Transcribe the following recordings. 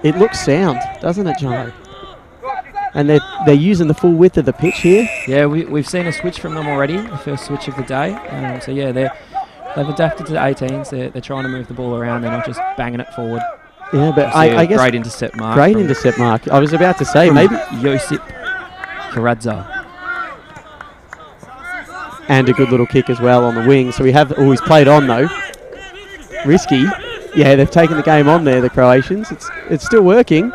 It looks sound, doesn't it, Jono? And they're using the full width of the pitch here. Yeah, we've seen a switch from them already, the first switch of the day. So yeah, they've adapted to the 18s. They're trying to move the ball around. They're not just banging it forward. Yeah, but I guess great intercept mark. Great intercept mark. I was about to say maybe Josip Karadza. And a good little kick as well on the wing. So we have. Oh, he's played on though. Risky. Yeah, they've taken the game on there, the Croatians. It's still working.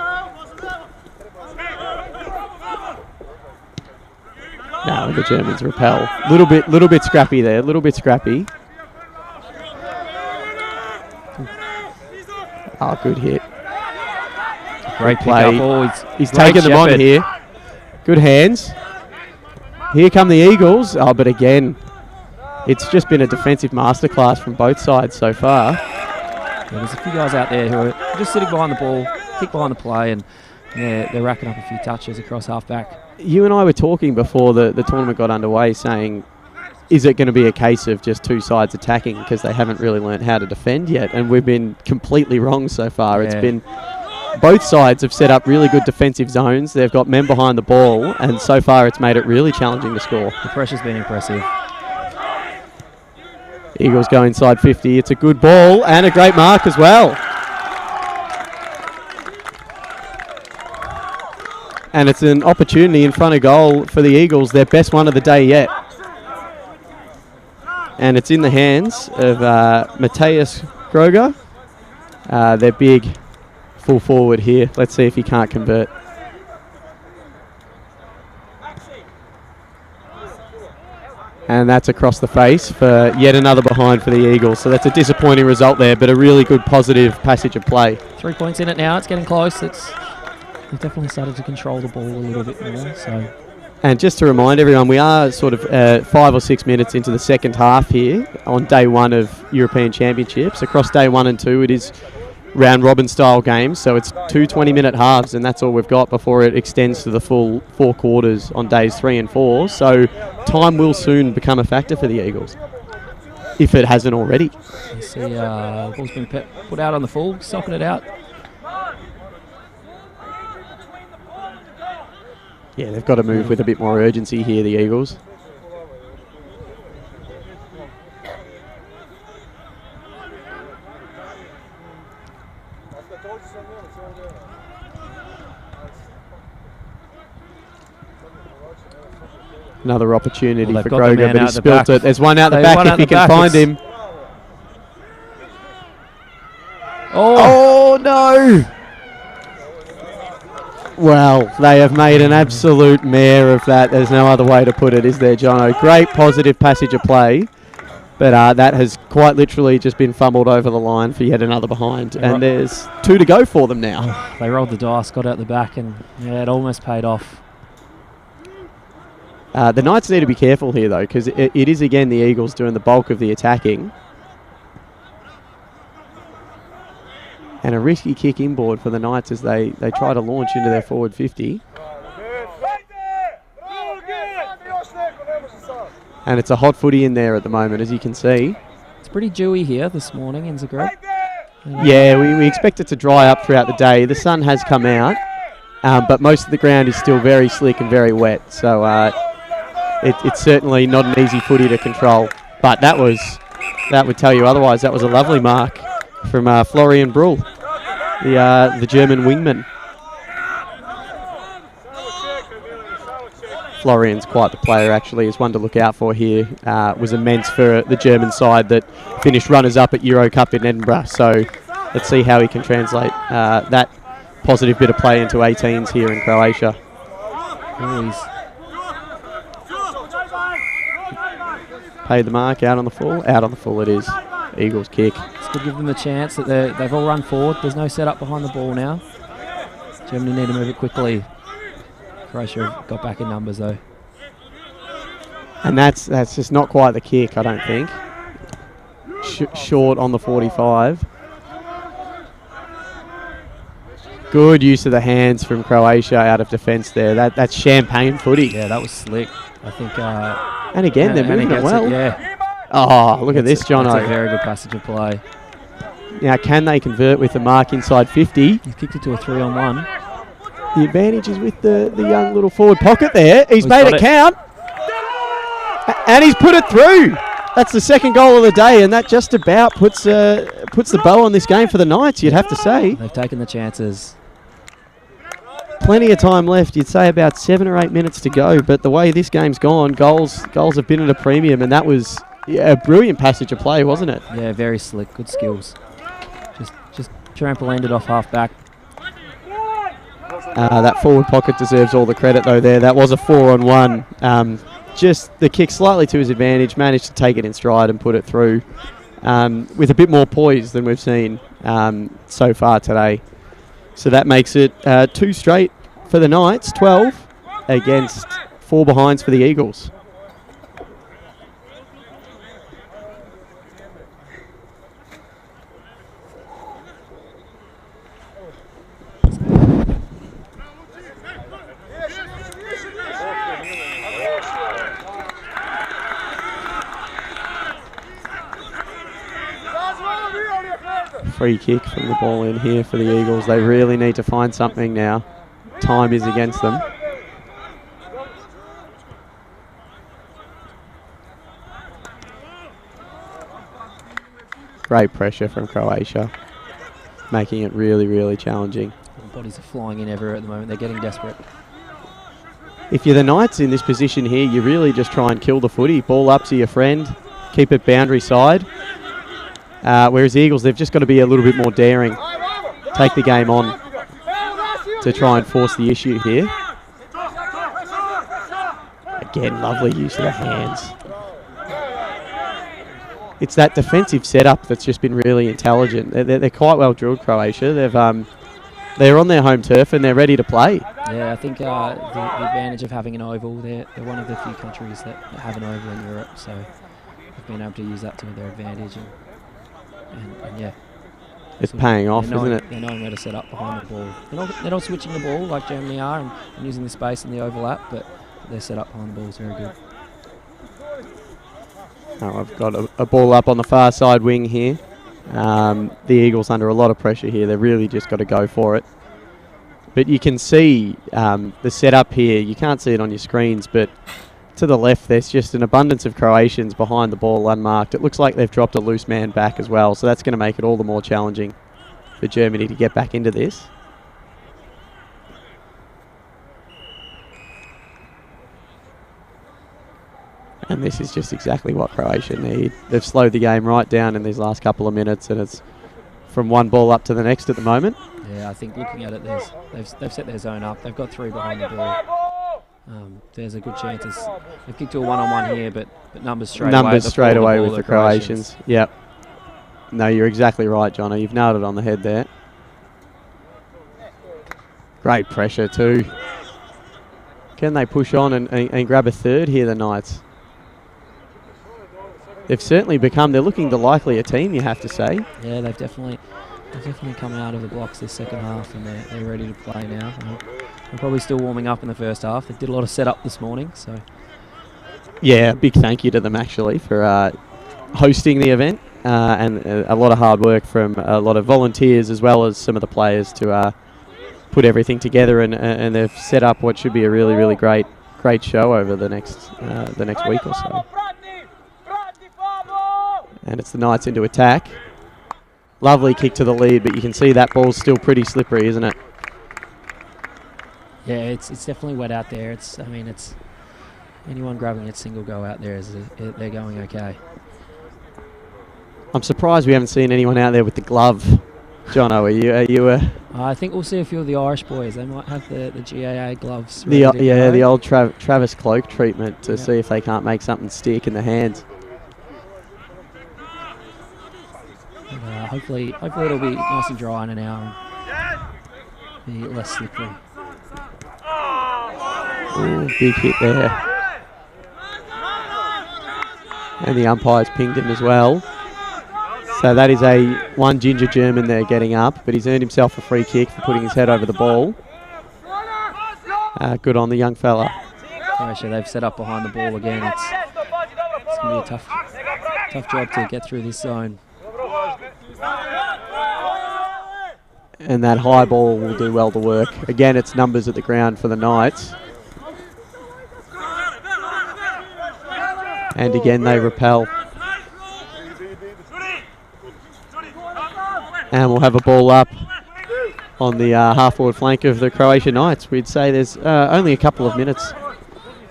No, the Germans repel. Little bit scrappy there. Little bit scrappy. Oh, good hit. Great play. pick up. Oh, he's taken them on here. Good hands. Here come the Eagles. Oh, but again, it's just been a defensive masterclass from both sides so far. Yeah, there's a few guys out there who are just sitting behind the ball, kick behind the play, and they're racking up a few touches across half-back. You and I were talking before the tournament got underway saying, is it going to be a case of just two sides attacking because they haven't really learned how to defend yet? And we've been completely wrong so far. Yeah. It's been both sides have set up really good defensive zones. They've got men behind the ball, and so far it's made it really challenging to score. The pressure's been impressive. Eagles go inside 50. It's a good ball and a great mark as well. And it's an opportunity in front of goal for the Eagles, their best one of the day yet. And it's in the hands of Matthias Groger. Their big full forward here. Let's see if he can't convert. And that's across the face for yet another behind for the Eagles. So that's a disappointing result there, but a really good positive passage of play. 3 points in it now. It's getting close. We've definitely started to control the ball a little bit more. So, and just to remind everyone, we are sort of 5 or 6 minutes into the second half here on day one of European Championships. Across day 1 and 2, it is round robin style games, so it's 2 20-minute halves, and that's all we've got before it extends to the full 4 quarters on days 3 and 4. So time will soon become a factor for the Eagles, if it hasn't already. You see the ball's been put out on the full, socking it out. Yeah, they've got to move with a bit more urgency here, the Eagles. Another opportunity for Groger, but he spilt it. There's one out the back if he can find him. Oh, no! Well, they have made an absolute mare of that. There's no other way to put it, is there, Jono? Great positive passage of play, but that has quite literally just been fumbled over the line for yet another behind. And there's 2 to go for them now. They rolled the dice, got out the back, and yeah, it almost paid off. The Knights need to be careful here, though, because it is, again, the Eagles doing the bulk of the attacking. And a risky kick inboard for the Knights as they try to launch into their forward 50. And it's a hot footy in there at the moment, as you can see. It's pretty dewy here this morning in Zagreb. Yeah, we expect it to dry up throughout the day. The sun has come out, but most of the ground is still very slick and very wet. So it's certainly not an easy footy to control. But that would tell you otherwise. That was a lovely mark from Florian Bruhl, the German wingman. Florian's quite the player, actually. He's one to look out for here. Was immense for the German side that finished runners-up at Euro Cup in Edinburgh. So let's see how he can translate that positive bit of play into 18s here in Croatia. Pay the mark, out on the full. Out on the full it is. Eagles kick. It's good to give them a chance that they've all run forward. There's no setup behind the ball now. Germany need to move it quickly. Croatia have got back in numbers though. And that's just not quite the kick, I don't think. Short on the 45. Good use of the hands from Croatia out of defence there. That's champagne footy. Yeah, that was slick. I think. And again, they're moving it well. Yeah. Oh, look at this, Jono. That's a very good passage of play. Now, can they convert with the mark inside 50? He's kicked it to a 3-on-1. The advantage is with the young little forward pocket there. He's made it count. And he's put it through. That's the second goal of the day, and that just about puts the bow on this game for the Knights, you'd have to say. They've taken the chances. Plenty of time left. You'd say about 7 or 8 minutes to go, but the way this game's gone, goals have been at a premium, and that was a brilliant passage of play, wasn't it? Yeah, very slick. Good skills. Just trampolined it off half-back. That forward pocket deserves all the credit, though, there. That was a 4-on-1. Just the kick slightly to his advantage, managed to take it in stride and put it through with a bit more poise than we've seen so far today. So that makes it 2 straight for the Knights, 12 against 4 behinds for the Eagles. Free kick from the ball in here for the Eagles. They really need to find something now. Time is against them. Great pressure from Croatia, making it really, really challenging. Bodies are flying in everywhere at the moment. They're getting desperate. If you're the Knights in this position here, you really just try and kill the footy. Ball up to your friend. Keep it boundary side. Whereas the Eagles, they've just got to be a little bit more daring. Take the game on to try and force the issue here. Again, lovely use of the hands. It's that defensive setup that's just been really intelligent. They're quite well drilled, Croatia. They're on their home turf and they're ready to play. Yeah, I think the advantage of having an oval, they're one of the few countries that have an oval in Europe, so they've been able to use that to their advantage. And yeah, it's paying off, isn't it? They're knowing where to set up behind the ball. They're not switching the ball like Germany are and using the space and the overlap, but their setup behind the ball is very good. Oh, I've got a ball up on the far side wing here. The Eagles under a lot of pressure here. They've really just got to go for it. But you can see the setup here. You can't see it on your screens, but to the left, there's just an abundance of Croatians behind the ball unmarked. It looks like they've dropped a loose man back as well, so that's going to make it all the more challenging for Germany to get back into this. And this is just exactly what Croatia need. They've slowed the game right down in these last couple of minutes, and it's from one ball up to the next at the moment. Yeah, I think looking at it, they've set their zone up. They've got 3 behind the ball. There's a good chance. They've kicked to a 1-on-1 here, but numbers straight away with the Croatians. Yep. No, you're exactly right, Jono. You've nailed it on the head there. Great pressure too. Can they push on and grab a third here, the Knights? They've certainly become, they're looking the likelier team, you have to say. Yeah, they've definitely come out of the blocks this second half, and they're ready to play now. They're probably still warming up in the first half. They did a lot of setup this morning, so. Yeah, big thank you to them actually for hosting the event and a lot of hard work from a lot of volunteers as well as some of the players to put everything together, and they've set up what should be a really, really great show over the next week or so. And it's the Knights into attack. Lovely kick to the lead, but you can see that ball's still pretty slippery, isn't it? Yeah, it's definitely wet out there. It's anyone grabbing it single go out there they're going okay. I'm surprised we haven't seen anyone out there with the glove. Jono, are you? I think we'll see a few of the Irish boys. They might have the GAA gloves. The old Travis Cloak treatment to see if they can't make something stick in the hands. Hopefully it'll be nice and dry in an hour and be less slippery. Ooh, big hit there. And the umpire's pinged him as well. So that is one ginger German there getting up, but he's earned himself a free kick for putting his head over the ball. Good on the young fella. Croatia, they've set up behind the ball again. It's going to be a Tough job to get through this zone. And that high ball will do well to work. Again, it's numbers at the ground for the Knights. And again, they repel. And we'll have a ball up on the half-forward flank of the Croatian Knights. We'd say there's only a couple of minutes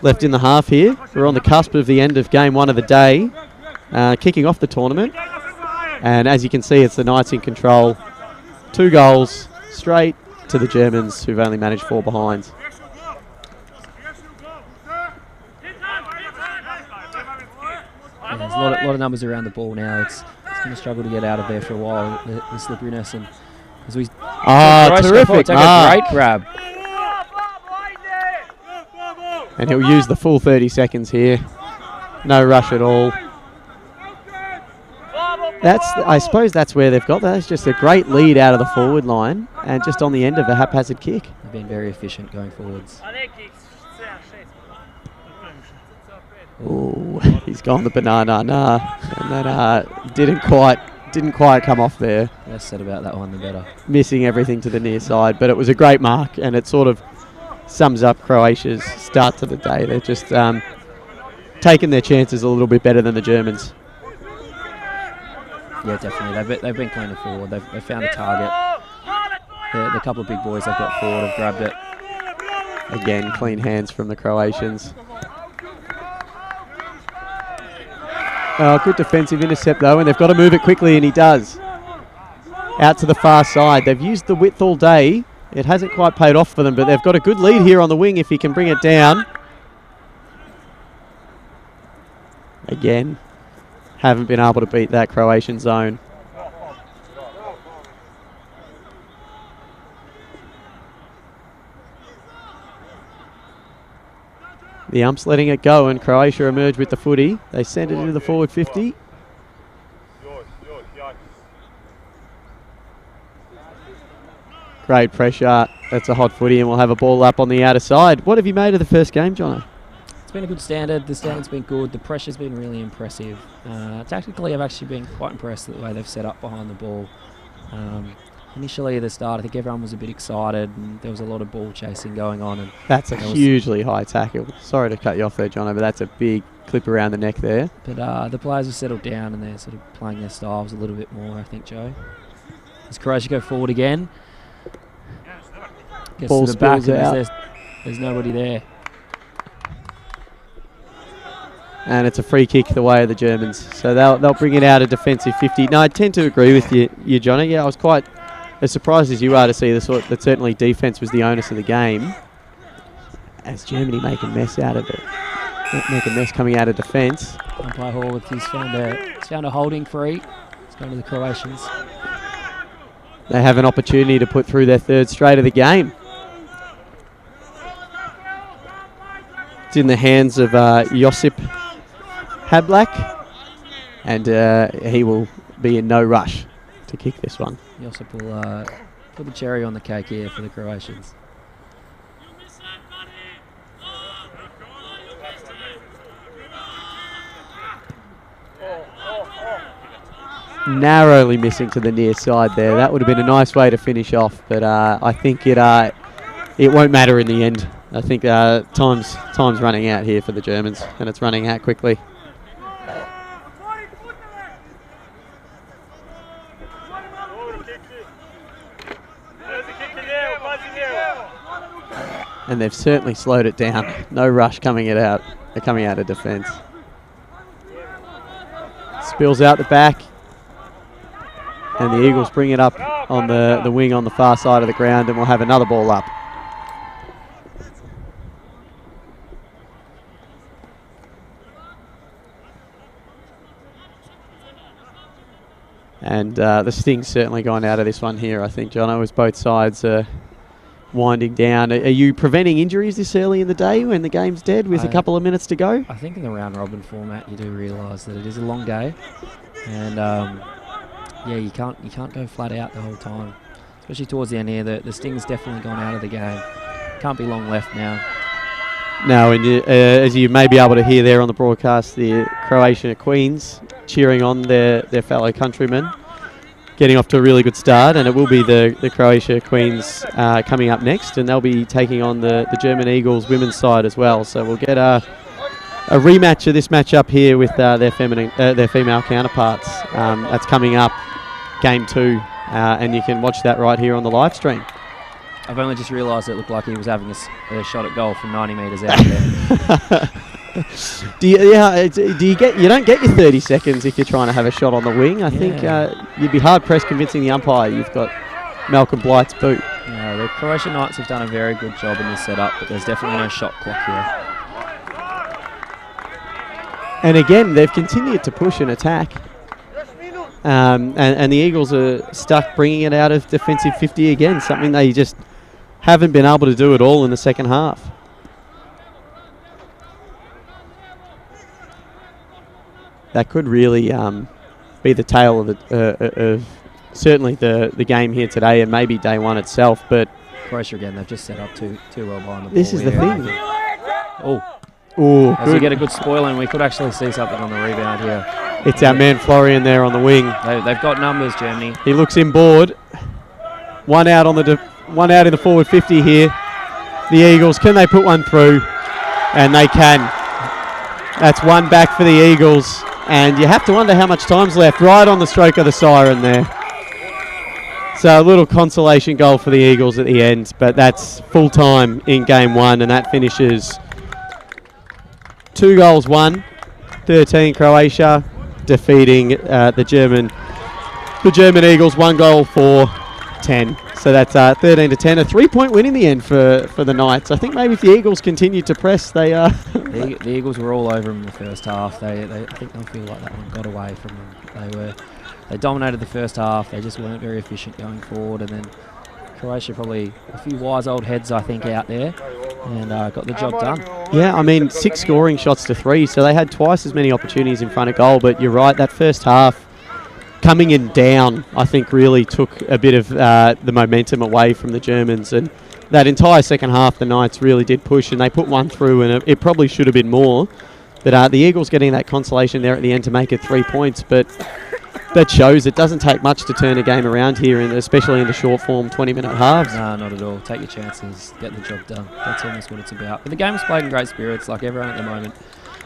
left in the half here. We're on the cusp of the end of game 1 of the day, kicking off the tournament. And as you can see, it's the Knights in control. 2 goals straight to the Germans, who've only managed 4 behinds. Yeah, there's a lot of numbers around the ball now. It's going to struggle to get out of there for a while, the slipperiness. And as we terrific take a great grab. And he'll use the full 30 seconds here. No rush at all. I suppose that's where they've got that. It's just a great lead out of the forward line and just on the end of a haphazard kick. They've been very efficient going forwards. Oh, he's gone the banana, and that didn't quite come off there. Less said about that one, the better. Missing everything to the near side, but it was a great mark, and it sort of sums up Croatia's start to the day. They're just taking their chances a little bit better than the Germans. Yeah, definitely. They've been cleaner forward. They've found a target. The couple of big boys they've got forward have grabbed it. Again, clean hands from the Croatians. Good defensive intercept though, and they've got to move it quickly, and he does. Out to the far side. They've used the width all day. It hasn't quite paid off for them, but they've got a good lead here on the wing if he can bring it down. Again, haven't been able to beat that Croatian zone. The ump's letting it go, and Croatia emerge with the footy. They send it into the forward 50. Great pressure. That's a hot footy, and we'll have a ball up on the outer side. What have you made of the first game, Jono? It's been a good standard. The standard's been good. The pressure's been really impressive. Tactically, I've actually been quite impressed with the way they've set up behind the ball. Initially at the start, I think everyone was a bit excited and there was a lot of ball chasing going on. And that's a hugely high tackle. Sorry to cut you off there, Jono, but that's a big clip around the neck there. But the players have settled down and they're sort of playing their styles a little bit more, I think, Joe. As Croatia go forward again. Gets ball to the back out. There's nobody there. And it's a free kick the way of the Germans. So they'll bring it out a defensive 50. No, I tend to agree with you, Johnny. Yeah, I was quite as surprised as you are to see that certainly defence was the onus of the game. As Germany make a mess out of it. Make a mess coming out of defence. Umpire Horwath, he's found a holding free. It's going to the Croatians. They have an opportunity to put through their third straight of the game. It's in the hands of Josip Hablak, and he will be in no rush to kick this one. Josip will put the cherry on the cake here for the Croatians. Narrowly missing to the near side there. That would have been a nice way to finish off, but I think it won't matter in the end. I think time's running out here for the Germans, and it's running out quickly. And they've certainly slowed it down. No rush coming out of defence. Spills out the back. And the Eagles bring it up on the wing on the far side of the ground, and we'll have another ball up. And the sting's certainly gone out of this one here, I think, Jono, as both sides are winding down. Are you preventing injuries this early in the day when the game's dead with a couple of minutes to go? I think in the round-robin format you do realise that it is a long day. And yeah, you can't go flat out the whole time, especially towards the end here. The sting's definitely gone out of the game. Can't be long left now. No, and as you may be able to hear there on the broadcast, the Croatia Queens cheering on their fellow countrymen. Getting off to a really good start, and it will be the Croatia Queens coming up next, and they'll be taking on the German Eagles women's side as well. So we'll get a rematch of this matchup here with their female counterparts. That's coming up, game 2, and you can watch that right here on the live stream. I've only just realised it looked like he was having a shot at goal from 90 metres out there. You don't get your 30 seconds if you're trying to have a shot on the wing. I think you'd be hard pressed convincing the umpire you've got Malcolm Blight's boot. Yeah, the Croatian Knights have done a very good job in this setup, but there's definitely no shot clock here. And again, they've continued to push and attack. And the Eagles are stuck bringing it out of defensive 50 again, something they just haven't been able to do at all in the second half. That could really be the tale of certainly the game here today, and maybe day one itself. But Croatia again, they've just set up too well behind the ball. This is the thing. As we get a good spoil, and we could actually see something on the rebound here. It's our man Florian there on the wing. They've got numbers, Germany. He looks inboard. One out in the forward 50 here. The Eagles, can they put one through? And they can. That's one back for the Eagles. And you have to wonder how much time's left, right on the stroke of the siren there. So a little consolation goal for the Eagles at the end, but that's full time in game 1, and that finishes 2-1, 13 Croatia, defeating the German Eagles 1-4-10. So that's 13-10, a 3-point win in the end for the Knights. I think maybe if the Eagles continued to press, they the Eagles were all over them in the first half. I think they'll feel like that one got away from them. They dominated the first half. They just weren't very efficient going forward, and then Croatia probably a few wise old heads, I think, out there, and got the job done. Yeah, I mean, 6 scoring shots to 3, so they had twice as many opportunities in front of goal. But you're right, that first half coming in down, I think, really took a bit of the momentum away from the Germans. And that entire second half, the Knights really did push, and they put one through, and it probably should have been more. But the Eagles getting that consolation there at the end to make it 3 points. But that shows it doesn't take much to turn a game around here, and especially in the short form 20-minute halves. No, not at all. Take your chances, get the job done. That's almost what it's about. But the game was played in great spirits, like everyone at the moment.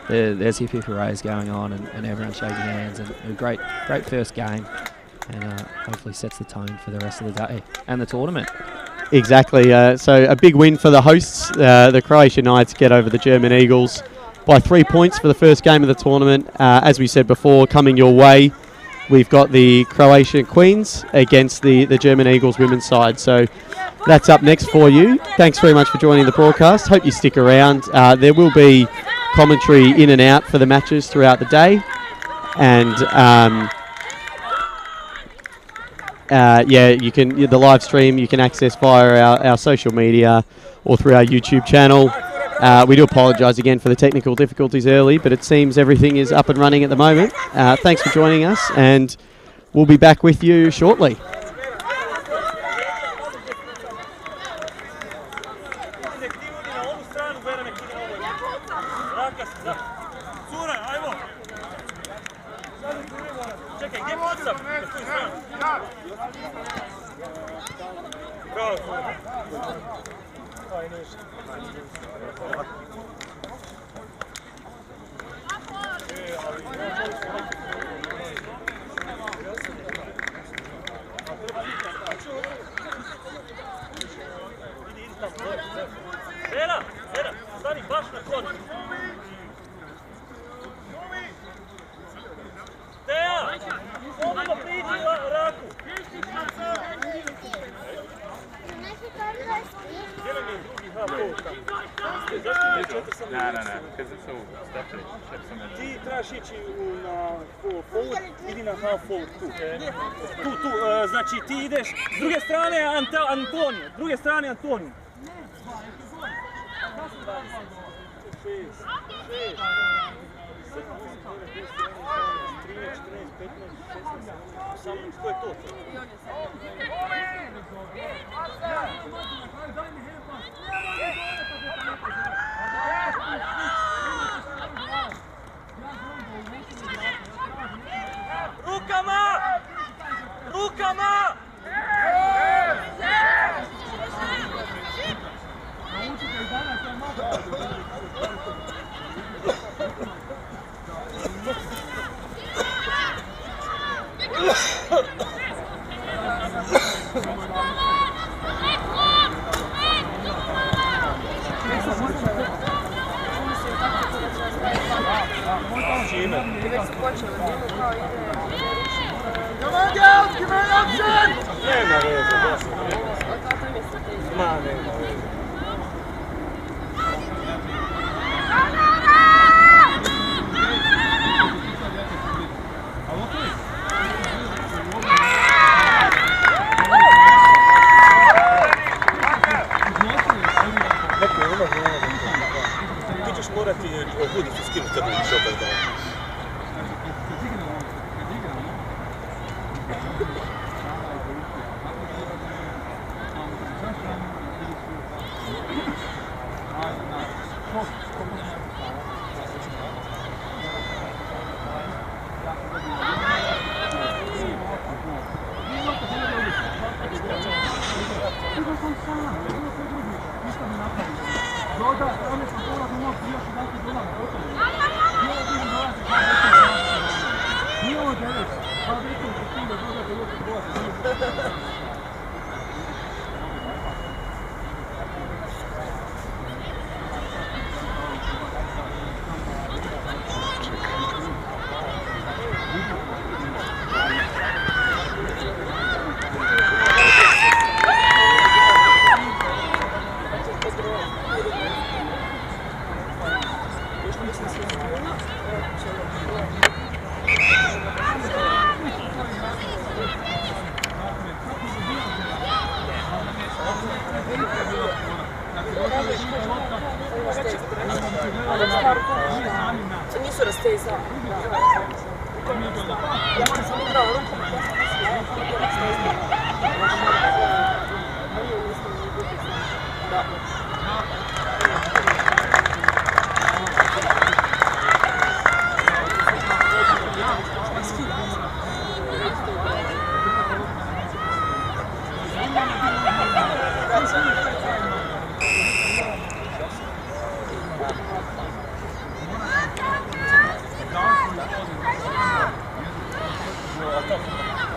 There's hip hip hoorays going on, and everyone's shaking hands, and a great first game, and hopefully sets the tone for the rest of the day and the tournament. Exactly. So a big win for the hosts. The Croatian Knights get over the German Eagles by 3 points for the first game of the tournament. As we said before, coming your way, we've got the Croatian Queens against the German Eagles women's side. So that's up next for you. Thanks very much for joining the broadcast. Hope you stick around. There will be commentary in and out for the matches throughout the day. And you can the live stream you can access via our social media or through our YouTube channel. We do apologise again for the technical difficulties early, but it seems everything is up and running at the moment. Thanks for joining us, and we'll be back with you shortly. Ti trebaš ići na forward, idi na half forward tu. Tu, znači ti ideš, s druge strane Antonio, s druge strane Antonio. Što je to? rukama! Come on, girls, give her an option! Nema veze, ma nema veze. Ti ćeš morati budicu skinuti kad uđeš opet dole. To nisu rastezali. Ja moram sam igrala rukom.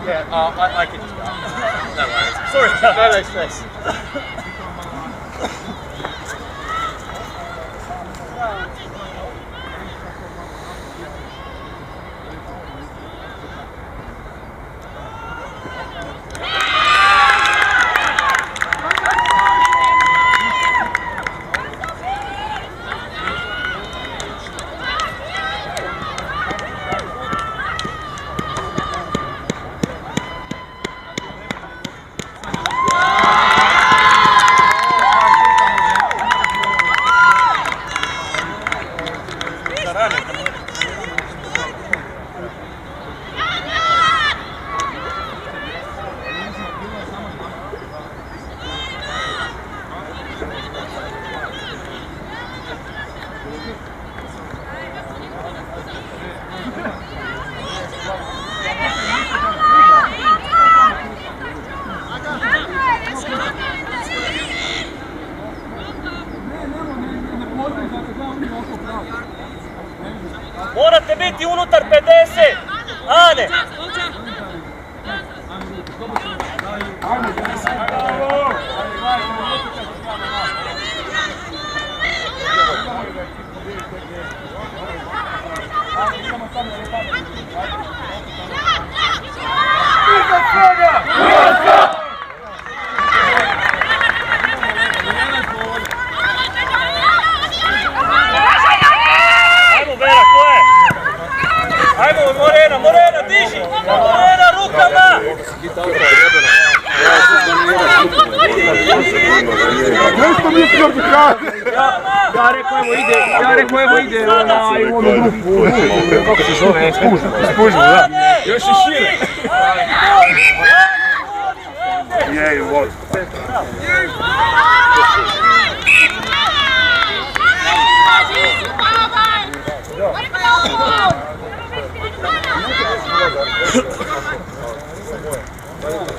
Yeah, I can just go. No worries. Sorry, no stress. Morate biti unutar 50! Ane! Ajmo Vera, ko je? Ajmo Morena, diži! Morena, rukama! Nešto mislio bi kaže! Ja rekao evo ide u onu grupu, kako se zove, spužu, da. Još i šire. Jej, vod. Bravo!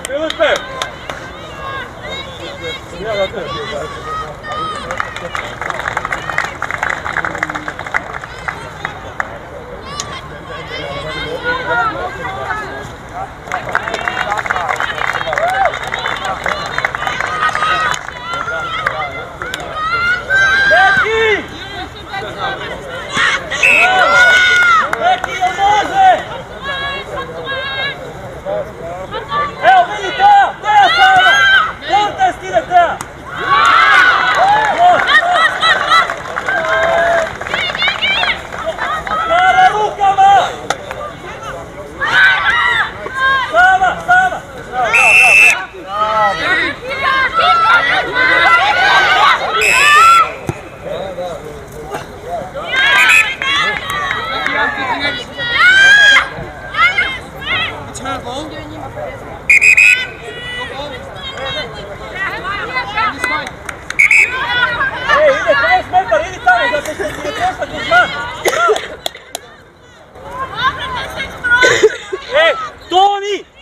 Filipe!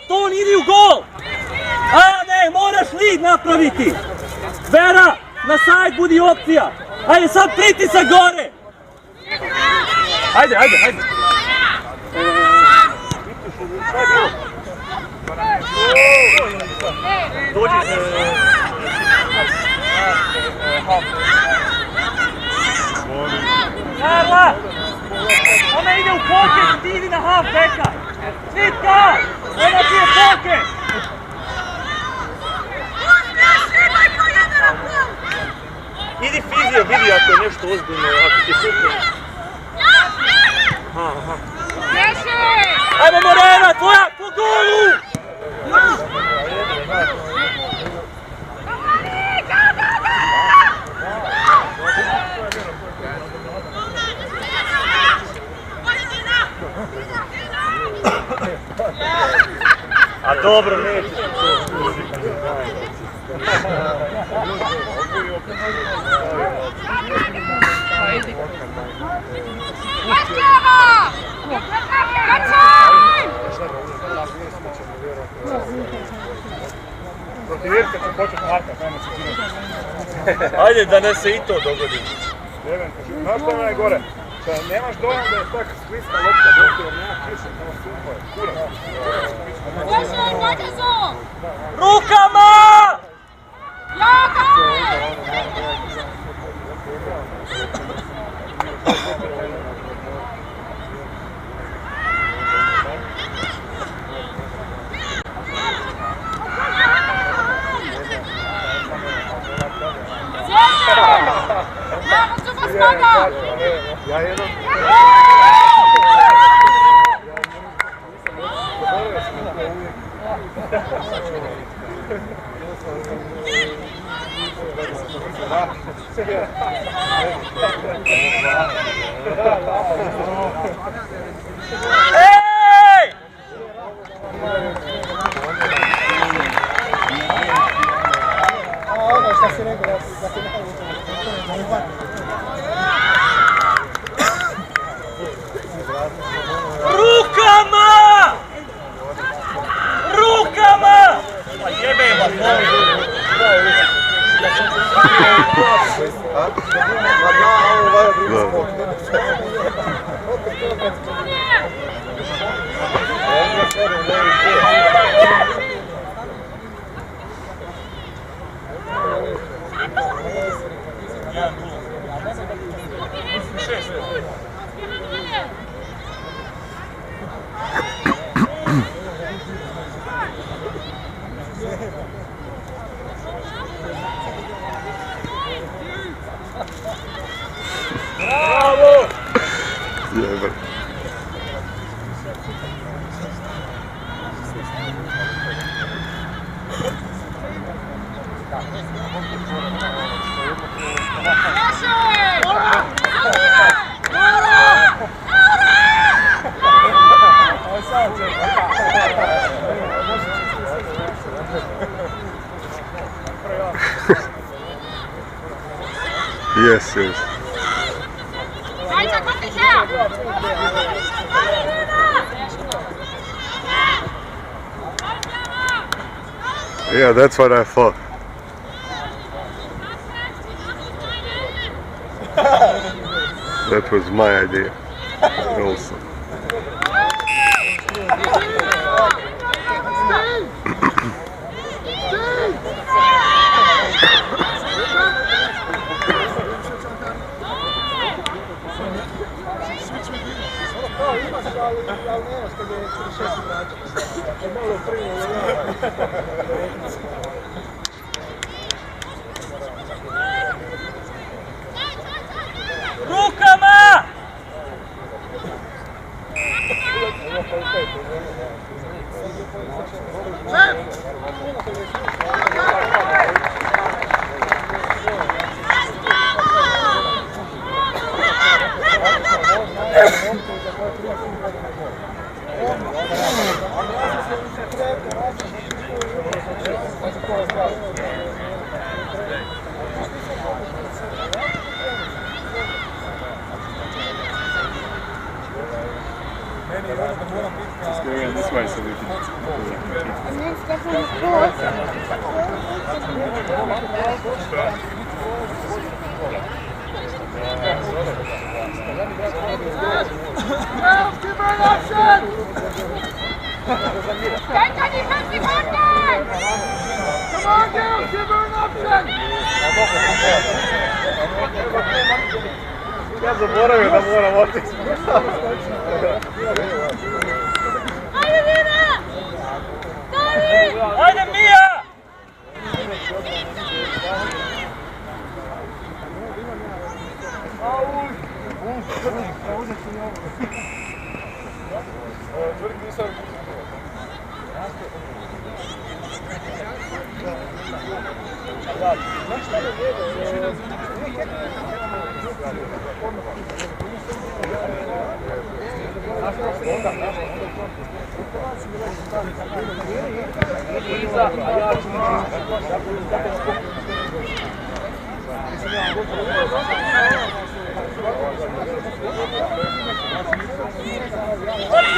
Toni, idi u gol! A ne, moraš lead napraviti! Vera, na side budi opcija! Ajde, sad pritisak gore! Ajde! Dođi! Karla! Ona ide u pocket, ti idi na half backa! Svitka! Ona ti je pocket! Idi fizio, vidi ako je nešto ozbiljno, ako ti je super. Ajmo Morena, tvoja, po golu! A dobro, nećeš. Protivirka će početi markat, ajmo se činiti. Ajde da ne se i to dogodi. Znaš što je najgore? Da nemaš dojam da je tak skliska lopta, dok je nema kiša, nema sumpaj, kurac. Rukama! Ja jednom... Ej! Ono šta si rekao, da ti Rukama! Rukama! Pa jebe vas, Jebe. Yes, yes. Yeah, that's what I thought. That was my idea also. Rukama! Let's go around this way so we can... And then step on the floor. Girls, give her an option! Get on defensive contact! Come on, girls, give her an option! Ja zaboravio da moram otići. Ajde, Vina! Stavi! Ajde, Mija!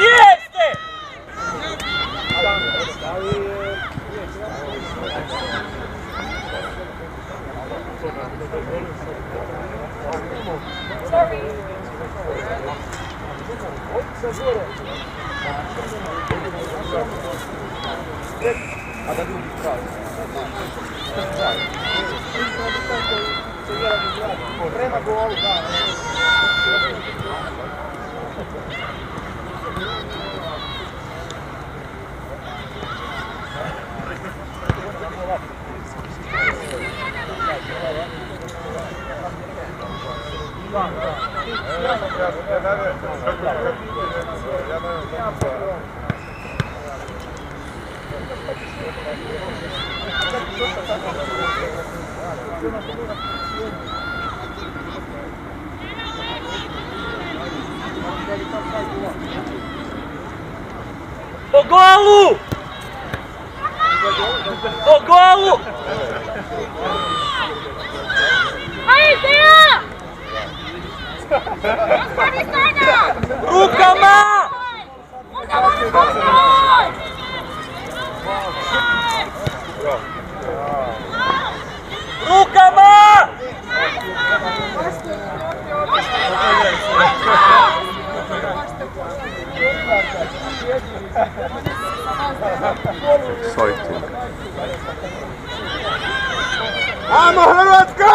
Jeste! O golu! O golu! Ajde, Gospodi sada! Rukama! Onda moram kontrol! Rukama! Exciting. Ajmo Hrvatska!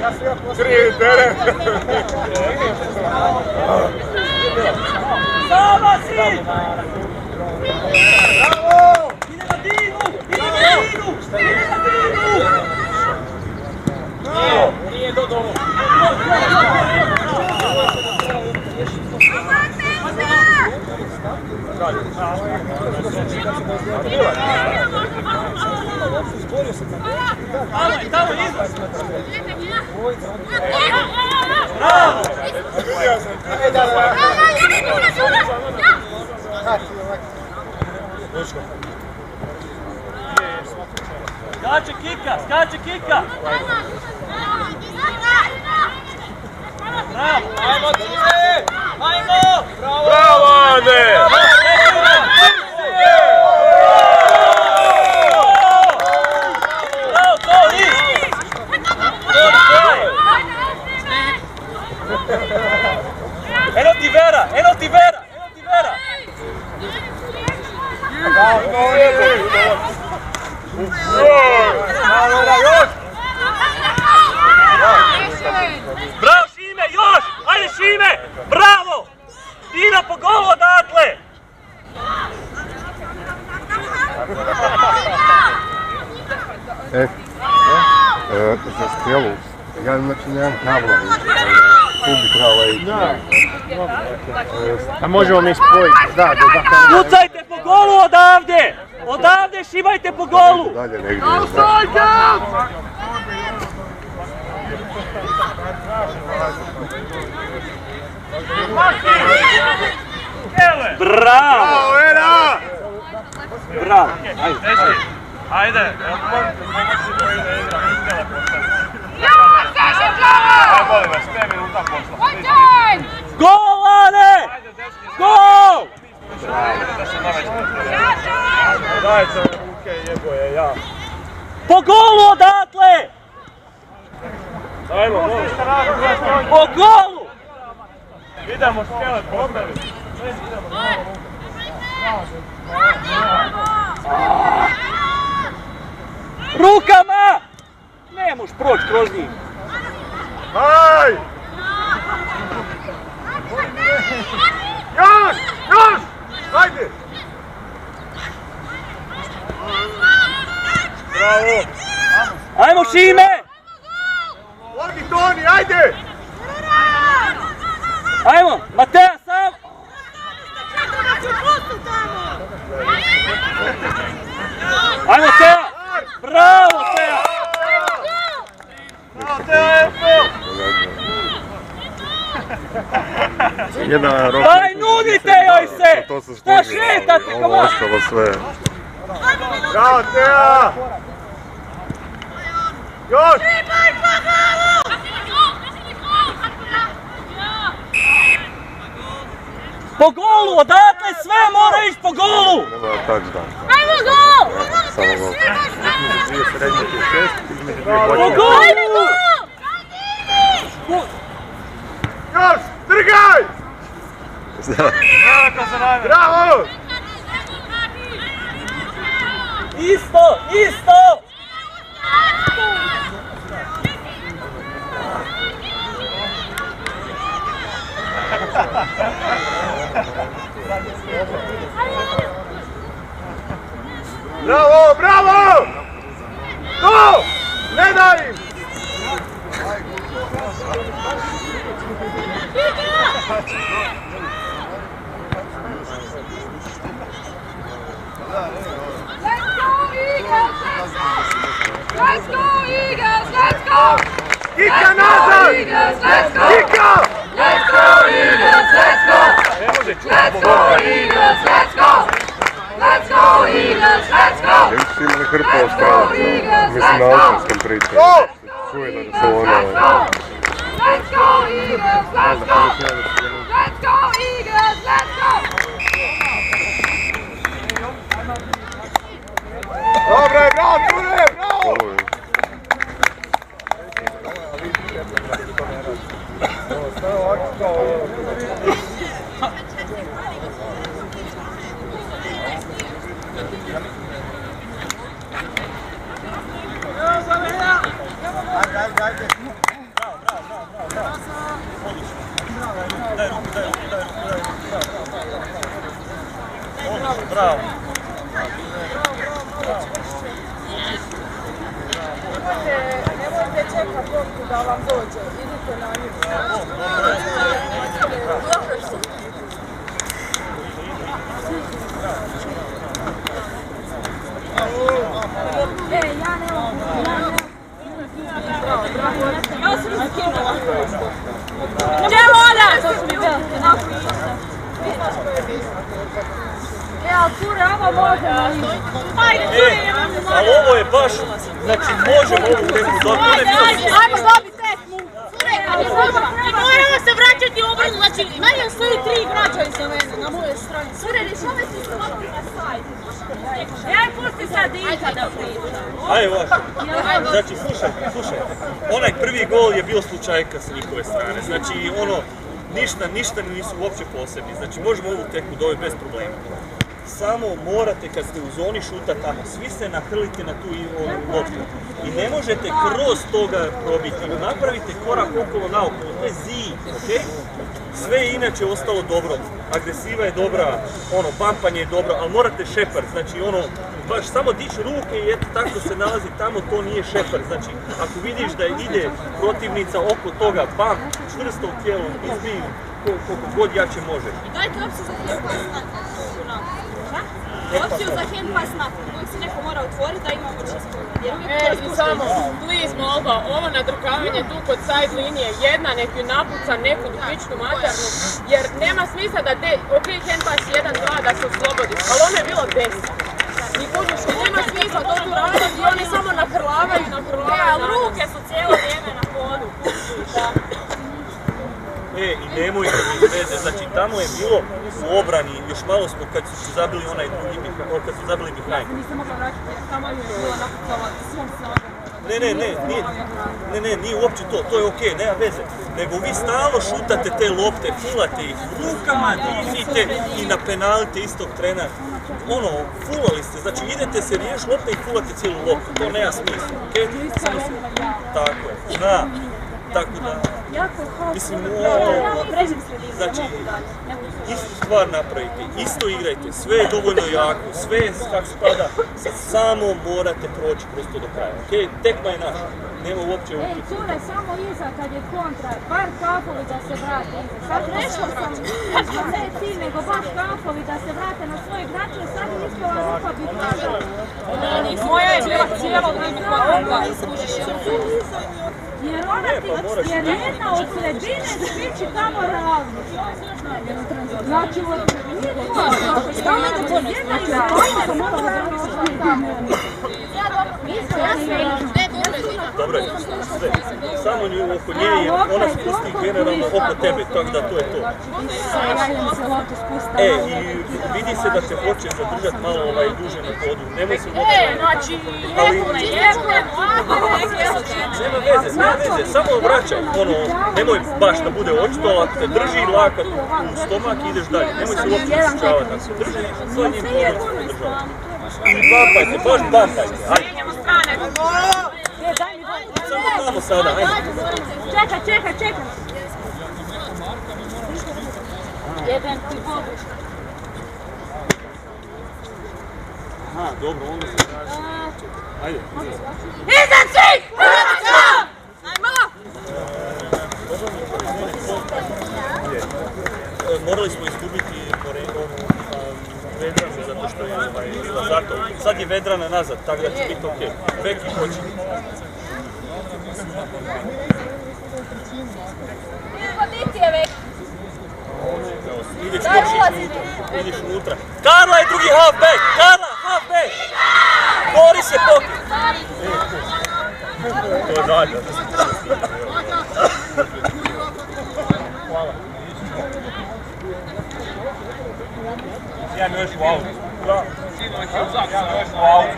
Krivi teren. Sama si! Bravo! Ide na Dinu! Ide na Dinu! Ide na Dinu! Nije do domu. Tamo izlaz! Bravo! Skače kika! Skače kika! Bravo! Ajmo, Cine! Ajmo! Bravo, Ane! Bravo, Tori! Eno ti vera! Eno ti vera! Eno ti vera! Bravo Šime, još! Ajde Šime! Bravo! Dina po golu odatle! Za strelu, ja znači nemam kabla, tu bi trebalo ići. A možemo mi spojiti, da. Pucajte po golu odavde! Odavde šibajte po golu! Dalje negdje. Bravo! Era! Bravo! Ajde! Ajde, molim vas, 5 minuta posla. Gol, Ane! Gol! Dajte ruke, jeboje, ja. Po golu odatle! Ajmo, Po golu! idemo skele popravi. Rukama! Ne moš proći kroz njih. Aj! Još! Još! Ajde! Bravo! Ajmo Šime! Odi Toni, ajde! Ajmo, Mateja sam! Ajmo Teja! Bravo Teja! Bravo, Teja! Jedna roka. Daj, nudite joj se! To se Šta skužilo, šetate, ovo koma? ostalo sve. Bravo, Teja! Još! Po golu, odatle sve mora ići po golu! Nema touchdown. Ajmo gol! Samo gol. Dvije srednjike i 6, između dvije Po početke. golu! Još! Trgaj! Bravo! Isto, isto! Bravo, bravo! To! Ne daj im! Let's go Eagles! Let's go! Kika nazad! Let's go! Kika! Let's go Eagles! Let's go! Let's go Eagles! Let's go! Let's go Eagles! Let's go! Već su imali hrpu Australaca. Mislim na autorskom priču. Čuje da su ono... Let's go Eagles! Let's go! Let's go Eagles! Let's go! Dobro je, bravo, Ture, bravo! Ovo je. Bravo. Nemojte čekati loptu da vam dođe, idite na nju. Ja ne mogu. Ja sam skinula. Gdje voda? Ja, cure, ovo možemo. Ajde, cure, ali ovo je baš, znači možemo ovu tekmu dobiti. Ajmo dobiti tekmu. I moramo se vraćati u obrnu, znači manje stoji 3 vraćaju se mene na moje strane. Cure, rješavajte se lopti na sajt. Ja pusti sad Dinka da priđu. Ajde, vaš. Znači, slušajte. Onaj prvi gol je bio slučajka sa njihove strane. Znači, ono, ništa nisu uopće posebni. Znači, možemo ovu tekmu dobiti bez problema. Samo morate, kad ste u zoni šuta tamo, svi se nahrlite na tu loptu. I ne možete kroz toga probiti. Napravite korak okolo naokolo, to je zid, okej? Sve je inače ostalo dobro. Agresiva je dobra, bampanje je dobro, ali morate šepar, znači baš samo dići ruke i eto tako se nalazi tamo, to nije šepar. Znači, ako vidiš da ide protivnica oko toga, bam, čvrsto u tijelu, izbij koliko god jače može. Dajte opciju za handpass natrag. Opciju za handpass natrag. Uvijek se neko mora otvoriti da imamo čisto. I samo, please molba, ovo nadrukavanje tu kod side linije, jedna nek ju napuca neku dupičnu matarnu, jer nema smisla da handpass 1-2 da se oslobodi, ali ono je bilo 10. I kužiš, nema smisla to tu raditi i oni samo nahrlavaju. Ali ruke su cijelo vrijeme na podu. I nemojte mi veze, znači tamo je bilo u obrani, još malo smo kad su zabili onaj drugi, kad su zabili behind. Nisam mogla vraćati, tamo je bila napucala svom snagom. Ne, nije uopće to je okej, nema veze. Nego vi stalno šutate te lopte, fulate ih rukama, dignite i na penalite istog trena. Fulali ste, znači idete se riješ lopte i fulate cijelu loptu, to nema smisla, okej? Tako je, tako da, mislim, znači, istu stvar napravite, isto igrajte, sve je dovoljno jako, sve je kako spada, sad samo morate proći prosto do kraja, okej? Tekma je naša, nema uopće uopće. Ej, cure, samo iza kad je kontra, bar kapovi da se vrate iza. Sad nešto sam, ne ti, nego baš kapovi da se vrate na svoje igrače, sad je ispjela rupa bitnaža. Moja je bila cijelo vrijeme kontra. Jer ona ti, jer jedna od sredine sviči tamo ravno. Znači, stala da po jedna i stala mora ravno. Dobro je, sve. Samo oko nje je, ona spusti generalno oko tebe, tako da to je to. I vidi se da te hoće zadržati malo duže na podu, nemoj se uopće... Znači, nema veze, samo vraćaj, nemoj baš da bude očito, ali ako te drži lakat u stomak i ideš dalje, nemoj se uopće sučavati, ako se drži, sve njim podržavati. I bampajte, baš bampajte, ajde. Samo tamo sada, ajde. Čekaj. Jedan ti poduš. Aha, dobro, onda se traži. Ajde. Iza svih! Ajmo! Morali smo izgubiti Vedranu zato što je bila zato. Sad je Vedrana nazad, tako da će biti okej. Veki hoće. Idemo ti je Veki. Ideš unutra. Karla je drugi halfback! Karla, halfback! Boris je pokret! To je dalje. Hvala. Ja ne još u autu. Ja ne još u autu.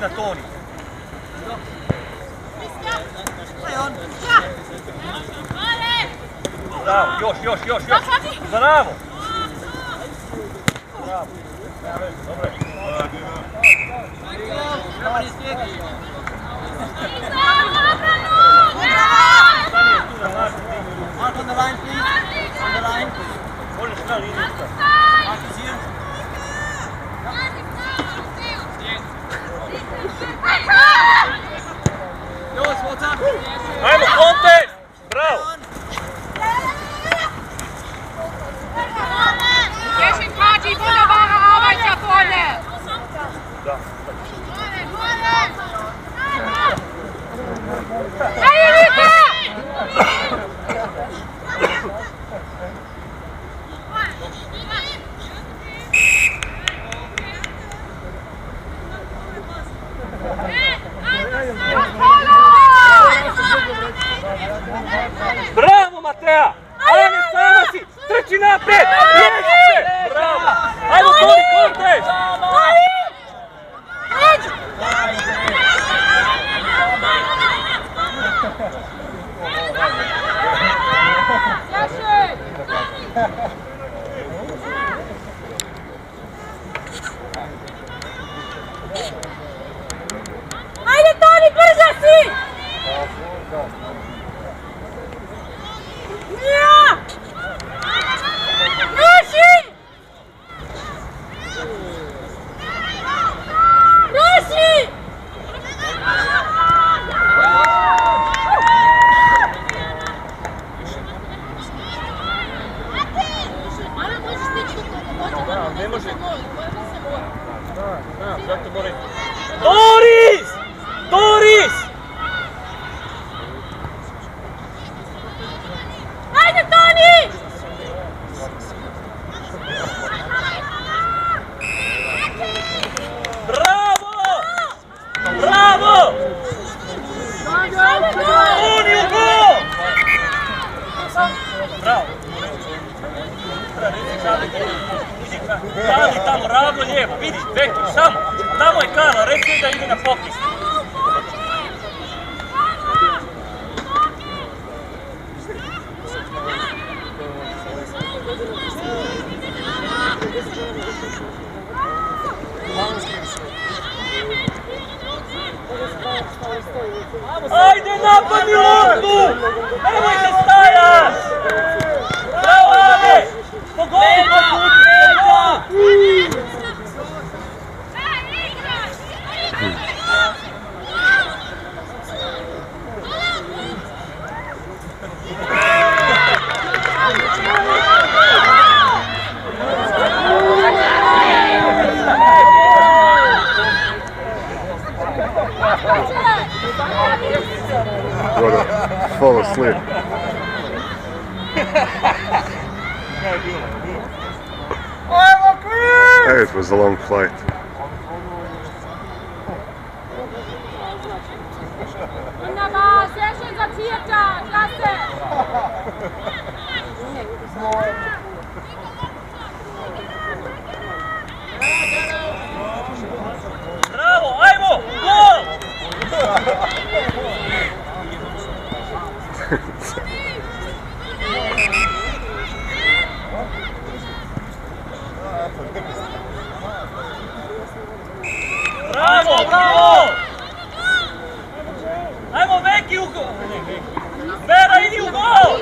na Toni. Bravo, još. Bravo. Dobro. Mark on the line, please. On the line. Možeš na liniju. Mark is here. Yours, Walter. Ajmo, kontest! Bravo! Rešit mlađi, wunderbare Arbeit da vorne! Hey, Rita! Bravo, Matea! Ajme, sama si! Trči naprijed! Riješi se! Bravo! Ajmo, Toni, kontest! Ajde, Toni, brže si! Ne može. Zato mora... Doris! Doris! Ajde, Toni! Bravo! Bravo! Toni u gol! Bravo! Kali tamo, ravno lijevo, vidi, Beki, samo, tamo je Kala, reci da ide na pokis. Ajde, napadni loptu! Nemojte stajat! Bravo, Ade! Pogodi po putu, Gotta fall asleep. Hey, it was a long flight. Wunderbar, sehr schön sortiert da, klasse! Bravo, ajmo, gol! Bravo, bravo! Ajmo, Beki u gol! Vera, idi u gol!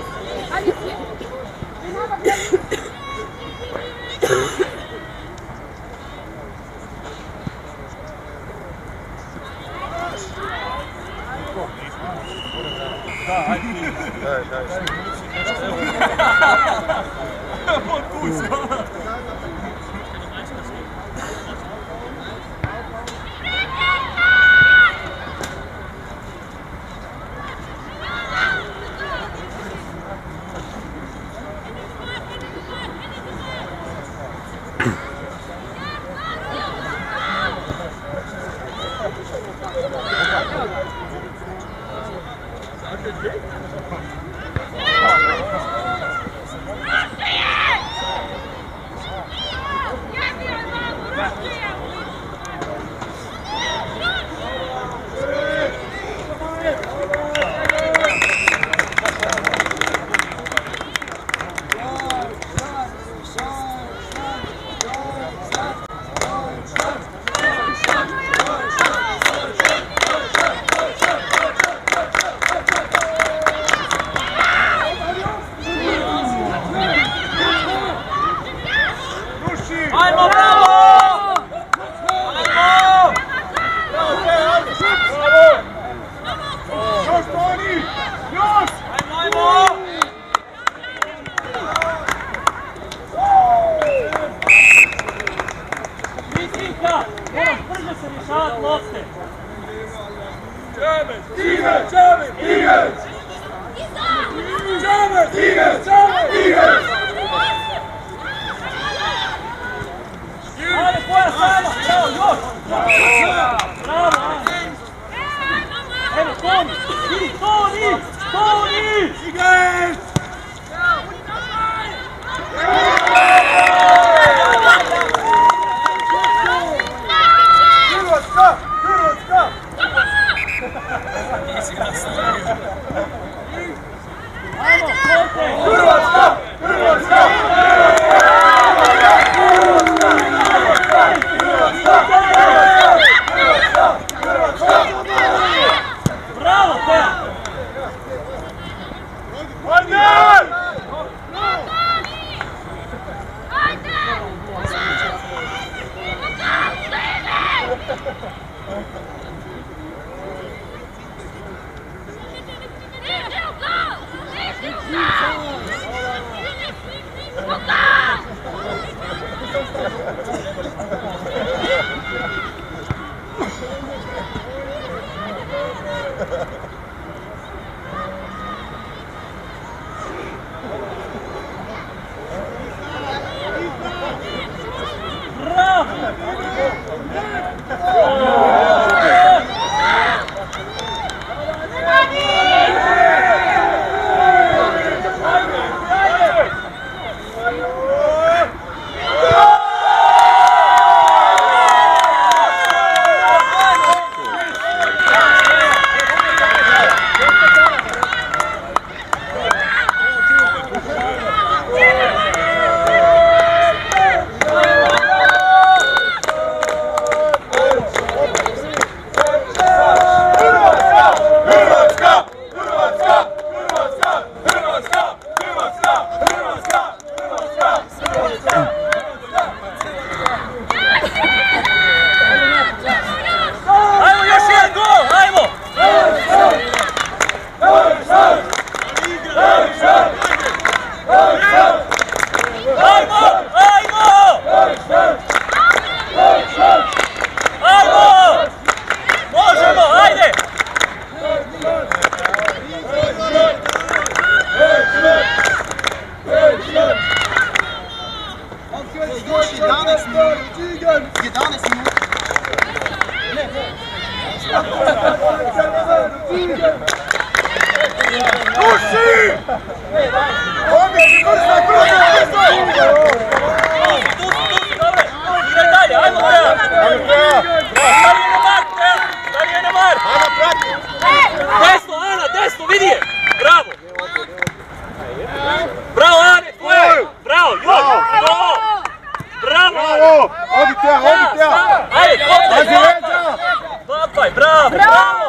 bravo, bravo!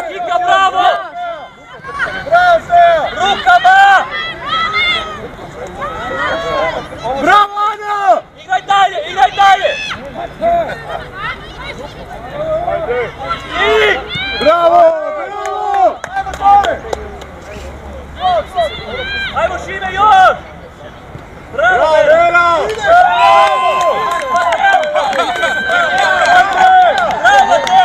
Kika, bravo! Bravo Steja! Rukama! Bravo Anja! Igraj dalje, igraj dalje! I! Bravo! Bravo! Ajmo gore! Ajmo Šime još! Bravo! Bravo Vera! Bravo! Bravo te!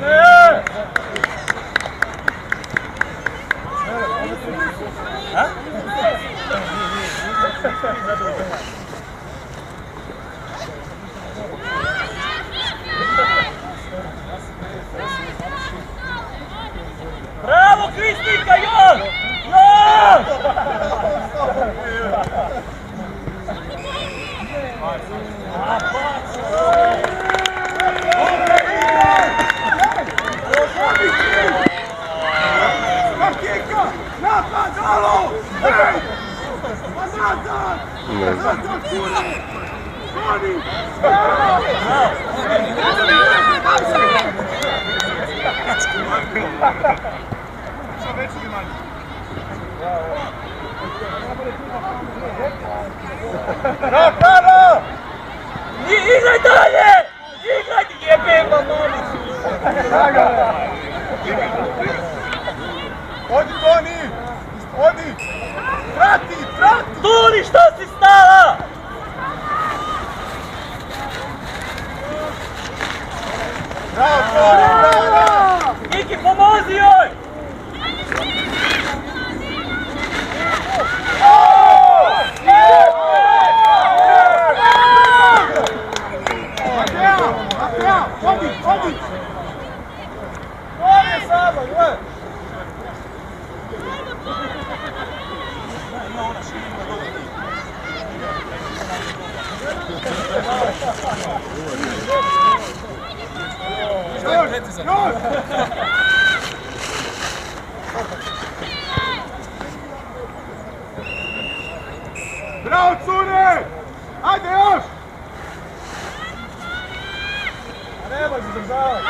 Bravo! Bravo Kristinka, još! Još! Martinka! Napad, alo! Hej! Nazad! Nazad, kuri! Kuri! Bravo! Igraj dalje! Igraj, jebe mamoni! Odi Toni! Odi! Prati! Prati! Toni, što si stala? Bravo Toni! Bravo! Kiki, pomozi joj! Mateo! Odi! Odi! Odi samo! Bravo, cure! Ajde još! Nemoj se državati!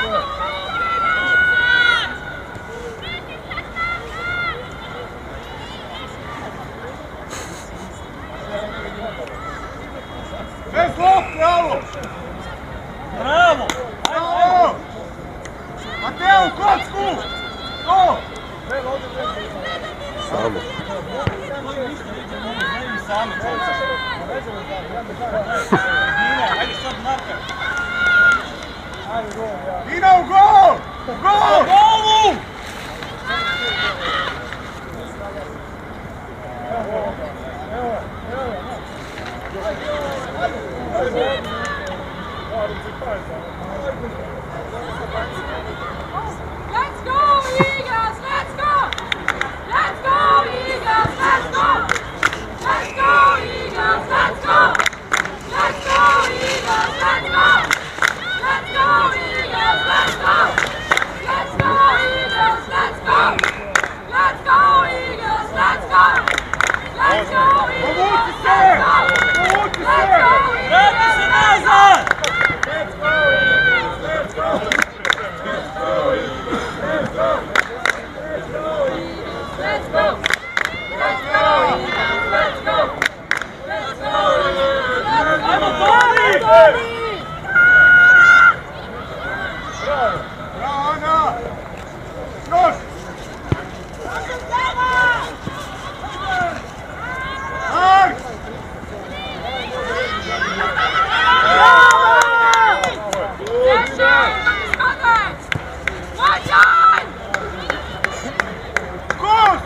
Bez lopte, alo! Bravo! Bravo! Mateo, u kocku! To! Samo. Dina u gol! Gol! Golu! Let's go, Eagles! Let's go! Let's go, Eagles! Let's go! Let's go, Eagles! Let's go! Let's go, Eagles! Let's go! Let's go, Eagles! Let's go! Let's go, Eagles! Let's go! Let's go, Eagles! Let's go! Let's go, Eagles! Let's go! Povuci se! Vrati se nazad! Let's go, Eagles! Let's go! Let's go, Eagles! Let's go! Let's go, Eagles! Let's go! Let's go, Eagles! Let's go! Let's go, Eagles! Ajmo Toni! Bravo, Ana! Još! Mark! Koš!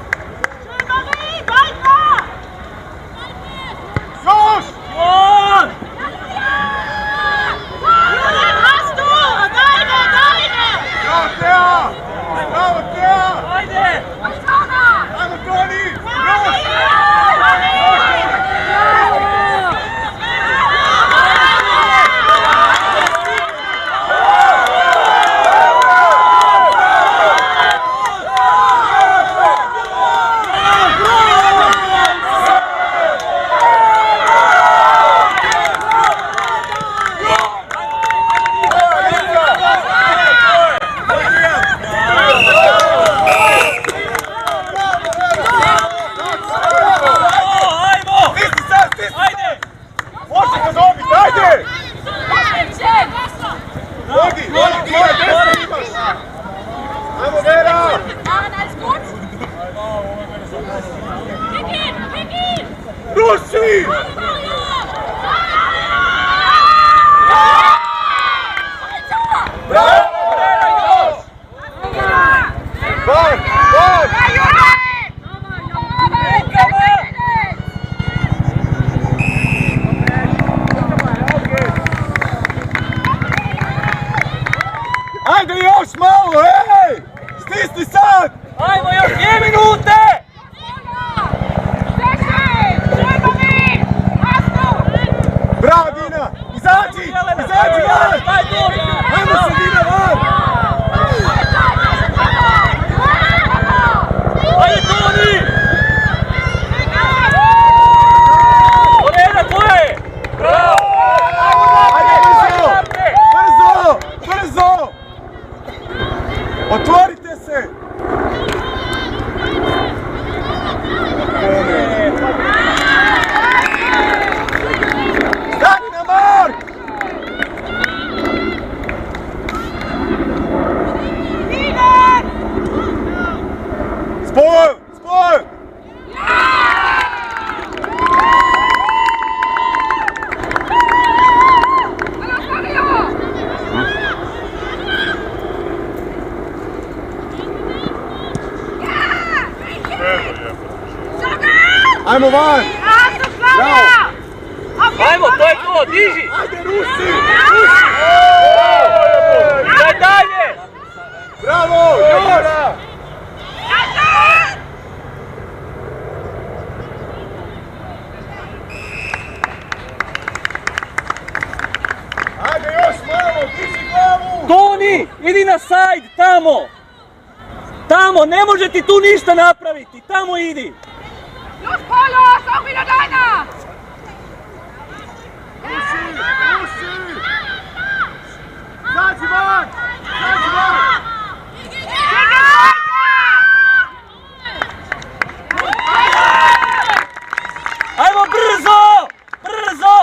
Još! On! Izađi! Izađi van! Ajmo sredina van! Ajde, Toni! Morena, tvoje! Bravo! Ajde, brzo! Brzo! Otvorite se! Stani na mark! Spoj! Spoj! Ajmo van! Bravo! Ajmo, to je to, diži! Ajde, Rusi! Daj dalje! Bravo! Još! Ajde, još malo! Diži glavu! Toni, idi na side, tamo! Tamo, ne može ti tu ništa napraviti, tamo idi! Los Polos, auch wieder deiner! Zađi van! Zađi van! Ajmo brzo! Brzo!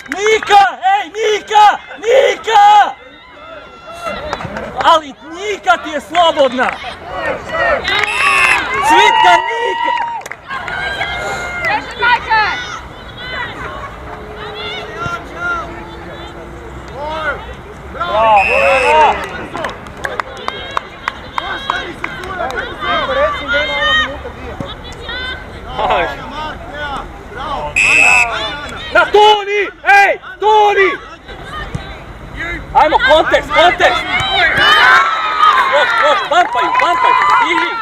Nika! Ej, Nika! Nika! Ali Nika ti je slobodna! Cvitka Nika! Na Toni! Ej, Toni! Ajmo, kontest, kontest! Još, bampaj!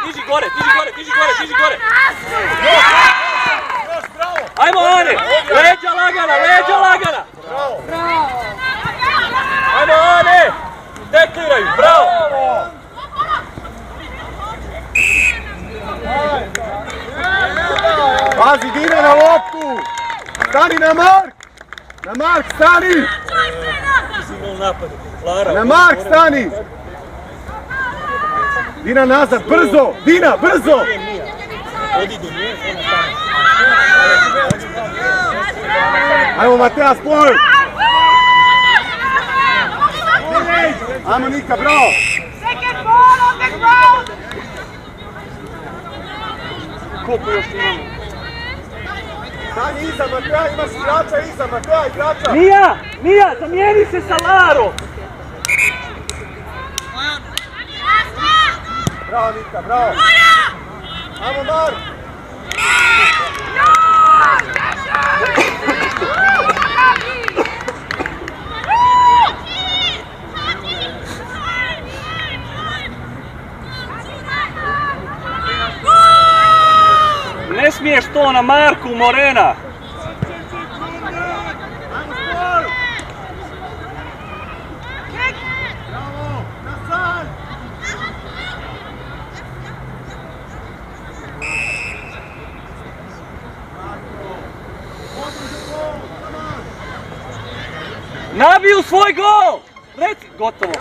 Diži gore! Ajmo, Ane! Leđa lagana! Ajmo, Ane! Tekliraj, bravo! Pazi, Dina na loptu! Stani na mark! Na mark, stani! Na mark, stani! Dina nazad, brzo! Dina, brzo! Ajmo, Mateja, spoj! Ajmo, Nika, bravo! Second ball on the ground! Koliko još imamo? Stani iza, Mateja, imaš igrača iza, Mateja, igrača! Mija, zamijeni se sa Larom! Bravo, Nika, bravo! Ajmo, Mark! Ne smiješ to na Marku, Morena! Nabiju svoj gol! Reci, gotovo!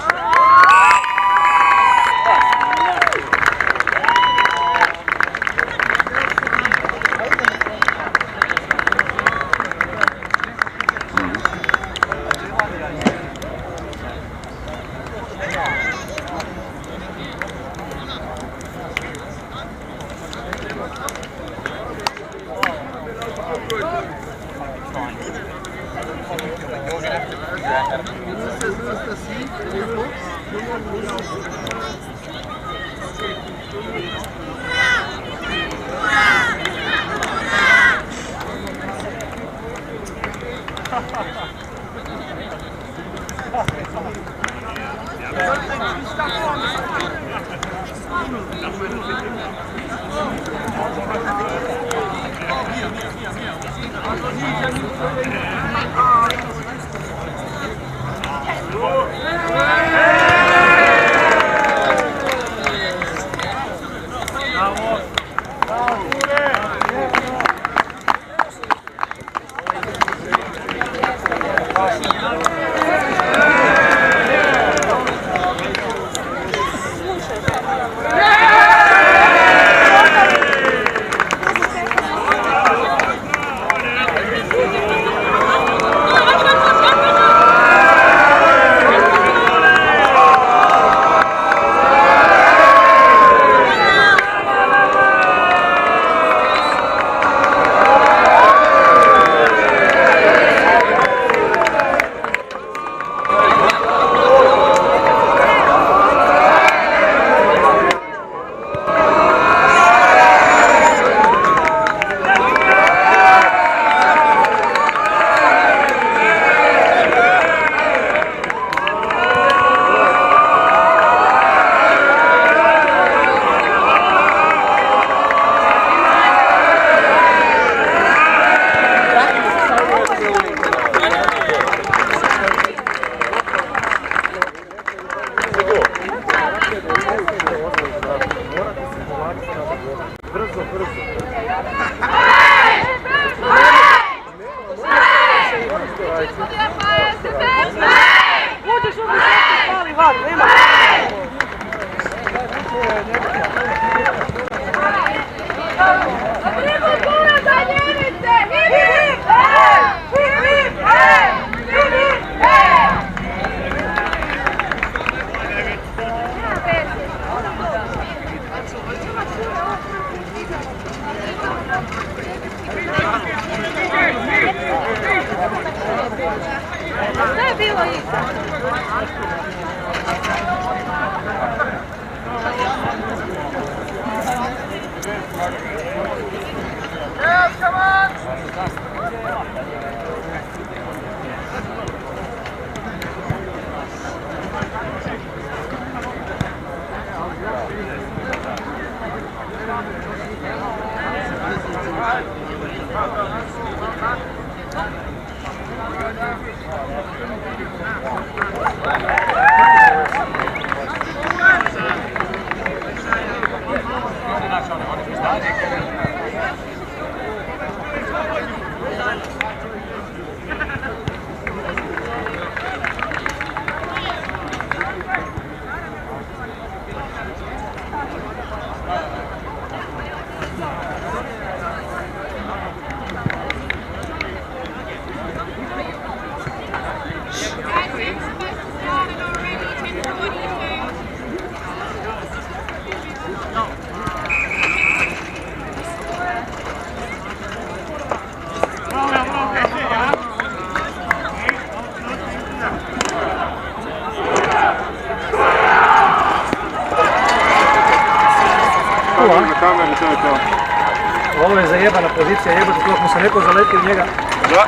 Ovo je zajebana pozicija, jebati kako mu se neko zaletio u njega. Da.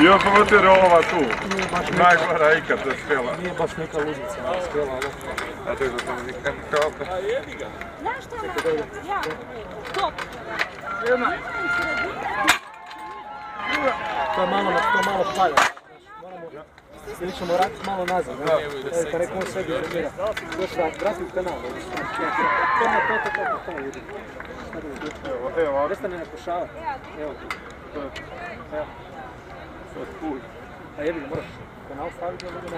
I on pomotio ova tu. Najgora ikad da spjela. Nije baš neka lužica, spjela ovo. A to je za tamo nikad nikad. Znaš što je? Ja. Stop. Jedna. To je malo palja. Ili ćemo vratiti malo nazad, ne? Pa neko on sebi izumira. Još vrati u kanal. To vidi. Evo, prestane nakušavati. Evo. Evo. To je puj. A jebi, moraš kanal staviti ili ne?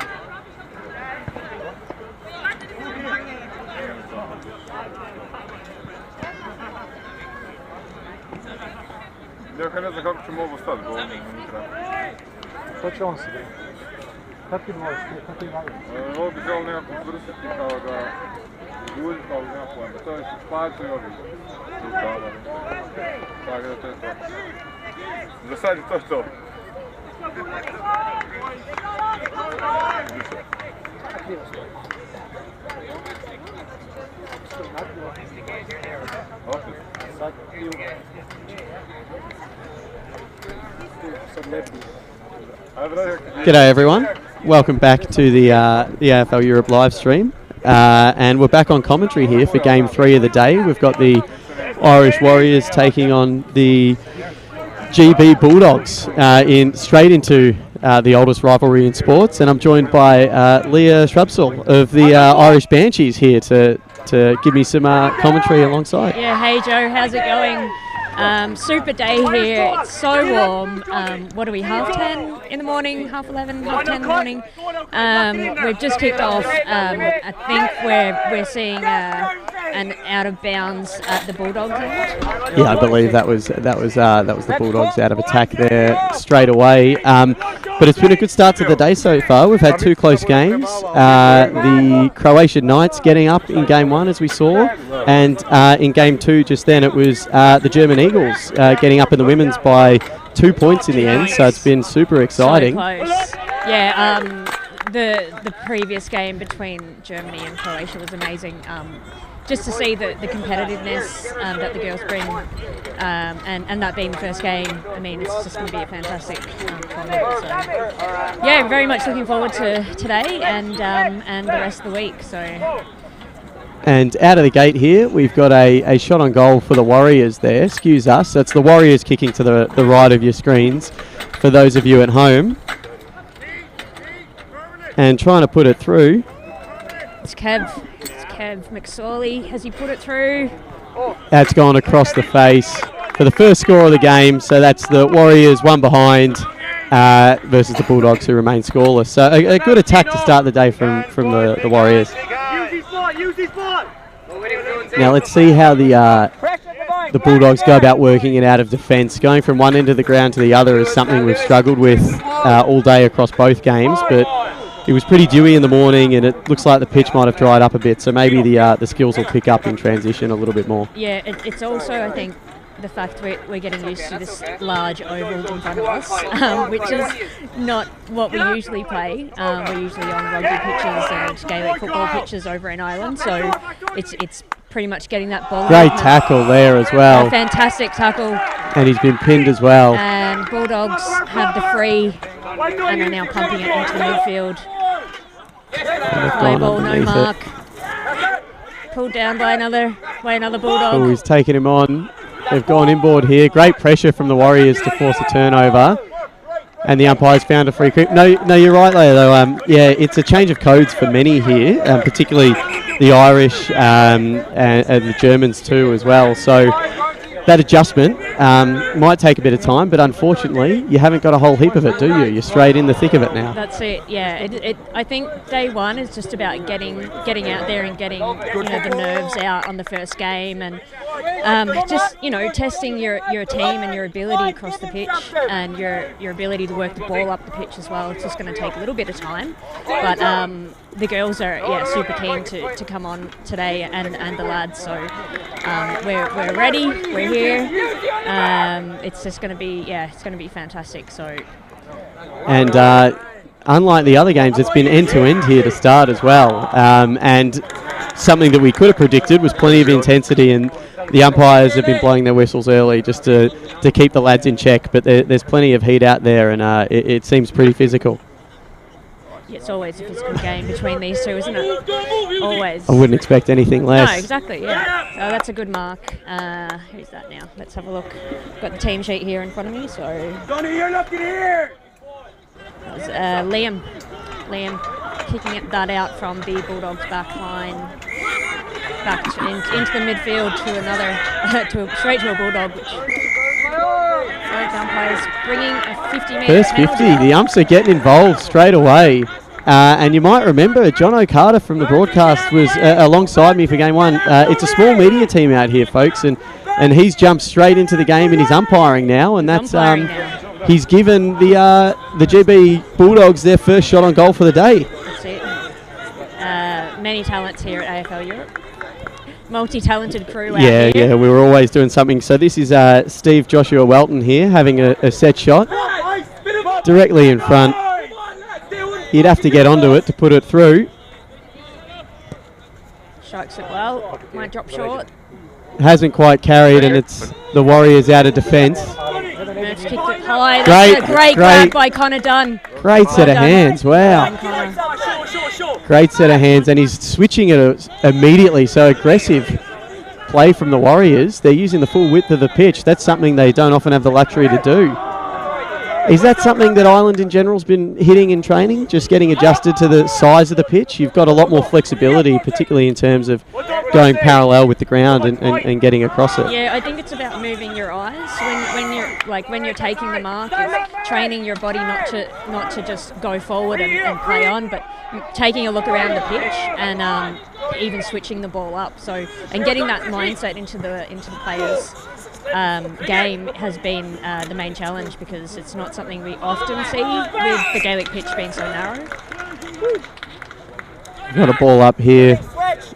Ja ne znam kako ćemo ovo stati, bo ovo mi treba. Što će on se biti? Kako ti moliš? Kako ti moliš? Ovo bi trebalo nekako zvrstiti kao da ljudi kao nema pojma. To je špacu i ovi. Tako da to je to. Za sad je to to. Opet. Sad i sad lepi. G'day everyone, welcome back to the AFL Europe live stream, and we're back on commentary here for Game 3 of the day. We've got the Irish Warriors taking on the GB Bulldogs straight into the oldest rivalry in sports, and I'm joined by Leah Shrubsall of the Irish Banshees here to give me some commentary alongside. Yeah, hey Joe, how's it going? Super day here. It's so warm. What are we, 10:30 in the morning, 11:30, 10 in the morning? We've just kicked off. I think we're seeing an out of bounds at the Bulldogs end. Yeah, I believe that was the Bulldogs out of attack there straight away. But it's been a good start to the day so far. We've had 2 close games. The Croatian Knights getting up in game 1, as we saw, and in game 2 just then it was the German Eagles getting up in the women's by 2 points in the end. So it's been super exciting. So close. Yeah. The previous game between Germany and Croatia was amazing. Just to see the competitiveness that the girls bring, and that being the first game, I mean, it's just going to be a fantastic tournament. So, yeah, very much looking forward to today and the rest of the week. So. And out of the gate here, we've got a shot on goal for the Warriors there. Excuse us. So it's the Warriors kicking to the right of your screens for those of you at home. And trying to put it through. It's Kev McSorley. Has he put it through? That's gone across the face for the first score of the game. So that's the Warriors 1 behind versus the Bulldogs, who remain scoreless. So a good attack to start the day from the Warriors. Now let's see how the Bulldogs go about working it out of defence. Going from one end of the ground to the other is something we've struggled with all day across both games, but it was pretty dewy in the morning, and it looks like the pitch might have dried up a bit, so maybe the skills will pick up in transition a little bit more. Yeah, it's also, I think, the fact we're getting used to this large oval in front of us, which is not what we usually play. We're usually on rugby pitches and Gaelic football pitches over in Ireland, so it's pretty much getting that ball. Great tackle there as well. A fantastic tackle. And he's been pinned as well. And Bulldogs have the free and are now pumping it into the midfield. Play ball, no mark. Pulled down by another Bulldog. Oh, he's taken him on. They've gone inboard here. Great pressure from the Warriors to force a turnover. And the umpire's found a free kick. No, you're right there, though. Yeah, it's a change of codes for many here, particularly the Irish and the Germans too as well. So that adjustment might take a bit of time, but unfortunately, you haven't got a whole heap of it, do you? You're straight in the thick of it now. That's it. Yeah. I think day one is just about getting out there and getting the nerves out on the first game, and just testing your team and your ability across the pitch and your ability to work the ball up the pitch as well. It's just going to take a little bit of time, but the girls are super keen to come on today, and the lads. So we're ready. We're here. It's just going to be it's going to be fantastic. So and unlike the other games, it's been end to end here to start as well. And something that we could have predicted was plenty of intensity, and the umpires have been blowing their whistles early just to keep the lads in check. But there's plenty of heat out there, and it seems pretty physical. It's always a physical game between these two, isn't it? Always. I wouldn't expect anything less. No, exactly, yeah. So that's a good mark. Who's that now? Let's have a look. Got the team sheet here in front of me, so... Donnie, you're looking here! That was Liam. Liam kicking that out from the Bulldogs back line. Back into the midfield to another... straight to a Bulldog, which... Umpires bringing a 50-metre First 50, the umps are getting involved straight away. And you might remember John O'Carter from the broadcast was alongside me for game one. It's a small media team out here, folks, and he's jumped straight into the game and he's umpiring now, and that's he's given the GB Bulldogs their first shot on goal for the day. That's it. Many talents here at AFL Europe. Multi-talented crew out here. Yeah, we were always doing something. So this is Steve Joshua Welton here having a set shot directly in front. He'd have to get onto it to put it through. Strikes it well. Might drop short. Hasn't quite carried, and it's the Warriors out of defence. Kicked it high. Great grab by Connor Dunn. Great set of hands. Wow. Great set of hands, and he's switching it immediately. So aggressive play from the Warriors. They're using the full width of the pitch. That's something they don't often have the luxury to do. Is that something that Ireland in general's been hitting in training? Just getting adjusted to the size of the pitch? You've got a lot more flexibility, particularly in terms of going parallel with the ground and getting across it. Yeah, I think it's about moving your eyes when you're taking the mark. It's training your body not to just go forward and play on, but taking a look around the pitch and even switching the ball up. So and getting that mindset into the players' game has been the main challenge, because it's not something we often see with the Gaelic pitch being so narrow. Got a ball up here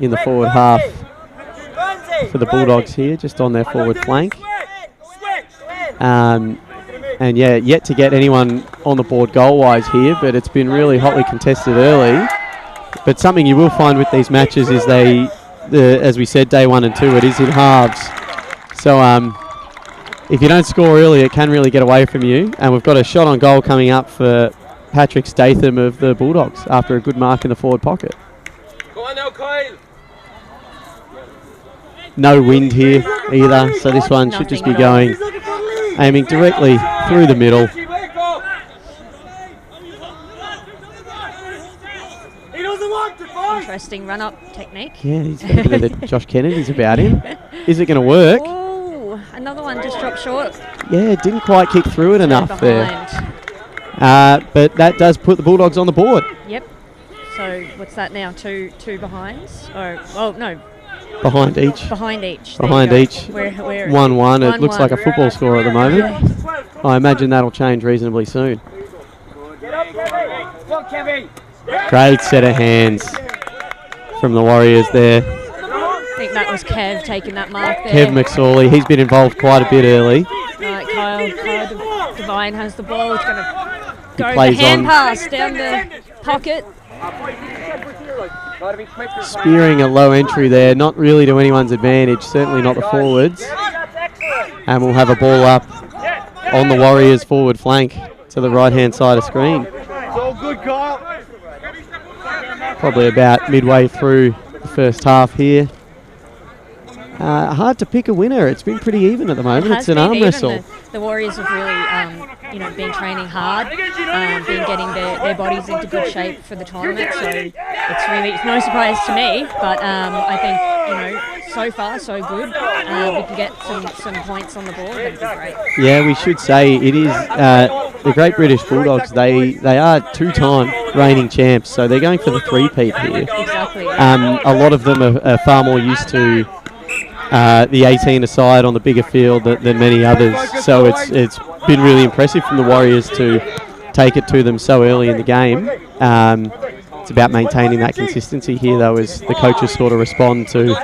in the forward half for the Bulldogs here, just on their forward flank. And yeah, yet to get anyone on the board goal-wise here, but it's been really hotly contested early. But something you will find with these matches is as we said, day 1 and 2, it is in halves. So if you don't score early, it can really get away from you. And we've got a shot on goal coming up for Patrick Statham of the Bulldogs after a good mark in the forward pocket. Go on now, Kyle. No wind here either, so this one should just be going, aiming directly through the middle. Interesting run-up technique. Yeah, he's got a bit of the Josh Kennedy's about him. Is it going to work? Oh, another one just dropped short. Yeah, didn't quite kick through it enough there. But that does put the Bulldogs on the board. Yep. So what's that now? Two behinds? No. Behind each. Behind each. Behind each. We're 1-1. It looks like a football score at the moment. Yeah. I imagine that'll change reasonably soon. Great set of hands from the Warriors there. I think that was Kev taking that mark there. Kev McSorley, he's been involved quite a bit early. Right, Kyle Devine has the ball. He's going to go the plays hand on. pass down the pocket. Spearing a low entry there, not really to anyone's advantage, certainly not the forwards. And we'll have a ball up on the Warriors' forward flank to the right-hand side of screen. Probably about midway through the first half here. Hard to pick a winner. It's been pretty even at the moment. It's an arm wrestle. The Warriors have really, been training hard, been getting their bodies into good shape for the tournament. So it's no surprise to me. But I think so far so good. We can get some points on the board. That'd be great. Yeah, we should say it is the Great British Bulldogs. They are two-time reigning champs, so they're going for the three-peat here. Exactly. A lot of them are far more used to the 18-a-side on the bigger field than many others. So it's been really impressive from the Warriors to take it to them so early in the game. It's about maintaining that consistency here, though, as the coaches sort of respond to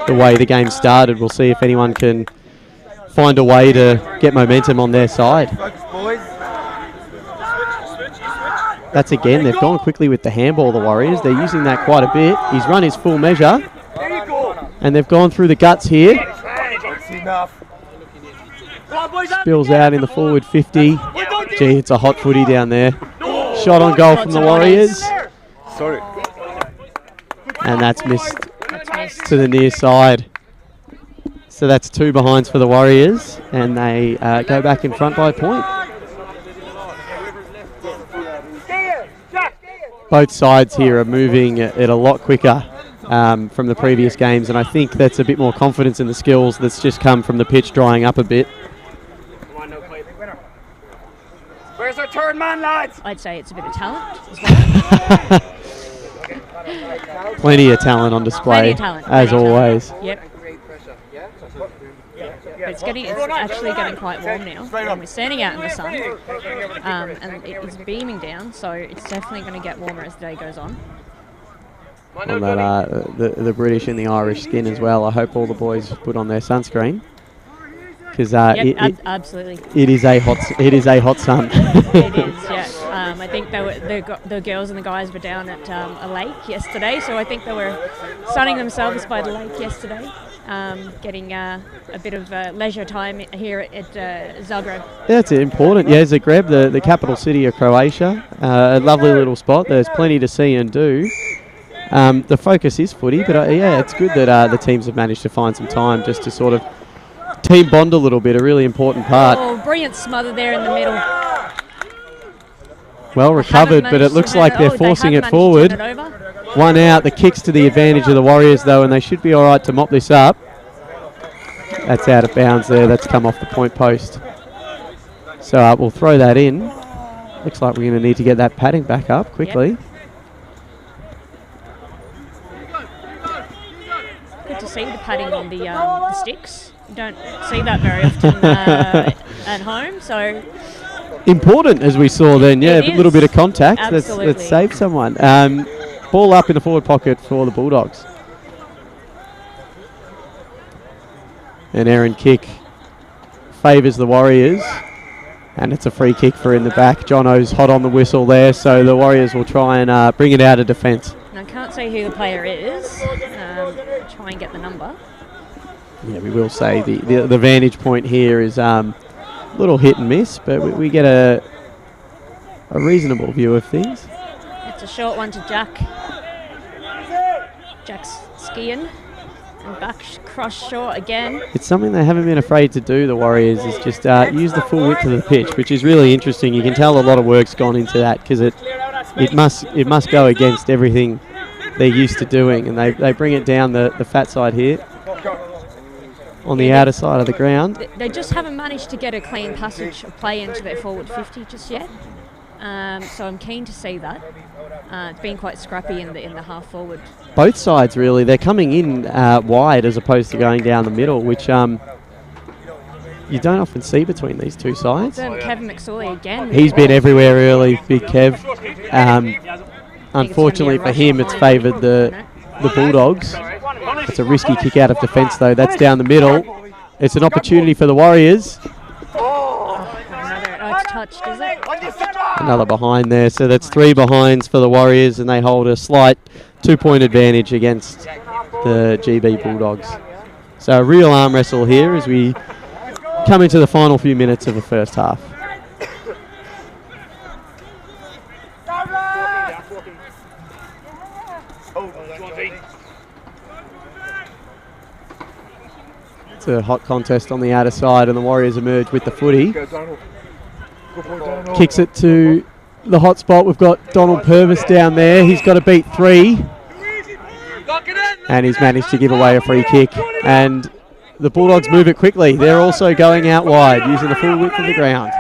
the way the game started. We'll see if anyone can find a way to get momentum on their side. That's again, they've gone quickly with the handball, the Warriors. They're using that quite a bit. He's run his full measure. And they've gone through the guts here. Spills out in the forward 50. Gee, it's a hot footy down there. Shot on goal from the Warriors. Sorry. And that's missed to the near side. So that's 2 behinds for the Warriors. And they go back in front by a point. Both sides here are moving it a lot quicker from the previous games, and I think that's a bit more confidence in the skills that's just come from the pitch drying up a bit. Where's our third man, lads? I'd say it's a bit of talent as well. Plenty of talent on display, as always. Yep. It's actually getting quite warm now. And we're standing out in the sun, and it's beaming down, so it's definitely going to get warmer as the day goes on. On that, the British and the Irish skin as well. I hope all the boys put on their sunscreen, because absolutely, it is a hot sun. It is, yeah. I think the girls and the guys were down at a lake yesterday, so I think they were sunning themselves by the lake yesterday, getting a bit of leisure time here at Zagreb. That's important. Yeah, Zagreb, the capital city of Croatia, a lovely little spot. There's plenty to see and do. The focus is footy, but yeah, it's good that the teams have managed to find some time just to sort of team bond a little bit, a really important part. Oh, brilliant smother there in the middle. Well recovered, but it looks like they're forcing it forward. One out. The kick's to the advantage of the Warriors, though, and they should be all right to mop this up. That's out of bounds there. That's come off the point post. So we'll throw that in. Looks like we're going to need to get that padding back up quickly. Yep. Good to see the padding on the sticks. You don't see that very often at home, so... Important, as we saw then, yeah, a little bit of contact. Absolutely. Let's save someone. Ball up in the forward pocket for the Bulldogs. An errant kick favours the Warriors, and it's a free kick for in the back. Jono's hot on the whistle there, so the Warriors will try and bring it out of defence. I can't say who the player is. Try and get the number. Yeah, we will say the vantage point here is little hit and miss, but we get a reasonable view of things. It's a short one to Jack. Jack's skiing and back cross short again. It's something they haven't been afraid to do, the Warriors, is just use the full width of the pitch, which is really interesting. You can tell a lot of work's gone into that because it must go against everything they're used to doing, and they bring it down the fat side here. On the outer side of the ground. They just haven't managed to get a clean passage of play into their forward 50 just yet. So I'm keen to see that. It's been quite scrappy in the half forward. Both sides really. They're coming in wide as opposed to going down the middle, which you don't often see between these two sides. Kevin McSorley again. He's been everywhere early, big Kev. Unfortunately for him, it's favoured the Bulldogs. It's a risky kick out of defence, though. That's down the middle. It's an opportunity for the Warriors. It's touched, is it? Another behind there. So that's 3 behinds for the Warriors, and they hold a slight 2-point advantage against the GB Bulldogs. So a real arm wrestle here as we come into the final few minutes of the first half. It's a hot contest on the outer side, and the Warriors emerge with the footy. Kicks it to the hot spot. We've got Donald Purvis down there. He's got to beat 3. And he's managed to give away a free kick. And the Bulldogs move it quickly. They're also going out wide, using the full width of the ground.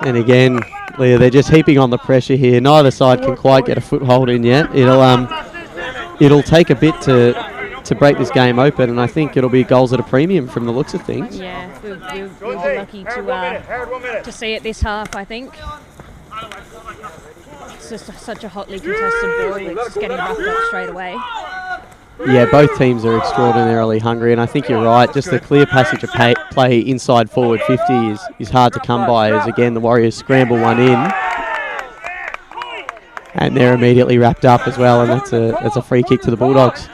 And again, Leah, they're just heaping on the pressure here. Neither side can quite get a foothold in yet. It'll take a bit to break this game open, and I think it'll be goals at a premium from the looks of things. Yeah, we'll be lucky to see it this half, I think. It's just such a hotly contested ball. It's just getting roughed up straight away. Yeah, both teams are extraordinarily hungry, and I think you're right. Just the clear passage of play inside forward 50 is hard to come by, as again the Warriors scramble one in. And they're immediately wrapped up as well, and that's a free kick to the Bulldogs.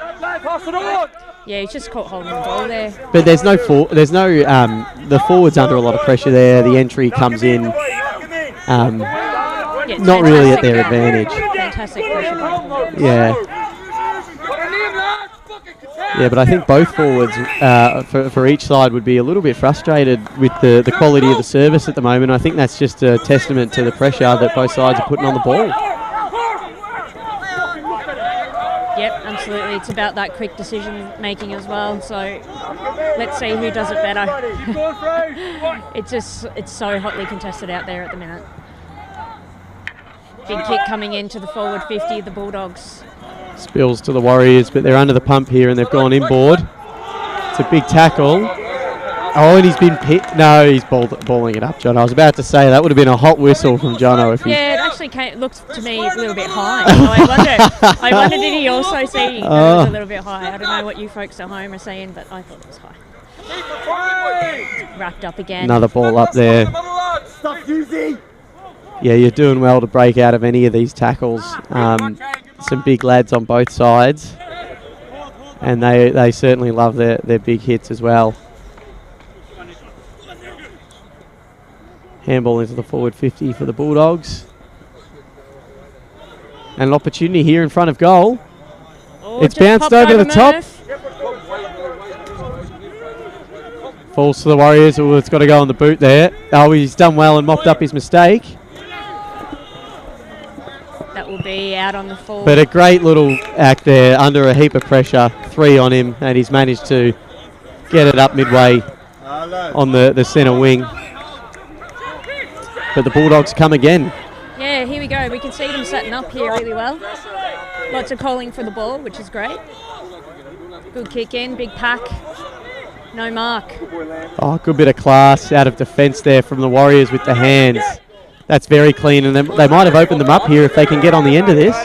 Yeah, he's just caught holding the ball there. But there's no the forward's under a lot of pressure there. The entry comes in, not really at their advantage. Fantastic pressure. Yeah, but I think both forwards for each side would be a little bit frustrated with the quality of the service at the moment. I think that's just a testament to the pressure that both sides are putting on the ball. Yep, absolutely. It's about that quick decision making as well. So let's see who does it better. It's so hotly contested out there at the minute. Big kick coming into the forward 50 of the Bulldogs. Spills to the Warriors, but they're under the pump here and they've gone inboard. It's a big tackle. Oh, and he's been no, he's balling it up, John. I was about to say that would have been a hot whistle from Jono if he... Yeah, it actually looked to me a little bit high. So I wondered did he also see that it was a little bit high? I don't know what you folks at home are saying, but I thought it was high. Wrapped up again. Another ball up there. Yeah, you're doing well to break out of any of these tackles. Some big lads on both sides, and they certainly love their big hits as well. Handball into the forward 50 for the Bulldogs. And an opportunity here in front of goal. It's just bounced popped over the top. Murph. Falls to the Warriors. Oh, it's got to go on the boot there. Oh, he's done well and mopped up his mistake. That will be out on the full. But a great little act there under a heap of pressure. 3 on him, and he's managed to get it up midway on the centre wing. But the Bulldogs come again. Yeah, here we go. We can see them setting up here really well. Lots of calling for the ball, which is great. Good kick in, big pack. No mark. Oh, good bit of class out of defence there from the Warriors with the hands. That's very clean, and they might have opened them up here if they can get on the end of this.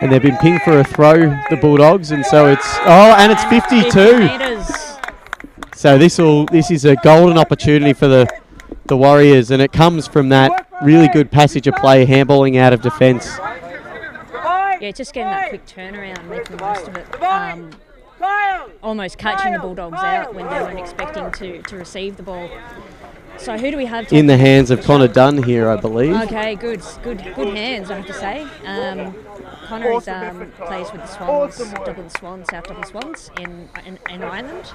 And they've been pinged for a throw, the Bulldogs, and so it's... Oh, and it's 52. So this is a golden opportunity for the Warriors, and it comes from that really good passage of play, handballing out of defence. Yeah, just getting that quick turnaround, making the most of it. Almost catching the Bulldogs out when they weren't expecting to receive the ball. So who do we have? In the hands of Connor Dunn here, I believe. Okay, good hands, I have to say. Connor plays with the Swans, Dublin Swans, South Dublin Swans in Ireland,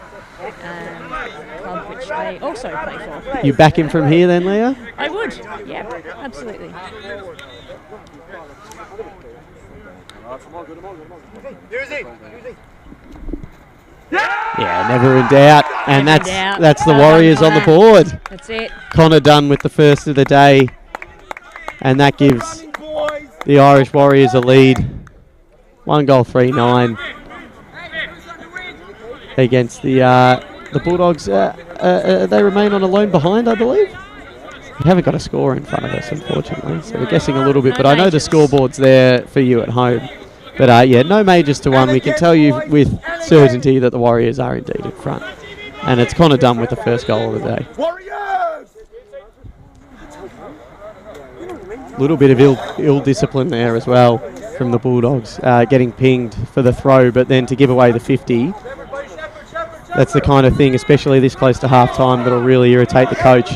club which I also play for. You back him from here then, Leah? I would, yeah, absolutely. Yeah, never in doubt, and Never in that's doubt. that's the Well Warriors done, on the Connor. board. That's it. Connor Dunn with the first of the day, and that gives the Irish Warriors a lead. 1 goal, 3-9 against the Bulldogs. They remain on a lone behind, I believe. We haven't got a score in front of us, unfortunately, so we're guessing a little bit. But I know the scoreboard's there for you at home. But yeah, no majors to 1. We can tell you with certainty that the Warriors are indeed in front. And it's Connor Dunn with the first goal of the day. A little bit of ill discipline there as well from the Bulldogs, getting pinged for the throw, but then to give away the 50. That's the kind of thing, especially this close to half-time, that'll really irritate the coach.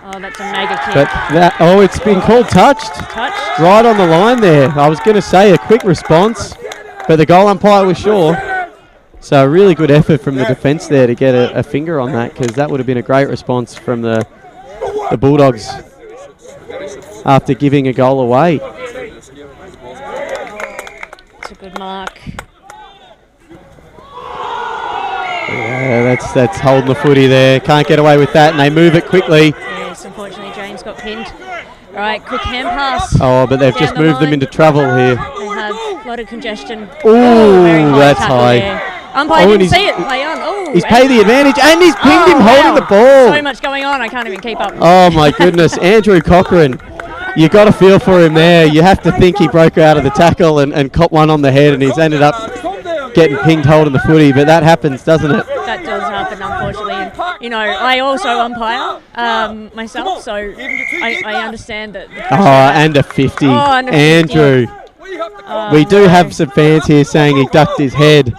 Oh, that's a mega kick. But it's been called touched. Touched. Right on the line there. I was going to say a quick response, but the goal umpire was sure. So a really good effort from the defence there to get a finger on that, because that would have been a great response from the Bulldogs after giving a goal away. It's a good mark. Yeah, that's holding the footy there. Can't get away with that, and they move it quickly. Yes, unfortunately James got pinned. Right, quick hand pass. Oh, but they've just moved them into trouble here. They have a lot of congestion. Ooh, that's high. Umpire didn't see it. Play on. Oh, he's paid the advantage, and he's pinned him holding the ball. So much going on, I can't even keep up. Oh my goodness, Andrew Cochran. You got a feel for him there. You have to think he broke out of the tackle and caught one on the head, and he's ended up getting pinged holding the footy. But that happens, doesn't it? That does happen, unfortunately. And, you know, I also umpire myself, so I understand that. And a 50. And a 50. Andrew. We do have some fans here saying he ducked his head.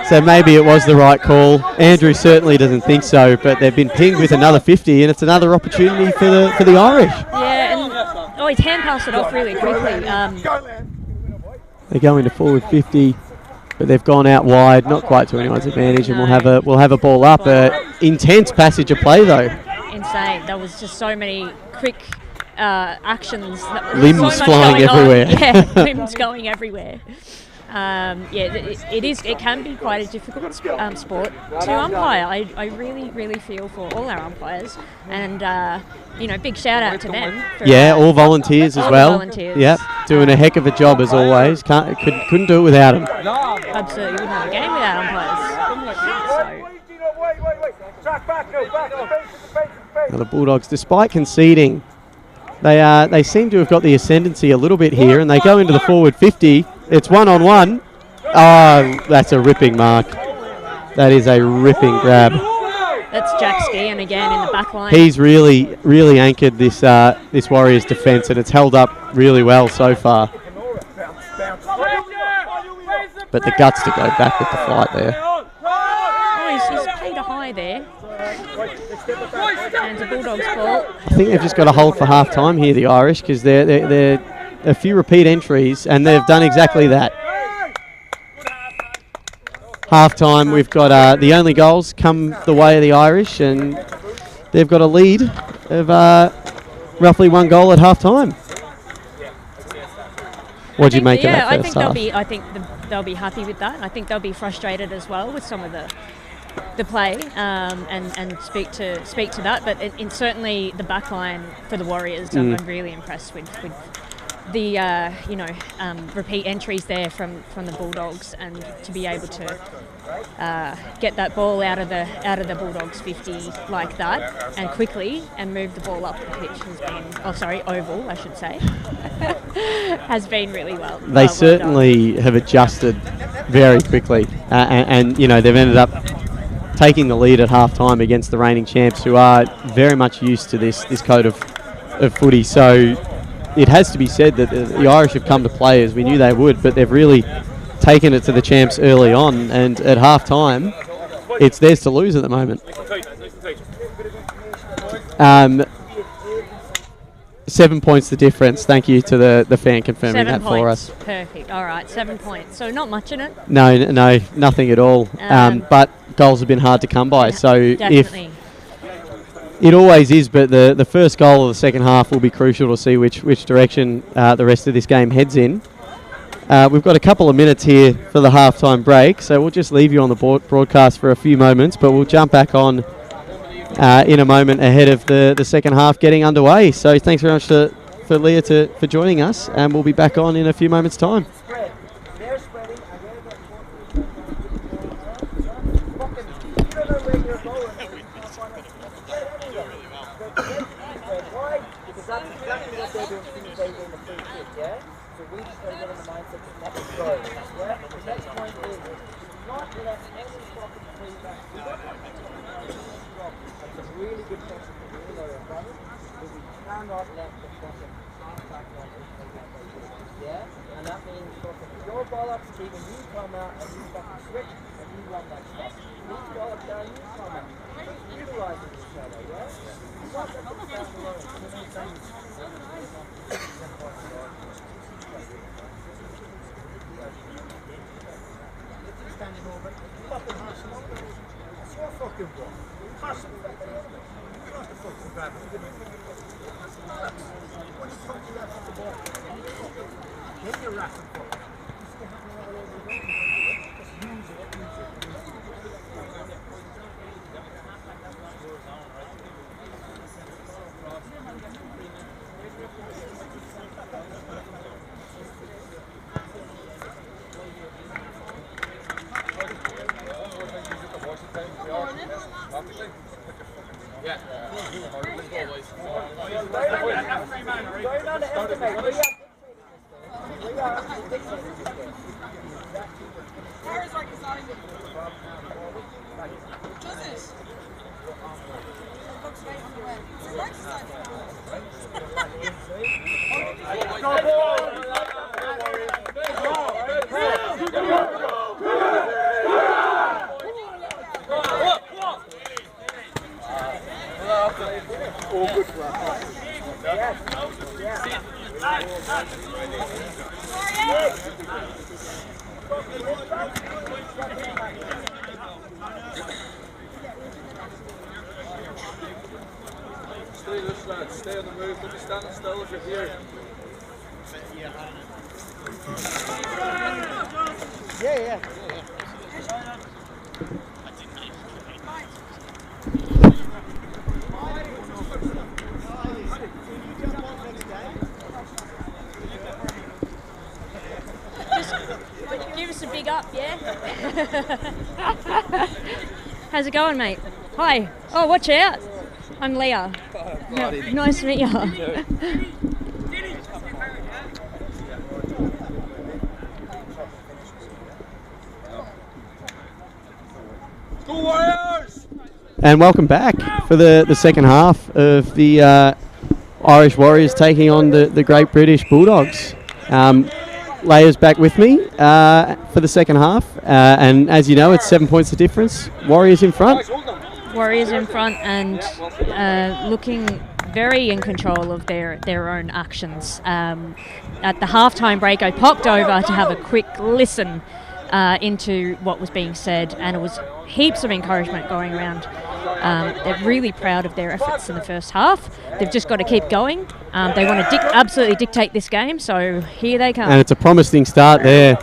So maybe it was the right call. Andrew certainly doesn't think so, but they've been pinged with another 50, and it's another opportunity for the Irish. Yeah, and his hand passed it off really quickly. They go into forward 50, but they've gone out wide, not quite to anyone's advantage, and we'll have a ball up. Intense passage of play though. Insane. There was just so many quick actions. Limbs so flying everywhere. Yeah, limbs going everywhere. It can be quite a difficult sport to umpire. I really feel for all our umpires, and big shout out to them. All volunteers as well. Volunteers. Yep, doing a heck of a job as always. Couldn't do it without them. Absolutely, wouldn't have a game without umpires. Now the Bulldogs, despite conceding, they seem to have got the ascendancy a little bit here, and they go into the forward 50. It's 1-on-1. Oh, that's a ripping mark. That is a ripping grab. That's Jack Skean again in the back line. He's really anchored this Warriors defence, and it's held up really well so far. But the guts to go back with the fight there. Oh, he's paid a high there. Hands a Bulldogs ball. I think they've just got to hold for half time here, the Irish, because they're a few repeat entries, and they've done exactly that. Half time, we've got the only goals come the way of the Irish, and they've got a lead of roughly 1 goal at half time. What do you make of that first half? I think they'll be happy with that. I think they'll be frustrated as well with some of the play and speak to that. But certainly the back line for the Warriors, I'm really impressed with the repeat entries there from the Bulldogs, and to be able to get that ball out of the Bulldogs 50 like that and quickly and move the ball up the pitch has been, oval I should say, has been really well. They certainly have adjusted very quickly, and they've ended up taking the lead at half time against the reigning champs, who are very much used to this code of footy. So it has to be said that the Irish have come to play as we knew they would, but they've really taken it to the champs early on, and at half time it's theirs to lose at the moment. 7 points the difference. Thank you to the fan confirming that for us. Perfect. All right, 7 points. So not much in it? No, nothing at all. But goals have been hard to come by. So definitely. It always is, but the first goal of the second half will be crucial to see which direction the rest of this game heads in. We've got a couple of minutes here for the halftime break, so we'll just leave you on the broadcast for a few moments, but we'll jump back on in a moment ahead of the second half getting underway. So thanks very much for Leah for joining us, and we'll be back on in a few moments' time. Stay loose, lads. Stay on the move. Don't be standing still if you're here. Yeah. Just give us a big up, yeah? How's it going, mate? Hi. Oh, watch out. I'm Leah. Nice to meet you. Go Warriors! And welcome back for the second half of the Irish Warriors taking on the Great British Bulldogs. Leah's back with me for the second half, and as you know, it's 7 points the difference. Warriors in front. Warriors in front and looking very in control of their own actions. At the halftime break, I popped over to have a quick listen into what was being said, and it was heaps of encouragement going around. They're really proud of their efforts in the first half. They've just got to keep going. They want to absolutely dictate this game, so here they come. And it's a promising start there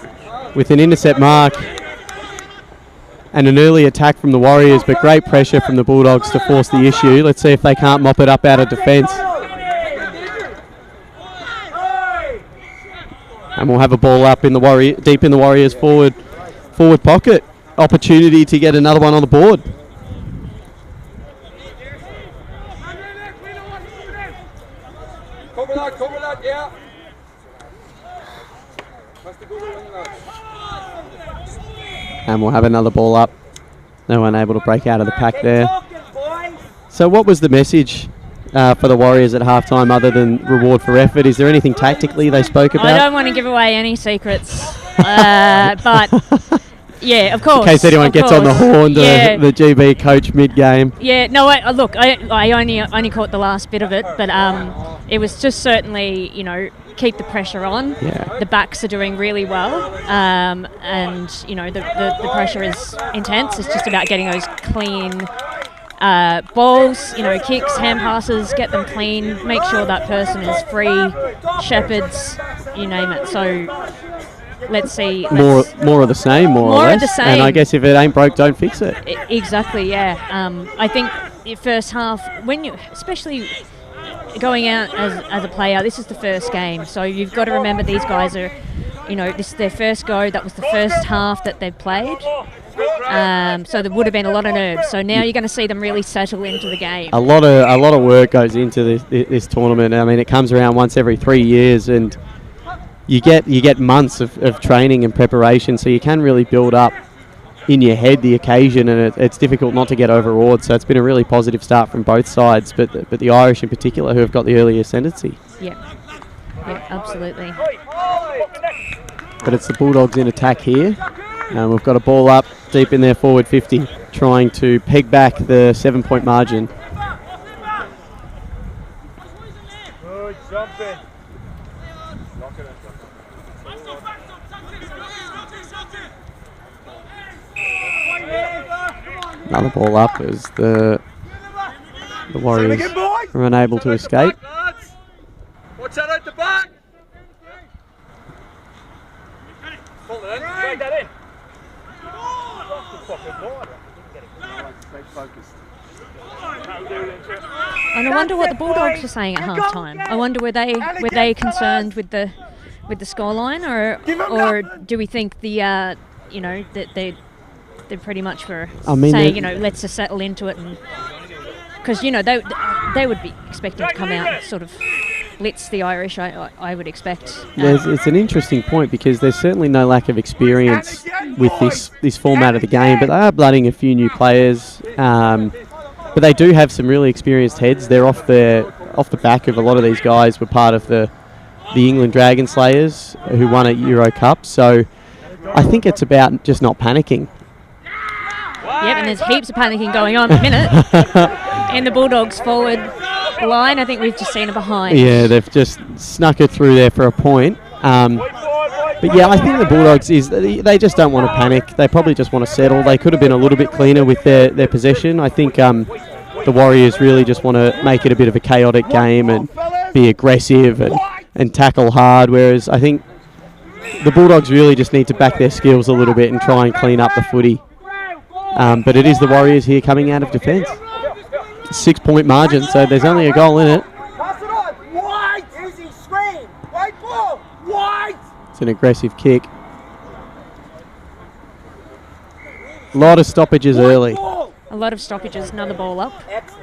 with an intercept mark and an early attack from the Warriors, but great pressure from the Bulldogs to force the issue. Let's see if they can't mop it up out of defence. And we'll have a ball up in the deep in the Warriors forward pocket. Opportunity to get another one on the board. Cover that, yeah. And we'll have another ball up. No one able to break out of the pack there. So what was the message for the Warriors at halftime other than reward for effort? Is there anything tactically they spoke about? I don't want to give away any secrets, but yeah, of course. In case anyone gets on the horn, yeah. the GB coach mid-game. Yeah, no, look, I only caught the last bit of it, but it was just certainly, keep the pressure on. Yeah. The backs are doing really well, and, the pressure is intense. It's just about getting those clean balls, kicks, hand passes, get them clean, make sure that person is free, shepherds, you name it. So let's see. More of the same, more or less. More of the same. And I guess if it ain't broke, don't fix it. Exactly, yeah. I think the first half, especially going out as a player, this is the first game, so you've got to remember these guys are, this is their first go. That was the first half that they've played. So there would have been a lot of nerves. So now you're going to see them really settle into the game. A lot of work goes into this tournament. I mean, it comes around once every 3 years, and you get months of training and preparation. So you can really build up in your head the occasion, and it's difficult not to get overawed. So it's been a really positive start from both sides, but the Irish in particular, who have got the early ascendancy. Yeah, absolutely. But it's the Bulldogs in attack here. We've got a ball up deep in their forward 50, trying to peg back the 7-point margin. Good jumping. Another ball up as the Warriors are unable to escape. Watch out at the back. Pull it in. Drag that in. And I wonder what the Bulldogs were saying at halftime. I wonder were they concerned with the scoreline, or do we think that they pretty much were saying let's just settle into it, and because they would be expecting to come out and sort of blitz the Irish. I would expect. It's an interesting point because there's certainly no lack of experience with this format of the game, but they are blooding a few new players. But they do have some really experienced heads. They're off the back of a lot of these guys were part of the England Dragon Slayers who won at Euro Cup. So I think it's about just not panicking. Yep, and there's heaps of panicking going on at the minute in the Bulldogs forward line. I think we've just seen it behind. Yeah, they've just snuck it through there for a point. But yeah, I think the Bulldogs they just don't want to panic. They probably just want to settle. They could have been a little bit cleaner with their possession. I think the Warriors really just want to make it a bit of a chaotic game and be aggressive and tackle hard, whereas I think the Bulldogs really just need to back their skills a little bit and try and clean up the footy. But it is the Warriors here coming out of defence. 6-point margin, so there's only a goal in it. Pass it on. White. Easy screen. White ball. White. It's an aggressive kick. A lot of stoppages early. A lot of stoppages. Another ball up. Excellent.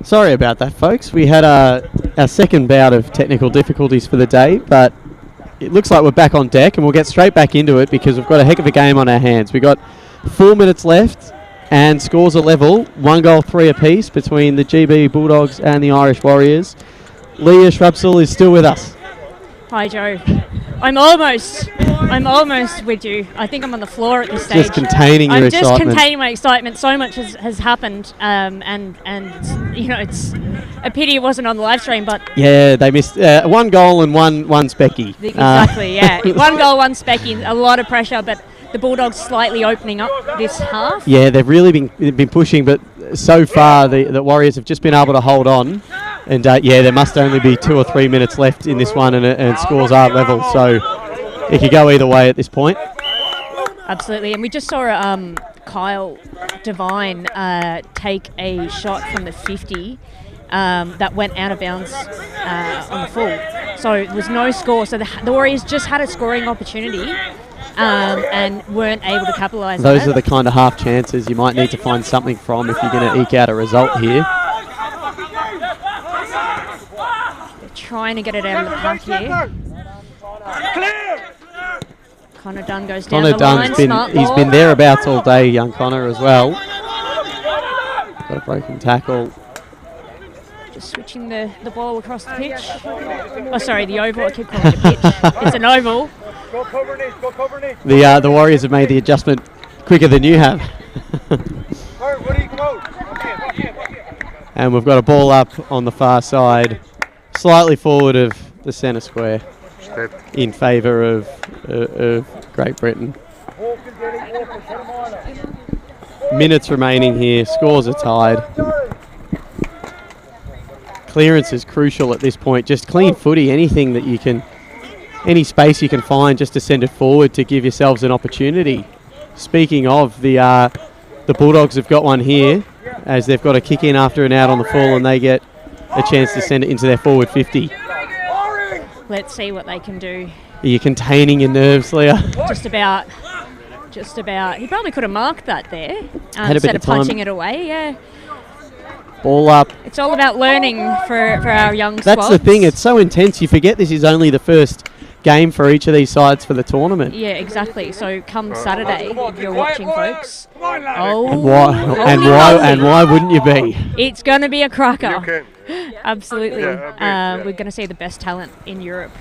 Sorry about that, folks. We had our second bout of technical difficulties for the day, but it looks like we're back on deck, and we'll get straight back into it because we've got a heck of a game on our hands. We've got 4 minutes left, and scores are level. 1 goal, 3 apiece between the GB Bulldogs and the Irish Warriors. Leah Shrubsall is still with us. Hi, Joe. I'm almost with you. I think I'm on the floor at this stage. Just containing your excitement. I'm just containing my excitement. So much has happened, and you know, it's a pity it wasn't on the live stream. But yeah, they missed 1 goal and one specky. Exactly. Yeah, 1 goal, 1 specky. A lot of pressure, but the Bulldogs slightly opening up this half. Yeah, they've really been pushing, but so far the Warriors have just been able to hold on. And yeah, there must only be 2 or 3 minutes left in this one, and scores are level. So it could go either way at this point. Absolutely, and we just saw Kyle Devine take a shot from the 50 that went out of bounds on the full. So there was no score. So the Warriors just had a scoring opportunity and weren't able to capitalise on it. Those are the kind of half chances you might need to find something from if you're going to eke out a result here. Trying to get it out of the park here. Connor Dunn goes down the line. He's been thereabouts all day, young Connor as well. Got a broken tackle. Just switching the ball across the pitch. Oh, sorry, the oval. I keep calling it a pitch. It's an oval. The Warriors have made the adjustment quicker than you have. And we've got a ball up on the far side, slightly forward of the centre square, in favour of Great Britain. Minutes remaining here, scores are tied. Clearance is crucial at this point. Just clean footy, anything that you can, any space you can find just to send it forward to give yourselves an opportunity. Speaking of, the Bulldogs have got one here, as they've got a kick in after an out on the full, and they get a chance to send it into their forward 50. Let's see what they can do. Are you containing your nerves, Leah? Just about. He probably could have marked that there Had a bit instead of of punching time. it away. Yeah. Ball up. It's all about learning for our young That's squads. the thing. It's so intense. You forget this is only the first game for each of these sides for the tournament. Yeah, exactly. So come Saturday, if you're watching, folks. And why wouldn't you be? It's going to be a cracker. Absolutely. We're going to see the best talent in Europe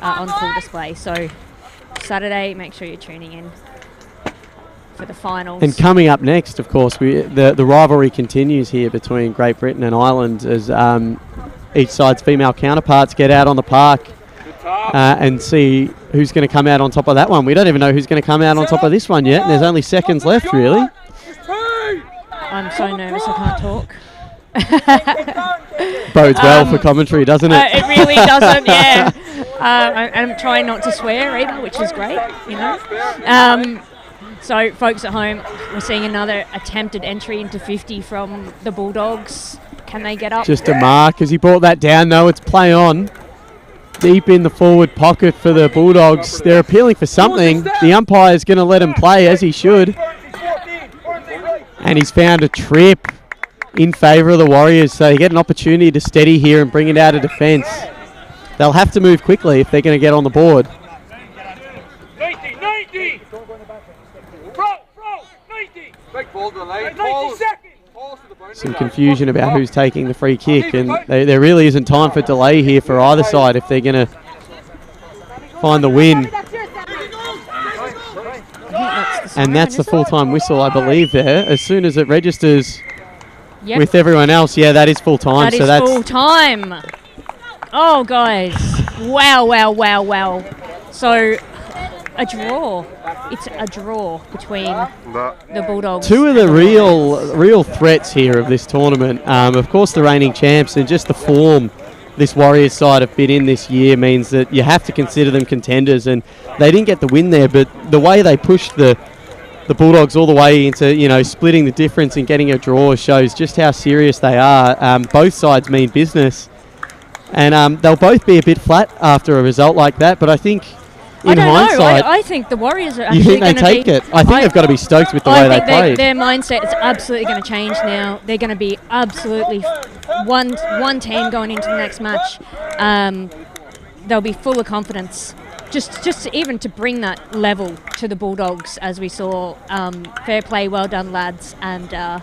on full display. So Saturday, make sure you're tuning in for the finals. And coming up next, of course, the rivalry continues here between Great Britain and Ireland as each side's female counterparts get out on the park and see who's going to come out on top of that one. We don't even know who's going to come out on top of this one yet, and there's only seconds left, really. I'm so nervous I can't talk. Bodes well for commentary, doesn't it? It really doesn't, yeah. I'm trying not to swear either, which is great, you know. So, folks at home, we're seeing another attempted entry into 50 from the Bulldogs. Can they get up? Just a mark as he brought that down, though. It's play on. Deep in the forward pocket for the Bulldogs. They're appealing for something. The umpire's going to let him play, as he should. And he's found a trip in favour of the Warriors, so you get an opportunity to steady here and bring it out of defence. They'll have to move quickly if they're going to get on the board. Some confusion about who's taking the free kick, and there really isn't time for delay here for either side if they're going to find the win. And that's the full-time whistle, I believe, there. As soon as it registers with everyone else, yeah, that is full-time. That is full-time. Oh, guys. Wow. So, a draw. It's a draw between the Bulldogs. Two of the real threats here of this tournament. Of course, the reigning champs, and just the form this Warriors side have been in this year means that you have to consider them contenders. And they didn't get the win there, but the way they pushed the Bulldogs all the way into, you know, splitting the difference and getting a draw shows just how serious they are. Both sides mean business. And they'll both be a bit flat after a result like that, but I think I don't hindsight, know. I think the Warriors are you actually think they going to take be... it? I think they've got to be stoked with the way they played. Their mindset is absolutely going to change now. They're going to be absolutely one team going into the next match. They'll be full of confidence. Just even to bring that level to the Bulldogs, as we saw. Fair play, well done, lads, and on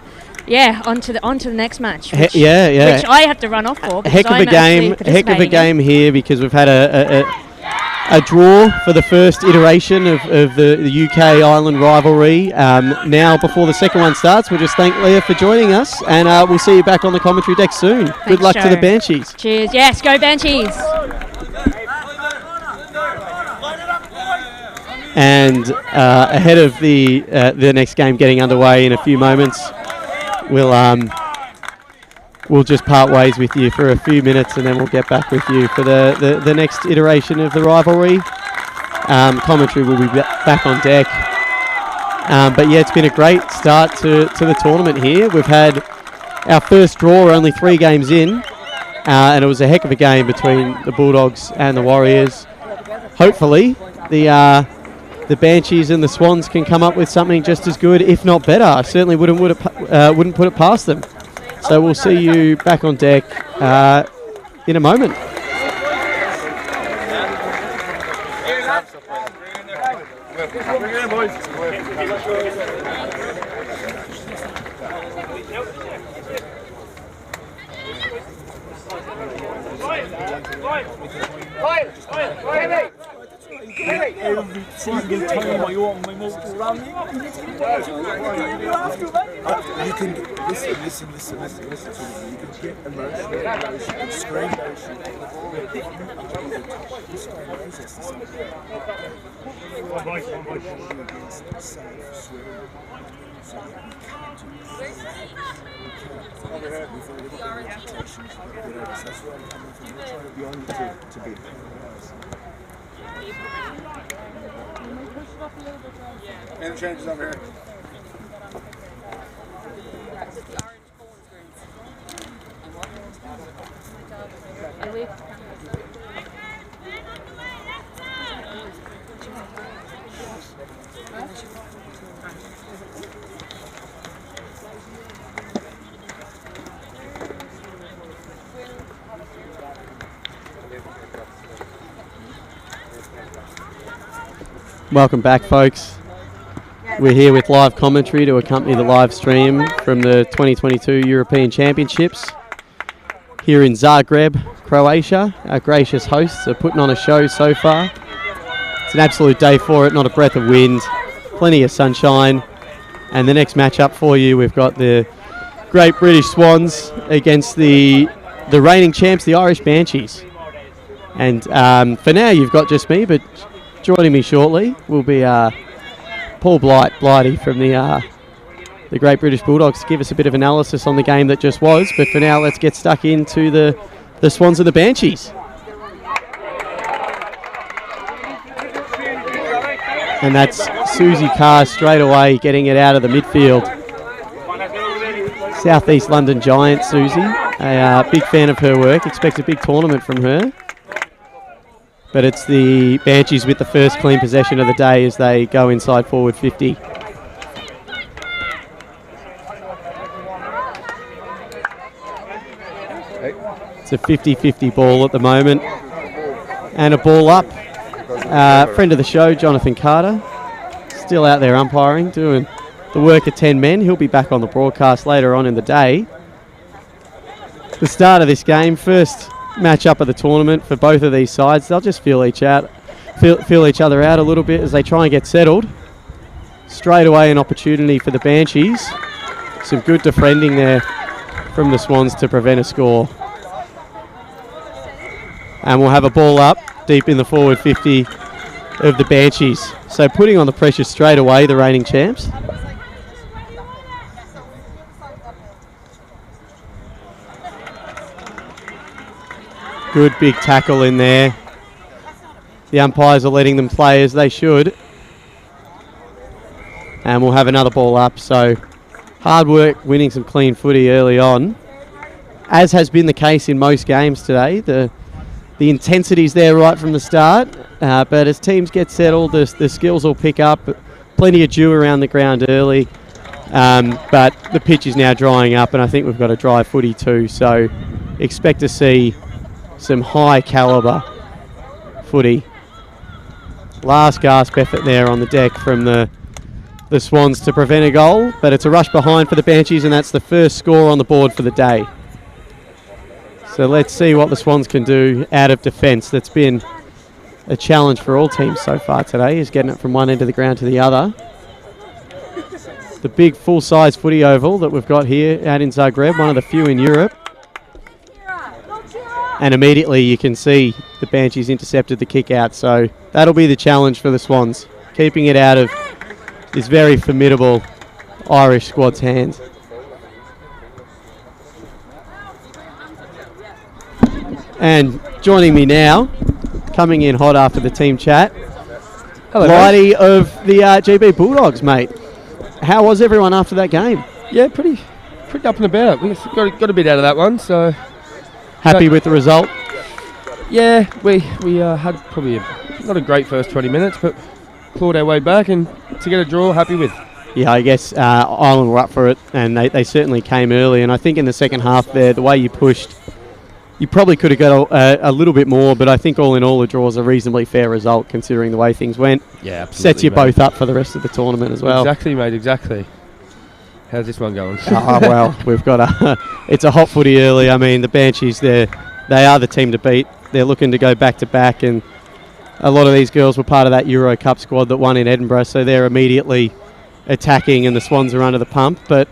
to the next match. Which I had to run off for. Heck of a game here, because we've had a draw for the first iteration of the UK Ireland rivalry. Now, before the second one starts, we'll just thank Leah for joining us, and we'll see you back on the commentary deck soon. Thanks, good luck Joe. to the Banshees. Cheers. Yes, go Banshees. And ahead of the next game getting underway in a few moments, we'll just part ways with you for a few minutes, and then we'll get back with you for the next iteration of the rivalry. Commentary will be back on deck. But yeah, it's been a great start to the tournament here. We've had our first draw only 3 games in, and it was a heck of a game between the Bulldogs and the Warriors. Hopefully, the Banshees and the Swans can come up with something just as good, if not better. I certainly wouldn't put it past them. So we'll see you back on deck in a moment. Every single time I open my mouth around me, you can listen. You can get emotional, scream And the changes over here. Welcome back, folks. We're here with live commentary to accompany the live stream from the 2022 European Championships here in Zagreb, Croatia. Our gracious hosts are putting on a show so far. It's an absolute day for it, not a breath of wind, plenty of sunshine. And the next matchup for you, we've got the Great British Swans against the reigning champs, the Irish Banshees. And for now, you've got just me, but joining me shortly will be Paul Blighty from the Great British Bulldogs to give us a bit of analysis on the game that just was. But for now, let's get stuck into the Swans and the Banshees. And that's Susie Carr straight away getting it out of the midfield. Southeast London Giant, Susie. A big fan of her work. Expect a big tournament from her. But it's the Banshees with the first clean possession of the day as they go inside forward 50. It's a 50-50 ball at the moment. And a ball up. Friend of the show, Jonathan Carter, still out there umpiring, doing the work of 10 men. He'll be back on the broadcast later on in the day. The start of this game, first match-up of the tournament for both of these sides. They'll just feel each other out a little bit as they try and get settled. Straight away an opportunity for the Banshees. Some good defending there from the Swans to prevent a score. And we'll have a ball up deep in the forward 50 of the Banshees. So putting on the pressure straight away, the reigning champs. Good big tackle in there. The umpires are letting them play as they should. And we'll have another ball up. So hard work winning some clean footy early on. As has been the case in most games today, the the intensity's there right from the start, but as teams get settled, the skills will pick up. Plenty of dew around the ground early, but the pitch is now drying up, and I think we've got a dry footy too, so expect to see some high calibre footy. Last gasp effort there on the deck from the Swans to prevent a goal, but it's a rush behind for the Banshees, and that's the first score on the board for the day. So let's see what the Swans can do out of defence. That's been a challenge for all teams so far today, is getting it from one end of the ground to the other. The big full-size footy oval that we've got here out in Zagreb, one of the few in Europe. And immediately you can see the Banshees intercepted the kick out, so that'll be the challenge for the Swans, keeping it out of this very formidable Irish squad's hands. And joining me now, coming in hot after the team chat, hello, Blighty of the GB Bulldogs, mate. How was everyone after that game? Yeah, pretty up and about. We got a bit out of that one, so happy with the result. Yeah, we had probably not a great first 20 minutes, but clawed our way back, and to get a draw, happy with. Yeah, I guess Ireland were up for it, and they certainly came early. And I think in the second half there, the way you pushed, you probably could have got a little bit more, but I think all in all, the draw is a reasonably fair result considering the way things went. Yeah, absolutely. Sets you both up for the rest of the tournament as well. Exactly, mate, exactly. How's this one going? Well, we've got it's a hot footy early. I mean, the Banshees, they are the team to beat. They're looking to go back to back, and a lot of these girls were part of that Euro Cup squad that won in Edinburgh, so they're immediately attacking, and the Swans are under the pump. But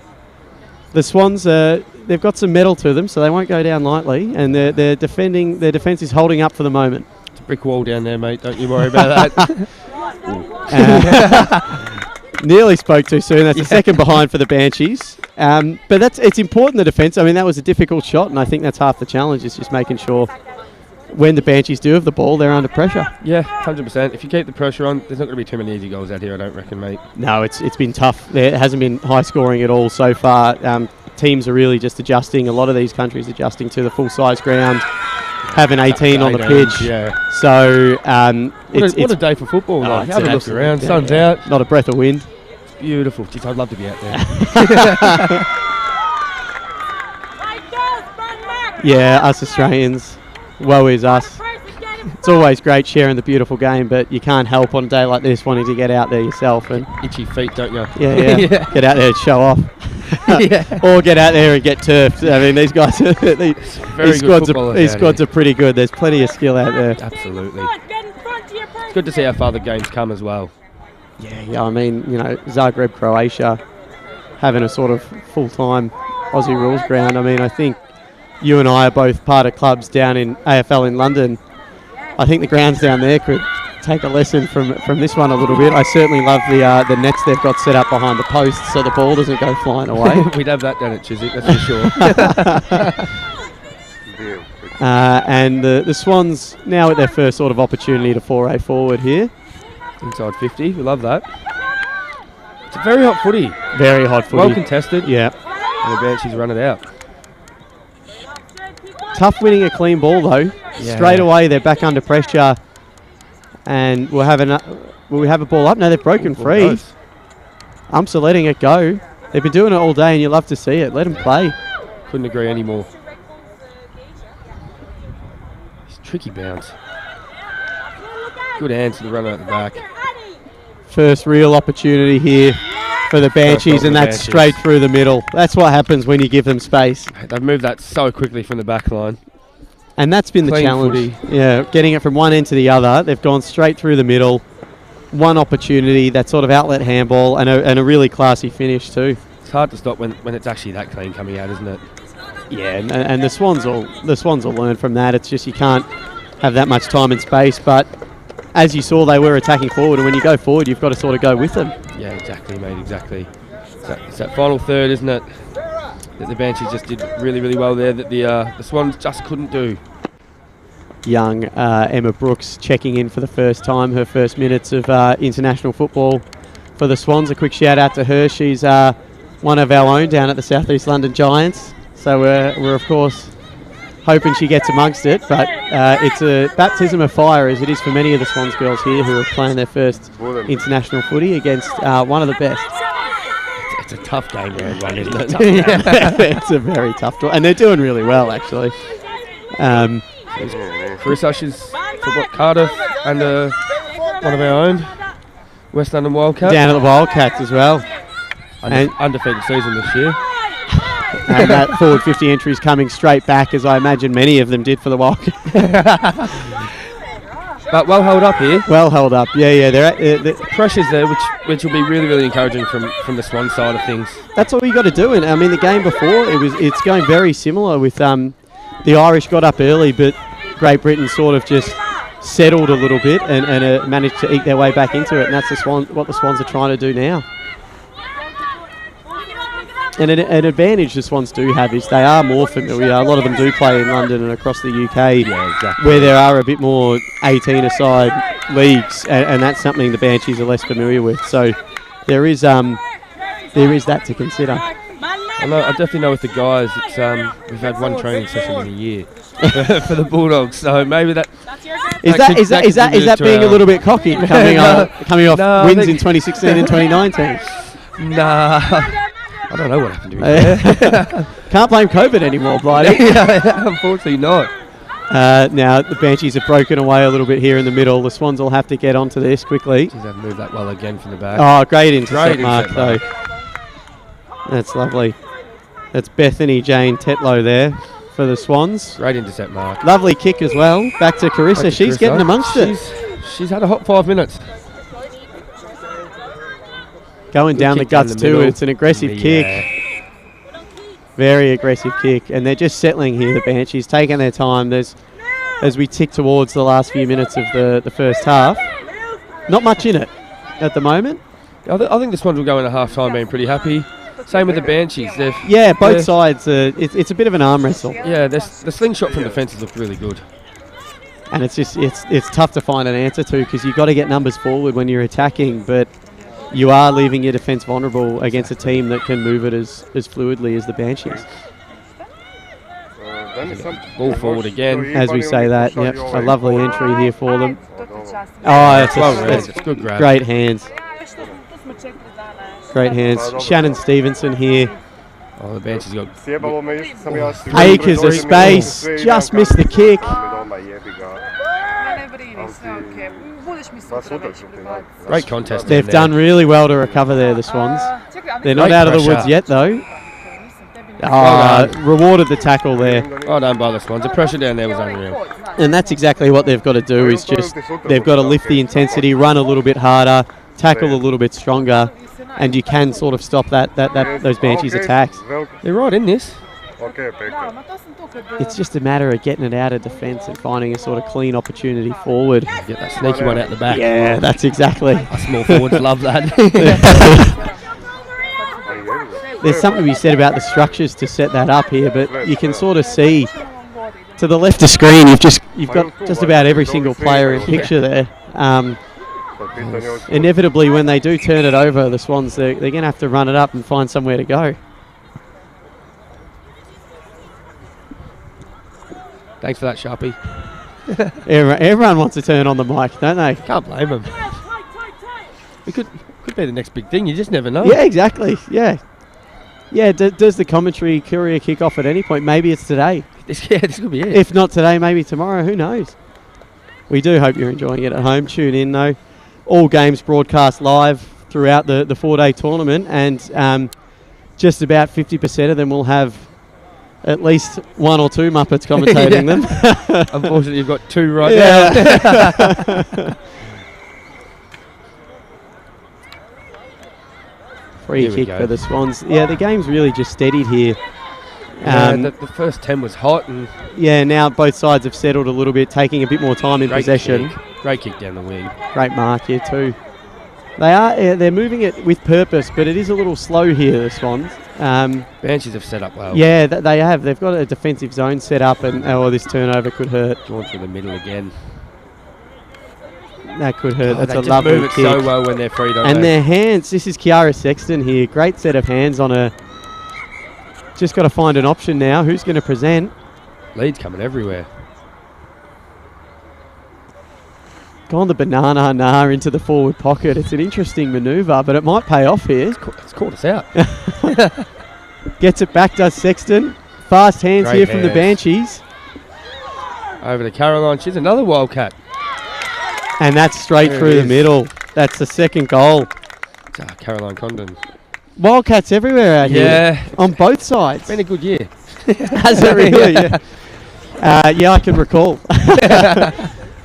the Swans, they've got some mettle to them, so they won't go down lightly, and they're defending. Their defence is holding up for the moment. It's a brick wall down there, mate. Don't you worry about that. Nearly spoke too soon. That's the second behind for the Banshees. But it's important, the defence. I mean, that was a difficult shot, and I think that's half the challenge, is just making sure when the Banshees do have the ball, they're under pressure. Yeah, 100%. If you keep the pressure on, there's not going to be too many easy goals out here, I don't reckon, mate. No, it's been tough. There hasn't been high scoring at all so far. Teams are really just adjusting. A lot of these countries adjusting to the full-size ground, having 18 on the pitch. Yeah. So what a day for football. Like. Have a look around. Sun's out. Not a breath of wind. It's beautiful. Jeez, I'd love to be out there. Yeah, us Australians. Woe is us. It's always great sharing the beautiful game, but you can't help on a day like this wanting to get out there yourself. And itchy feet, don't you? Yeah. Get out there and show off. Or get out there and get turfed. I mean, these guys, these squads are pretty good. There's plenty of skill out there. Absolutely. It's good to see how far the game's come as well. Yeah. I mean, Zagreb, Croatia, having a sort of full-time Aussie rules ground. I mean, I think you and I are both part of clubs down in AFL in London. I think the grounds down there could take a lesson from this one a little bit. I certainly love the nets they've got set up behind the posts so the ball doesn't go flying away. We'd have that down at Chiswick, that's for sure. And the Swans now at their first sort of opportunity to foray forward here. Inside 50, we love that. It's a very hot footy. Very hot footy. Well contested. Yeah. And the Banshees run it out. Tough winning a clean ball though. Yeah. Straight away they're back under pressure, and will we have a ball up? No, they've broken free. Umps are letting it go. They've been doing it all day, and you love to see it. Let them play. Couldn't agree anymore. It's a tricky bounce. Good hands to the runner at the back. First real opportunity here for the Banshees, and that's straight through the middle. That's what happens when you give them space. They've moved that so quickly from the back line. And that's been the challenge. Yeah, getting it from one end to the other. They've gone straight through the middle. One opportunity, that sort of outlet handball, and a really classy finish too. It's hard to stop when it's actually that clean coming out, isn't it? Yeah, and the Swans will learn from that. It's just you can't have that much time and space, but as you saw, they were attacking forward, and when you go forward, you've got to sort of go with them. Yeah, exactly, mate, exactly. It's that final third, isn't it, that the Banshees just did really, really well there, that the Swans just couldn't do. Young Emma Brooks checking in for the first time, her first minutes of international football for the Swans. A quick shout out to her. She's one of our own down at the South East London Giants. So we're of course hoping she gets amongst it. But it's a baptism of fire, as it is for many of the Swans girls here who are playing their first international footy against one of the best. It's a tough game, round one, isn't it? It's a very tough one, and they're doing really well, actually. Chris Ushers for Cardiff and one of our own, West London Wildcats. Down at the Wildcats as well. Undefeated season this year. And that forward 50 entry is coming straight back, as I imagine many of them did for the Wildcats. But well held up here. Well held up, yeah. The pressure's there, which will be really, really encouraging from the Swan side of things. That's all you got to do. And I mean, the game before it's going very similar with the Irish got up early, but Great Britain sort of just settled a little bit and managed to eke their way back into it. And that's what the Swans are trying to do now. And an advantage the Swans do have is they are more familiar. A lot of them do play in London and across the UK, where there are a bit more 18-a-side leagues, and that's something the Banshees are less familiar with. So there is that to consider. I definitely know with the guys, it's we've had one training session in a year for the Bulldogs, so maybe that. Is that being a little bit cocky coming off wins in 2016 and 2019? Nah. I don't know what happened to me. Can't blame COVID anymore, Blighty. Unfortunately not. Now the Banshees have broken away a little bit here in the middle. The Swans will have to get onto this quickly. Jeez, they've moved that well again from the back. Oh, great intercept mark though. That's lovely. That's Bethany Jane Tetlow there for the Swans. Great intercept mark. Lovely kick as well. Back to Carissa. She's getting amongst it. She's had a hot 5 minutes. Going down the guts too. It's an aggressive kick. Very aggressive kick. And they're just settling here, the Banshees, taking their time. As we tick towards the last few minutes of the first half. Not much in it at the moment. I think the Swans will go into half-time being pretty happy. Same with the Banshees. Both sides. It's a bit of an arm wrestle. Yeah, the slingshot from the fences looked really good. And it's tough to find an answer to, because you've got to get numbers forward when you're attacking, but you are leaving your defence vulnerable against a team that can move it as fluidly as the Banshees. Ball forward again. As we say that, yep, a lovely entry here for them. Oh, it's good grab. Great hands. Great hands. Shannon Stevenson here. Oh, the Banshees got acres of space. Just missed the kick. Great contest. They've done really well to recover there, the Swans. They're not out of the woods yet, though. Rewarded the tackle there. Well done by the Swans. The pressure down there was unreal. And that's exactly what they've got to do, is just they've got to lift the intensity, run a little bit harder, tackle a little bit stronger, and you can sort of stop those Banshees attacks. They're right in this. It's just a matter of getting it out of defence and finding a sort of clean opportunity forward. Get that sneaky one out the back. Yeah, that's exactly. Us small forwards love that. There's something to be said about the structures to set that up here, but you can sort of see to the left of screen you've got just about every single player in picture there. Inevitably, when they do turn it over, the Swans, they're going to have to run it up and find somewhere to go. Thanks for that, Sharpie. Everyone wants to turn on the mic, don't they? Can't blame them. It could be the next big thing. You just never know. Yeah, exactly. Yeah. Does the commentary career kick off at any point? Maybe it's today. This could be it. If not today, maybe tomorrow. Who knows? We do hope you're enjoying it at home. Tune in, though. All games broadcast live throughout the 4-day tournament, and just about 50% of them will have at least one or two Muppets commentating them. Unfortunately, you've got two right now. Free kick for the Swans. Yeah, the game's really just steadied here. The first 10 was hot. Now both sides have settled a little bit, taking a bit more time in possession. Great kick down the wing. Great mark here too. They're moving it with purpose, but it is a little slow here, the Swans. Banshees have set up well. Yeah, they have. They've got a defensive zone set up, and this turnover could hurt. Drawn through the middle again. That could hurt. That's a they lovely move it kick. so well when they're free, don't and they? their hands. This is Kiara Sexton here. Great set of hands on her. Just got to find an option now. Who's going to present? Lead's coming everywhere. Gone the banana into the forward pocket. It's an interesting manoeuvre, but it might pay off here. It's caught us out. Gets it back, does Sexton. Fast hands Great here from the hands. Banshees. Over to Caroline. She's another Wildcat. And that's straight There through it the is. middle. That's the second goal. Caroline Condon. Wildcats everywhere out Yeah. here. On both sides. Been a good year. Has it really? Yeah. Yeah, I can recall.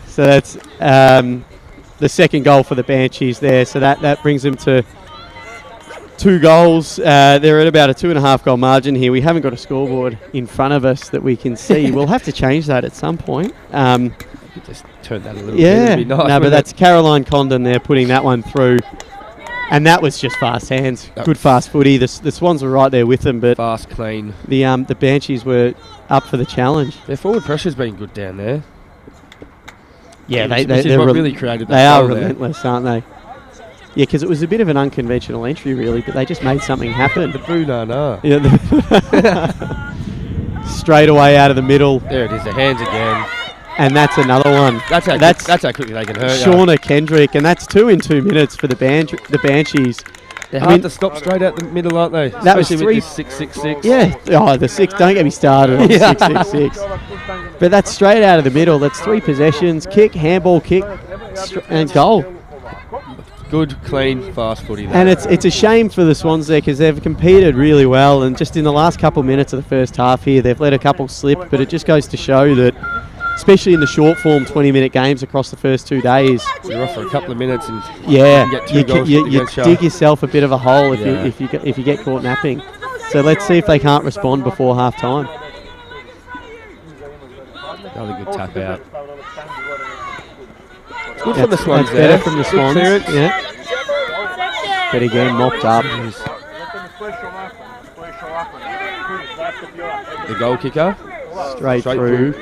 So that's the second goal for the Banshees there. So that brings them to 2 goals. They're at about a 2.5 goal margin here. We haven't got a scoreboard in front of us that we can see. We'll have to change that at some point. Just turn that a little bit. Yeah, It'd be nice, no, but wouldn't that's Caroline Condon there putting that one through. And that was just fast hands. Good fast footy. The Swans were right there with them, but fast, clean. The Banshees were up for the challenge. Their forward pressure's been good down there. Yeah, Which is they're what really created that They are goal there. relentless, aren't they? Yeah, because it was a bit of an unconventional entry, really, but they just made something happen. The Brunana. Yeah, straight away out of the middle. There it is, the hands again. And that's another one. That's how quickly they can hurt you. Shauna Kendrick, and that's 2 in 2 minutes for the Banshees. They're hard to stop straight out the middle, aren't they? That was Especially 3. with this 6-6-6. Yeah. Oh, the 6. Don't get me started on 6-6-6. But that's straight out of the middle. That's 3 possessions: kick, handball, kick, and goal. Good, clean, fast footy there. And it's a shame for the Swans there because they've competed really well, and just in the last couple of minutes of the first half here, they've let a couple slip. But it just goes to show that, especially in the short form 20-minute games across the first 2 days, you're off for a couple of minutes and yeah, get 2 goals you against dig yourself a bit of a hole Yeah. if you get caught napping. So let's see if they can't respond before half time. Another good tap out. It's good That's- from the Swans that's there. better from the Good Swans. clearance. Yeah. But again, mopped up. The goal kicker. Straight through.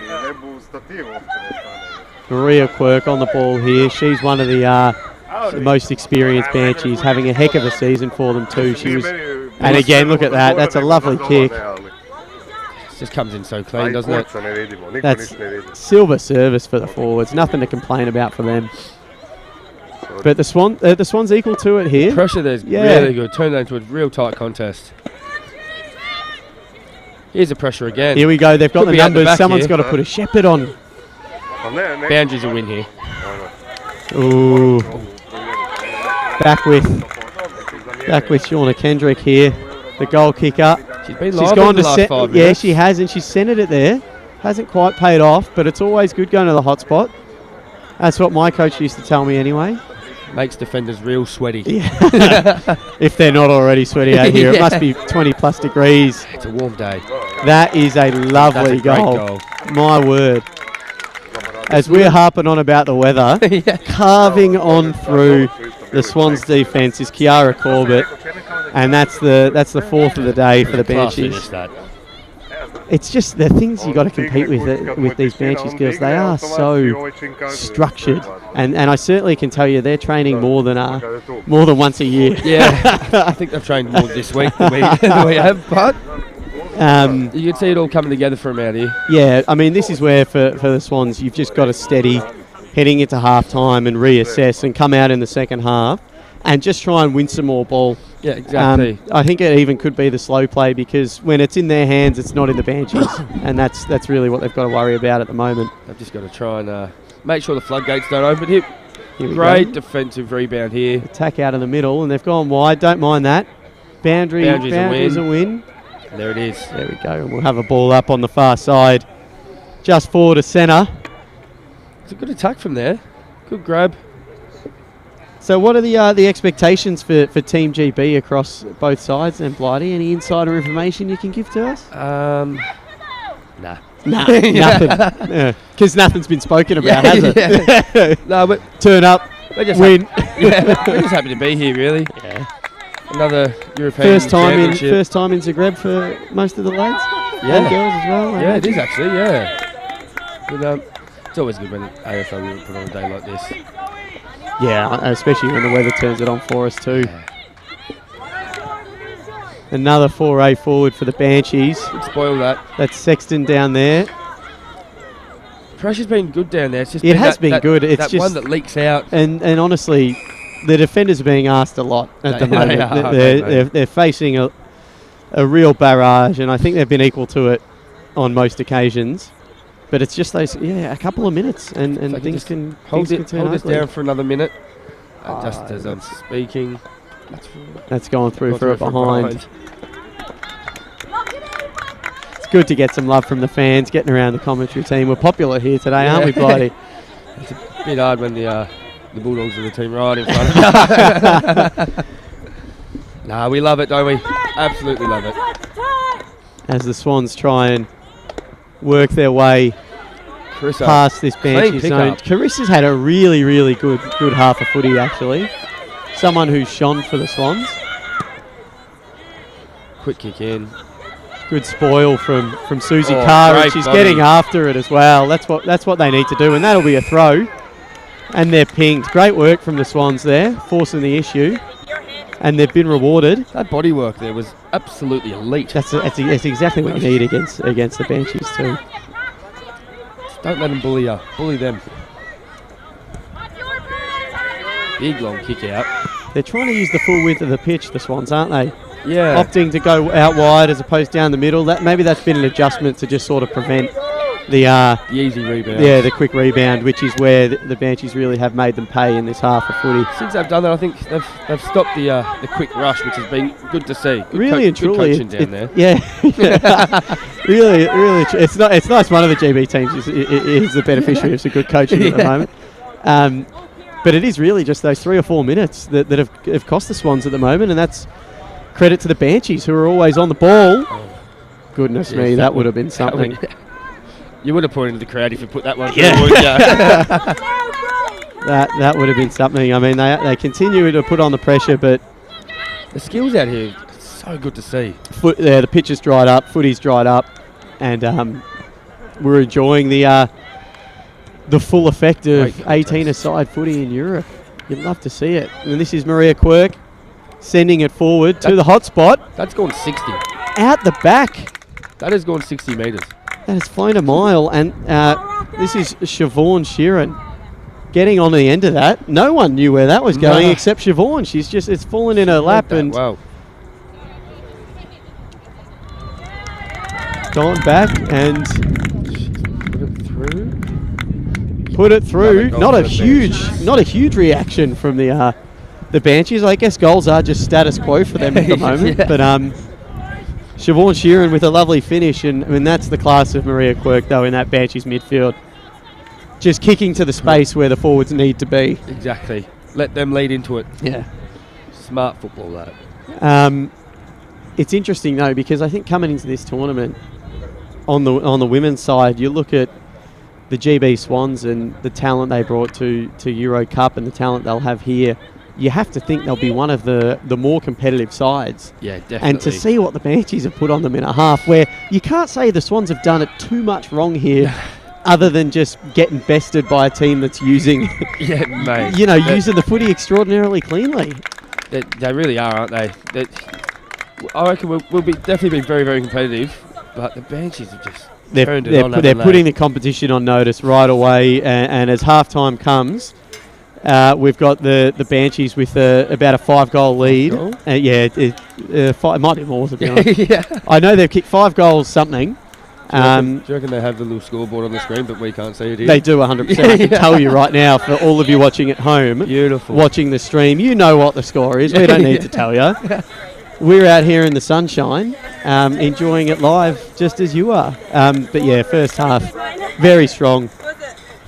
Maria Quirk on the ball here. She's one of the most experienced Banshees, having a heck of a season for them too. She was, and again, look at that. That's a lovely kick. It just comes in so clean, doesn't it? That's silver service for the forwards. Nothing to complain about for them. But the Swans equal to it here. Pressure there's really good. Turn that into a real tight contest. Here's the pressure again. Here we go. They've got Could the be out numbers. back Someone's here. got to put a shepherd on. Boundaries a win here. Ooh. Back with Shauna Kendrick here, the goal kicker. She's been She's live gone in the to last 5 yeah, minutes. she has, and she's centered it there. Hasn't quite paid off, but it's always good going to the hot spot. That's what my coach used to tell me anyway. Makes defenders real sweaty. Yeah. If they're not already sweaty out here, it must be 20 plus degrees. It's a warm day. That is a lovely That's a great goal. goal. My word. As we're harping on about the weather, carving on through the Swans defence is Kiara Corbett, and that's the fourth of the day for the Class Banshees. finish, that. It's just the things you got to compete with these Banshees girls. They are so structured, and I certainly can tell you they're training more than once a year. Yeah, I think they've trained more this week than we have, but you can see it all coming together for them out here. Yeah, I mean, this is where for the Swans you've just got to steady heading into half time and reassess and come out in the second half and just try and win some more ball. Yeah, exactly. I think it even could be the slow play because when it's in their hands, it's not in the Banshees, and that's really what they've got to worry about at the moment. They've just got to try and make sure the floodgates don't open here. We Great go. defensive rebound here. Attack out of the middle, and they've gone wide. Don't mind that. Boundaries a win. And there it is. There we go. And we'll have a ball up on the far side, just forward to centre. It's a good attack from there. Good grab. So what are the expectations for Team GB across both sides and Blighty? Any insider information you can give to us? Nah. Nah, nothing. Because nothing's been spoken about, has it? No, but turn up, we're just win. We're just happy to be here, really. Yeah. Another European First championship. time in Zagreb for most of the lads. Yeah. And girls as well. Yeah, it is actually. Yeah. But, it's always good when AFL put on a day like this. Yeah, especially when the weather turns it on for us too. Another foray forward for the Banshees. Could spoil that. That's Sexton down there. pressure's been good down there. It's just It has been good. It's that just one that leaks out. And honestly, the defenders are being asked a lot at the They moment. are. They're facing a real barrage, and I think they've been equal to it on most occasions. But it's just those, a couple of minutes, and So things can hold things can turn this ugly. down for another minute. Just as I'm speaking. That's going through Gone for it from behind. It's good to get some love from the fans, getting around the commentary team. We're popular here today, aren't we, Blighty? It's a bit hard when the Bulldogs are the team right in front. Nah, we love it, don't we? Absolutely love it. As the Swans try and work their way past this Banshees zone. Carissa's had a really, really good half of footy, actually. Someone who's shone for the Swans. Quick kick in. Good spoil from Susie Carr, and she's getting after it as well. That's what they need to do, and that'll be a throw. And they're pinged. Great work from the Swans there, forcing the issue. And they've been rewarded. That body work there was absolutely elite. That's exactly what you need against the Banshees too. Just don't let them bully you. Bully them. Big long kick out. They're trying to use the full width of the pitch, the Swans, aren't they? Yeah. Opting to go out wide as opposed down the middle. Maybe that's been an adjustment to just sort of prevent the easy rebound. Yeah, the quick rebound, which is where the Banshees really have made them pay in this half of footy. Since they've done that, I think they've stopped the quick rush, which has been good to see. Good really and good truly, coaching down there. really. It's nice. One of the GB teams is the beneficiary of some good coaching at the moment. But it is really just those 3 or 4 minutes that have cost the Swans at the moment, and that's credit to the Banshees, who are always on the ball. Goodness me, that would have been something. You would have pointed to the crowd if you put that one through, Yeah. wouldn't you? That would have been something. I mean, they continue to put on the pressure, but the skills out here, it's so good to see. The pitch is dried up, footy's dried up, and we're enjoying the full effect of 18-a-side footy in Europe. You'd love to see it. And this is Maria Quirk sending it forward to the hot spot. That's gone 60. Out the back. That has gone 60 metres. That has flown a mile, and this is Siobhan Sheeran getting on the end of that. No one knew where that was going except Siobhan. It's fallen in her lap and wow. gone back and put it through. Not a huge reaction from the Banshees. I guess goals are just status quo for them at the moment, but Siobhan Sheeran with a lovely finish, and I mean that's the class of Maria Quirk though in that Banshees midfield. Just kicking to the space where the forwards need to be. Exactly. Let them lead into it. Yeah. Smart football, that. It's interesting though, because I think coming into this tournament, on the women's side, you look at the GB Swans and the talent they brought to Euro Cup and the talent they'll have here. You have to think they'll be one of the more competitive sides. Yeah, definitely. And to see what the Banshees have put on them in a half, where you can't say the Swans have done it too much wrong here, other than just getting bested by a team that's using, using the footy extraordinarily cleanly. They really are, aren't they? I reckon we'll be definitely be very, very competitive, but the Banshees have just turned it on. They're putting the competition on notice right away, and as halftime comes, we've got the Banshees with about a 5-goal lead. It might be more, to be honest. I know they've kicked 5 goals something. Do you reckon they have the little scoreboard on the screen, but we can't see it here? They do 100%. I can tell you right now, for all of you watching at home, watching the stream, you know what the score is. We don't need to tell you. We're out here in the sunshine, enjoying it live, just as you are. But yeah, first half, very strong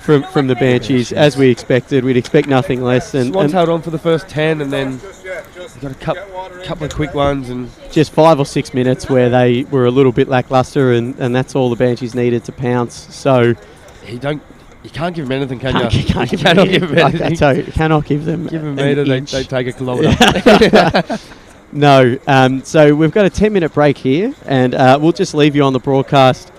from the Banshees, as we expected. We'd expect nothing less. And Swans held on for the first 10, and then got a couple of quick ones, and just 5 or 6 minutes where they were a little bit lackluster, and that's all the Banshees needed to pounce. So you can't give them anything, can you? You cannot give them anything. I tell you, you cannot give them. Give them a metre, they take a kilometre. No. So we've got a 10-minute break here, and we'll just leave you on the broadcast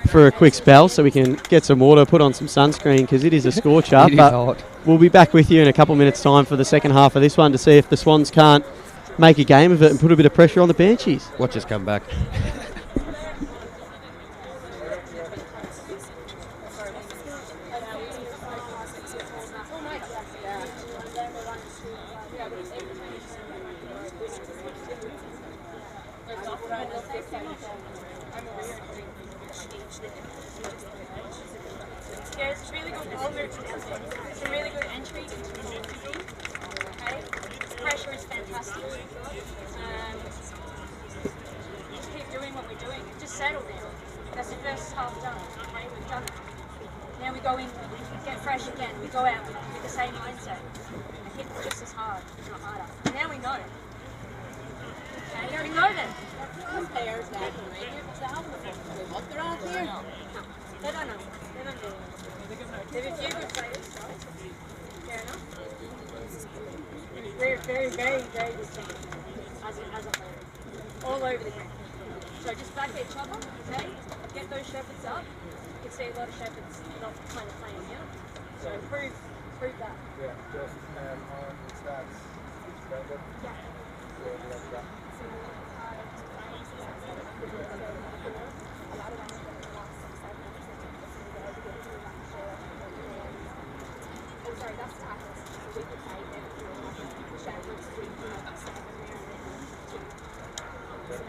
for a quick spell so we can get some water, put on some sunscreen, because it is a scorcher. It is hot. We'll be back with you in a couple of minutes' time for the second half of this one to see if the Swans can't make a game of it and put a bit of pressure on the Banshees. Watch us come back. There's really good over, some really good entry into the game. Okay? Pressure is fantastic. Just keep doing what we're doing. Just settle down. That's the first half done. Okay? We've done it. Now we go in, get fresh again. We go out with the same mindset. And hit just as hard, if not harder. And now we know. Okay? We know that. Players that can make it. What they're out here? No. They don't know. They don't know. They have a few good players, right? Fair enough. We're very, very, very distinct as a player. All over the ground. So just back each other, okay? Get those shepherds up. You can see a lot of shepherds not kind of playing out. So prove that. Yeah, just on stats. Brandon? Yeah. Sorry, that's tackles. We could say that shepherds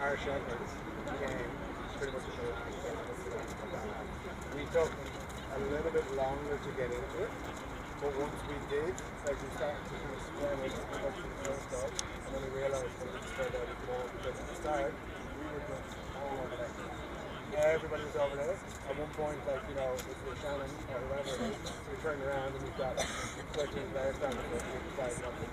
our shepherds came pretty much the we took a little bit longer to get into it, but once we did, like we started to kind of spread out the first dog, and then we realised that we spread out more because at the start we were just all over there. Everybody was over there. At one point, like, you know, if it was Shannon or whoever, we turned around and we've got 13 players down the field. We decided not to.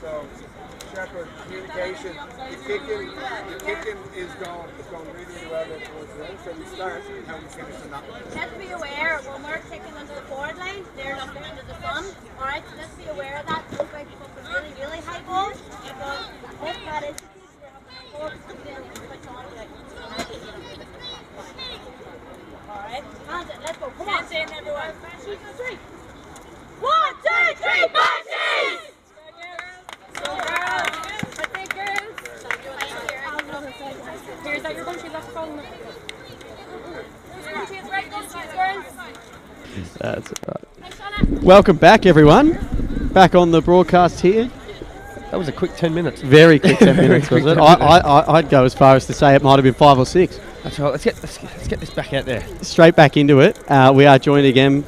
So, let's be aware when we're kicking under the forward line, they're not under the thumb. Alright, so let's be aware of that. Look like fucking really, really high balls. And go up that is alright, let's go. Come on, in everyone. 1, 2, 3, Banshees! Go girls! I think girls. Here's that your country left phone. That's right. Welcome back, everyone. Back on the broadcast here. That was a quick 10 minutes. Very quick 10 minutes, was it? I'd go as far as to say it might have been 5 or 6. That's right. Let's get this back out there. Straight back into it. We are joined again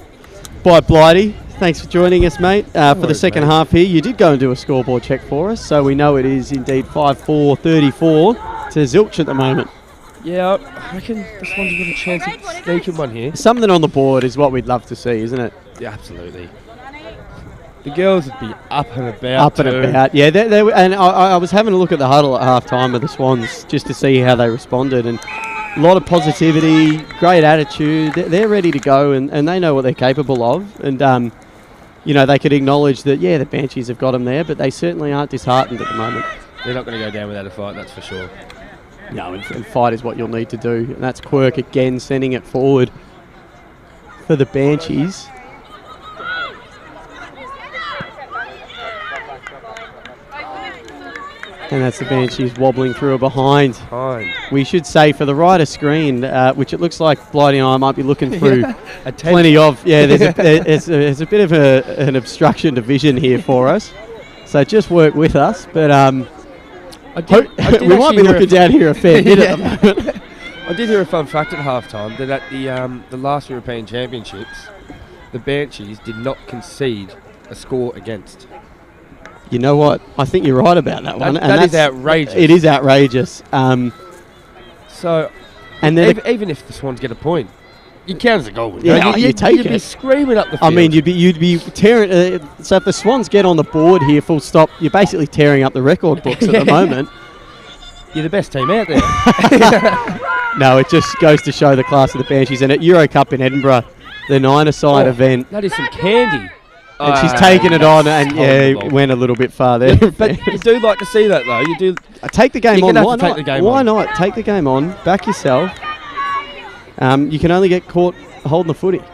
by Blighty. Thanks for joining us, mate. For the second half here, you did go and do a scoreboard check for us, so we know it is indeed 5-4-34 to Zilch at the moment. Yeah, I reckon the Swans have got a chance of sneaking one here. Something on the board is what we'd love to see, isn't it? Yeah, absolutely. The girls would be up and about. Up and about, yeah. They were, and I was having a look at the huddle at half time of the Swans just to see how they responded, and a lot of positivity, great attitude. They're ready to go, and they know what they're capable of. And, you know, they could acknowledge that, yeah, the Banshees have got them there, but they certainly aren't disheartened at the moment. They're not going to go down without a fight, that's for sure. No, and fight is what you'll need to do. And that's Quirk again sending it forward for the Banshees. And that's the Banshees wobbling through a behind. We should say for the rider screen, which it looks like Blighty and I might be looking through plenty of. Yeah, there's a bit of an obstruction to vision here for us. So just work with us. But we might be looking down here a fair bit at the moment. I did hear a fun fact at halftime that at the last European Championships, the Banshees did not concede a score against. You know what? I think you're right about that one. That is outrageous. It is outrageous. So, and then even if the Swans get a point, you count as a goal. Yeah, you take you'd it. be screaming up the field. I mean, you'd be tearing. So if the Swans get on the board here, full stop, you're basically tearing up the record books at the moment. You're the best team out there. No, it just goes to show the class of the Banshees. And at Euro Cup in Edinburgh, the nine-a-side event. That is some candy. And she's taken it on, and went a little bit far there. But you do like to see that, though. You do. Take the game on. Why take the game Why on. not? Take the game on. Back yourself. You can only get caught holding the footy. Well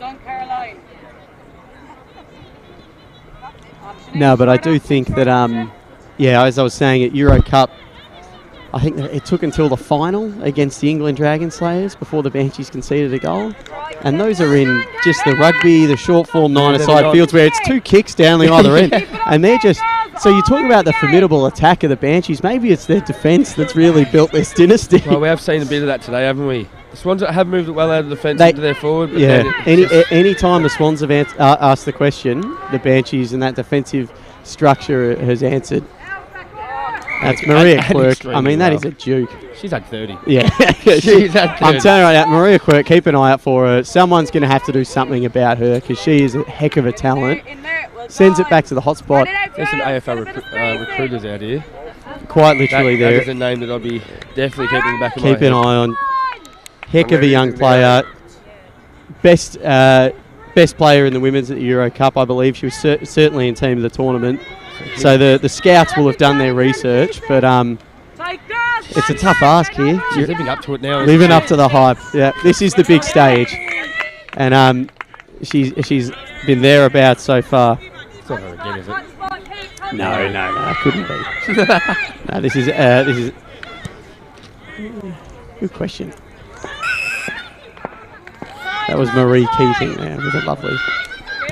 done, Caroline. No, but I do think that, as I was saying, at Euro Cup, I think that it took until the final against the England Dragon Slayers before the Banshees conceded a goal. And those are in just the rugby, the short form nine-a-side fields where it's 2 kicks down the other end. And they're just... So you talk about the formidable attack of the Banshees. Maybe it's their defence that's really built this dynasty. Well, we have seen a bit of that today, haven't we? The Swans have moved it well out of the defence into their forward. But any time the Swans have asked the question, the Banshees and that defensive structure has answered. That's Maria Quirk. I mean, that is a duke. She's had 30. Yeah. She's had 30. I'm telling you that, Maria Quirk, keep an eye out for her. Someone's going to have to do something about her because she is a heck of a talent. Sends it back to the hotspot. There's some AFL recruiters out here. Quite literally there. That is a name that I'll be definitely keeping in the back of my head. Keep an eye on. Heck of a young player. Best player in the women's at the Euro Cup, I believe. She was certainly in team of the tournament. So the scouts will have done their research, but it's a tough ask here. She's living up to it now. Living up to the hype. Yeah, this is the big stage, and she's been thereabouts so far. It's not her again, is it? No, couldn't be. No, this is good question. That was Marie Keating there with a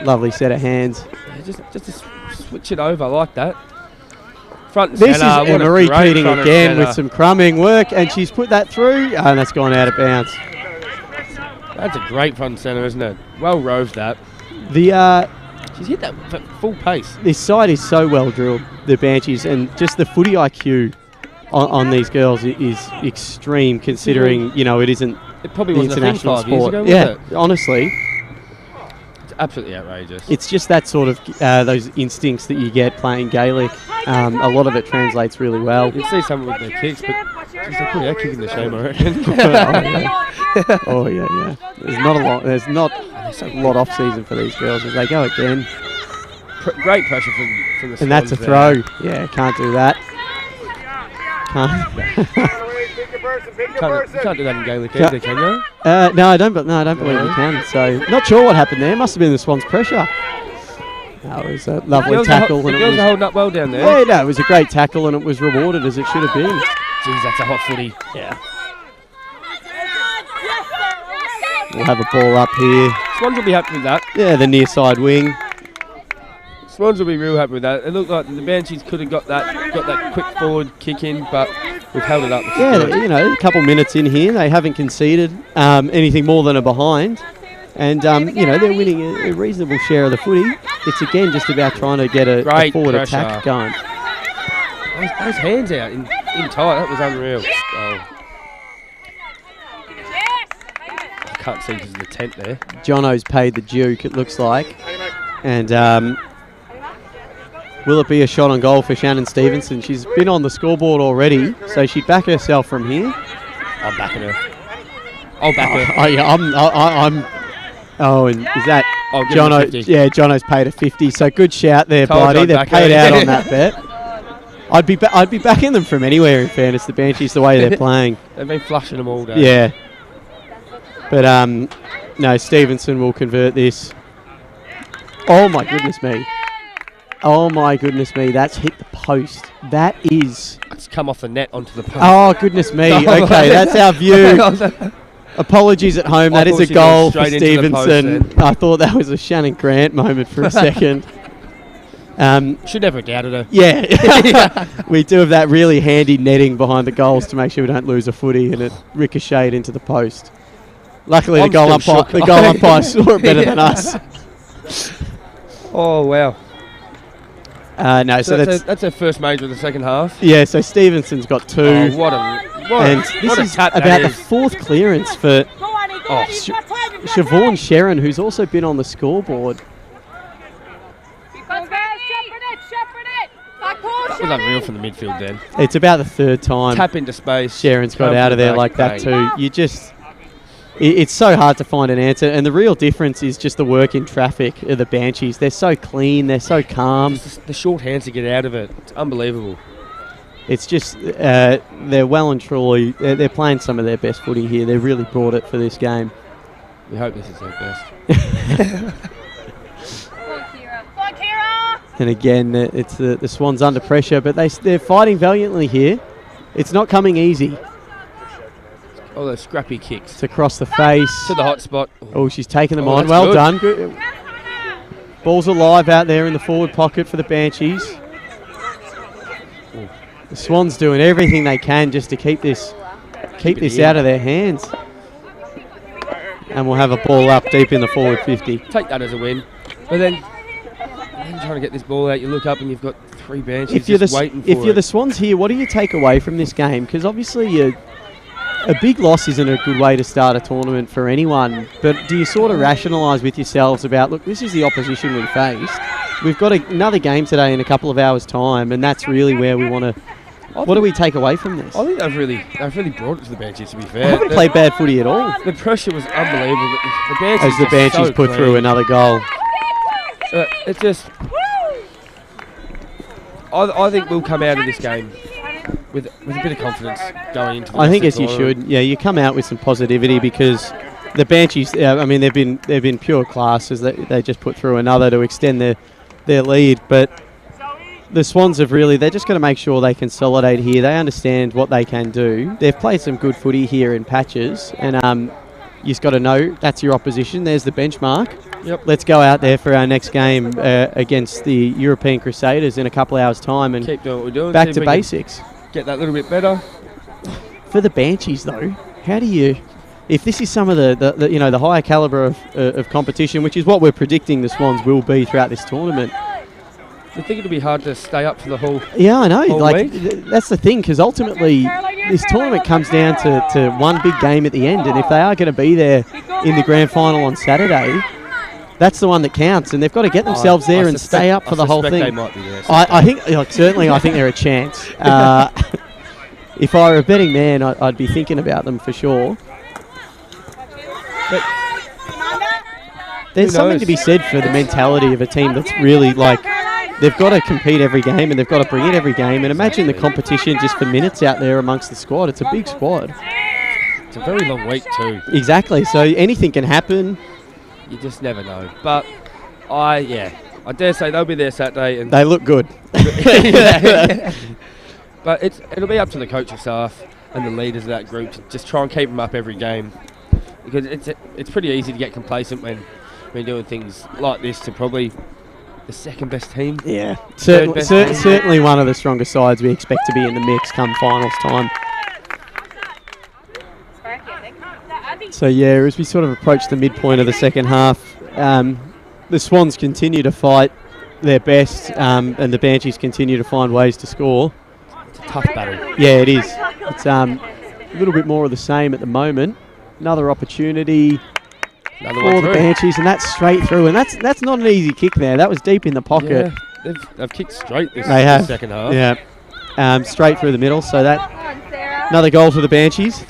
lovely set of hands. Yeah, just to switch it over like that. Front and this centre. Is Marie Keating again with some crumbing work, and she's put that through, and that's gone out of bounds. That's a great front and centre, isn't it? Well roved that. She's hit that at full pace. This side is so well drilled, the Banshees, and just the footy IQ on these girls is extreme, considering it isn't. It probably the wasn't international a thing 5 years sport. ago, was it? Honestly. It's absolutely outrageous. It's just that sort of those instincts that you get playing Gaelic. A lot of it translates really well. You can see some with their kicks, but geez, they put our kick in the shame, I reckon. Oh yeah. There's not a lot off season for these girls as they go again. Great pressure from the Swans. And that's a throw. Yeah, can't do that. Can't do that in Gaelic either, can you? No, I don't believe you can. So, not sure what happened there. Must have been the Swans' pressure. That was a lovely tackle. The girls are holding up well down there. Yeah, no, it was a great tackle and it was rewarded as it should have been. Jeez, that's a hot footy. Yeah. We'll have a ball up here. Swans will be happy with that. Yeah, the near side wing. Swans will be real happy with that. It looked like the Banshees could have got that quick forward kick in, but we've held it up. Yeah, a couple minutes in here, they haven't conceded anything more than a behind, and they're winning a reasonable share of the footy. It's again just about trying to get a forward pressure. attack going. Those hands out in tight, that was unreal. Oh. I can't see because of the tent there. Jono's paid the Duke, it looks like, and. Will it be a shot on goal for Shannon Stevenson? She's been on the scoreboard already, so she'd back herself from here. I'm backing her. I'll back her. Oh yeah, I'm. Oh, and is that Jono? Yeah, Jono's paid a 50. So good shout there, buddy. They've paid out on that bet. I'd be backing them from anywhere. In fairness, the Banshees, the way they're playing. They've been flushing them all day. Yeah. But no, Stevenson will convert this. Oh my goodness me. Oh my goodness me, that's hit the post. That is... It's come off the net onto the post. Oh, goodness me. Okay, that's our view. Apologies at home. That is a goal for Stevenson. I thought that was a Shannon Grant moment for a second. Should never have doubted her. Yeah. We do have that really handy netting behind the goals to make sure we don't lose a footy, and it ricocheted into the post. Luckily, I'm the goal still umpire shook. saw it better than us. Oh, wow. No, so that's their first major of the second half. Yeah, so Stevenson's got 2. Oh, what this a is tap that about the is. 4th clearance for Siobhan Sharon, who's also been on the scoreboard. That was unreal from the midfield then. It's about the 3rd time Tap into space. Sharon's got Come out of there back, like that bang. too. You just... It's so hard to find an answer, and the real difference is just the work in traffic of the Banshees. They're so clean, they're so calm. The short hands to get out of it. It's unbelievable. It's just, they're well and truly, they're playing some of their best footy here. They've really brought it for this game. We hope this is their best. And again, it's the Swans under pressure, but they're fighting valiantly here. It's not coming easy. Oh, those scrappy kicks. It's across the face. To the hot spot. Oh, she's taken them Oh, on. that's Well good. done. Good. Ball's alive out there in the forward pocket for the Banshees. The Swans doing everything they can just to keep this out of their hands. And we'll have a ball up deep in the forward 50. Take that as a win. But then trying to get this ball out, you look up and you've got 3 Banshees just waiting for it. If you're the Swans here, what do you take away from this game? Because obviously a big loss isn't a good way to start a tournament for anyone. But do you sort of rationalise with yourselves about, look, this is the opposition we faced. We've got another game today in a couple of hours' time, and that's really where we want to... What do we take away from this? I think they've really brought it to the Banshees, to be They fair. haven't played bad footy at all. The pressure was unbelievable. The Banshees As the are Banshees so put clean. through another goal. It's just... I think we'll come out of this game with a bit of confidence going into the I think rest as of the you tournament. should. Yeah, you come out with some positivity because the Banshees, I mean, they've been pure class as they just put through another to extend their lead. But the Swans have really, they're just going to make sure they consolidate here. They understand what they can do. They've played some good footy here in patches, and you just got to know that's your opposition. There's the benchmark. Yep. Let's go out there for our next game against the European Crusaders in a couple hours' time and keep doing what we're doing. back see to if we can basics. Get that little bit better. For the Banshees, though, how do you, if this is some of the higher calibre of competition, which is what we're predicting the Swans will be throughout this tournament? You think it'll be hard to stay up for the whole? Yeah, I know. whole Like week? that's the thing, because ultimately this tournament comes down to one big game at the end, and if they are going to be there in the grand final on Saturday, that's the one that counts, and they've got to get themselves there and stay up for the whole thing. They might be there. I think, certainly, I think they're a chance. If I were a betting man, I'd be thinking about them for sure. But there's something to be said for the mentality of a team that's really like, they've got to compete every game and they've got to bring it every game. And imagine the competition just for minutes out there amongst the squad. It's a big squad. It's a very long week too. Exactly. So anything can happen. You just never know. But I dare say they'll be there Saturday, and they look good. But it'll be up to the coaching staff and the leaders of that group to just try and keep them up every game, because it's pretty easy to get complacent when doing things like this to probably the second best team. Yeah, certainly one of the stronger sides we expect to be in the mix come finals time. So yeah, as we sort of approach the midpoint of the second half, the Swans continue to fight their best, and the Banshees continue to find ways to score. It's a tough battle. Yeah, it is. It's a little bit more of the same at the moment. Another opportunity for the Banshees, and that's straight through. And that's not an easy kick there. That was deep in the pocket. Yeah, they've kicked straight this second half. Yeah, straight through the middle. So that another goal for the Banshees,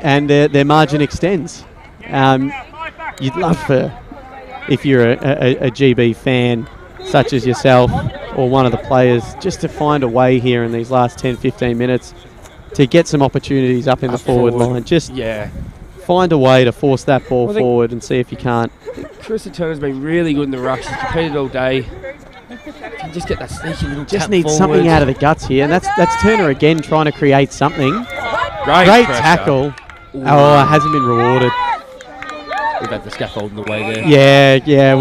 and their margin extends. You'd love if you're a GB fan such as yourself or one of the players, just to find a way here in these last 10-15 minutes to get some opportunities up in the forward line. Just find a way to force that ball forward and see if you can't. Carissa Turner's been really good in the rush. She's competed all day. Can just get that sneaky little Just tap need forward. something out of the guts here, and that's Turner again trying to create something. Great tackle. Ooh. Oh, it hasn't been rewarded. We've had the scaffold in the way there. Yeah.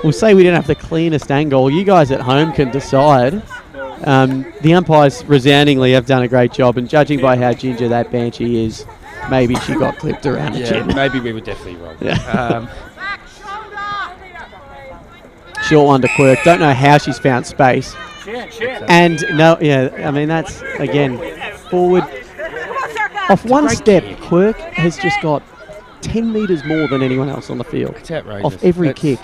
We'll say we didn't have the cleanest angle. You guys at home can decide. The umpires resoundingly have done a great job, and judging by how ginger that Banshee is, maybe she got clipped around the chin. Maybe we were definitely wrong. Yeah. Short one to Quirk. Don't know how she's found space. And I mean, that's, again, forward. Off one step, Quirk has just got 10 metres more than anyone else on the field. It's outrageous. Off every kick.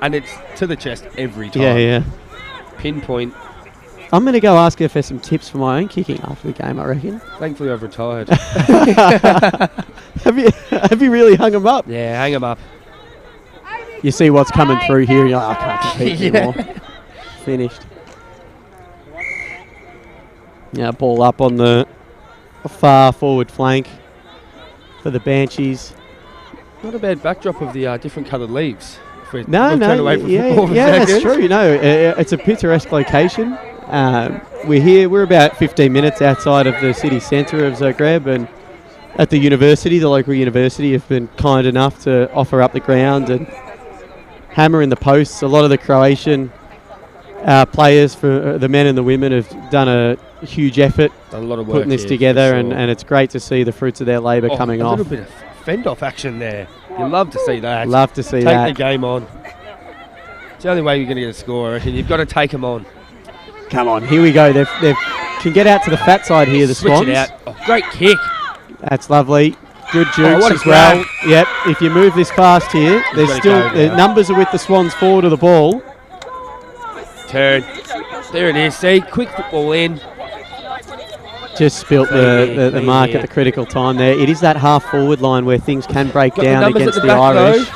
And it's to the chest every time. Yeah. Pinpoint. I'm going to go ask her for some tips for my own kicking after the game, I reckon. Thankfully, I've retired. Have you really hung them up? Yeah, hang them up. You see what's coming through here, and you're like, I can't compete anymore. Finished. Now ball up on the far forward flank for the Banshees. Not a bad backdrop of the different coloured leaves. No, that's true. It's a picturesque location. We're about 15 minutes outside of the city centre of Zagreb, and at the university, the local university, have been kind enough to offer up the ground and hammer in the posts. A lot of the Croatian players, for the men and the women, have done a huge effort a lot of work putting this here, together, sure. and it's great to see the fruits of their labour coming off. A little bit of fend-off action there. You love to see that. Love to see that. Take the game on. It's the only way you're going to get a score, I reckon. You've got to take them on. Come on, here we go. They can get out to the fat side here, the Swans. Switch it out. Oh, great kick. That's lovely. Good jukes as well. Yep, if you move this fast here, there's still numbers are with the Swans forward of the ball. Turn. There it is. See, quick football in. Just spilt the mark at the critical time there. It is that half forward line where things can break down against the Irish.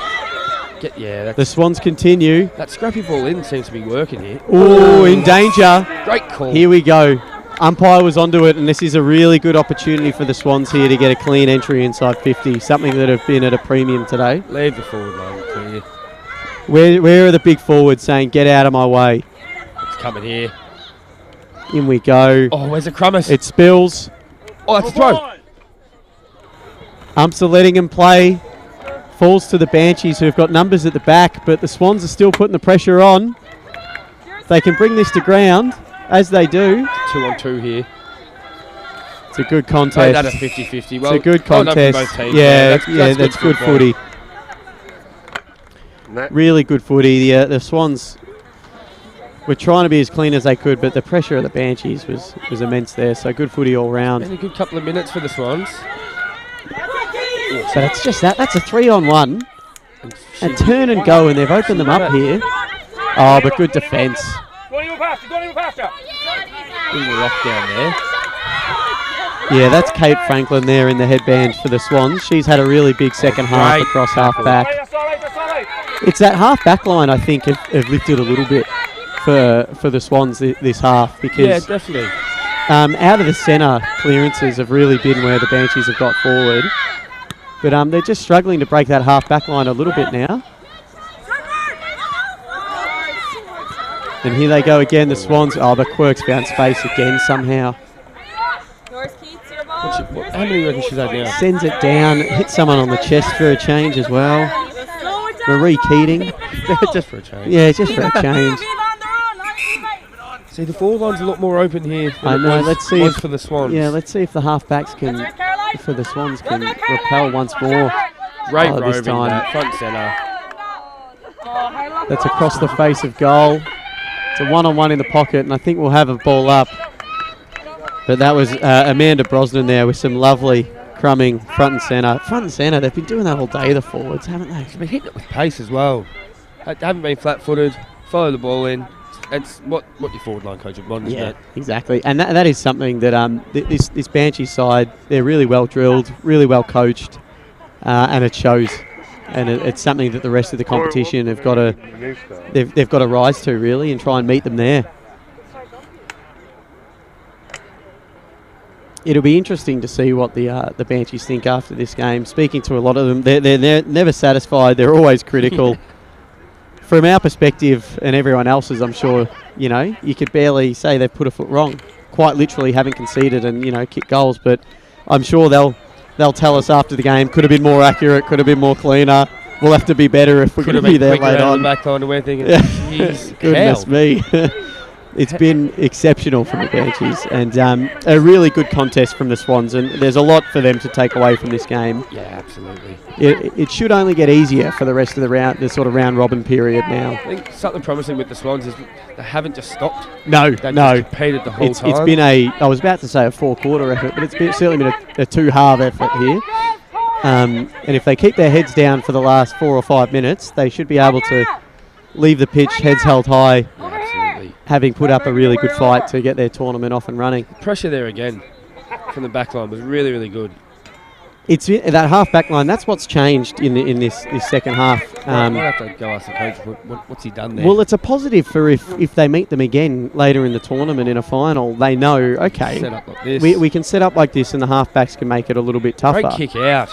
The Swans continue. That scrappy ball in seems to be working here. Oh, in danger. Great call. Here we go. Umpire was onto it, and this is a really good opportunity for the Swans here to get a clean entry inside 50, something that have been at a premium today. Leave the forward line clear. Where are the big forwards saying, get out of my way? It's coming here. In we go. Oh, where's the Crummus? It spills. Oh, that's a throw. Umps are letting him play. Falls to the Banshees, who have got numbers at the back, but the Swans are still putting the pressure on. They can bring this to ground, as they do. 2-on-2 here. It's a good contest. That's a 50-50. Well, it's a good contest. That's good footy. Really good footy. The Swans were trying to be as clean as they could, but the pressure of the Banshees was immense there. So good footy all round. And a good couple of minutes for the Swans. But it's just that. That's a 3-on-1. And turn and go, and they've opened them up here. Oh, but good defence. Don't even pass her. In the lockdown there. Yeah, that's Kate Franklin there in the headband for the Swans. She's had a really big second half across half back. It's that half back line, I think, have lifted a little bit for the Swans this half, because definitely. Out of the centre, clearances have really been where the Banshees have got forward. But they're just struggling to break that half back line a little bit now. And here they go again, the Swans. Oh, but Quirk's found space again somehow. How many reckon she's had now? Sends it down, hits someone on the chest for a change as well. Marie Keating. Just for a change. Yeah, just for a change. See, the forward line's a lot more open here. I know. Let's see for the Swans. Yeah, let's see if the half-backs for the Swans can repel once more. Great this time. Front centre. That's across the face of goal. It's a one-on-one in the pocket, and I think we'll have a ball up. But that was Amanda Brosnan there with some lovely crumbing front and centre. Front and centre, they've been doing that all day, the forwards, haven't they? They've been hitting it with pace as well. They haven't been flat-footed, follow the ball in. It's what your forward line coach would want, isn't it? Exactly. And that is something that this Banshee side, they're really well drilled, really well coached, and it shows. And it's something that the rest of the competition have got to they've got to rise to, really, and try and meet them there. It'll be interesting to see what the Banshees think after this game. Speaking to a lot of them, they're never satisfied. They're always critical. From our perspective and everyone else's, I'm sure, you could barely say they've put a foot wrong. Quite literally haven't conceded and, kicked goals. But I'm sure they'll tell us after the game, could have been more accurate, could have been more cleaner. We'll have to be better if we're going to be there later on. Back line to where thinking, goodness me. It's been exceptional from the Banshees, and a really good contest from the Swans, and there's a lot for them to take away from this game. Yeah, absolutely. It should only get easier for the rest of the sort of round robin period now. I think something promising with the Swans is they haven't just stopped. No, They've no. just competed the whole time. It's been I was about to say a 4-quarter effort, but certainly been a 2-half effort here. And if they keep their heads down for the last 4 or 5 minutes, they should be able to leave the pitch heads held high, having put up a really good fight to get their tournament off and running. Pressure there again from the back line was really, really good. It's that half back line. That's what's changed in this second half. I might have to go ask the coach what's he done there. Well, it's a positive for if they meet them again later in the tournament in a final. They know, okay, set up like this. We can set up like this, and the halfbacks can make it a little bit tougher. Great kick out.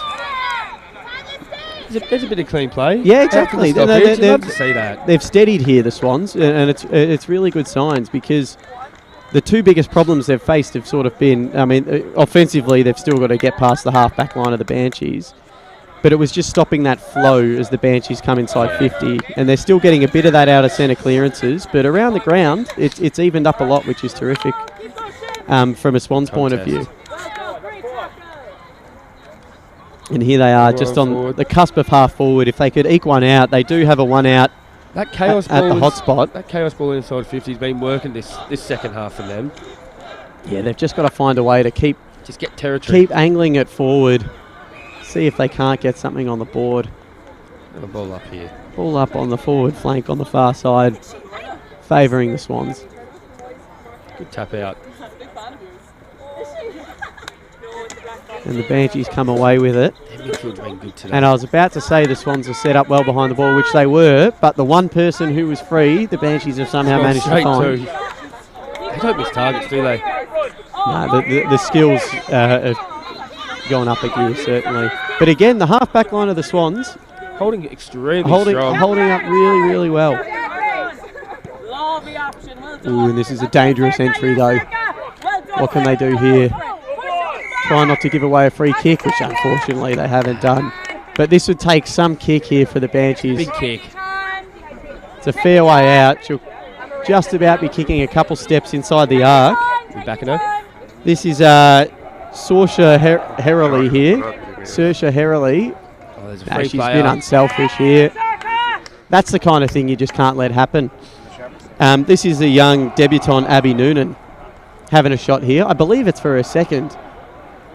There's a bit of clean play. Yeah, exactly. You'd love to see that. They've steadied here, the Swans, and it's really good signs, because the two biggest problems they've faced have sort of been, I mean, offensively they've still got to get past the half-back line of the Banshees, but it was just stopping that flow as the Banshees come inside 50, and they're still getting a bit of that out of centre clearances, but around the ground it's evened up a lot, which is terrific from a Swans point of view. And here they are, just on the cusp of half forward. If they could eke one out, they do have a one out that chaos at the hot spot. That chaos ball inside 50 has been working this second half for them. Yeah, they've just got to find a way to keep territory. Keep angling it forward. See if they can't get something on the board. A ball up here. Ball up on the forward flank on the far side, favouring the Swans. Good tap out. And the Banshees come away with it. Midfield's been good today. And I was about to say the Swans are set up well behind the ball, which they were, but the one person who was free, the Banshees have somehow managed to find. They don't miss targets, do they? No, the skills have gone up a gear, certainly. But again, the half-back line of the Swans holding extremely strong. Holding up really, really well. Ooh, and this is a dangerous entry, though. What can they do here? Try not to give away a free kick, which unfortunately they haven't done. But this would take some kick here for the Banshees. Big kick. It's a fair way out. She'll just about be kicking a couple steps inside the arc. You backing her? This is Saoirse Herrely here. Saoirse Herrely. Oh, there's a free she's been unselfish here. That's the kind of thing you just can't let happen. This is the young debutant Abby Noonan having a shot here. I believe it's for her second.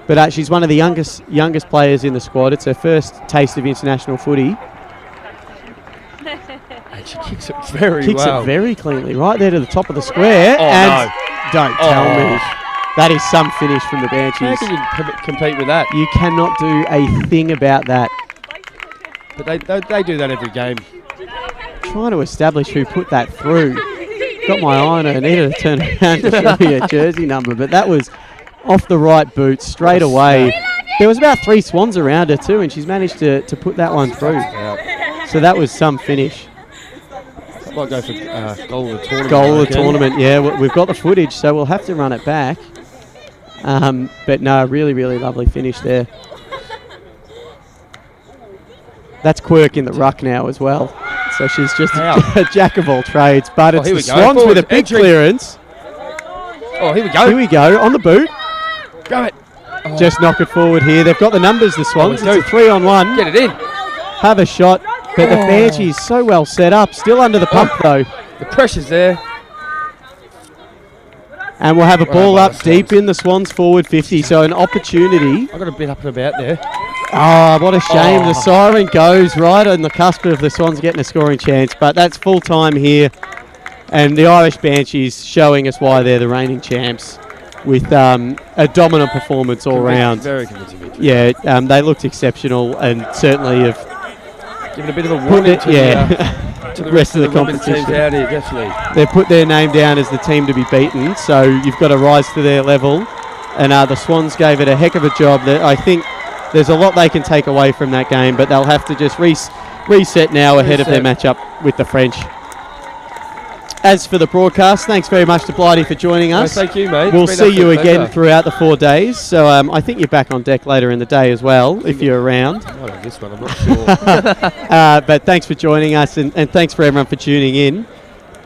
But she's one of the youngest players in the squad. It's her first taste of international footy. And she kicks it very Kicks well. it very cleanly, right there to the top of the square. Oh, and no. Don't tell me. That is some finish from the Banshees. How can you compete with that? You cannot do a thing about that. But they do that every game. Trying to establish who put that through. Got my eye on her. Needed to turn around to show me her jersey number. But that was off the right boot, straight away. There was about 3 Swans around her too, and she's managed to put that one through. So that was some finish. Might go for goal of the tournament. Goal of the tournament, yeah. We've got the footage, so we'll have to run it back. But no, really, really lovely finish there. That's Quirk in the ruck now as well. So she's just a jack of all trades. But it's the Swans with a big clearance. Oh, here we go. Here we go, on the boot. Grab it. Oh. Just knock it forward here. They've got the numbers, the Swans. It's a 3-on-1. Get it in. Have a shot. But the Banshees so well set up. Still under the pump, though. The pressure's there. And we'll have a ball up deep in the Swans forward 50. So an opportunity. I got a bit up and about there. Oh, what a shame. The siren goes right on the cusp of the Swans getting a scoring chance. But that's full time here. And the Irish Banshees showing us why they're the reigning champs with a dominant performance all round. Very convincing victory. Yeah, they looked exceptional and certainly have given a bit of a warning to the rest of the competition. Teams out here, definitely. They've put their name down as the team to be beaten, so you've got to rise to their level. And the Swans gave it a heck of a job. I think there's a lot they can take away from that game, but they'll have to just reset now ahead of their matchup with the French. As for the broadcast, thanks very much to Blighty for joining us. No, thank you, mate. We'll see you again throughout the 4 days. So I think you're back on deck later in the day as well, if you're around. Not on this one, I'm not sure. But thanks for joining us, and thanks for everyone for tuning in.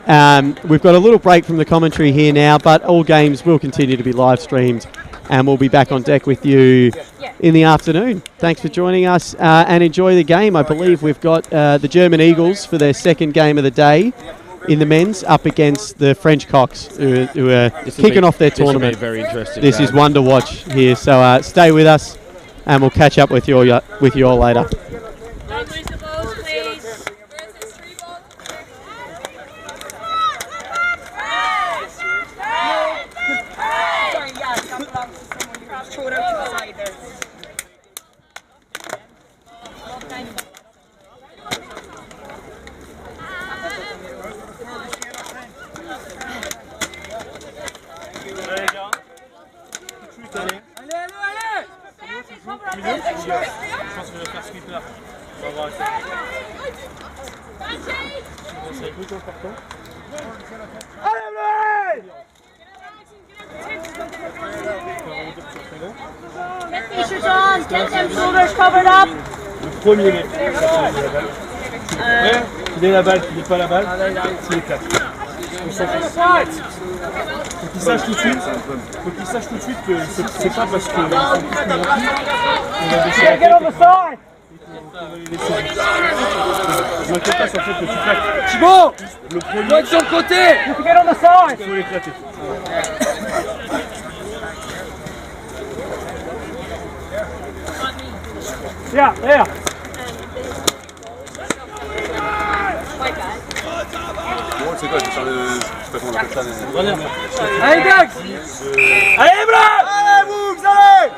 We've got a little break from the commentary here now, but all games will continue to be live streamed, and we'll be back on deck with you in the afternoon. Thanks for joining us, and enjoy the game. I believe we've got the German Eagles for their second game of the day in the men's up against the French Cocks, who are kicking off their tournament. Very interesting. This is one to watch here, so stay with us, and we'll catch up with you all later. Get t-shirts on, get them shoulders covered up. Le premier mec, il est la balle, il n'est pas la balle, c'est les 4. Faut qu'il sache tout de suite, que c'est pas parce que on va baisser la tête qu'on va les laisser. Je m'inquiète pas, ça fait que tu claques. Thibaut, le premier de son côté, il faut l'éclater. Yeah. Bon, c'est quoi, je sais pas comment on appelle ça. Allez, Dax! Allez, Brad! Allez, vous, allez!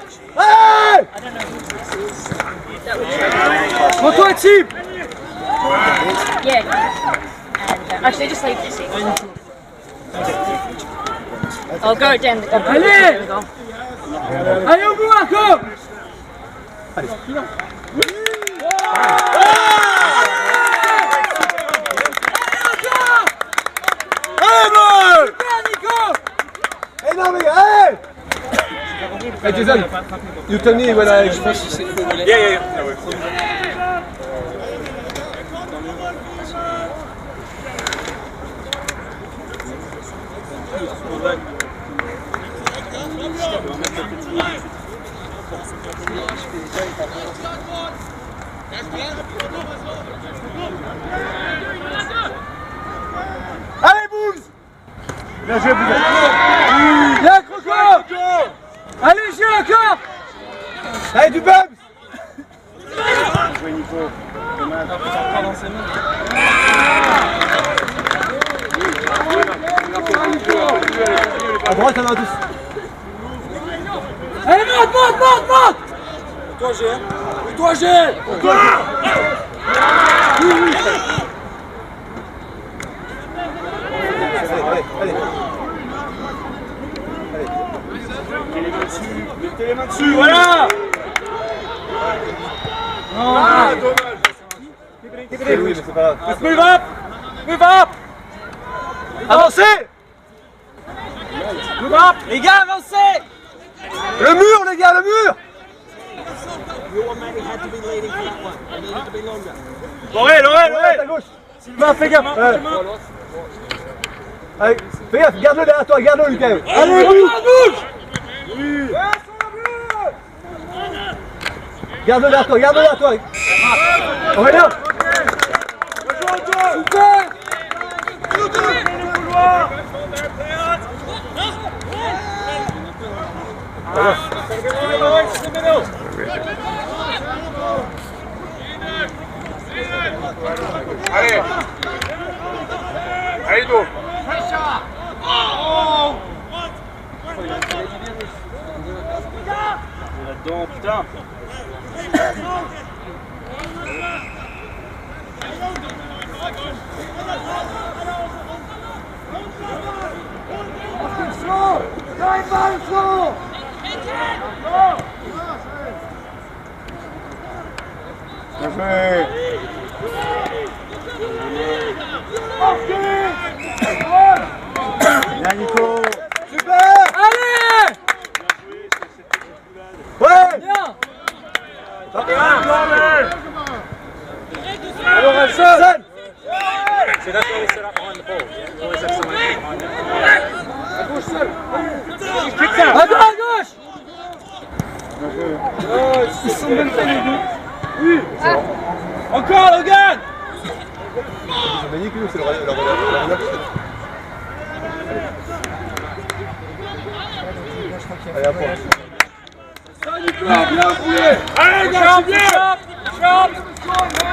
Prends-toi, Chip! Yeah. And actually, just leave this. I'll go down the. Allez! Allez, au bout, encore! Allez, Hey Jason, you tell me when I... Yeah. Allez, Booms! Bien joué, Booms! Bien, Croco! Allez, joue encore! Allez, du Bums! Bien joué, Nico. Dommage. À droite, on a tous. Allez, monte! Toi, G! Allez. Mettez les mains dessus, voilà! Ah, dommage! Oui, mais c'est pas grave. Move up! Avancez! Move up! Les gars, avancez! Le mur, les gars, le mur! Laurel! À gauche! Sylvain, fais gaffe! Allez, fais gaffe, garde-le derrière toi, garde-le, Lucas! Allez, bouge! Oui. Garde-le derrière toi! Aurélien! Super! Allez, Do! Là-dedans, putain! Bien, Nico! Super! Allez! Ouais! Bien! Alors, Alson! So that's why we set up behind the ball. À gauche. Ils sont même pas les deux. Oui. Encore, Logan. Ils ont gagné que nous, c'est la relève. Allez, à point. Bien joué. Allez, gars, bien.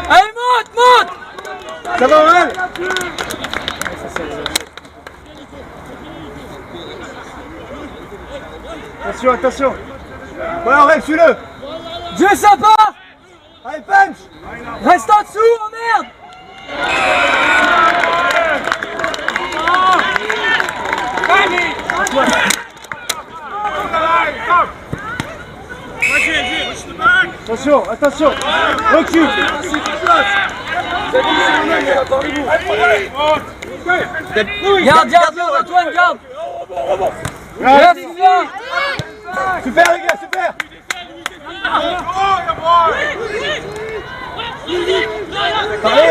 Allez, monte. Ça va, mal. Attention. Ouais, on reste, suis-le. Dieu sympa. Allez, punch. Reste en dessous, oh merde. Attention. Recule. Garde, Antoine, garde. Merci. Super, les gars, super.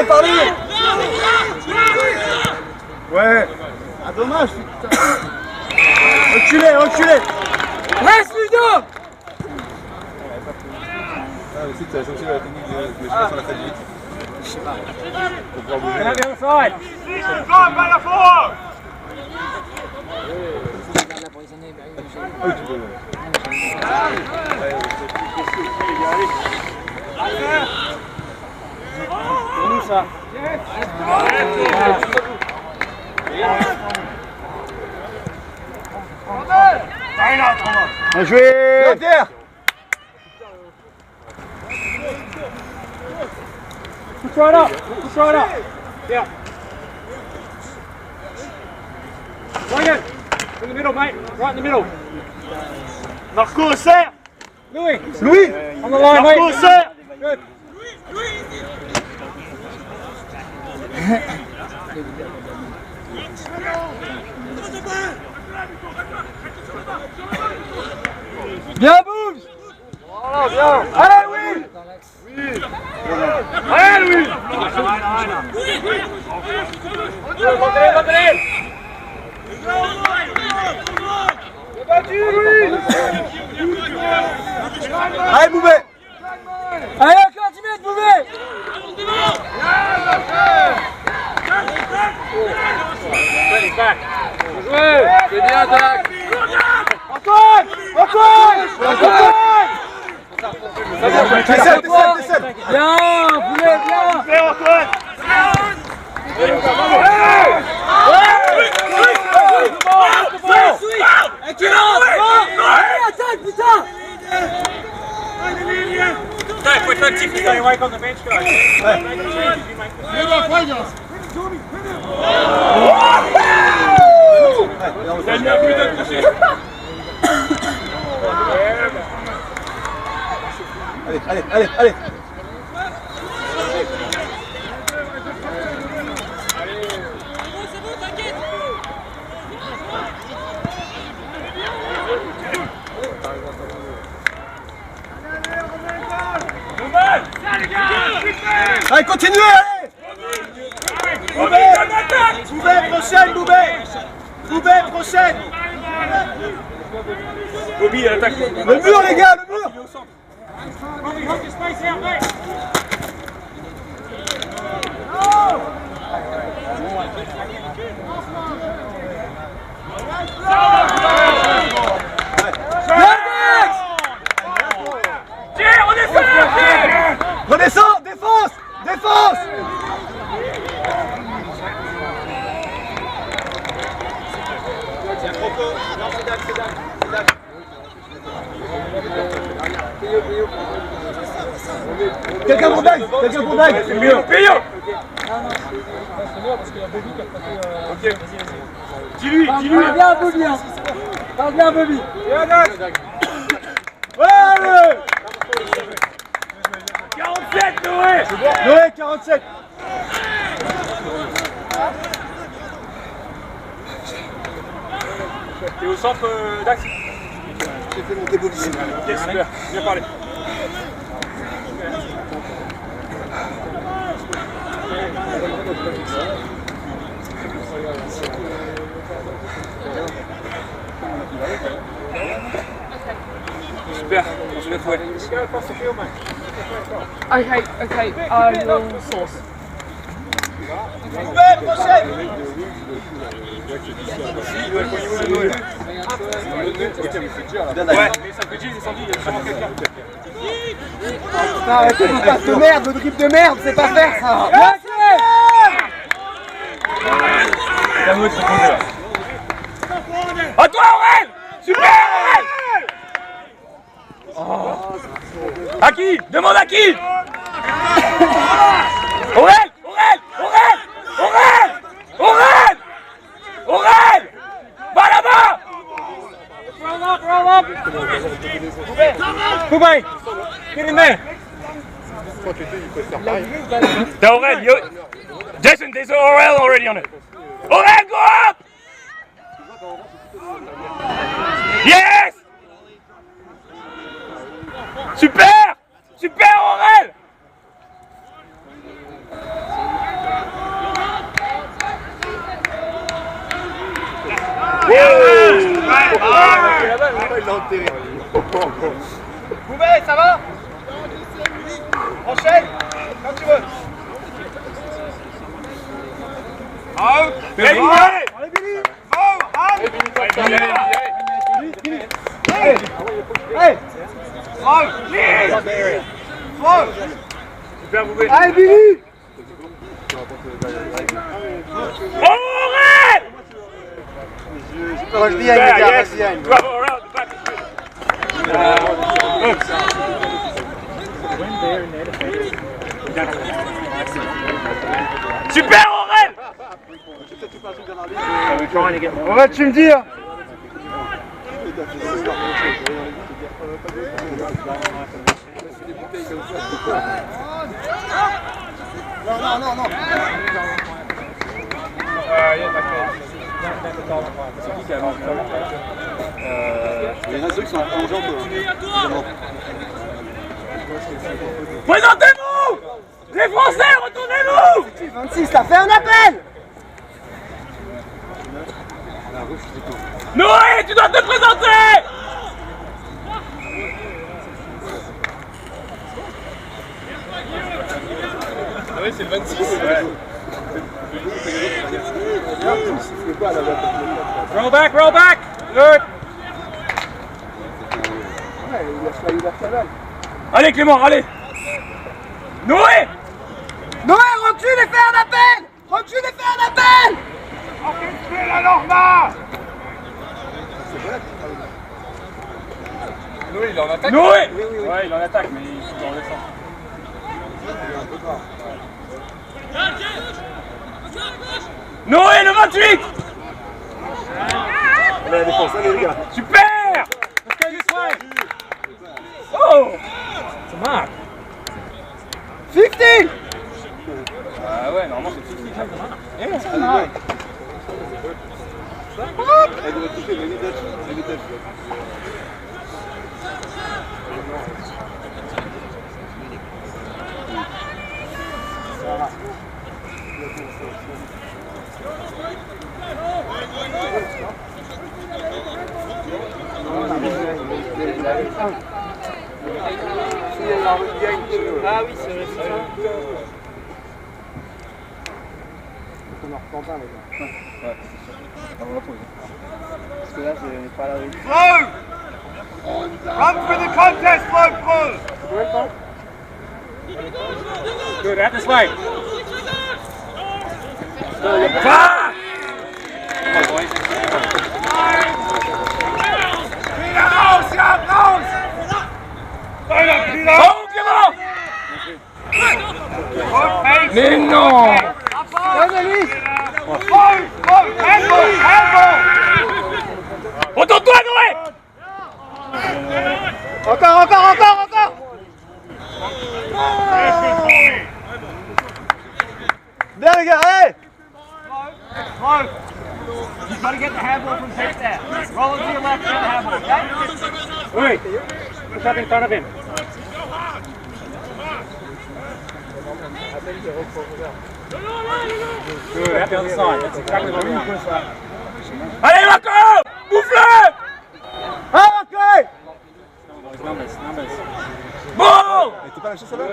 Parlez. Ouais. Ah, dommage, putain. Reculez. Reste, Ludo. Ah, mais c'est aussi la technique de la fête vite. Je sais pas. Pour pouvoir bouger. Ah oui, tu peux. C'est nous ça. Bien joué. Terre. Pousse-toi là. Bien. Morgan, in the middle, mate. Right in the middle. Marco, serre. Louis. On the line, mate. Marco, serre. Good. Bien, Boobs. Voilà, bien. Allez, Will. Allez, Louis. Allez, Boubé. Allez, encore 10 mètres, Boubé. Joué. C'est bien, Dac. Antoine. T'essaies. Bien, Boulet, bien. Fais, Antoine. Attaque, putain. Dai, puoi farci stay away from the bench, guys. Allez. Allez, continuez, Boubé, prochaine, Boubé, prochaine. Bobby, attaque. Le mur, les gars, le mur. Redescends, défense. Quelqu'un pour Dag. C'est mieux. Payot. Ok. Dis-lui. Parle bien, Bobby. Parle bien, Bobby. Ouais. 47, Noé. Noé, 47. T'es au centre, Dax. J'ai fait mon démolition. Ok, super. Bien parlé. Okay, sauce. Arrêtez vos passes de merde, vos dribbles de merde, c'est pas faire ça. À toi, Aurel! Super, Aurel! À qui? Demande à qui? Aurel! Va là-bas! Roll up! Poubay! Get in there! Aurel, Jason, there's Aurel already on it. Aurel, go up! Yes! Super! Super, Aurel! Poubay, ça va? Enchaîne, quand tu veux. Allez, Billy! Super, Aurel! Aurel, tu me dis hein. Non. C'est qui a lancé il y en a ceux qui sont plongeants un peu. Présentez-vous! Les Français, retournez-vous! 26, t'as fait un appel! Noé, tu dois te présenter! Ah oui, c'est le 26. Roll back! Good! Allez Clément, allez! Noé! Recule et fais un appel! Orchestrez la Norma! Noé, il est en attaque. Noé! Ouais, il est en attaque, mais il faut en descendre. Noé, le 28! La défense, allez les gars. Super! Let's go this way! Oh! C'est marque! 50! Ah ouais, normalement c'est 50. C'est marque. Elle doit toucher les détails. Ah oui, c'est vrai, c'est ça. On en reprend pas, les gars. Ouais, c'est sûr. On va poser. Parce que là, j'ai pas la rue. Flow! Run for the contest, Flow Pro! Combien de temps? Good, out this way! Va! Mais non! Retourne-toi, Noé! Encore! Bien les gars, allez! You gotta get the handball from deep there. Roll it to your left, get the handball, okay? Louis, push up in front of him. Good, out the other side. That's exactly what we want. Allez, Marco! Bouffe-le! Ah, ok! Numbers. pas lâché ça là?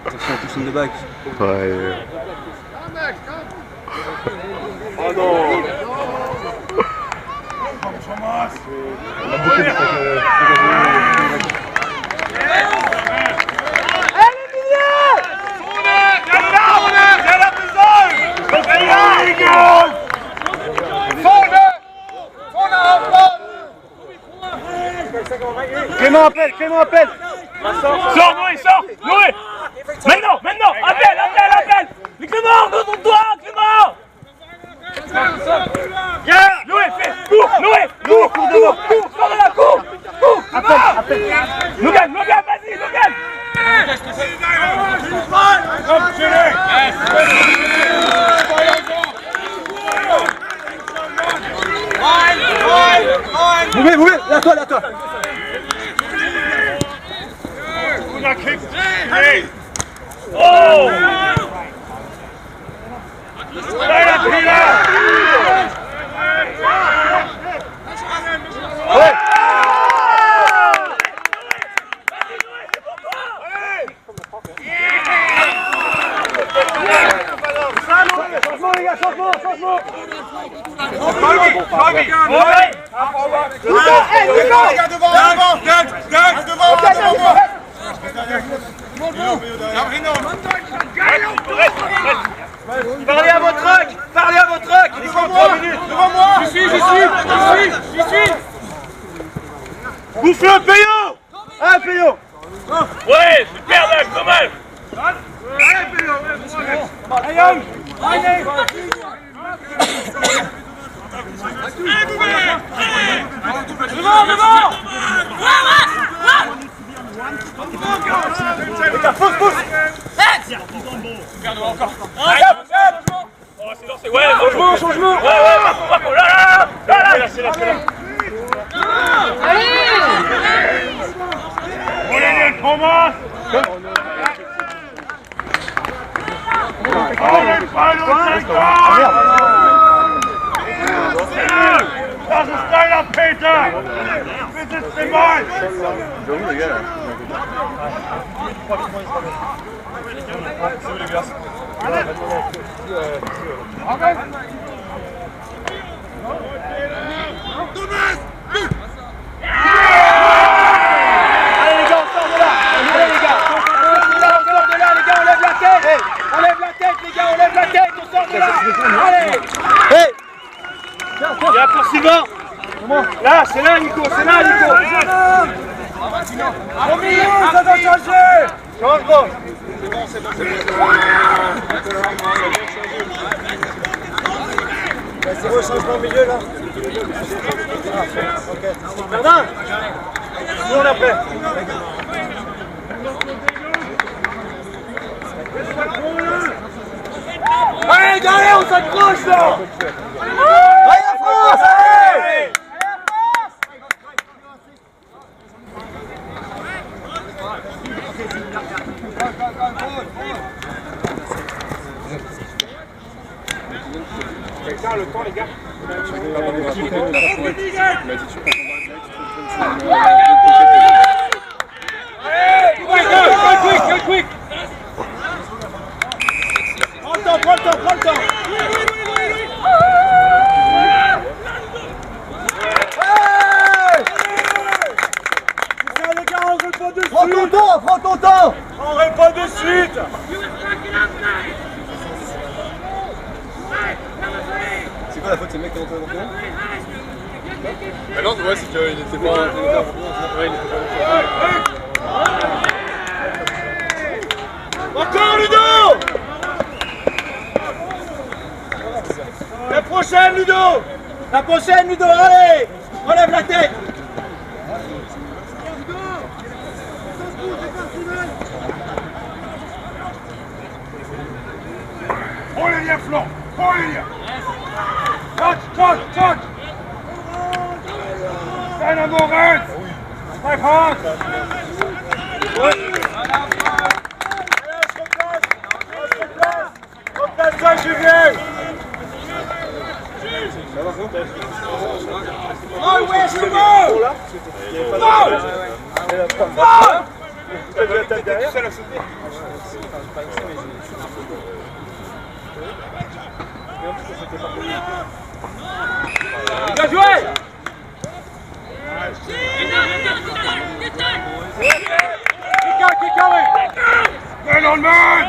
Attention, touche une de back. Ouais. Oh non! On a beaucoup de Clément appelle. Sors, Noé, sors! Noé! Maintenant! Appelle! Mais Clément, retourne-toi, Clément! Viens! Noé, fais! Cours! Noé! Cours! Sors de la cour! Appelle! Logan, vas-y, Logan! Mouvez, là toi. Oh! Changement les gars, changement. Parlez à votre truck! Il faut 3 minutes! Devant moi! J'y suis! Bouffez un payon! Ouais, super là, quand même! Devant! Pousse! Encore! Oh, c'est lancé! Ouais, changement! Ouais, là! Lâchez! Allez! On commence! Das ist deiner Peter! Bitte Simon! Il y a pour Sylvain. Là, c'est là, Nico. Au milieu, ça doit changer. Changement. C'est bon. C'est bon, changement au milieu, là. Ok. Bernard, nous on a prêt. Allez, derrière, on s'accroche, là. Allez, la France, allez. Quelqu'un le temps, les gars. Quick. Prends le temps. Prends ton temps. On règle pas de suite. C'est quoi la faute, c'est le mec qui est rentré dans le temps? Ah non, ouais, c'est qu'il était pas... Encore Ludo. La prochaine Ludo, allez. Relève la tête. Prends les liens flancs! Touch! Deiner Moritz! Bleib hart! Replace-toi, Julien! Ça va, where's your ball? Bien joué! Keep going! Get on, man!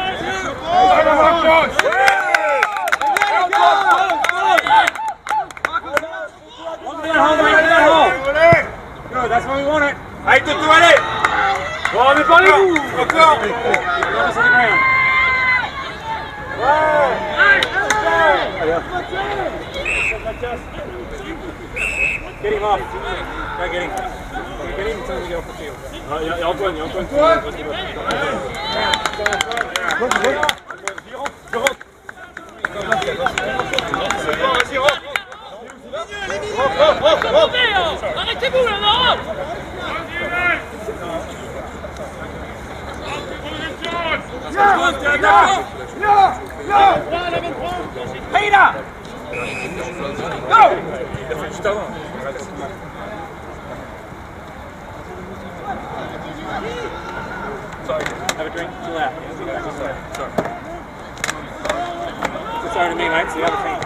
Good, that's what we wanted. Allez, tout allez! Bon, mais parlez-vous! Encore! Get him off. Try get him. Get him until we get off the field. Il y a Antoine, Vas-y, rentre. Arrêtez-vous là, non! Peter! Go! Juste avant. Sorry, have a drink, chill out. Sorry. Sorry to me, mate, it's the other team.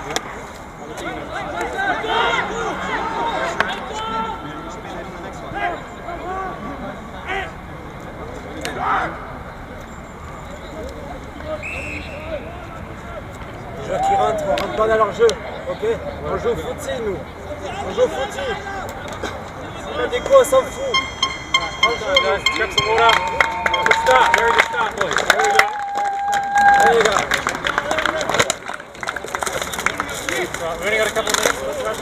Les gens qui rentrent, on rentre pas dans leur jeu, ok? On joue au footy, nous. On joue au footy. On a des coups, on s'en fout. Check some water. Good start, very good start, boys. There we go. There you go. Right, we've only got a couple of minutes. Let's run.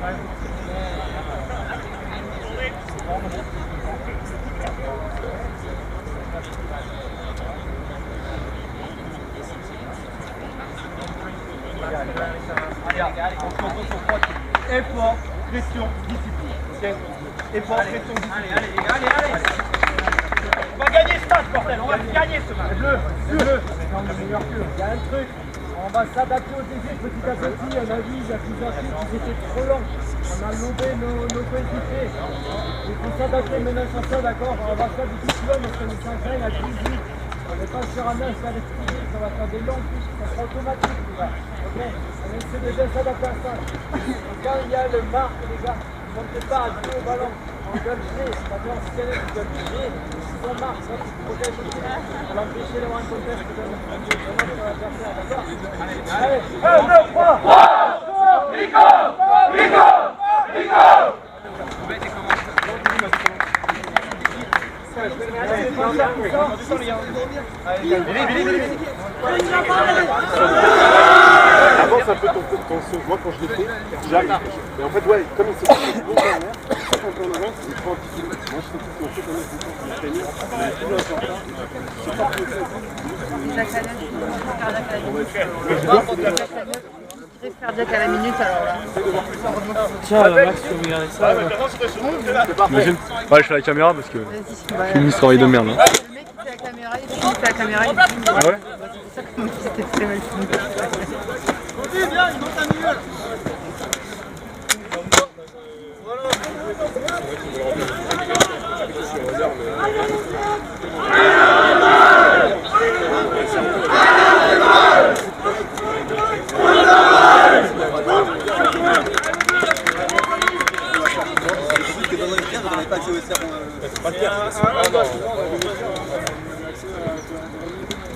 Allez, concentre. Effort, pression, discipline. Ok. Effort, pression, discipline. Allez. On va gagner ce match, bordel. On va gagner ce match. Bleu. Il y a un truc. On va s'adapter aux défis petit à petit. On a vu, il y a plusieurs trucs qui étaient trop longs. On a lobé nos coéquipiers. Il faut s'adapter maintenant sur ça, d'accord. On va faire du tout long parce qu'on est 5 à 18. On n'est pas sur un 9 avec Philippe, on va faire des longues pistes, ça sera automatique, les gars. Ok. On essaie de bien s'adapter à ça. Donc, quand il y a le marque, les gars, ne montez pas à jouer au ballon. On doit le jouer, d'accord. Si quelqu'un qui doit le jouer, si on marque, ça tu protèges aussi. On va empêcher le one contest de donner l'adversaire, d'accord. Allez, 1, 2, 3. Rico. Avance un peu ton saut. Moi quand je l'ai fait, j'arrive. Mais en fait ouais, comme il s'est fait bon derrière, quand on avance, il prend un petit peu. Moi je fais tout mon saut comme il fait tenir. Mais tout l'important, c'est pas plus crise cardiaque à la minute alors là. Tiens, Max, tu peux regarder ça. Imagine. Ouais, je fais la caméra parce que c'est une histoire de merde. Le mec qui fait la caméra, il fait la caméra. Ah ouais. C'est ça que c'était très mal fini. Viens, il monte à milieu.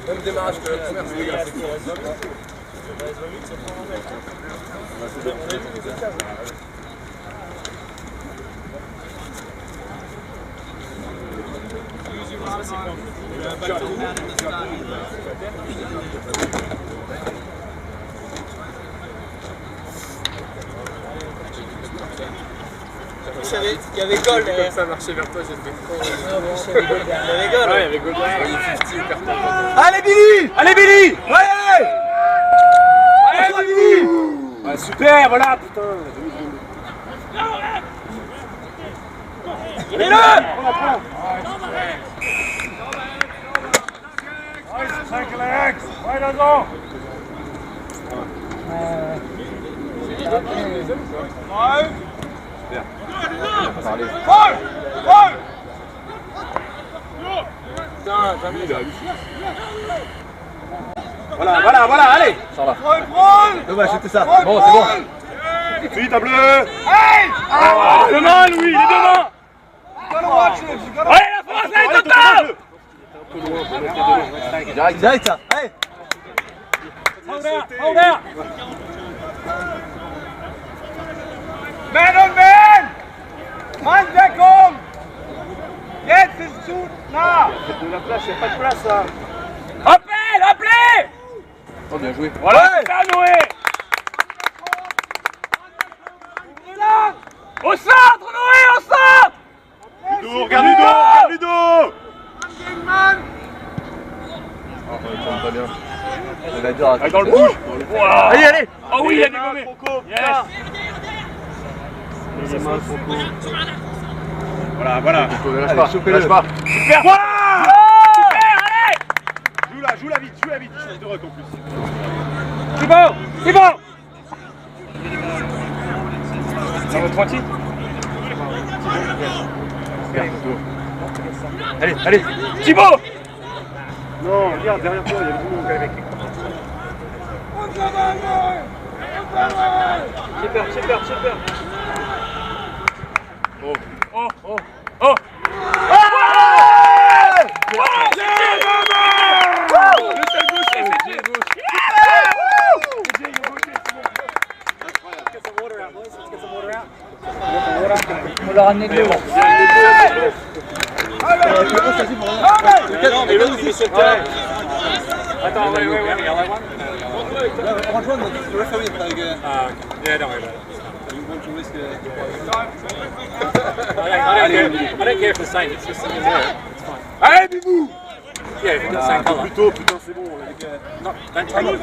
Même démarrage que la première, c'est dégueulasse. Il y avait goal. Comme ça marchait vers toi, j'ai fait trop. Il y avait goal. Ouais, il y avait goal. Il y avait 50 au carton. Allez Billy! Allez Billy! Ouais! Allez Billy! Ouais, super, voilà, putain. Allez-le! Ouais, Lazan. Bien. Parler. Putain, jamais il a halluciné. Voilà, allez. Sors là. Dommage, c'était ça. Bon, c'est bon. Vite, à bleu. Hey! Demain, Louis, les deux mains. Allez, la France, elle est totale! Direct, ça. Allez. Hold out! Man on man! Man back home! Yes, it's shoot now! Faites de la place, il n'y a pas de place, ça. Appelez! Oh, bien joué. Voilà, c'est ça, Noé! Au centre, Noé, au centre! Ludo, regarde Ludo! Oh, ça va pas bien. Ça va être dur à Dans le bouge! Allez! Oh oui, il a dégommé! Yes! Voilà. Lâche pas. Super! Voilà! Super, allez! Joue la vite. Change de rock en plus. C'est bon! Ça va tranquille? Allez! Thibaut! Non, regarde, derrière toi, il y a du monde avec lui. Super. Oh! On leur a ramené de l'eau. Non, mais l'autre, il est sur le terrain. Attends, ouais. Rejoindre, le referee, like, yeah, don't worry about it. I don't care if it's the same, it's just something there. It's fine. Allez, Bibou! Yeah, if it's the same colour. Plutôt, putain, c'est bon. Non, don't take it.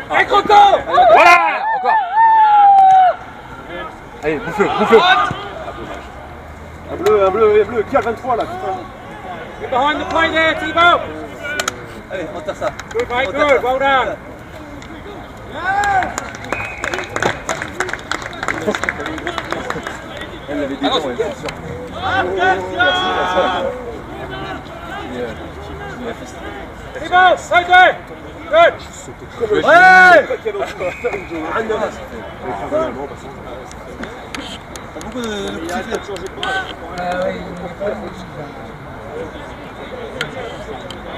Allez, Croco! Voilà! Encore! Allez, bouffe-le, bouffe-le! Un bleu, qui a 23 là, putain? Get behind the play there, Thibaut! Allez, on tire ça. Good, mate, good, well done! Elle avait des dents, elle est sûre. Thibaut, right there! Good! Ouais! T'as beaucoup de petits faits.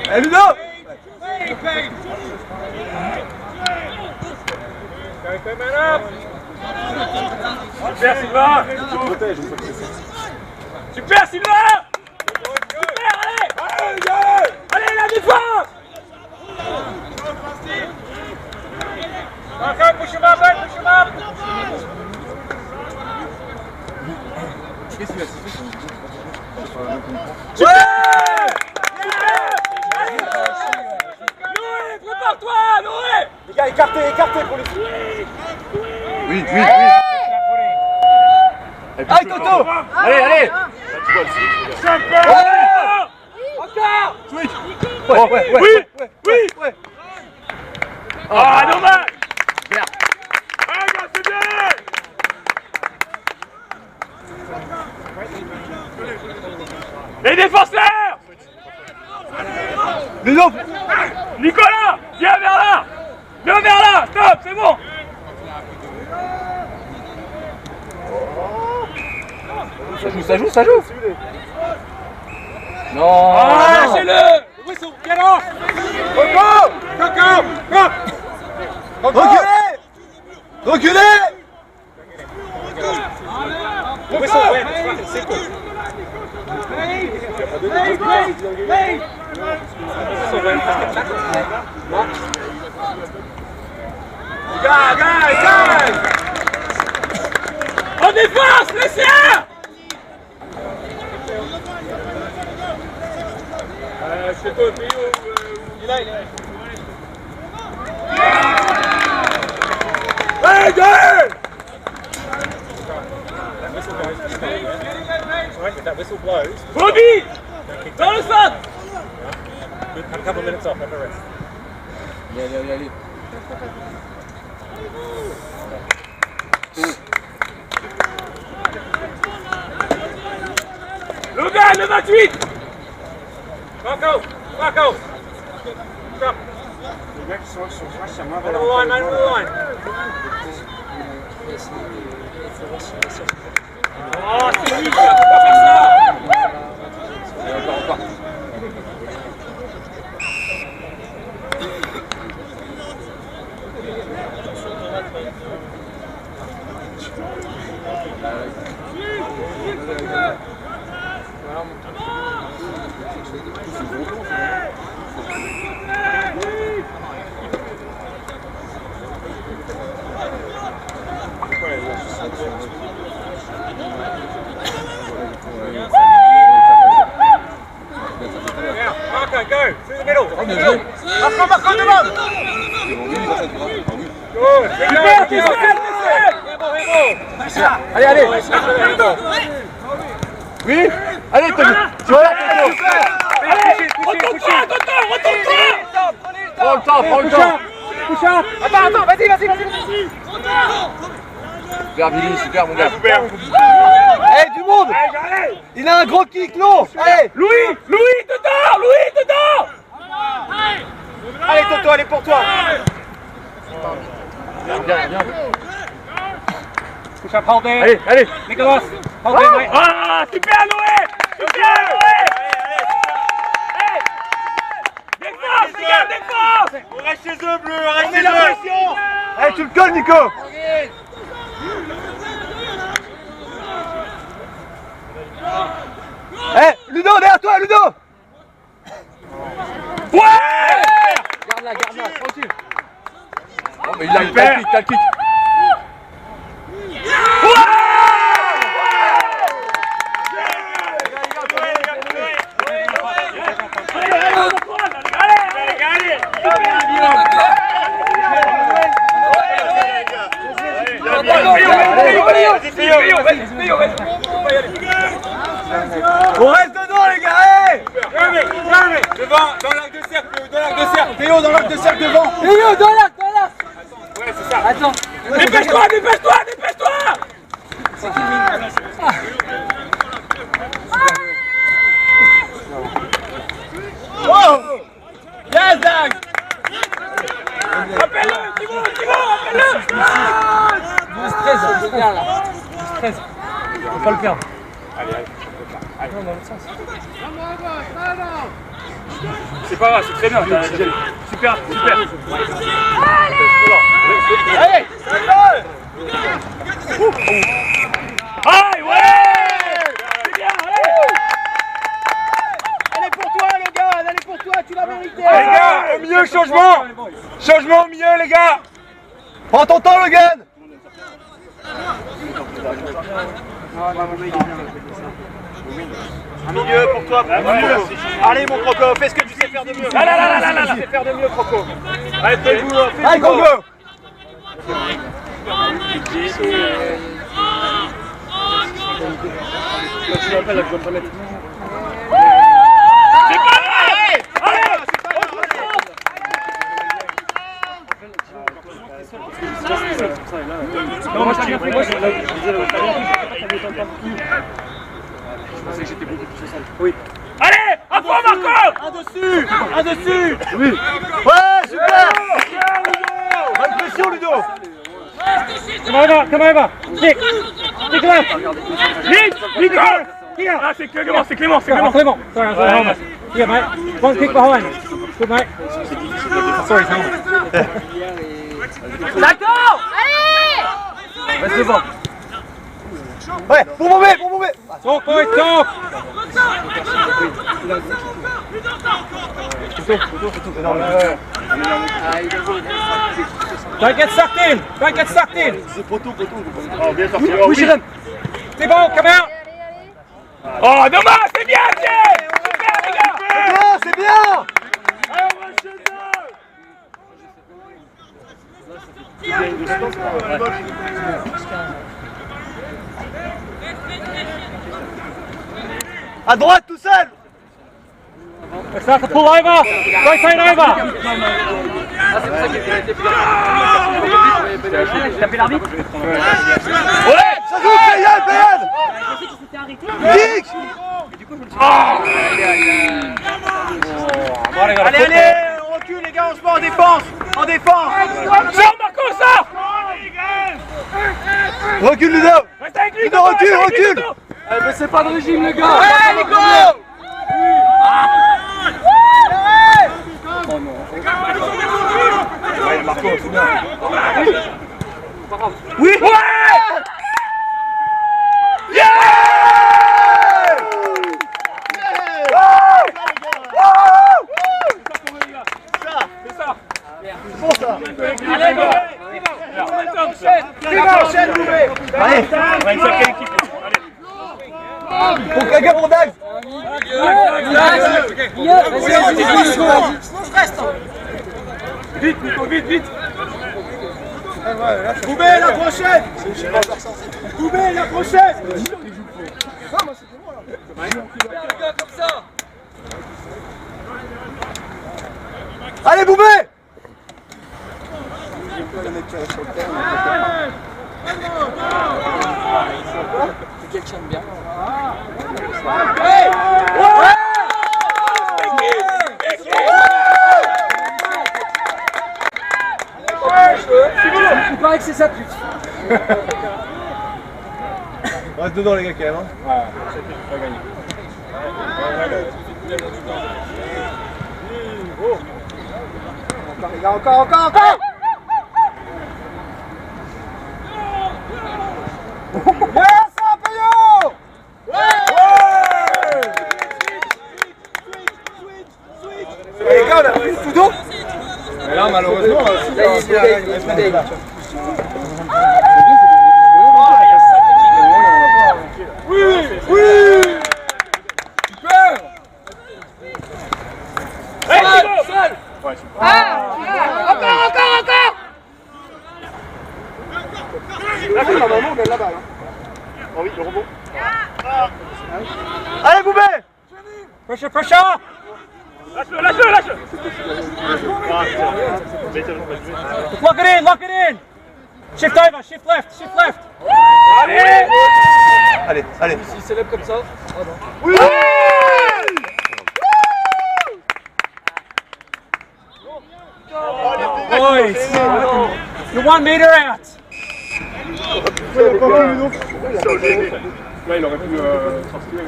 Allez, Ludo! Go, man up! Super, Sylvain! Super, Sylvain! Super, allez! Allez, la défense! Okay, push him up, mate, push him up! Qu'est-ce qu'il va siffler Super! Noé, prépare-toi, Noé! Les gars, écartez pour les... Oui. Allez, Toto! Allez! Encore! Switch! Ouais. Ah, dommage! Merde. Ah, gars, c'est bien! Les défenseurs! Ludo! Nicolas, viens vers là! Viens vers là! Stop, c'est bon! Ça joue! Non! Ah, lâchez-le! Whistle, get off! Coco! Reculez! Whistle when? It's fucking simple. Whistle when? Guys! En défense, laissez-le! C'est toi, Pio. Il est là. Hey, guys! That whistle goes. Right, if that whistle blows. Bobby! Dans le centre! Have a couple of minutes off, have a rest. Allez. Le gars, le 28! Marco! Stop! Les gars qui sont sur c'est moins On the line, man, on the line. Oh, c'est lui, ça! Faut pas faire ça! Encore. Now, Marco, go! Through the middle! Marco, demande! Good! Allez! Oui! Allez, Tony! Tu vois là, Allez! Retourne-toi! Prends le temps! Attends, vas-y! Super, Billy, super, mon gars! Hey, du monde! Il a un gros kick, non! Allez! Louis, dedans! Allez, Toto, allez pour toi! Viens! Push up, hold there! Allez! Nicolas! Hold there, mate! Ah, super, Noé! Hey! Défense, les gars, défense! On reste chez eux, bleu! On reste chez eux! Allez, tu le colles, Nico! Eh, Ludo, derrière toi, Ludo! Ouais! Garde-la, tranquille! Oh, mais il a le kick, On reste dedans les gars, hey! Devant, dans l'arc de cercle, Théo, dans l'arc de cercle devant. Théo, dans l'arc. Ouais, c'est ça. Attends. Dépêche-toi. C'est qui lui? Oh! Yes, Dag! Appelle-le, Thibaut, appelle-le! 12-13, c'est bien là. 12-13. Faut pas le perdre. Allez. Non, dans l'autre sens. C'est pas grave, c'est très bien. Super. Allez! Aïe, ouais! C'est bien, allez! Elle est pour toi, le gars, elle est pour toi, tu l'as mérité! Les gars, au milieu, changement! Changement au milieu, les gars! Prends ton temps, le gun! Un milieu pour toi, allez mon Croco, fais ce que tu sais faire de mieux. Là, tu sais faire de mieux, Croco. Allez, fais-vous. Allez, Croco. Tu m'appelles, là, je dois me remettre. C'est pas vrai! Allez! Non, moi je disais je pensais que j'étais beaucoup plus central. Oui. Allez! À fond, Marco! Un dessus! Oui! Ouais, super! Bonne pression, Ludo! Comment il va? Kick là! Vite! Ah, c'est Clément! Here, mate. One kick behind. Good, mate. Sorry, Tom. D'accord! Allez! Reste devant. Ouais, pour bomber! Talk, boys, talk! Don't get sucked in! C'est poteau. Oh, bien sorti. Oui, Jérém! C'est bon, come out! Oh, dommage, c'est bien, Jay! Super, les gars! C'est bien! Allez, on va chez À droite, tout seul! Ça pull over! Rotate over! T'as fait l'arbitre? Ouais! Ça joue, Payane! Kick! Allez, on recule les gars, on se met en défense! Sors Marco, sors! Recule Ludo! Ludo, recule! Mais c'est pas de régime les gars! Ouais, Nico! Oh non! Ouais, Marco, c'est bien! Oui! Ouais! Yeah! C'est ça! Bon ça! Allez, go! Allez! On va une sacrée équipe! Pour quelqu'un pour Dag! Vite, Nico, vite! Boubé, la prochaine! Comme ça! Allez, Boubé! C'est quelqu'un de bien. Hey! Ouais! Il paraît que c'est sa pute. Reste dedans les gars quand même. Hein. Ouais, c'est pas gagné. Encore les gars, encore! Yes, Apollo! Ouais! Les gars, on a pris tout d'eau. Mais là, malheureusement, oui! Super! Hey, seul! Ouais, super. Encore! Là, normalement, on gagne la balle. Oh oui, le rebond. Allez, Boubé! Pressure, pressure! Lâche-le, lâche-le, lâche-le! Lock it in! Shift over, shift left, shift left! Allez! Allez, allez. S'il s'élève comme ça. Oui! Boys! You're 1 meter out! Là, il aurait pu sortir.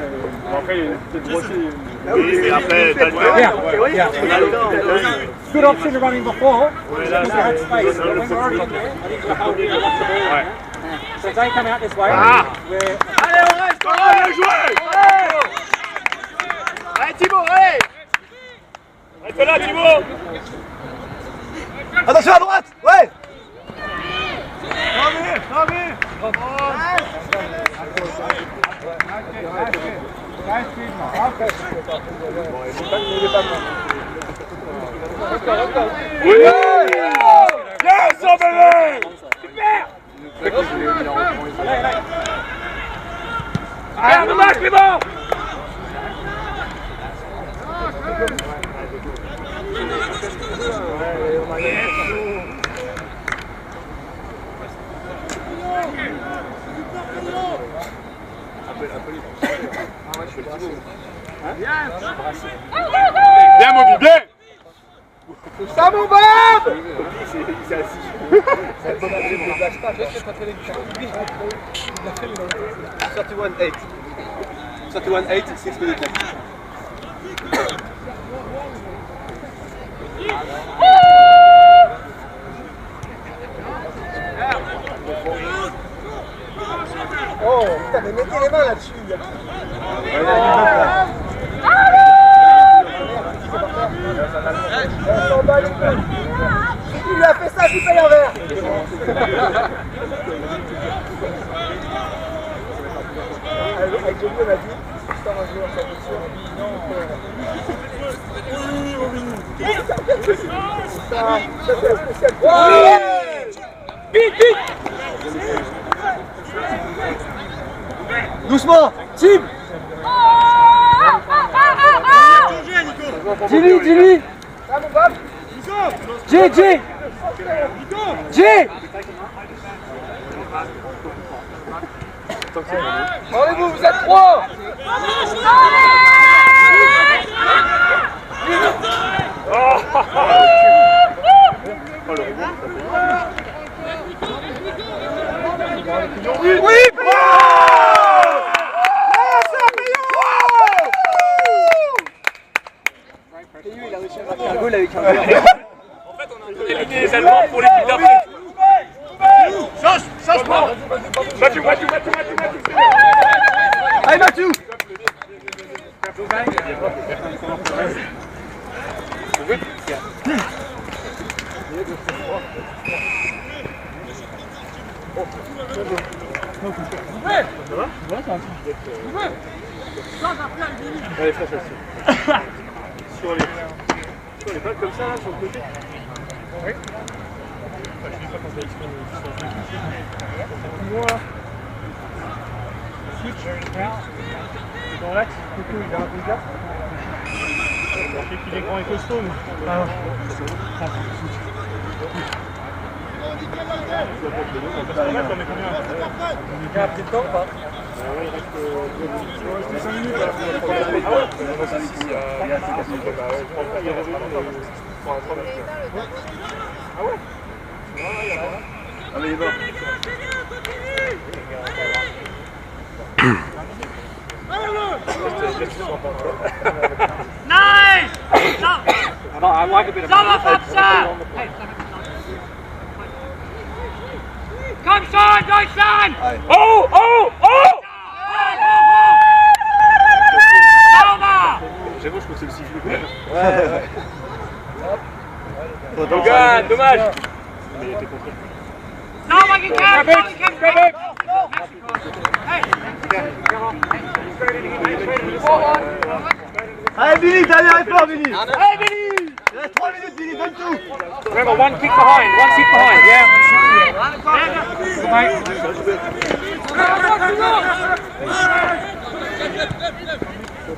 Après, il est peut-être droitier. Oui, mais après, t'as le temps. Yeah. Good option to running before. Because you had space. But when we're already in there, I think the whole thing is up to there. So they come out this way. Allez, on reste! Bien joué! Allez, Thibaut, allez! Reste là, Thibaut! Attention à droite! Ouais! Oui! Yes, on bébé! Super! Allez, dommage, Clément! Bien, Moby, bien! Ça, mon Bob! Il s'est assis. 31-8. 31-8, 6 minutes left. Oh, putain, mais mettez les mains là-dessus! Si tu lui as fait ça, tu payes un verre! Avec Johnny, on a dit, tu sors un joueur sur position. Ça, c'est la spéciale. Vite, vite! Doucement! Tim! Dis-lui! Ça, mon Bob! J! Rendez-vous, vous êtes 3! Oui! Il a réussi à marquer un goal avec un joueur. En fait, on a éliminé les Allemands pour les buts d'après. Change pas! Mathieu! Allez, Mathieu! Allez, frère, ça sur les balles comme ça, là, sur le côté. Oui. Dans l'axe, Coco, il a un peu de gap. Je sais qu'il est grand et costaud, mais... On est combien? Il y a un petit temps ou pas? Il reste 5 minutes. Ah ouais? Ah mais il est mort. Nice! Sauber, Fabsa! Komm schon, Deutschland! Oh! Sauber! J'avoue, je crois que c'est le sifflet. Ouais. Logan, dommage! Mais il était contré. Sauber gekämpft! Allez Billy, t'as l'air fort Billy! Allez Billy! Il reste 3 minutes Billy, Remember, one kick behind, yeah?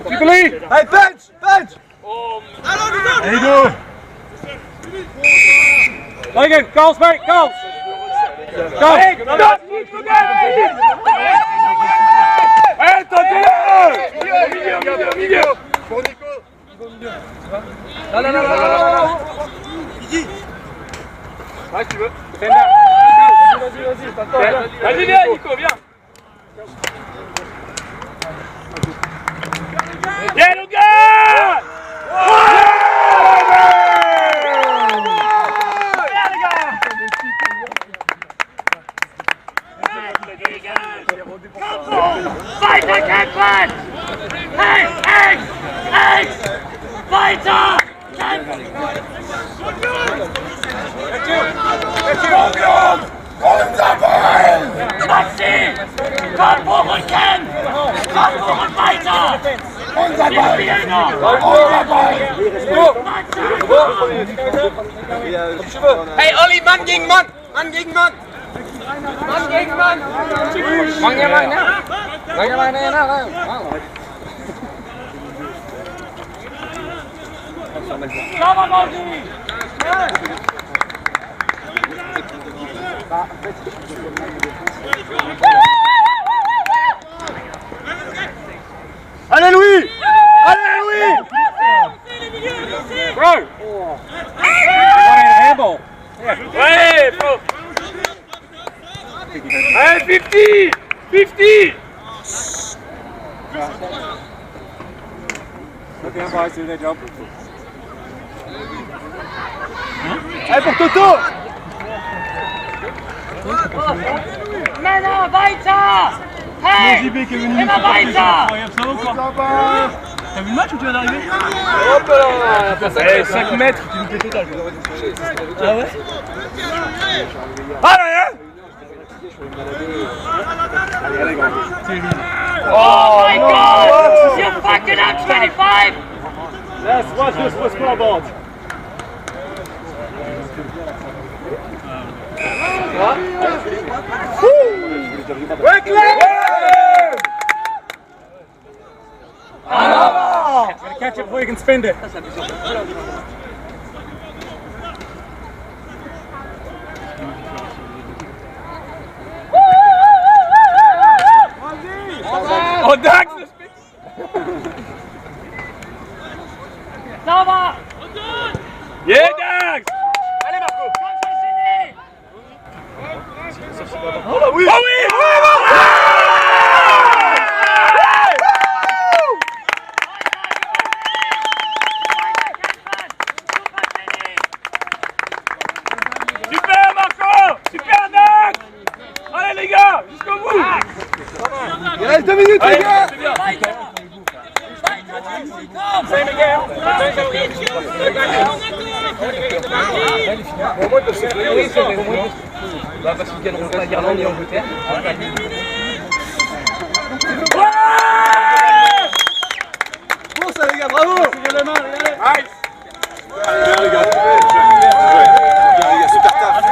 Jubilee! Hey, bench! Bench! There you go! Logan, goals, mate, goals! Go! Hey, tentez-le! Milieu! Pour Nico! Non. Ouais, si tu veux. Vas-y, viens, Nico, viens! Viens, le gars! Weiter kämpfen! Hey! Weiter! Kämpfen! Maxi! Komm hoch und kämpf! Komm hoch und weiter! Unser Ball! Unser Ball! Hey, Olli, Mann gegen Mann! Mann gegen Mann! Mann gegen Mann! Mann gegen Mann, ja! Mann gegen Mann, ja! Sauber, Mausi! Allez, Louis! Allez, Louis! Bro! Handball! Ouais, bro! Hey, 50! 50! Let the umpires do their job. Hey, pour Toto! Männer, weiter! Hey! Immer weiter! T'as vu le match ou tu viens d'arriver? Hop là! Hey, 5 mètres! Total. Ah ouais? Allez! Oh my God! You fucking up 25! Let's watch this for scoreboard. We're clear! Gotta catch it before you can spend it. Oh, Dax! Sauber! Yeah, Dax! Allez, Marco! Oh oui! Oh oui! Super Marco! Super Dax! Allez les gars, jusqu'au bout! Il reste 2 minutes les gars! C'est bien! C'est Miguel! Au moins, parce que parce qu'ils gagneront pas l'Irlande et l'Angleterre. Bon ça les gars, bravo! Nice! Bien les gars, super taf!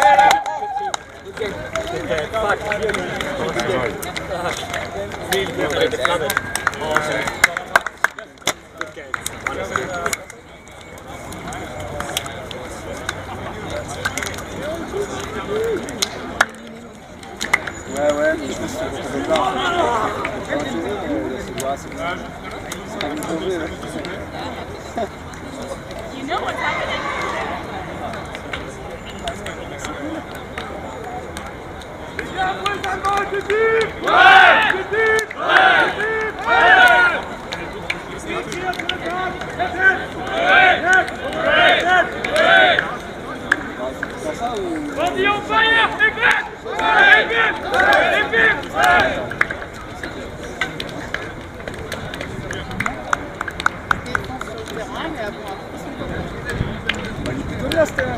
Ouais, je pense que c'est pas. C'est pas une congé, là. You know what's happening. Vas-y, on fire! Plutôt bien c'était là.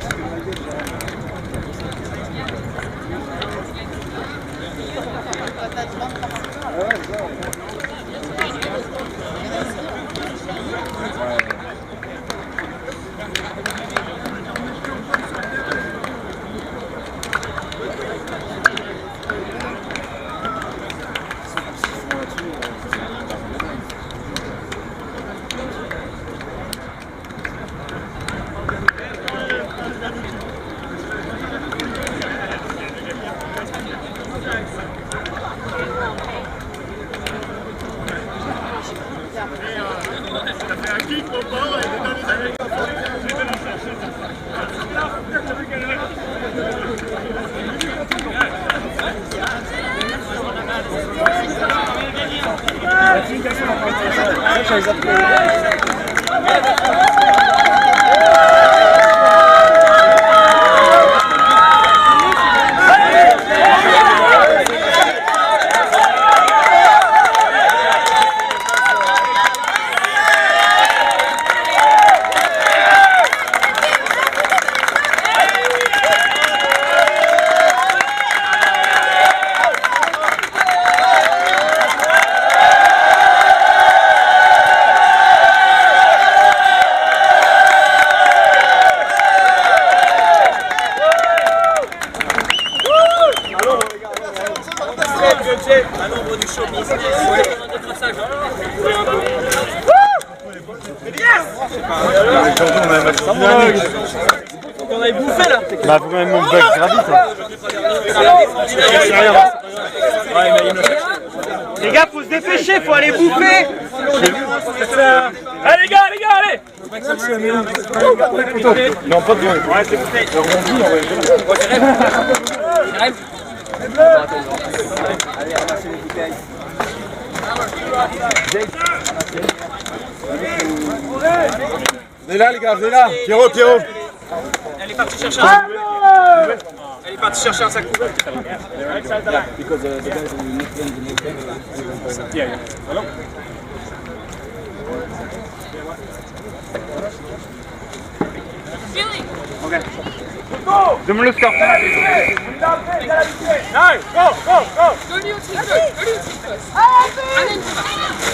On avait bouffé là. Bah faut quand même me bug gravi ça. Les gars, faut se dépêcher, faut aller bouffer. Allez les gars, allez. Non pas besoin. Ouais c'est fait. Allez, ramassez les bouteilles. Venez là les gars, venez là. Pierrot. Elle est partie chercher un Elle est partie chercher un sac poubelle. Demande le score. Nice, go. Go to your team first. And then come back.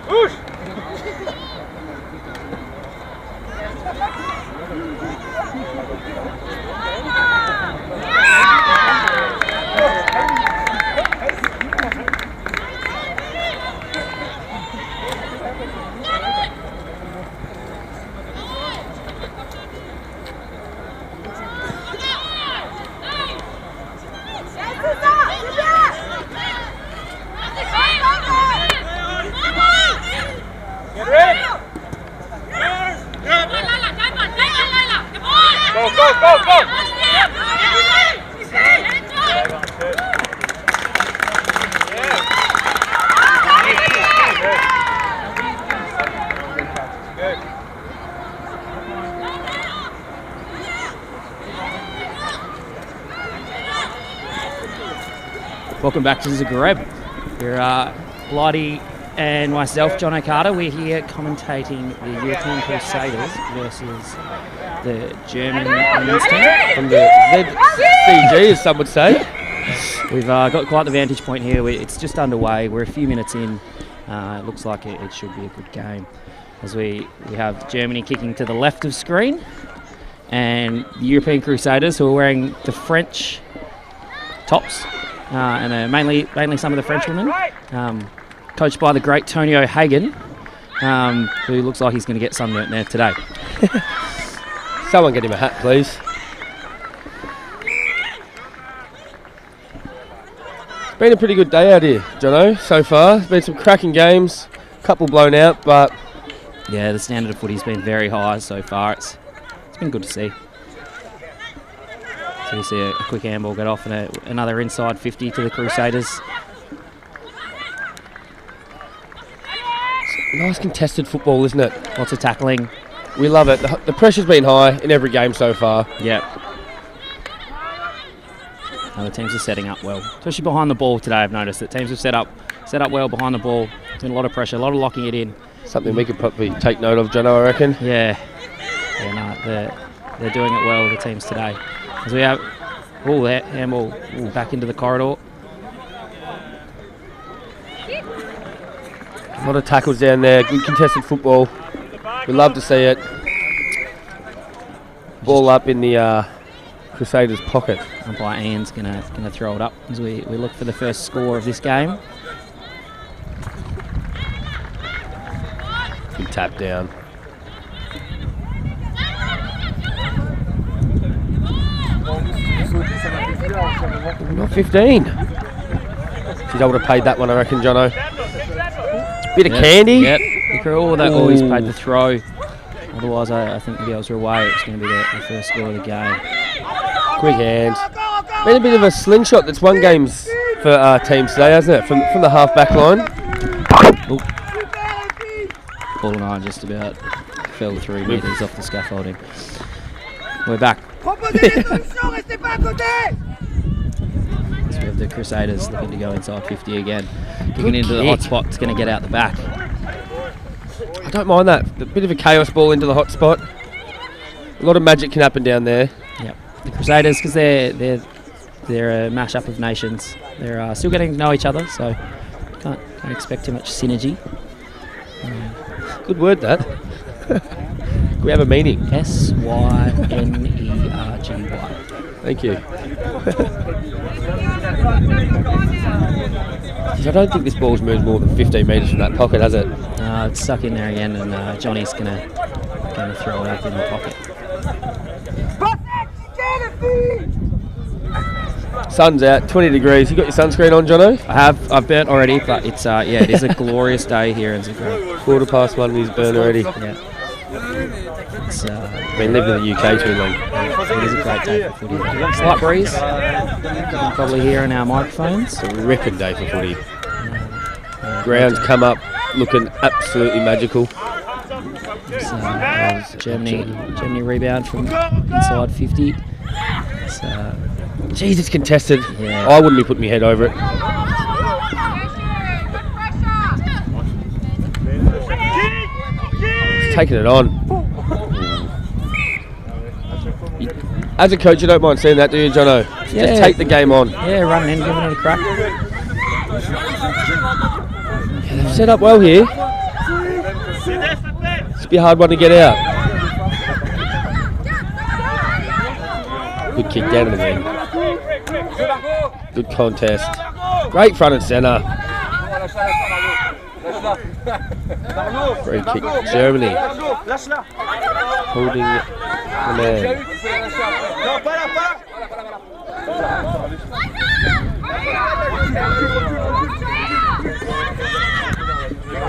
Bouge. Go! Welcome back to Zagreb. We're Blighty and myself, John O'Carter. We're here commentating the European Crusaders versus the German women's team From the ZCG, as some would say. We've got quite the vantage point here. It's just underway. We're a few minutes in. It looks like it should be a good game. As we have Germany kicking to the left of screen, and the European Crusaders, who are wearing the French tops, and mainly some of the French women, coached by the great Tony O'Hagan, who looks like he's going to get sunburnt there today. Someone get him a hat, please. It's been a pretty good day out here, Jono, so far. There's been some cracking games, a couple blown out, but... Yeah, the standard of footy's been very high so far. It's been good to see. So you see a quick handball get off and another inside 50 to the Crusaders. Nice contested football, isn't it? Lots of tackling. We love it. The pressure's been high in every game so far. Yep. The teams are setting up well, especially behind the ball today. I've noticed that teams have set up well behind the ball. There's been a lot of pressure, a lot of locking it in. Something we could probably take note of, Jono, I reckon. Yeah, no, they're doing it well, the teams today. As we have, that handball back into the corridor. A lot of tackles down there, good contested football. We love to see it. Ball up in the Crusaders' pocket. Umpire Ian's gonna throw it up as we look for the first score of this game. Good tap down. Not 15. She's able to pay that one, I reckon, Jono. Bit of candy. Yep. That always paid the throw. Otherwise, I think the girls are away. It's going to be the first score of the game. Quick hands. Been a bit of a slingshot that's won games for our teams today, hasn't it? From the half back line. Paul and I just about fell 3 metres off the scaffolding. We're back. So we have the Crusaders looking to go inside 50 again. Kicking into the hot spot. It's going to get out the back. I don't mind that. A bit of a chaos ball into the hot spot. A lot of magic can happen down there. Yep. The Crusaders, because they're a mash-up of nations. They're still getting to know each other, so can't expect too much synergy. Good word, that. Could we have a meaning? S-Y-N-E-R-G-Y. Thank you. I don't think this ball's moved more than 15 metres from that pocket, has it? It's stuck in there again, and Johnny's gonna throw it up in the pocket. Sun's out, 20 degrees. You got your sunscreen on, Jono? I've burnt already, but it's it is a glorious day here in Zagreb. 1:15 he's burnt already. Yeah. It's been living in the UK too long. It is a great day for footy. Slight breeze. You can probably hear in our microphones. It's a ripping day for footy. Grounds come up looking absolutely magical. Germany rebound from inside 50. Jeez, it's contested. Yeah. I wouldn't be putting my head over it. It's taking it on. As a coach, you don't mind seeing that, do you, Jono? Yeah. Just take the game on. Yeah, running in, giving it a crack. Yeah, they've set up well here. It's be a hard one to get out. Good kick down to the wing. Good contest. Great front and centre. Free kick, Germany. Holding the man.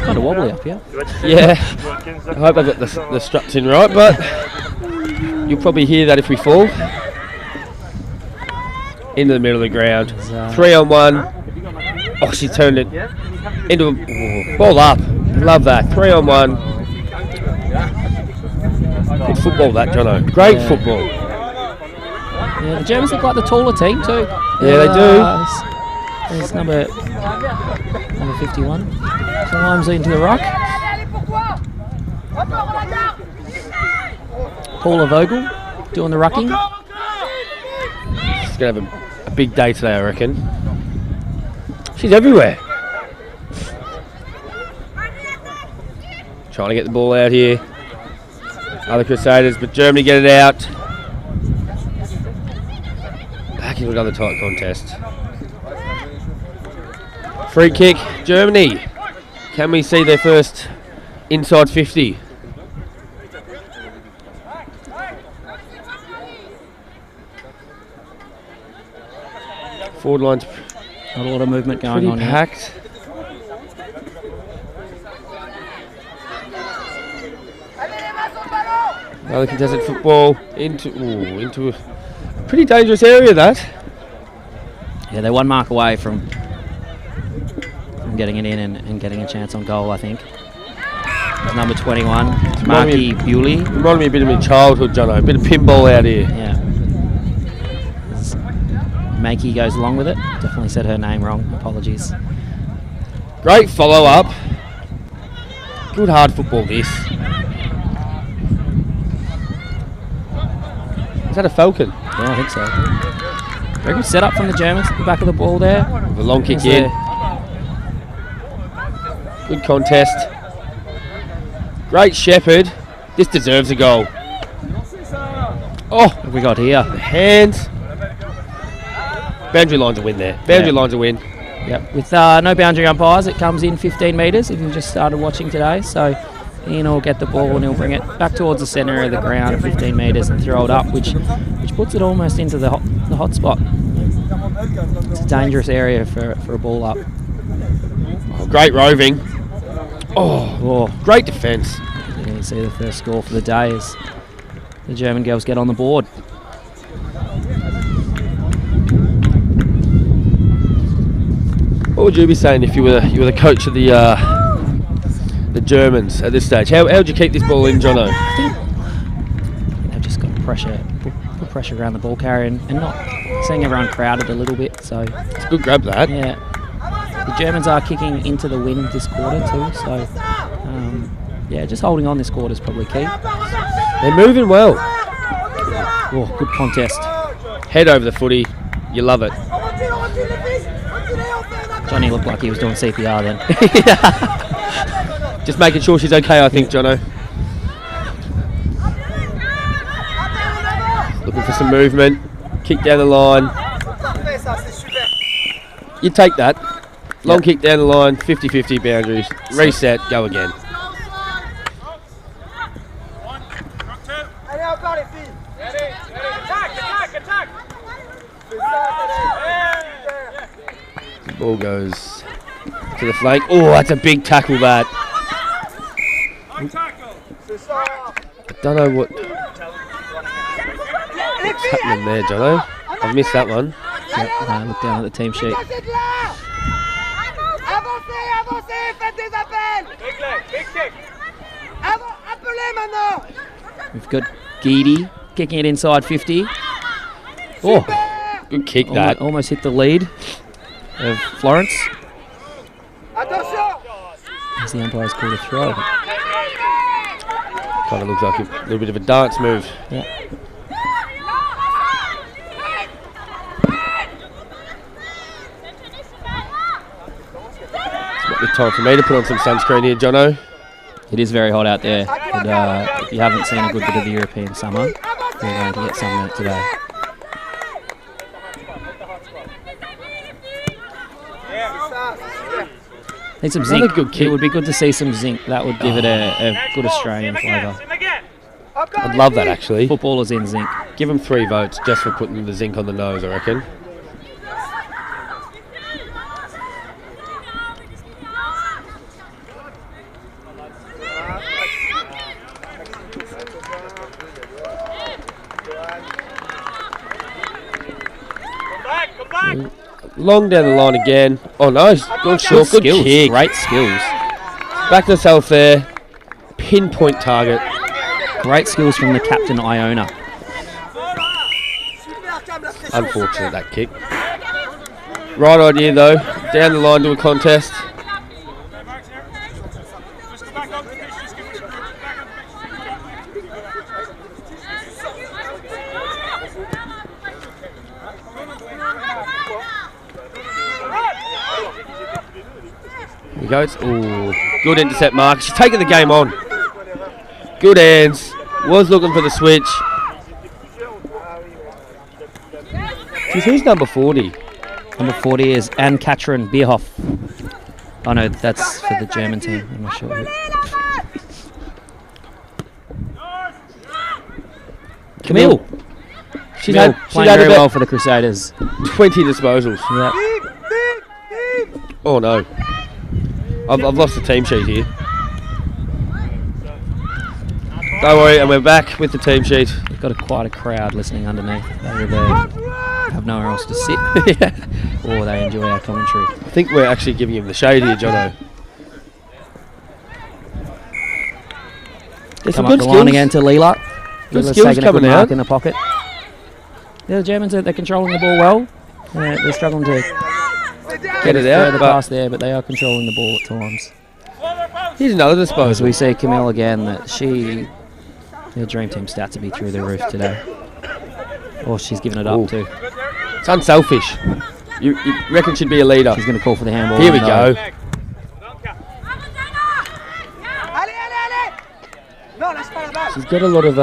Kind of wobbly up here. Yeah. I hope I got the struts in right, but you'll probably hear that if we fall. Into the middle of the ground. 3-on-1. Oh, she turned it into a ball up. Love that. 3-on-1. Good football, that, Jono. Great football. Yeah, the Germans look like the taller team too. Yeah, they do. There's number 51. Climbs into the ruck. Paula Vogel doing the rucking. She's going to have a big day today, I reckon. She's everywhere. Trying to get the ball out here. Other Crusaders, but Germany get it out. Back into another tight contest. Free kick, Germany. Can we see their first inside 50? Forward line's not a lot of movement going on. Pretty packed. Another contested football into a pretty dangerous area, that. Yeah, they're one mark away from getting it in and getting a chance on goal, I think. Number 21, Marky Bewley. Reminded me a bit of my childhood, Jono. A bit of pinball out here. Yeah. Makey goes along with it. Definitely said her name wrong. Apologies. Great follow-up. Good hard football, this. Is that a Falcon? Yeah, I think so. Very good setup from the Germans at the back of the ball there. The long kick in. Good contest. Great Shepherd. This deserves a goal. Oh, what have we got here? The hands. Boundary line's a win there. Boundary line's a win. Yep. With no boundary umpires, it comes in 15 metres if you've just started watching today. So Ian will get the ball and he'll bring it back towards the centre of the ground at 15 metres and throw it up, which puts it almost into the hot spot. It's a dangerous area for a ball up. Oh, great roving. Oh, great defence. Yeah, you see the first score for the day as the German girls get on the board. What would you be saying if you were the coach of the Germans at this stage? How would you keep this ball in, Jono? I think they've just got put pressure around the ball carrier and not seeing everyone crowded a little bit. So it's a good grab, that. Yeah, the Germans are kicking into the wind this quarter too. So yeah, just holding on this quarter is probably key. They're moving well. Oh, good contest. Head over the footy. You love it. Johnny looked like he was doing CPR then. Just making sure she's okay, I think, Jono. Looking for some movement. Kick down the line. You take that. Long kick down the line, 50-50 boundaries. Reset, go again. Ball goes to the flank. Oh, that's a big tackle, that. I don't know what's happening there, Jono. I've missed that one. Yep, look down at the team sheet. We've got Geedy kicking it inside 50. Oh, good kick, that. Almost hit the lead of Florence. As the umpire's called a throw. Kind of looks like a little bit of a dance move. Yeah. It's not the time for me to put on some sunscreen here, Jono. It is very hot out there. And, if you haven't seen a good bit of the European summer, you're going to get some of it today. Need some zinc. It would be good to see some zinc. That would give it a good Australian flavour. I'd love that, actually. Footballers in zinc. Give them 3 votes just for putting the zinc on the nose, I reckon. Long down the line again. Oh no, gone short. Good skills. Kick. Great skills. Back to herself there. Pinpoint target. Great skills from the captain, Iona. Unfortunate, that kick. Right idea though. Down the line to a contest. Here we go. Ooh, good intercept, Mark. She's taking the game on. Good hands. Was looking for the switch. Who's number 40? Number 40 is Anne-Katrin Bierhoff. Oh no, that's for the German team. I'm not sure. Camille. She's playing very well for the Crusaders. 20 disposals. Yeah. Oh no. I've lost the team sheet here. Don't worry, and we're back with the team sheet. We've got quite a crowd listening underneath. They have nowhere else to sit. Or they enjoy our commentary. I think we're actually giving him the shade here, Jono. There's Come some up good the skills. line again to Lila. Good Lila's skills taking a coming good mark out. in the pocket. Yeah, the Germans, they're controlling the ball well. They're struggling to Get it out, the but- pass there, but they are controlling the ball at times. Here's another disposal. As we see Camille again, that her dream team stats to be through the roof today. Or she's given it up too. It's unselfish. You reckon she'd be a leader. She's going to call for the handball. Here we go. She's got a lot of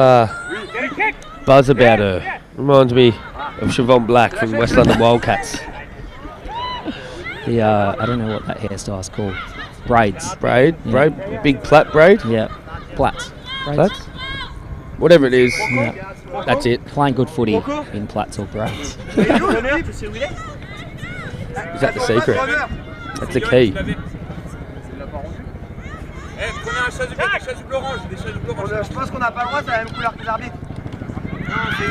buzz about her. Reminds me of Siobhan Black from West London Wildcats. I don't know what that hairstyle's called. Braids. Braid? Yeah. Braid? Big plait braid? Yeah. Plaits. Plaits? Whatever it is. Yeah. That's it. Playing good footy in plaits or braids. Is that the secret? That's the key. Je pense qu'on n'a pas le droit, c'est la même couleur que l'arbitre.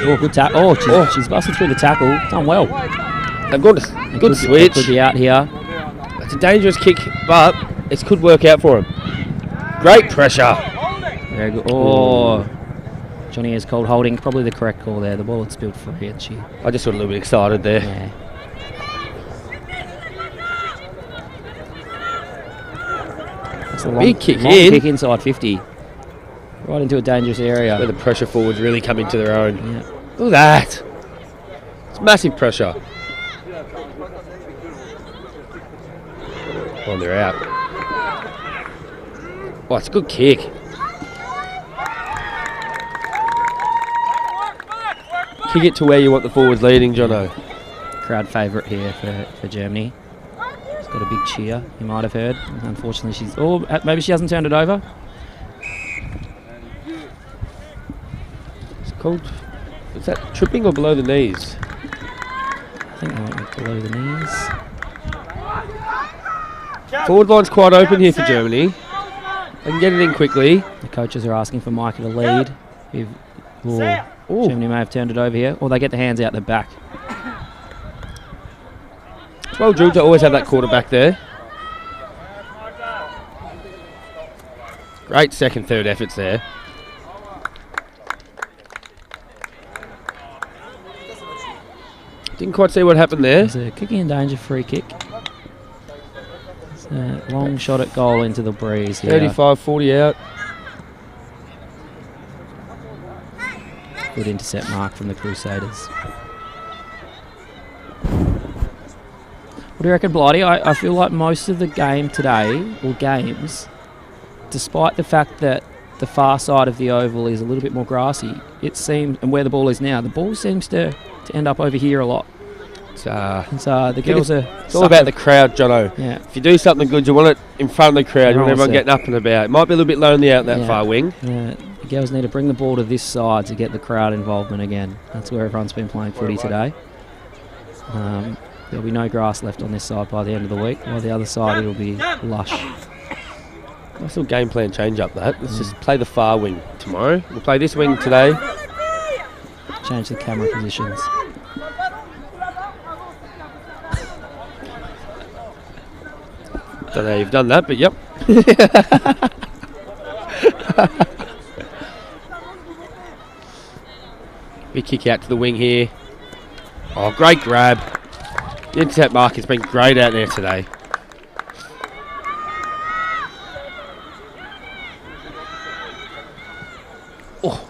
Oh, good tackle. Oh, she's busted through the tackle. Done well. They've got a good switch. Could be out here. It's a dangerous kick, but it could work out for him. Great pressure. Very good. Oh, Johnny has called holding. Probably the correct call there. The ball had spilled free, and she. I just got a little bit excited there. Yeah. It's a Big kick long in. kick inside 50. Right into a dangerous area. Where the pressure forwards really come into their own. Yeah. Look at that. It's massive pressure. Oh, they're out. Oh, it's a good kick. Kick it to where you want the forwards leading, Jono. Crowd favourite here for Germany. She's got a big cheer, you might have heard. Unfortunately, she's... Oh, maybe she hasn't turned it over. It's called... Is that tripping or below the knees? I think that might be below the knees. Forward line's quite open here for Germany. They can get it in quickly. The coaches are asking for Micah to lead. Germany may have turned it over here. Or they get the hands out the back. It's well drilled to always have that quarterback there. Great second, third efforts there. Didn't quite see what happened there. It's a kicking in danger free kick. It's a long shot at goal into the breeze here. 35-40 out. Good intercept mark from the Crusaders. What do you reckon, Blighty? I feel like most of the game today, or games, despite the fact that the far side of the oval is a little bit more grassy, it seems, and where the ball is now, the ball seems to end up over here a lot. The girls are... It's all about the crowd, Jono. Yeah. If you do something good, you want it in front of the crowd. You want Everyone's everyone getting up and about. It might be a little bit lonely out in that far wing. Yeah. The girls need to bring the ball to this side to get the crowd involvement again. That's where everyone's been playing footy today. There'll be no grass left on this side by the end of the week. While the other side, it'll be lush. Nice little game plan change up that. Let's just play the far wing tomorrow. We'll play this wing today. Change the camera positions. Don't know how you've done that, but yep. Big kick out to the wing here. Oh, great grab. The intercept mark has been great out there today. Oh,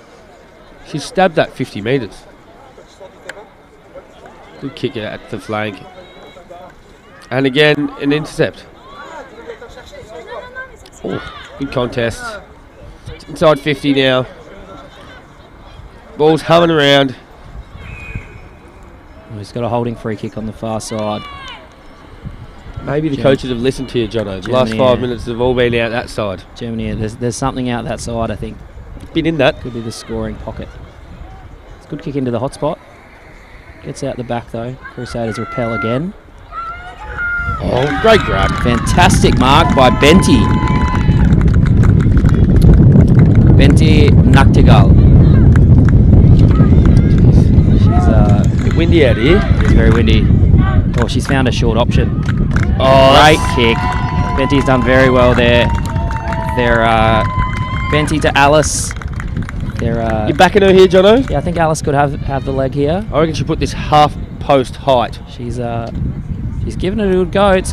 she stabbed that 50 metres. Good kick out the flank. And again, an intercept. Oh, good contest. It's inside 50 now. Ball's humming around. He's got a holding free kick on the far side. Maybe the coaches have listened to you, Jono. The last 5 minutes have all been out that side. Germany, there's something out that side, I think. Been in that. Could be the scoring pocket. It's a good kick into the hot spot. Gets out the back though. Crusaders repel again. Oh, great grab. Fantastic mark by Benti. Benti Naktigal. She's a bit windy out here. It's very windy. Oh, she's found a short option. Oh, great kick. Benti's done very well there. They're Benti to Alice. They're you backing her here, Jono? Yeah, I think Alice could have the leg here. I reckon she put this half post height. She's given it a good go. It's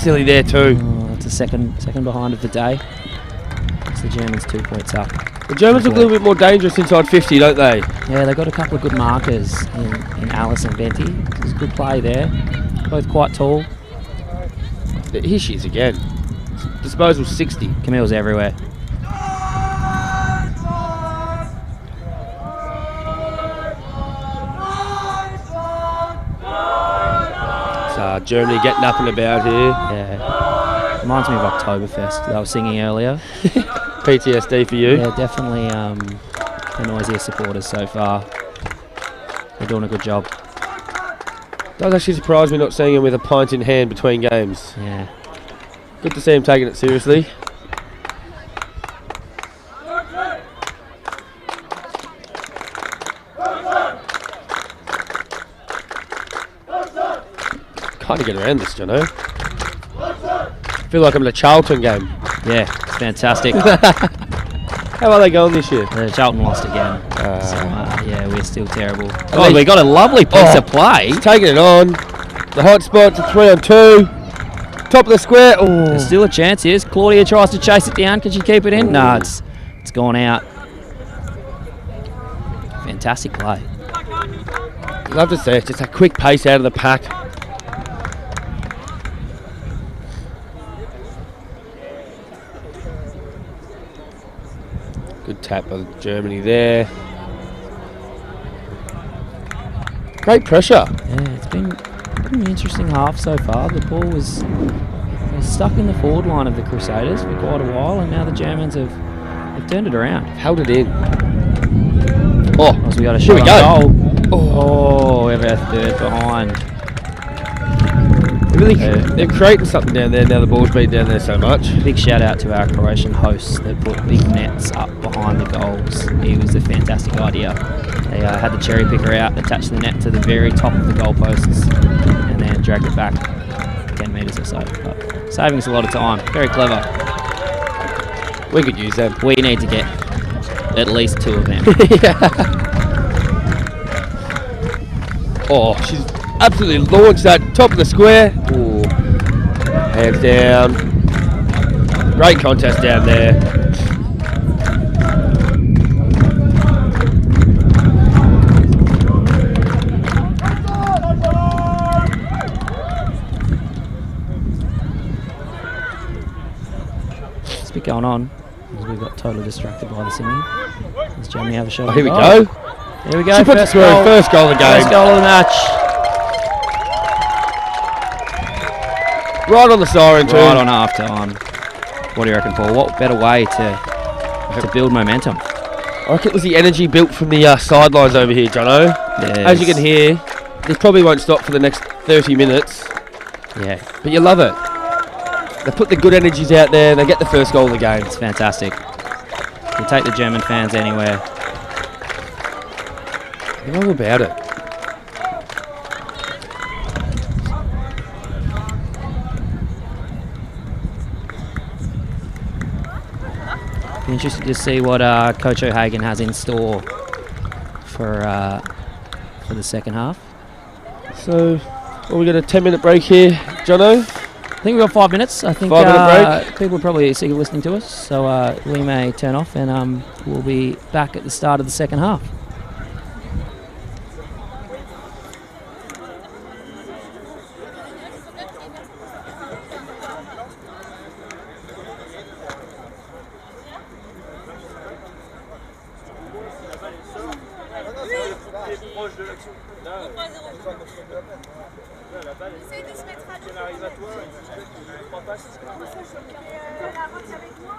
silly there too. It's a second behind of the day. It's the Germans 2 points up. The Germans look a little bit more dangerous inside 50, don't they? Yeah, they've got a couple of good markers in Alice and Venti. There's good play there. Both quite tall. Here she is again. Disposal 60. Camille's everywhere. So Germany getting up and about here. Yeah. Reminds me of Oktoberfest that I was singing earlier. PTSD for you. Yeah, definitely the noisiest supporters so far. They're doing a good job. Does actually surprise me not seeing him with a pint in hand between games. Yeah. Good to see him taking it seriously. Kind of get around this, you know. Feel like I'm in a Charlton game. Yeah, it's fantastic. How are they going this year? Charlton lost again. Yeah, we're still terrible. Oh, we got a lovely piece of play. He's taking it on. The hot spot to 3-on-2. Top of the square. Oh. There's still a chance here. Claudia tries to chase it down. Can she keep it in? No, it's gone out. Fantastic play. Love to see it. Just a quick pace out of the pack. Good tap by Germany there. Great pressure. Yeah, it's been an interesting half so far. The ball was stuck in the forward line of the Crusaders for quite a while, and now the Germans have turned it around. Held it in. So we got a shot on goal. Oh, we have our third behind. They're creating something down there now the ball's been down there so much. Big shout out to our Croatian hosts that put big nets up behind the goals. It was a fantastic idea. They had the cherry picker out, attached the net to the very top of the goalposts, and then dragged it back 10 metres or so. But saving us a lot of time. Very clever. We could use them. We need to get at least 2 of them. Oh, she's absolutely launched that top of the square. Ooh. Hands down. Great contest down there. What's been going on? We got totally distracted by the singing. Does Germany have a shot? Oh, here we go. Here we go. She puts it through. First goal of the game. First goal of the match. Right on the siren too. Right on half time. What do you reckon, Paul? What better way to build momentum? I reckon it was the energy built from the sidelines over here, Jono. Yes. As you can hear, this probably won't stop for the next 30 minutes. Yeah. But you love it. They put the good energies out there and they get the first goal of the game. It's fantastic. You take the German fans anywhere. They're all about it. Be interested to see what Coach O'Hagan has in store for the second half. So, we got a 10-minute break here, Jono. I think we've got 5 minutes. I think 5-minute break. People are probably sick of listening to us, so we may turn off and we'll be back at the start of the second half. Essaye de se mettre à dos. Elle arrive à toi, je crois pas, c'est elle avance avec moi.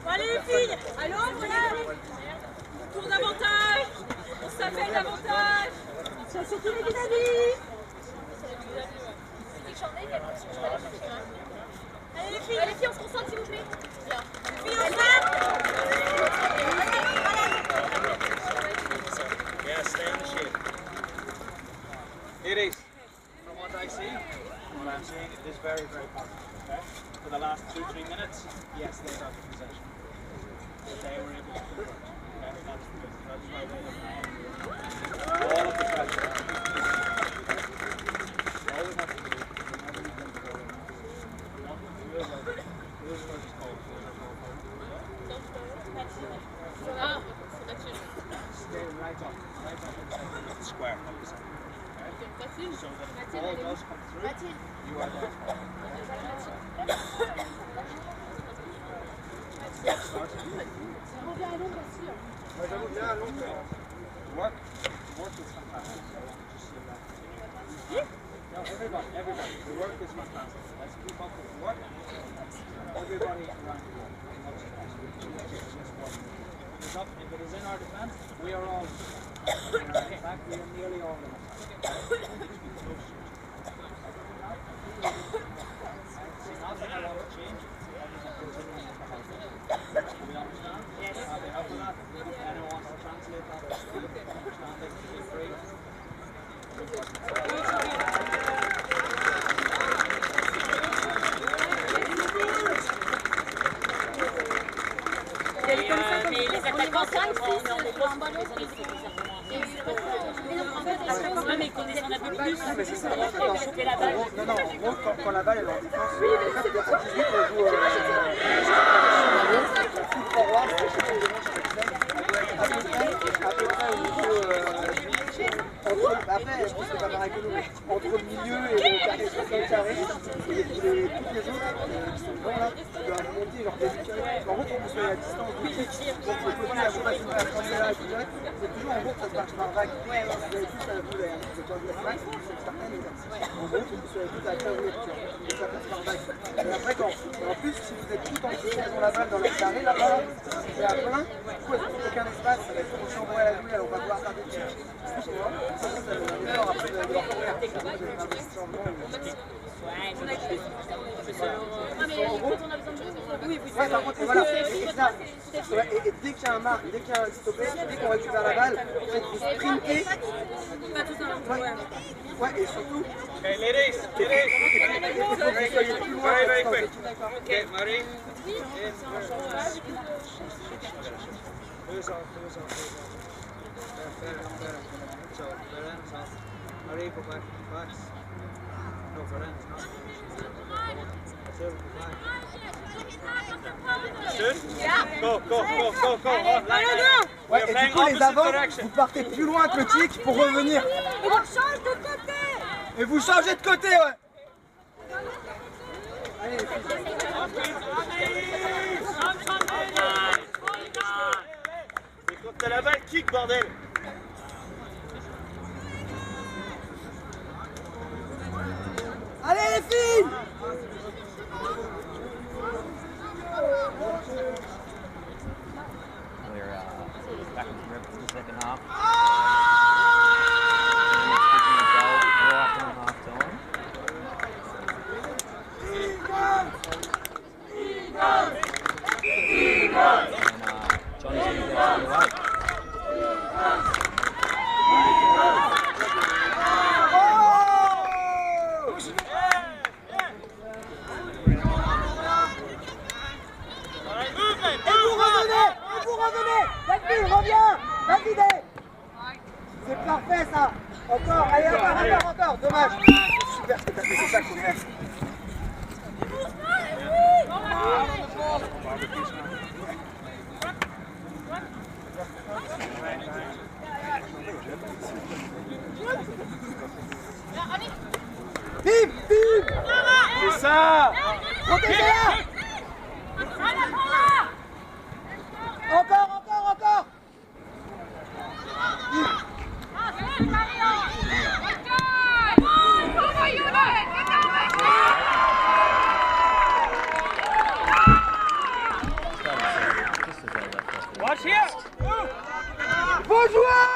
Allez les filles, allons, voilà. Tour d'avantage, on s'appelle davantage. C'est surtout les dynamiques. Allez les filles, on se concentre s'il vous plaît. Filles, on frappe. Yeah, stay on the ship. It is. From what I see, what I'm seeing, it is very, very positive. Okay? For the last 2-3 minutes, yes, they got the possession. But they were able to convert. Okay? All of the pressure. Always have to do. Stay right up. Square. That's So in. that if the ball does come through, you are there. Work is fantastic. No, everybody. The work is fantastic. Let's keep up with the work. Everybody around the ball. If it is in our defense, we are all in fact, we are nearly all in Nothing I want to change. We understand? Yes. Are they up for that? Anyone wants to translate that or understand it? Feel free. Mais les attaquants, c'est on est en défense, mais ils connaissent un peu plus, pour choper la balle. Non, en gros, quand la balle est en défense, on joue forward, à peu près au niveau après, je pense que c'est pas pareil que nous, mais entre le milieu et le carré, toutes les autres qui sont devant là, tu dois monter genre des carrés. En gros, pour que vous soyez à distance, donc le côté à vous passer à prendre là, c'est toujours en gros que ça se marche par vague. Vous avez tous à vous, le point de la vague, c'est certaines. En gros, faut que vous soyez tous à faire et ça passe par vague. Et après, en plus, si vous êtes tout en dessous dans la balle, dans le carré, là-bas, c'est à plein, du coup, il n'y a aucun espace, ça va être trop chambré à la douille, alors on va pouvoir faire des tirs. Et dès qu'il y a un marque, dès qu'il y a un stoppé, dès qu'on récupère la balle, vous sprintez. Ouais, et surtout. Okay, ladies. Very quick. Okay, Marie. Who's on? So, Veren's off. Marie, go back. Backs. No, Veren's not. Still, back. Good? Go. Ouais, et du coup, les avants, vous partez plus loin que le tic pour revenir. Et on change de côté. Et vous changez de côté, ouais. Allez, Et quand t'as la balle, kick, bordel. allez les filles. We're back in the rep for the second half. Johnny's going to go all the way. Et vous revenez. David, reviens. David. C'est parfait ça. Encore, allez, encore. Dommage. Super ce que t'as fait, c'est ça qu'il faut faire. Bim. C'est ça. Protégez-la. Encore. Watch here. Bon joueur.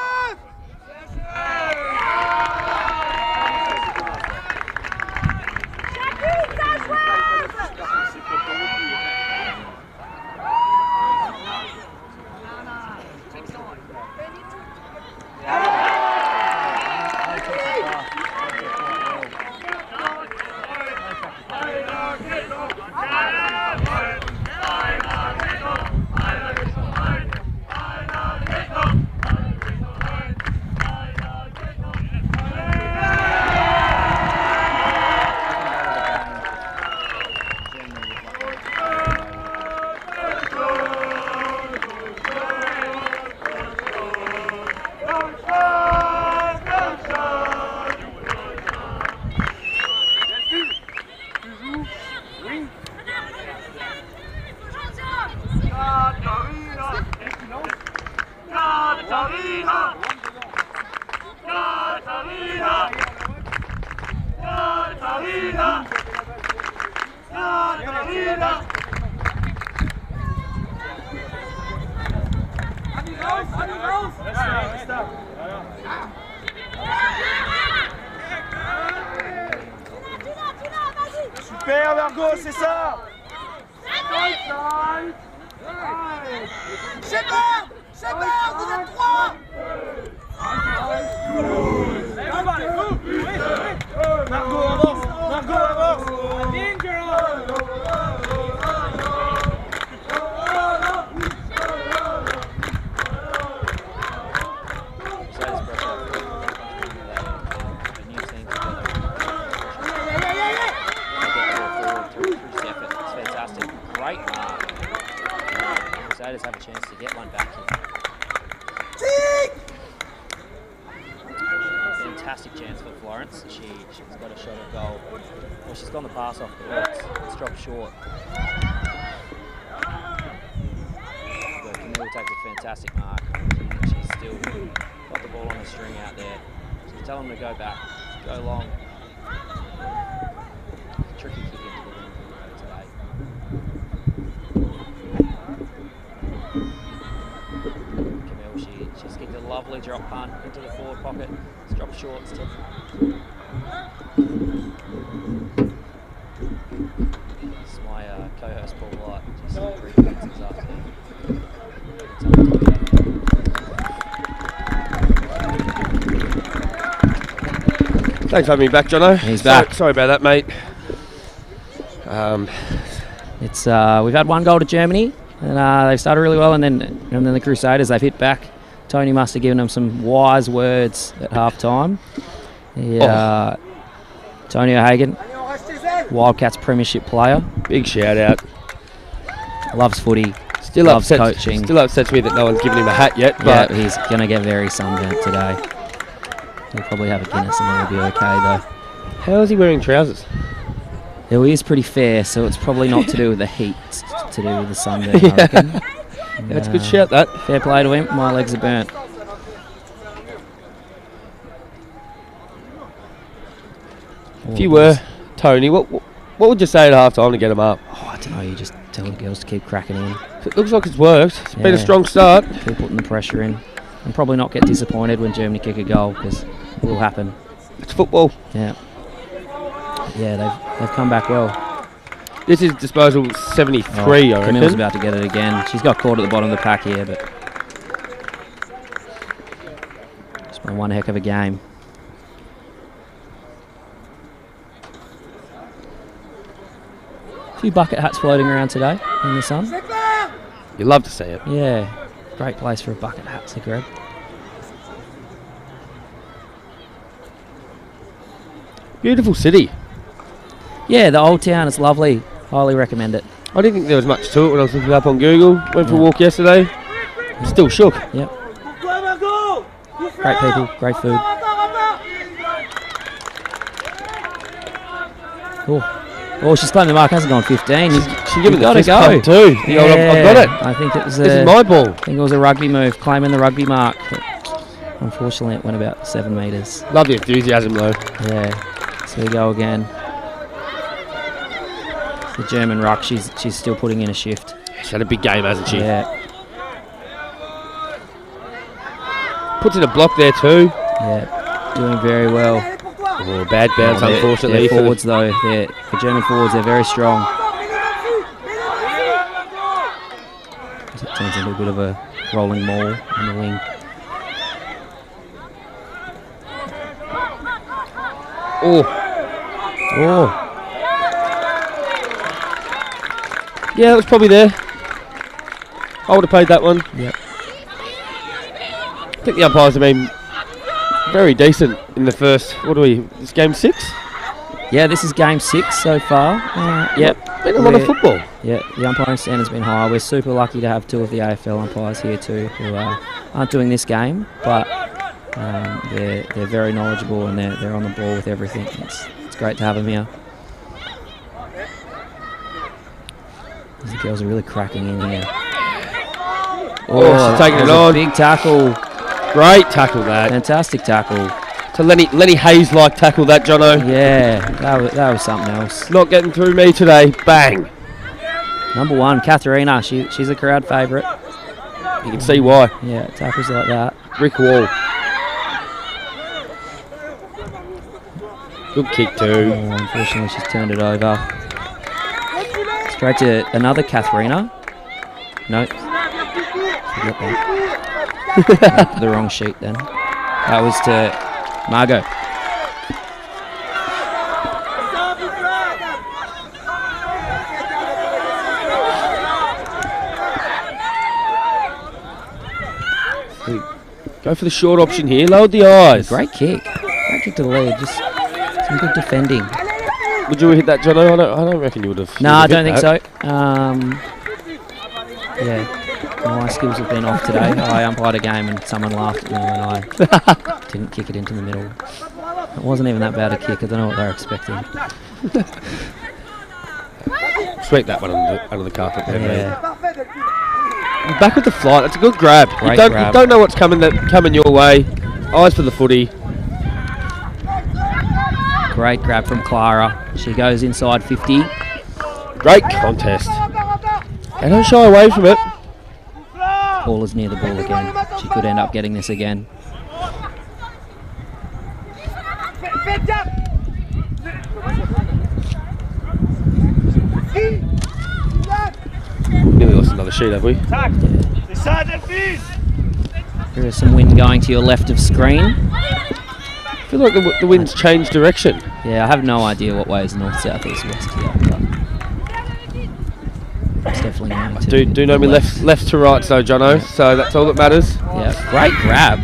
Margot, c'est ça. Shepard, vous êtes 3. Margot avance, Margot avance. Great mark. Crusaders have a chance to get one back here. Fantastic chance for Florence. She's got a shot at goal. Well, she's gone the pass off, but it's dropped short. But Camille takes a fantastic mark. She's still got the ball on the string out there. She's telling them to go back, go long. Tricky kick into the wing today. Camille, she's kicked a lovely drop punt into the forward pocket. It's dropped short. It's It's my co-host Paul Light. Just briefing things up there. Thanks for having me back, Jono. He's back. Sorry about that, mate. It's we've had one goal to Germany, and they've started really well, and then the Crusaders, they've hit back. Tony must have given them some wise words at half time. Tony O'Hagan, Wildcats premiership player. Big shout out. Loves footy. Still loves upsets, coaching. Still upsets me that no one's given him a hat yet. But yeah, he's going to get very sunburnt today. He'll probably have a Guinness and it'll be okay though. How is he wearing trousers? It is pretty fair, so it's probably not to do with the heat. It's to do with the sunburn, I reckon. That's a good shout, that. Fair play to him. My legs are burnt. If you were Tony, what would you say at half time to get him up? Oh, I don't know. You just tell the girls to keep cracking in. It looks like it's worked. It's been a strong start. Keep putting the pressure in. And probably not get disappointed when Germany kick a goal, because it will happen. It's football. Yeah. Yeah, they've come back well. This is disposal 73, I reckon. Camille's about to get it again. She's got caught at the bottom of the pack here, but it's been one heck of a game. A few bucket hats floating around today in the sun. You love to see it. Yeah, great place for a bucket hat to grab. Beautiful city. Yeah, the old town is lovely. Highly recommend it. I didn't think there was much to it when I was looking it up on Google. Went for a walk yesterday. Still shook. Yep. Great people, great food. Oh, she's claimed the mark hasn't gone 15. She's given got the to go. pump too. Yeah, I've got it. I think it was this is my ball. I think it was a rugby move, claiming the rugby mark. But unfortunately, it went about 7 metres. Love the enthusiasm though. Yeah. So we go again. The German ruck, she's still putting in a shift. She's had a big game, hasn't she? Yeah. Puts in a block there too. Yeah, doing very well. Oh, bad bounce, unfortunately. Their forwards, though, the German forwards, they're very strong. It turns into a bit of a rolling maul on the wing. Oh. Yeah, it was probably there. I would have played that one. Yep. I think the umpires have been very decent in the first. What are we? This game 6? Yeah, this is game 6 so far. Yep. Been a lot of football. Yeah, the umpiring standard's been high. We're super lucky to have 2 of the AFL umpires here too, who aren't doing this game, but they're very knowledgeable and they're on the ball with everything. It's great to have them here. These girls are really cracking in here. Oh, she's taking it on. Big tackle. Great tackle that. Fantastic tackle. To Lenny Hayes-like tackle that, Jono. Yeah, that was something else. Not getting through me today. Bang. Number 1, Katharina. She's a crowd favourite. You can see why. Yeah, tackles like that. Brick wall. Good kick too. Oh, unfortunately, she's turned it over. Straight to another Katharina. No. Forget that. The wrong sheet then. That was to Margot. Go for the short option here. Lowered the eyes. Great kick. Great kick to the lead. Just some good defending. Would you have hit that, Jono? I don't reckon you would have. No, I don't think so. Yeah, my skills have been off today. I umpired a game and someone laughed at me when I didn't kick it into the middle. It wasn't even that bad a kick. I don't know what they were expecting. Sweep that one under the carpet there, Yeah. man. Back with the flight. That's a good grab. Great You grab. don't know what's coming your way. Eyes for the footy. Great grab from Clara. She goes inside 50. Great contest. And don't shy away from it. Paula's near the ball again. She could end up getting this again. Nearly lost another sheet, have we? There is some wind going to your left of screen. I feel like the wind's changed direction. Yeah, I have no idea what way is north, south, east, west here. But it's definitely going to Do know me left to right, so Jono. So that's all that matters. Yeah, great grab.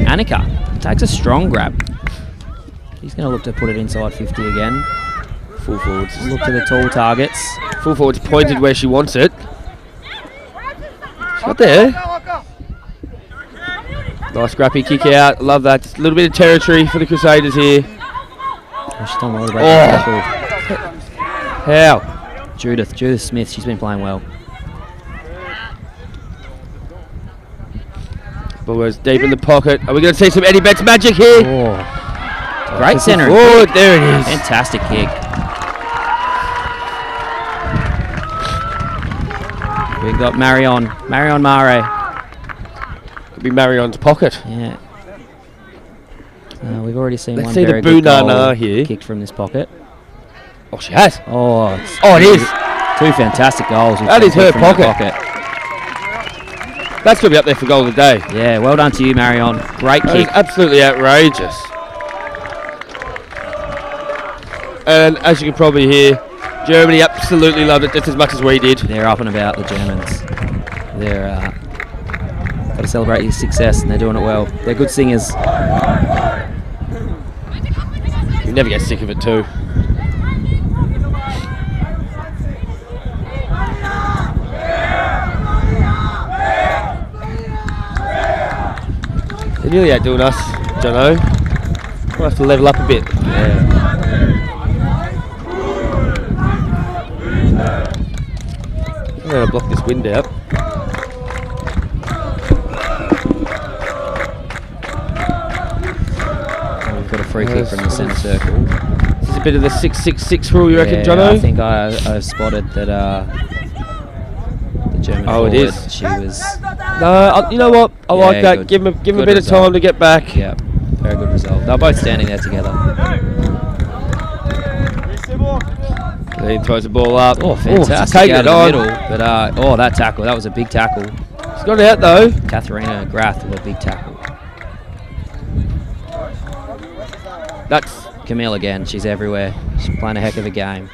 Annika takes a strong grab. He's going to look to put it inside 50 again. Full forwards. Look to the tall targets. Full forwards pointed where she wants it. She's not there. Nice scrappy kick out. Love that. Just a little bit of territory for the Crusaders here. She's done well to break the tackle. How? Judith Smith, she's been playing well. Bulldogs deep in the pocket. Are we going to see some Eddie Betts magic here? Oh. Great centre. Forward. There it is. Fantastic kick. We've got Marion Mare. Could be Marion's pocket. Yeah. We've already seen Let's one see very the good goal Bunana here. kicked from this pocket. Oh, she has. Oh, it is. Two fantastic goals. That is her from the pocket. That's going to be up there for goal of the day. Yeah, well done to you, Marion. Great That kick. is absolutely outrageous. And as you can probably hear, Germany absolutely loved it just as much as we did. They're up and about, the Germans. They're got to celebrate your success, and they're doing it well. They're good singers. You never get sick of it too. They're nearly outdoing us, Jono. We'll have to level up a bit. Yeah. I'm going to block this wind out. We've got a free kick from the centre circle. This is a bit of the 6-6-6 rule, you reckon, Yeah, Jono? I think I spotted that the German forward, it is. she was... No, you know what? I like that. good. Give him a Good bit of result. time to get back. Yeah, very good result. They're both standing there together. Then he throws the ball up. Oh, fantastic take out it of on. the middle. But, that tackle, that was a big tackle. It's got out though. Katharina Grath with a big tackle. That's Camille again, she's everywhere. She's playing a heck of a game.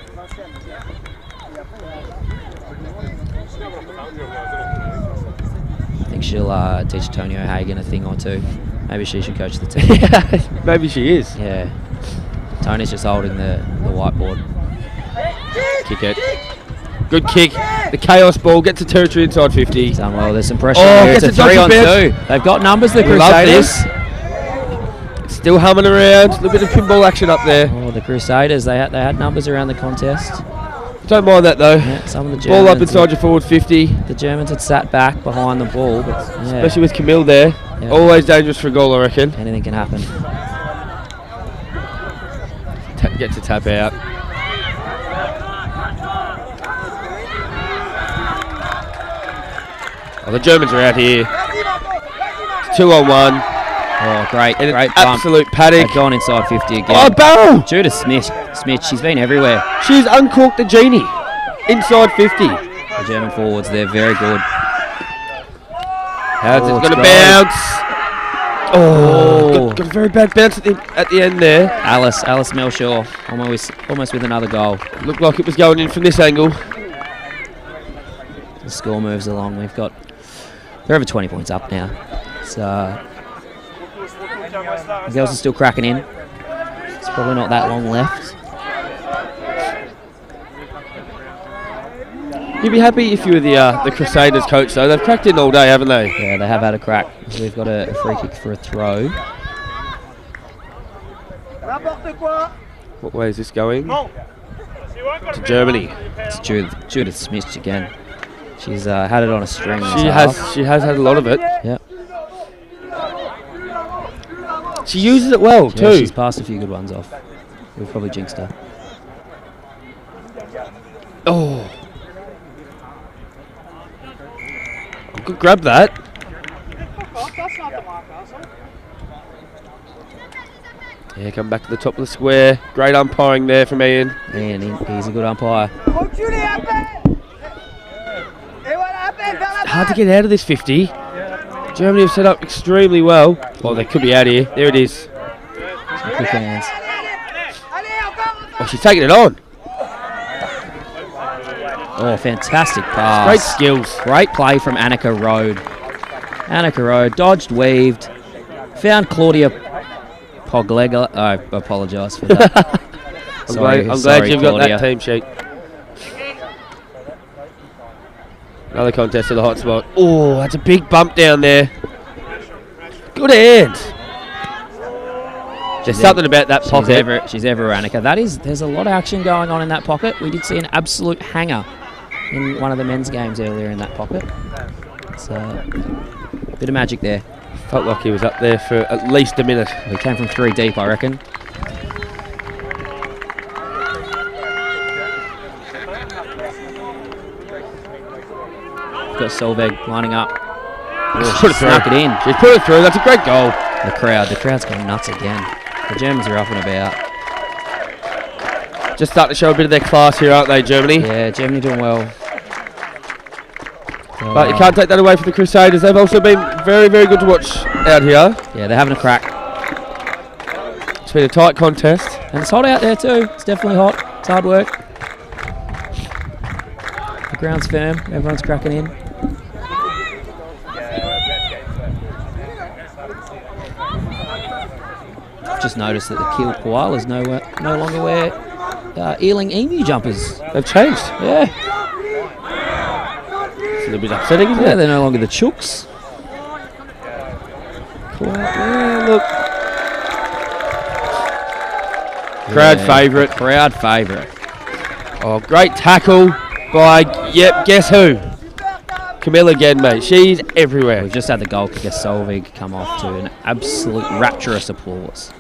I think she'll teach Tony O'Hagan a thing or two. Maybe she should coach the team. maybe she is. Yeah. Tony's just holding the whiteboard. Kick it. Good kick. The chaos ball gets the territory inside 50. Done well. There's some pressure Oh, here. It's a gets a 3 on dodgy 2. They've got numbers, the We love Crusaders. this. It's still humming around. A little bit of pinball action up there. Oh, the Crusaders, they had numbers around the contest. Don't mind that though. Yeah, some of the Germans, Ball up inside your forward 50. The Germans had sat back behind the ball, but yeah, Especially with Camille there. Yeah. Always dangerous for a goal, I reckon. anything can happen. Gets a tap out. Oh, the Germans are out here. It's 2 on 1. Oh, great bump. Absolute paddock. They've gone inside 50 again. Oh, barrel! Judith Smith, she's been everywhere. She's uncorked the genie. inside 50. The German forwards, they're very good. How's it going to go. bounce? Oh, got a very bad bounce at the end there. Alice Melshaw, almost with another goal. Looked like it was going in from this angle. The score moves along. They're over 20 points up now. So the girls are still cracking in. It's probably not that long left. You'd be happy if you were the Crusaders coach, though. They've cracked in all day, haven't they? Yeah, they have had a crack. We've got a free kick for a throw. What way is this going? To Germany. It's Judith Smith again. She's had it on a string. She has had a lot of it. Yep. She uses it well too. She's passed a few good ones off. We've probably jinxed her. Oh. Good grab that. Yeah, come back to the top of the square. Great umpiring there from Ian. He's a good umpire. Hard to get out of this 50. Germany have set up extremely well. Well, they could be out here. There it is. Quick hands. Oh, she's taking it on. Oh, fantastic pass. Great skills. Great play from Annika Road. Annika Road dodged, weaved, found Claudia Poglega. I apologise for that. I'm glad you've got that team sheet. Another contest to the hot spot. Oh, that's a big bump down there. Good hand. There's something about that pocket. She's ever Annika. There's a lot of action going on in that pocket. We did see an absolute hanger in one of the men's games earlier in that pocket. So, a bit of magic there. Felt like he was up there for at least a minute. He came from 3 deep, I reckon. Got Solveig lining up. Oh, she snuck it in. She's put it through. That's a great goal. The crowd's gone nuts again. The Germans are up and about. Just starting to show a bit of their class here, aren't they, Germany? Yeah, Germany doing well. But you can't take that away from the Crusaders. They've also been very, very good to watch out here. Yeah, they're having a crack. It's been a tight contest. And it's hot out there too. It's definitely hot. It's hard work. The ground's firm. Everyone's cracking in. I've just noticed that the Kiel Koalas no longer wear Ealing Emu jumpers. They've changed. Yeah. It's a little bit upsetting, isn't it? Yeah, they're no longer the Chooks. Yeah, look. Crowd favourite. Crowd favourite. Oh, great tackle by, guess who? Camilla again, mate. She's everywhere. We've just had the goal kicker Solveig come off to an absolute rapturous applause.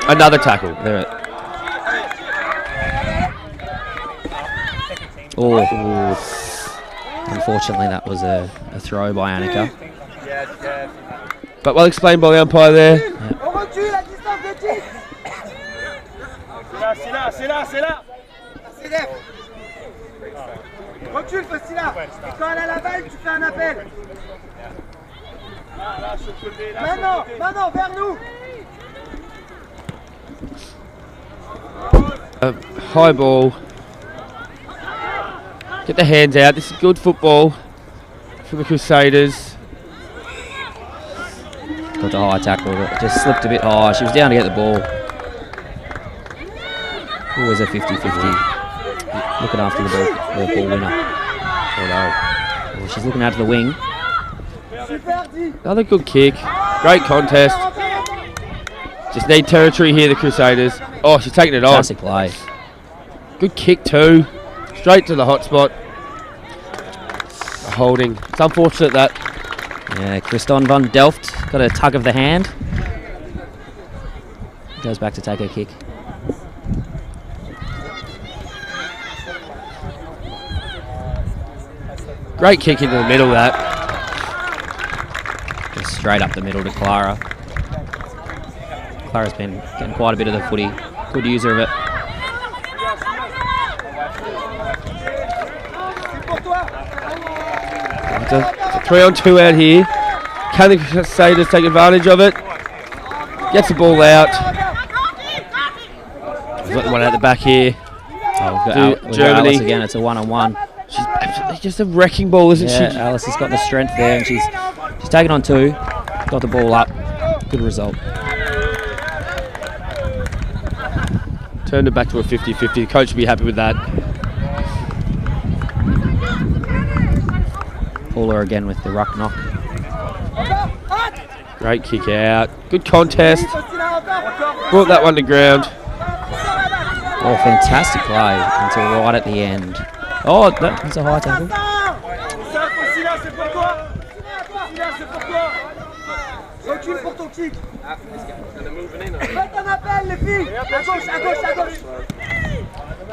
Another tackle. Unfortunately, that was a throw by Annika. But well explained by the umpire there. Yep. Recule, Faustila. Et quand elle a la balle, tu fais un appel. Maintenant, vers nous. High ball. Get the hands out. This is good football for the Crusaders. Got the high tackle. Just slipped a bit high. She was down to get the ball. Always a 50-50. Looking after the ball winner. Oh no. Well, she's looking out to the wing. Another good kick. Great contest. Just need territory here, the Crusaders. Oh, she's taking it on. Classic play. Good kick too. Straight to the hot spot. A holding. It's unfortunate that. Yeah, Christon van Delft got a tug of the hand. Goes back to take her kick. Great kick into the middle of that. Just straight up the middle to Clara. Clara's been getting quite a bit of the footy. Good user of it. It's a 3-on-2 out here. Can the Crusaders take advantage of it? Gets the ball out. We've got the one out the back here. Oh, we've got Germany Alice again. It's a 1-on-1. She's absolutely just a wrecking ball, isn't Yeah, she? Alice has got the strength there, and she's taken on 2. Got the ball up. Good result. Turned it back to a 50-50. The coach will be happy with that. Paula again with the ruck knock. Great kick out. Good contest. Brought that one to ground. Oh, fantastic play until right at the end. Oh, that's a high tackle.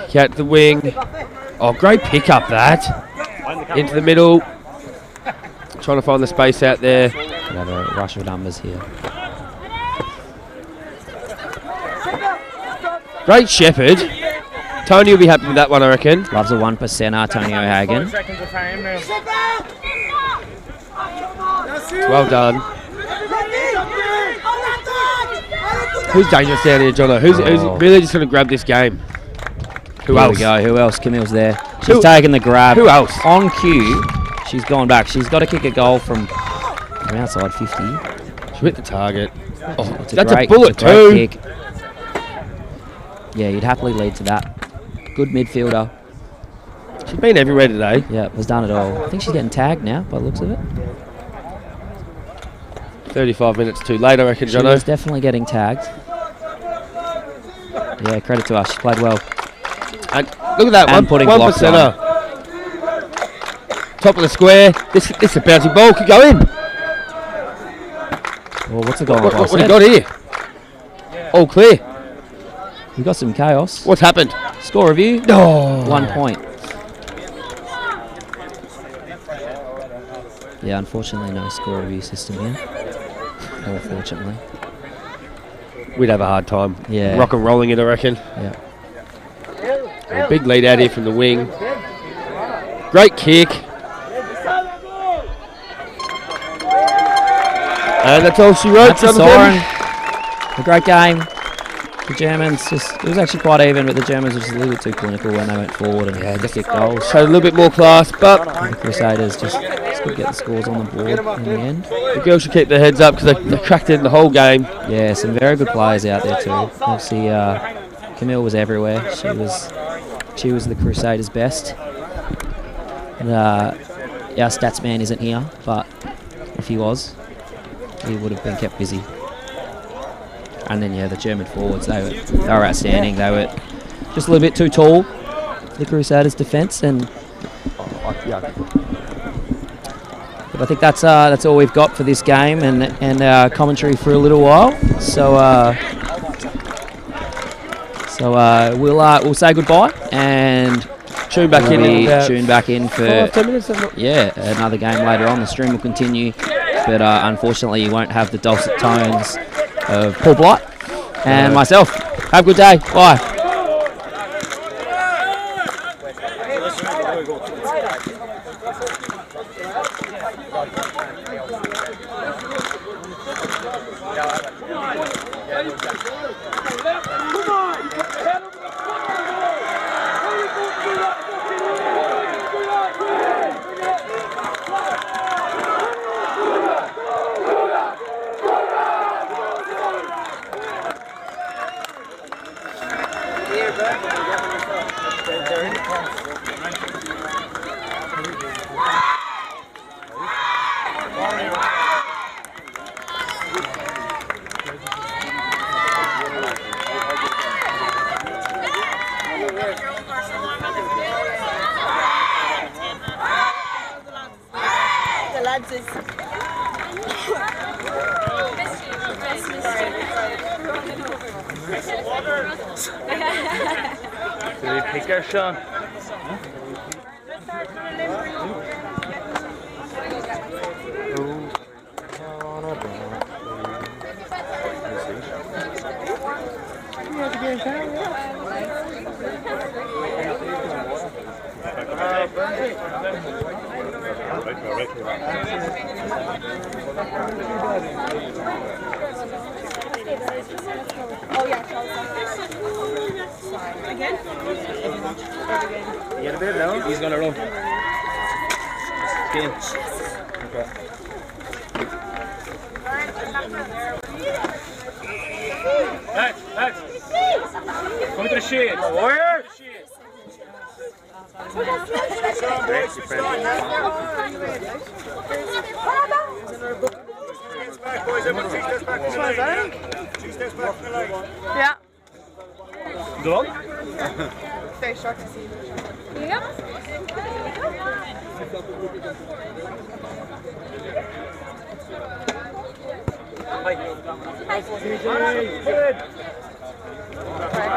Kick out the wing. Oh, great pick up that. Into the middle. Trying to find the space out there. We have a rush of numbers here. Great Shepherd. Tony will be happy with that one, I reckon. Loves a 1%er, Tony O'Hagan. Well done. Who's dangerous down here, Jono? Who's really just going to grab this game? Who Here else? we go. Who else? Camille's there. She's taken the grab. Who else? On cue. She's gone back. She's got to kick a goal from outside 50. She hit the target. Oh, That's a bullet too. Kick. Yeah, you'd happily lead to that. Good midfielder. She's been everywhere today. Yeah, has done it all. I think she's getting tagged now by the looks of it. 35 minutes too late, I reckon, She Jono. is definitely getting tagged. Yeah, credit to her. She's played well. And look at that, And putting one blocks percenter. Top of the square. This is a bouncy ball. Could go in. Well, what's the goal? What do you got here? All clear. We've got some chaos. What's happened? Score review. Oh. 1 point. Yeah, unfortunately, no score review system here. Or fortunately. We'd have a hard time. Yeah. Rock and rolling it, I reckon. Yeah. A big lead out here from the wing. Great kick. And that's all she wrote. That's a siren. A great game. The Germans it was actually quite even, but the Germans were just a little bit too clinical when they went forward and just get goals. Showed a little bit more class, but the Crusaders just could get the scores on the board in the end. The girls should keep their heads up because they cracked it in the whole game. Yeah, some very good players out there too. Obviously, Camille was everywhere. She was the Crusaders' best. And, our stats man isn't here, but if he was, he would have been kept busy. And then, the German forwards, they were outstanding. They were just a little bit too tall for the Crusaders' defence. But I think that's all we've got for this game and commentary for a little while. So we'll say goodbye and tune back in for 5-10 minutes. Another game later on. The stream will continue, but unfortunately you won't have the dulcet tones of Paul Blight and myself. Have a good day. Bye. Oh yeah, again? You get a bit now? He's gonna run. Skin. Okay. Lads. Come to the shade. Where? Back, boys, everyone 2 steps back to the line. 2 steps back to the line. Yeah. Go on. Very short to see. Here you go.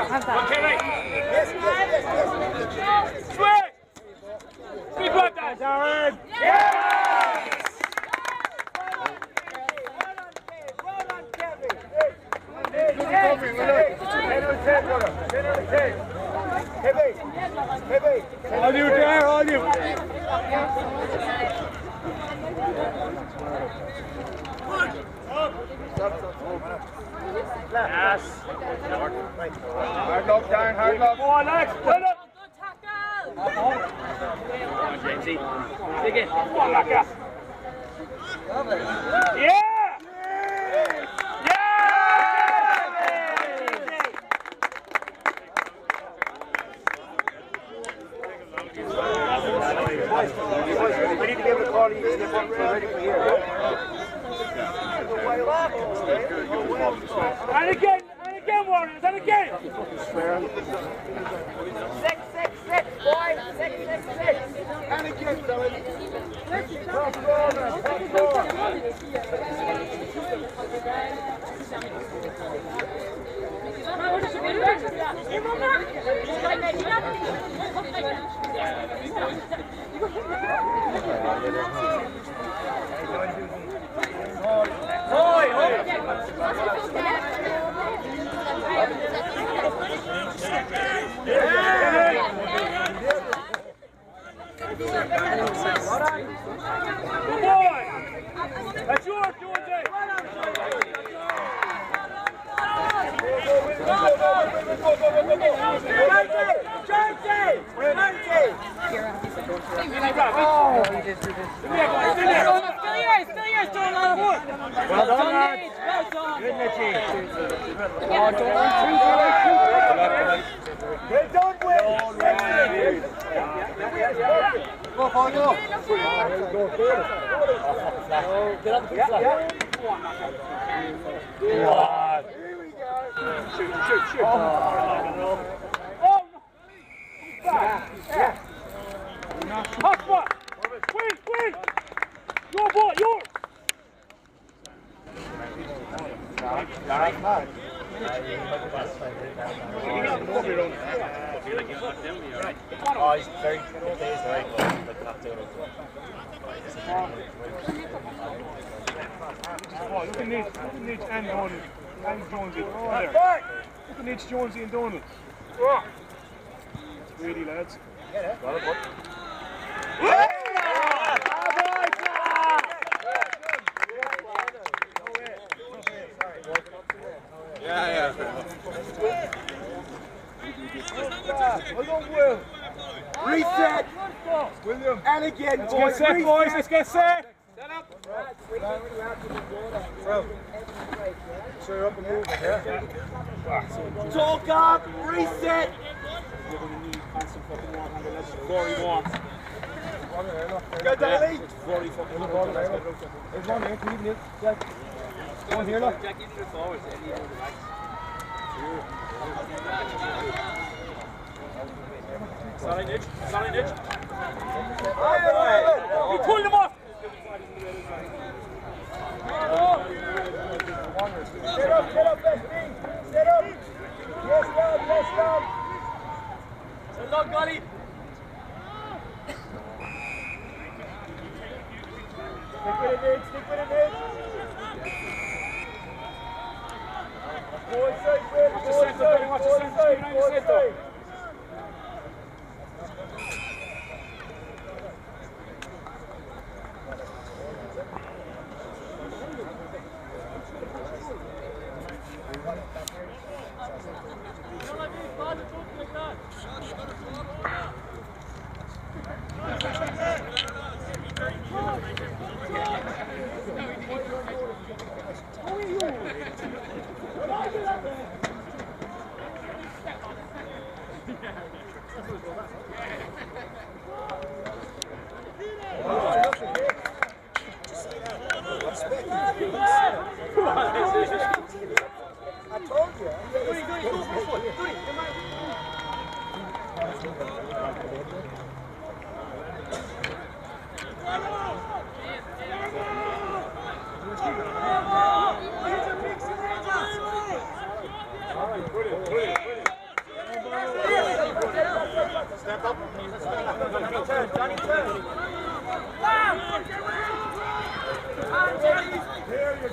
Have that. Switch! Good work, Darren! Yes! On you, Darren, on you! Yes! Hard luck, Darren, hard luck. Go on, Alex, put up! Come on, Jamesy. Dig in. Come on, Laka. Yeah! We need to give it a call. You need to get ready for here. And again, Warriors, and again! 6, boys. 6. And again, fellas. Top corner. That's yours, Georgie! Still yours, Jordan. Well done, lads. Good, Mitchie. Well done, Will. Go, Paul, go. Get on the flat. Here we go. Shoot. Oh, no. Yeah. Hot spot. Win. Your ball, yours. Oh, he's very good, but not doing it. Look at Nate and Donald. And Jonesy. Look at Nate, Jonesy and Donald. Really, lads. Yeah. Hold on, Will. Reset. William. And again, Let's get set, boys. Let's get set. Set up. So you're up and moving, yeah? Talk up. Reset. You're going to need some fucking water on the left. 41. Go, Daly. 40 fucking water. There's one here. Can you even Jack? One here, look. Jack, you need to forward. Solid edge. You pull them off. Set up, Bestie. Set up. Yes, lad. Set up, Golly. Stick with it, Nate. Boys safe, Will. Watch the centre, watch the centre.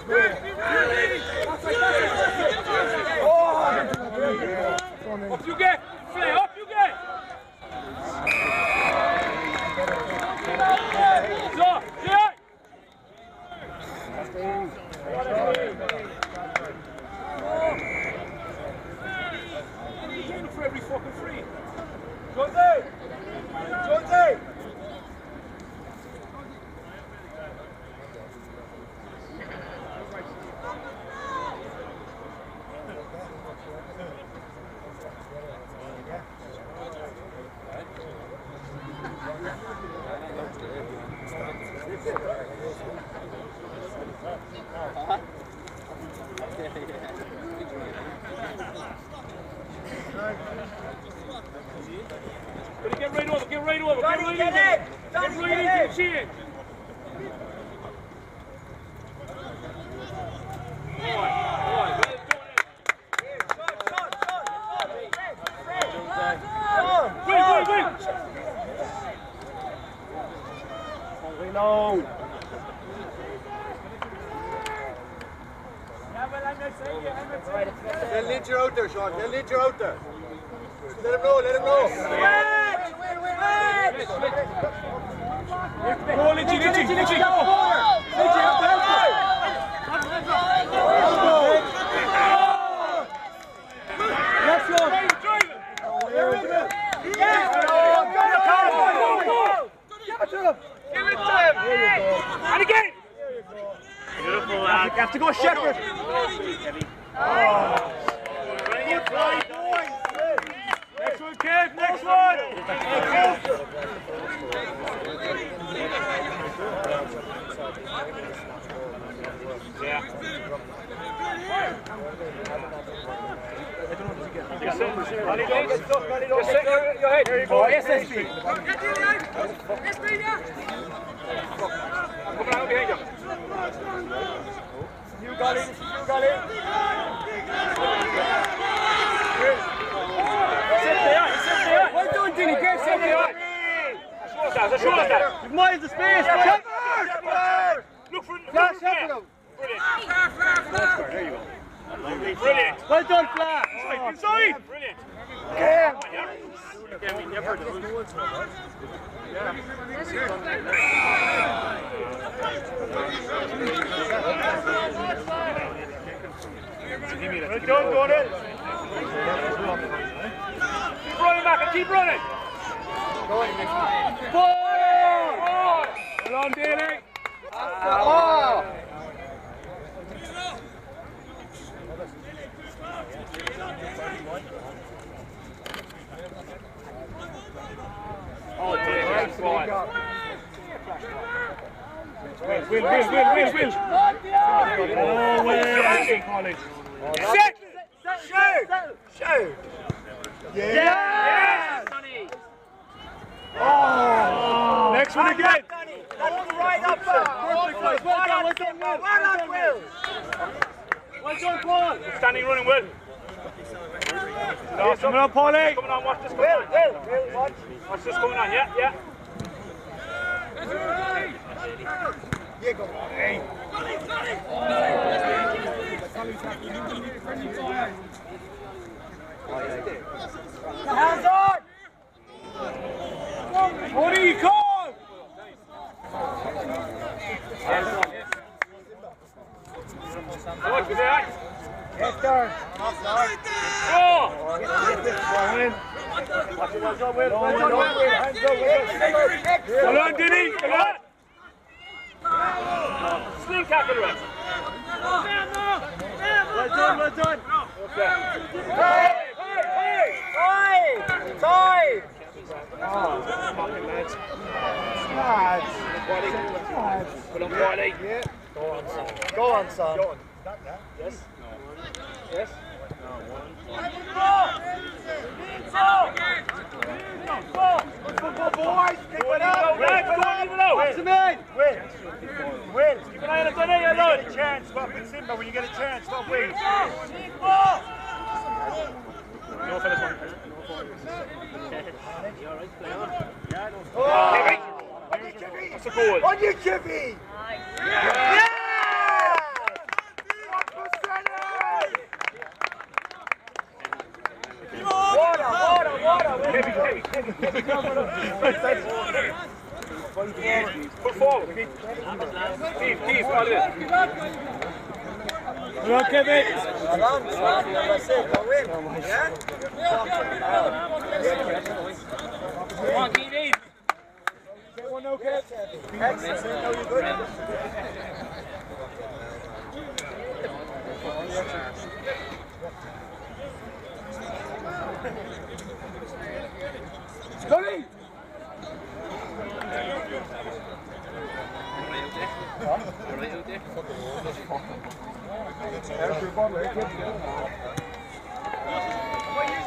Up you get! Flay, up you get! So, yeah! For every fucking free. Jonesy! Jonesy! Get right over, get right over, get right into it. Get right into the chin. Wait. Reload. They'll lead you out there, Sean. They'll lead you out there. Let him know, let him know. Go, Litchi. Let's go. Give it to him. And again. Beautiful, lad. You have to go shepherd. Next one, Kev. Next one. Yeah. Just set your head. There you go. SSB. Come on, behind you. You got it. Well done, Dinny. Great set there. Show us that. You've mined the space. Look for Flash, Brilliant. There you go. Brilliant. Well done, Flash. Inside. Brilliant. Yeah. We never do. Well done, Gordon. Keep running back and keep running. Well on, Daly. Oh, Daly, fine. Will. Oh, Will. Shoot. Yes! Oh! Next one again. That's the right up there. Well done, Will. Well done, Paul. Standing running, Will. No, coming on, Paulie. Coming on, watch this coming on. Will, watch. Watch this coming on, yeah. Yeah, go. Hey. Hands on! What are you called? Watch with that. Yes, sir. Go! Well on, Denny. Come on. Sling tackle the rest. Well done. Okay. Time! Oh, fucking lads. Put on Wiley. Yeah. Go on, son. Yes. Boys, keep it up. What's the man? Will. Keep an eye on it, don't you, Lord? Get a chance. Stop with Simba when you get a chance. Stop waiting. No for this one. That's a goal. On you, Chippy! Yeah! Put forward. Keep, follow it. Come on, Kevin. Come on, keep easy. Get one, no, Kev. Scotty!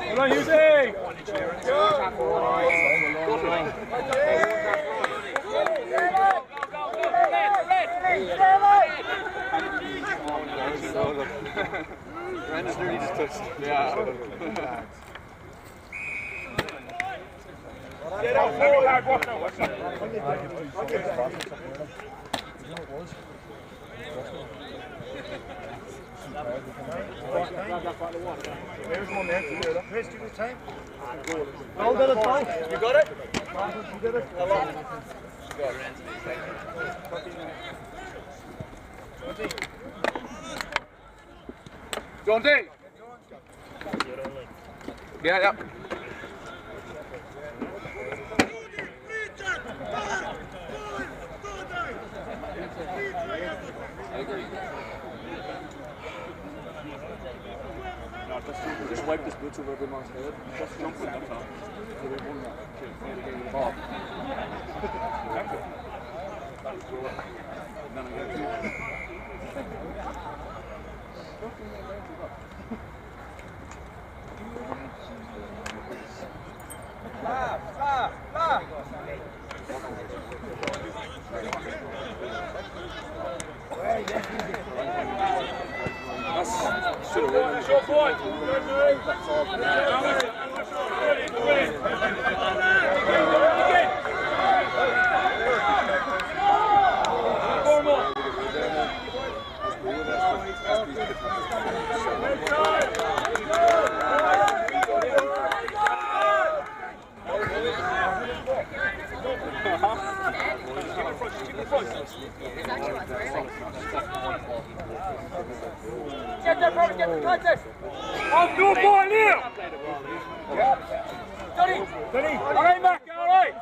Come on, use it! Brandon's dirty just touched. Yeah. Get out, forward, watch out, watch out. There's one there. Chris, do the time. Hold it at time. You got it? You did it. How long? John D. Yeah. Just wipe this boots over everyone's head. Just jump in that top. And then I get Short boy. Get that front, get the contest! On do a ball here! Steady! Alright, Mac, alright!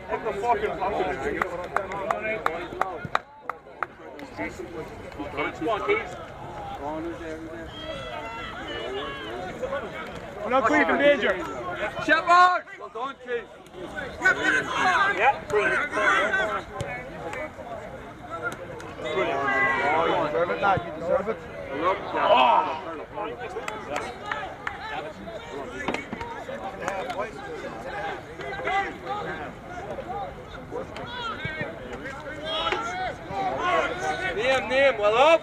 What the fucking Come on, Keith. We're not clear from danger. Shepard! Well done, Keith. Yeah, brilliant. Brilliant. Oh, you deserve it, lad. You deserve it. Name, well up.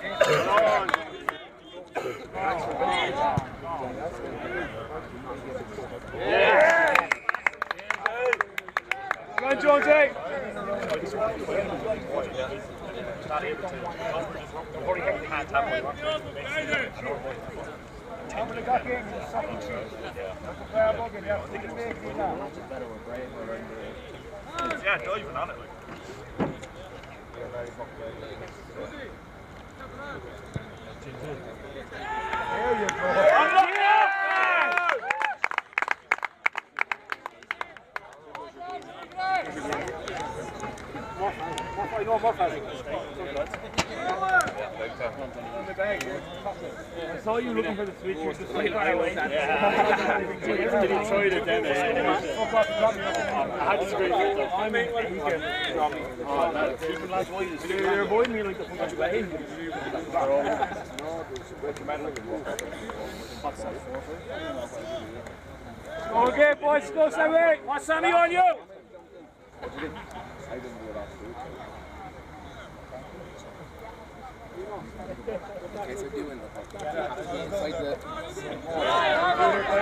Yeah. Come on, Jonesy. Yeah, don't even on it. There you go. I saw you looking for the switch. You just like right away. Did he try it down there? I had to scream. I mean, you're avoiding me like the fucking way. Okay, boys, go Sammy. What's Sammy on you?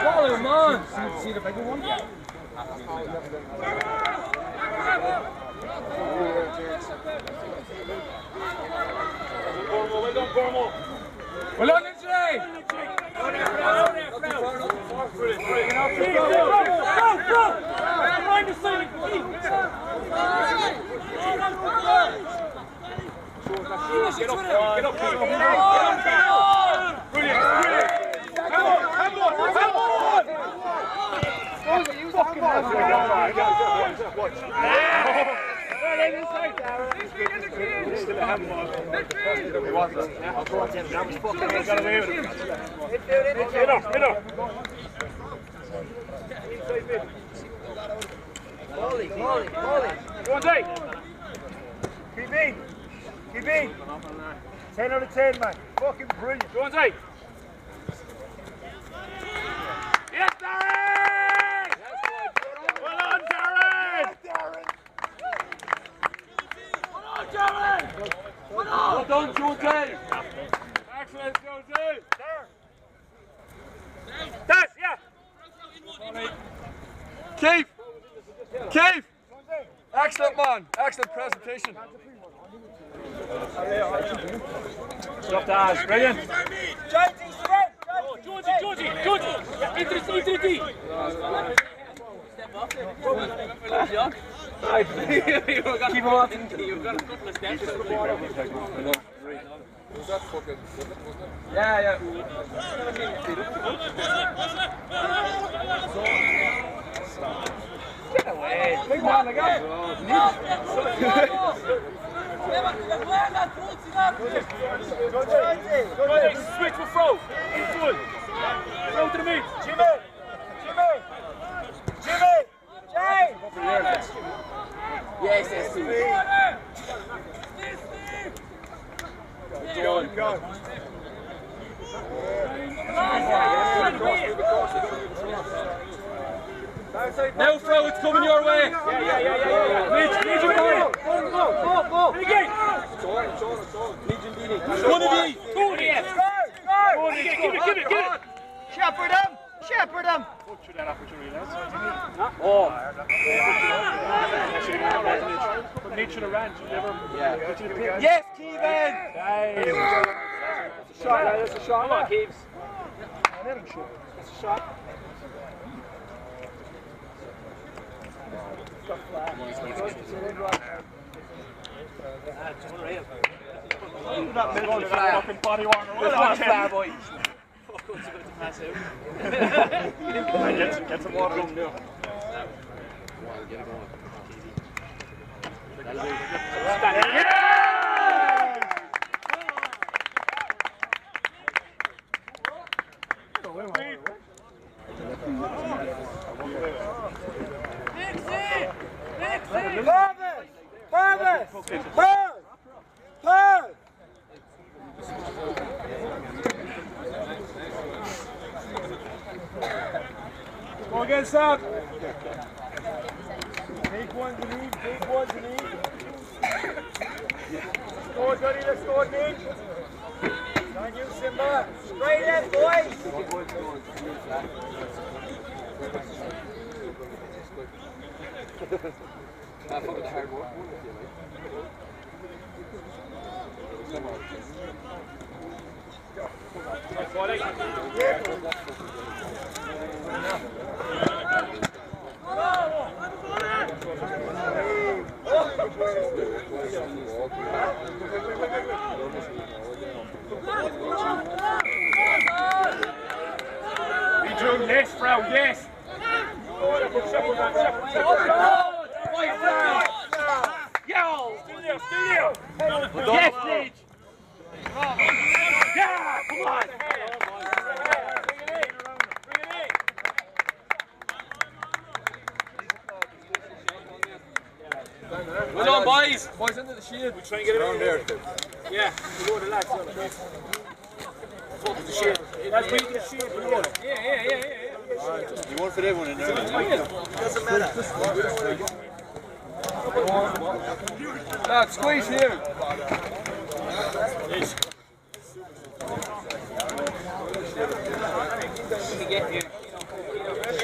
Follow him on. See the bigger one? Well done, Lindsay! Keep in. 10 out of 10, man. Fucking brilliant. Jonesy. Yes, Darren! Well on, Darren! Well done, Jonesy! Excellent, Jonesy! Dad, yeah! Keith! Excellent, man. Excellent presentation. Stop that, brilliant. Georgie! Interity! Keep him up. You've got a couple of steps. Was that fucking... Yeah. Get away. Big man, like that. Switch for throw. Throw to the meat. Jimmy! Jay! Yes, Go. Now throw, it's coming your way. Yeah. Mitch, go. Again. One of these. Go. Give it. Shepherd him. Butcher that opportunity, lads. Oh. Put Mitch in a ranch. Yes, Keegan. That's a shot. Come on, Keeves. That's a shot. That fucking body warmer. What's that, boy? Fuck's about to pass out. Get some water on now. Go again, Sam. Big ones in each. Score, Johnny, let's score, Nick. Thank you, Simba. Straight in, boys. The hard work. Yes, Frau, yes. Still. Yes, Nidge. Yeah, come on. Well done, boys. Boys into the shield. We try and get it around there. Yeah, we go to the lads. The shield. That's where you get the shield. Yeah. You want for everyone in there? Doesn't matter. Lad, squeeze here.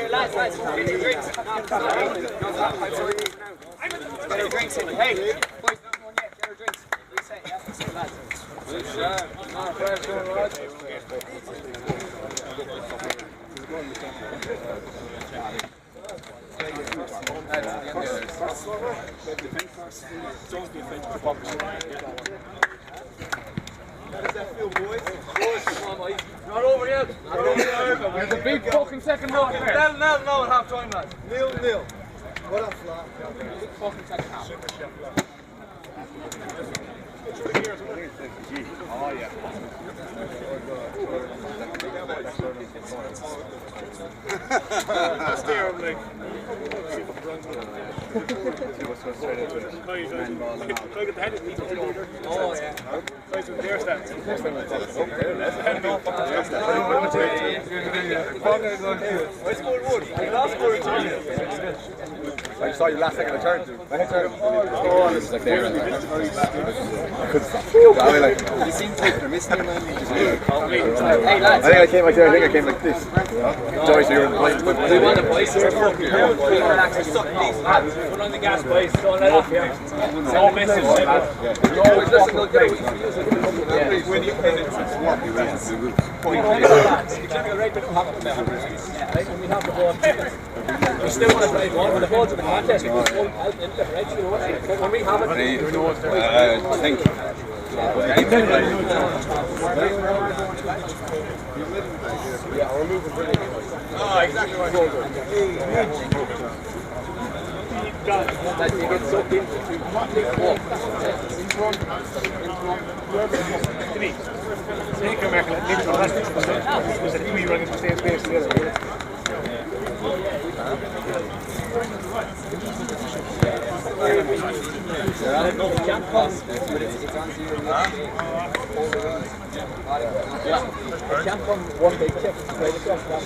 Lads, get your drinks. Get your drinks in. Hey, boys, not one yet. Get your drinks. Reset, yeah. Reset, lads. Good shot. Not pressure, lads. Not over yet. There's a big fucking second half. Nil at half time, lads. 0-0. What up, Fla? Big fucking second half. Oh, yeah. That's terrible, like. Oh, yeah. I saw you last second I turned to. I turned. Oh, this is like there. I couldn't stop. You seem to be missing your man. I think I came like there. I think I came like this. Joyce, so you're in place. Do you want to place here? Put on the gas, please. Don't let off here. No message. You always listen to the guy. When you play it, we have the ball. We still want to play ball. When the ball's in the contest, we just won't help in the right. You know what? When we have it, thank you. Yeah, we're moving pretty good. Oh, exactly right. that you get sucked into Take a mark, let Nick run. Because the two running at the same pace together. It can't come one big kick straight across that.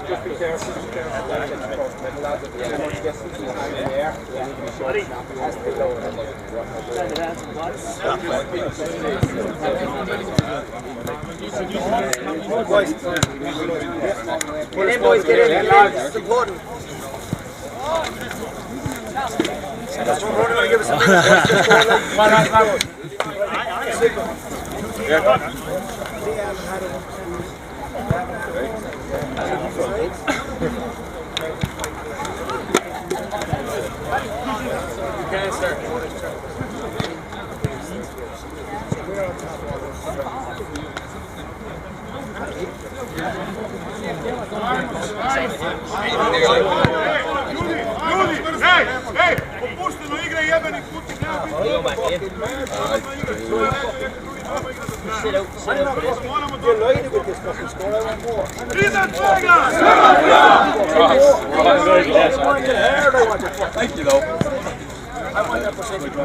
Just be careful. Get in, boys, get in. It's important. Give us a Opušteno igra jebeni puti. Delighted with this fucking score. I want more. Thank you, though. I want that percentage.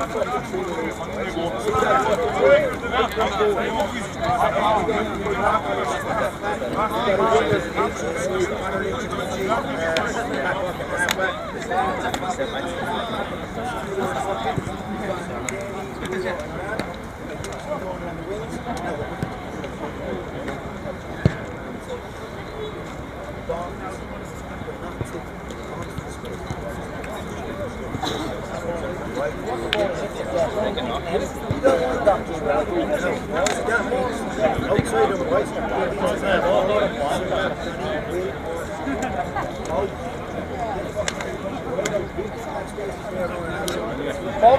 Are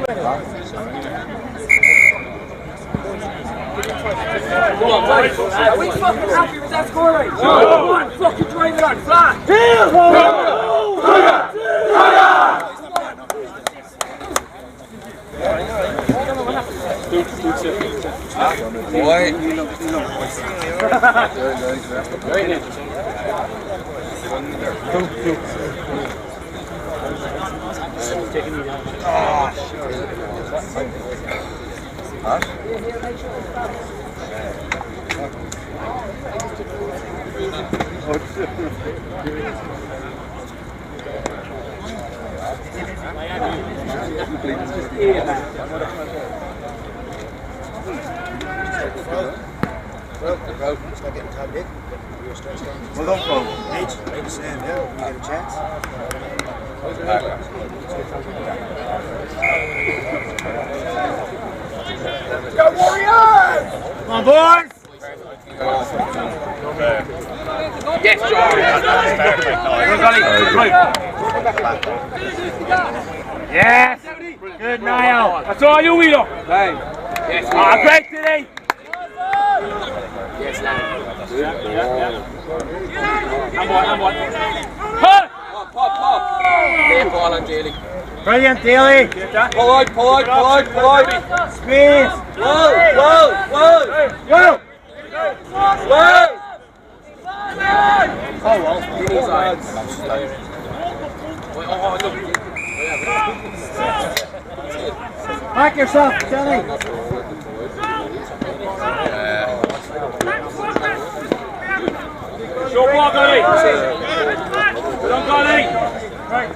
we fucking happy with that score rate? No! Come on, fucking drive it on, flat! Well done, Paul. You get a chance. Go Warriors! Come on, boys! Yes, George! Yes! Good, Niall. That's all you, Wheeler. Yes, great today. Yes, I'm one. Cut! Pop. Lay ball on Daly. Brilliant, Daly. Pull out. Squeeze. Whoa. Oh, well. Back yourself, Daly. Short ball, Daly. Good on, Daly. Right.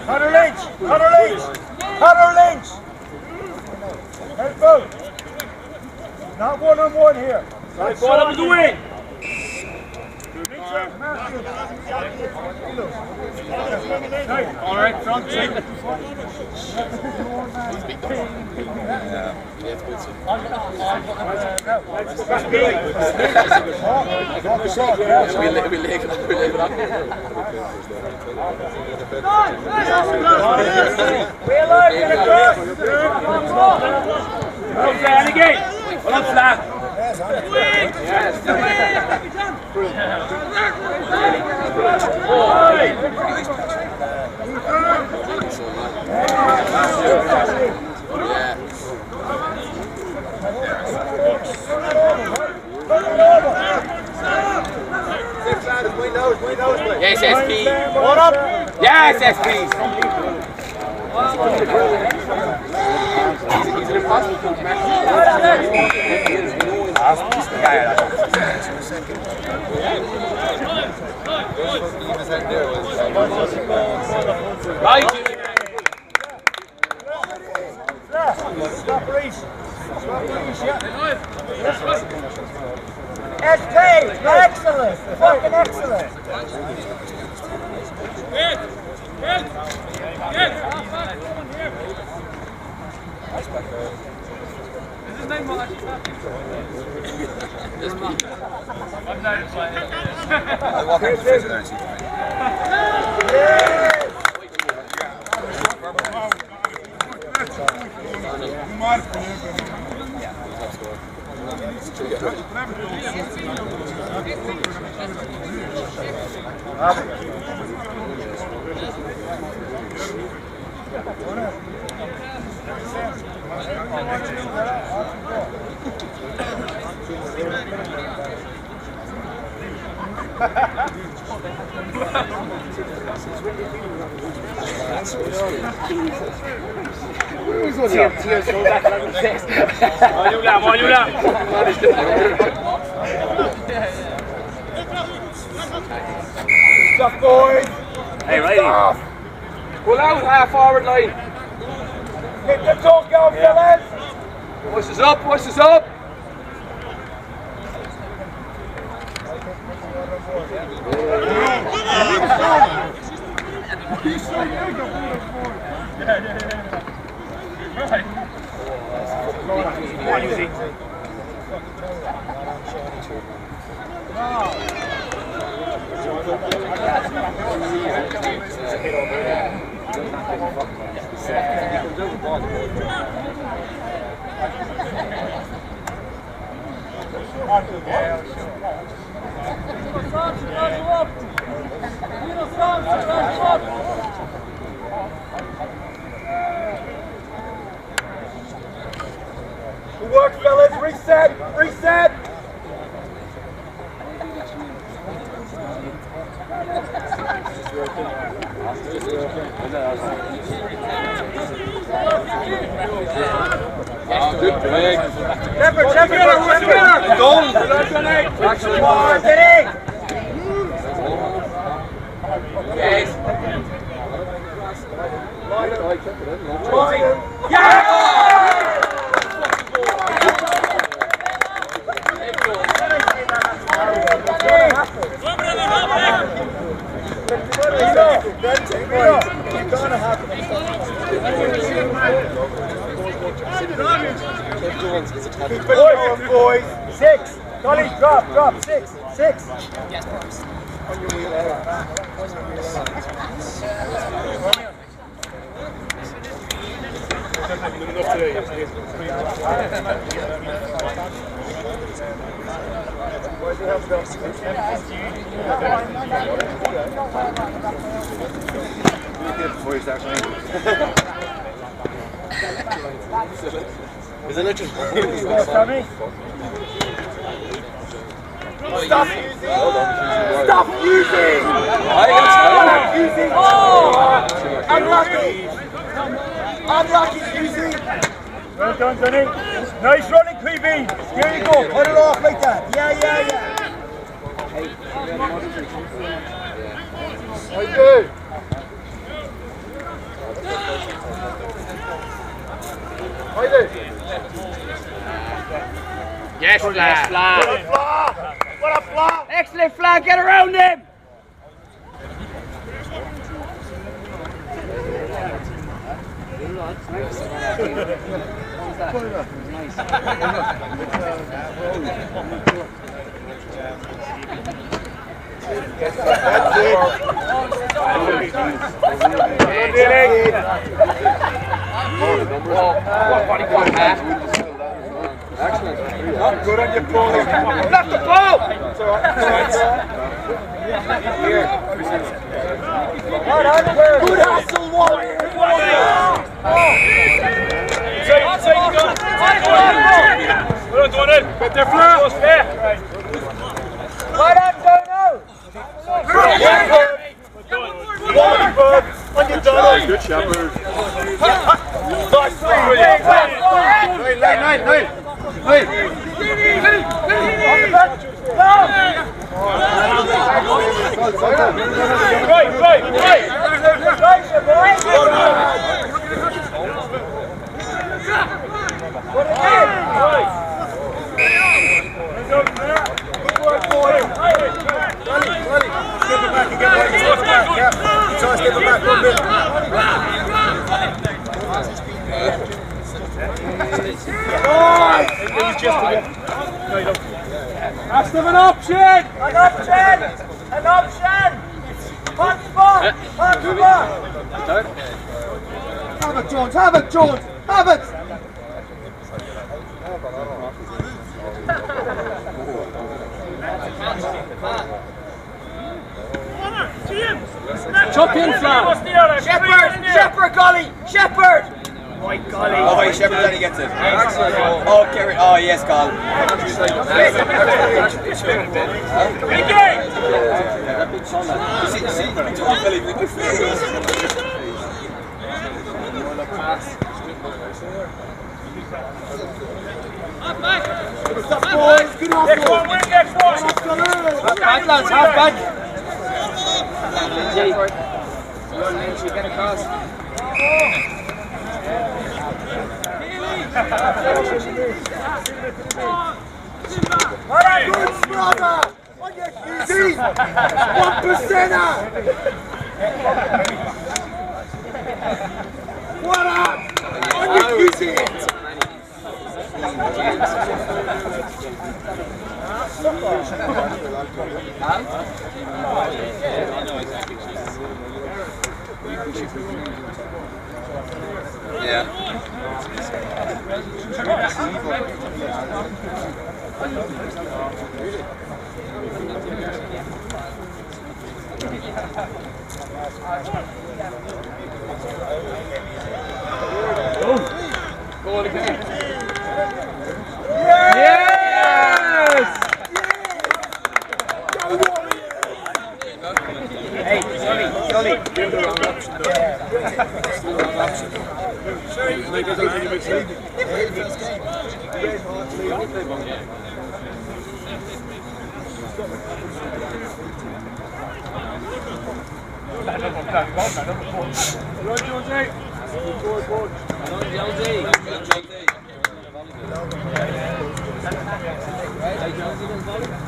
Cutter Lynch. Hey, both. Not one-on-one here. Right, ball up the wing. All right, front two. Yes, SP. What up? Yes, SP. He's an impossible coach, man. Stop Reese, SP, excellent, fucking excellent. Is his name Mark? I've noticed like I walk into the there and see Mojula. Stop, boys. Hey, righty. Pull out half forward line. Get the talk going, fellas. Push us up. Good work, fellas. Reset. Good break. Shepherd. Goal. Yes. Boys. 6. Dolly, drop. 6. On your wheel out. On your wheel out. Where's the help go? Before you start playing. Isn't it just Stop using! Stop using! Stop using! Oh! Unlucky! Unlucky using! Well done, Johnny. Nice running, PB. Here you go. Put it off like that. Yeah. Okay. Yes, Fla. What a flop! Excellent, Fla. Get around him. Excellent. Good on your ball. Left the ball. Good hustle, Warriors. Well done, Donald. Get there, Fla. Right on, Dono. On your Donald. Good Shepherd. Nice three. Nine. That's an option! An option! Punch spot! Have it, Jones! Have it! Chop in, Fla! Shepherd, Golly. Shepherd. Right, golly. Oh, wait, Shepherd then he gets it. Oh, Kerry. Oh, yes, Gol. Good stuff, boys. Good hustle. Next one, win next one. Half back, lads, half back. Get across. Alright, good brother! On your QC! 1%er! What up? On your QC! Yeah.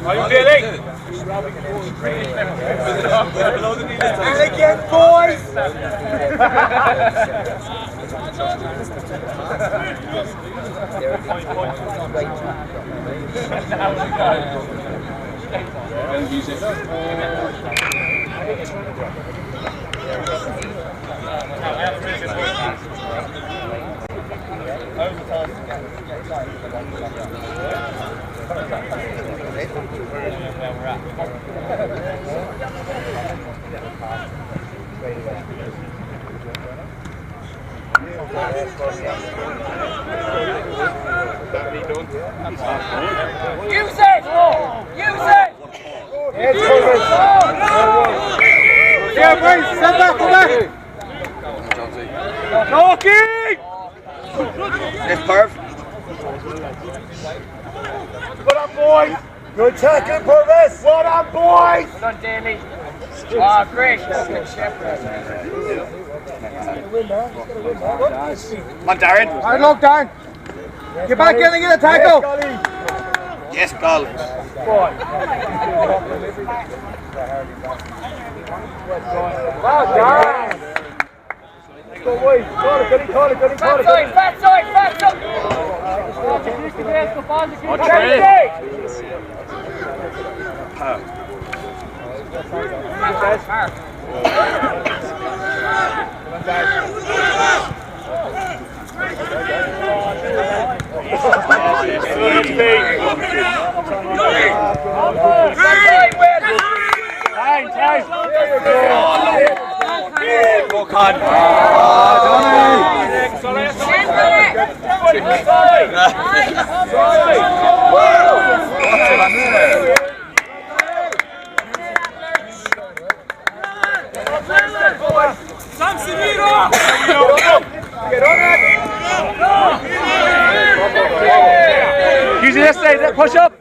Are you feeling? And again, boys! Use it! Use it! Yeah, boys, send back to back! Talking! It's Perv. What up, boys? Good tackle, Purvis. What up, boys? Well done, Danny. Ah, great. That's good shepherd. Come on, Darren. Hard luck, Darren. Get back in and get a tackle. Yes, goal. Wow, Darren. Go away. Call it. Fat side. Use it yesterday, push up.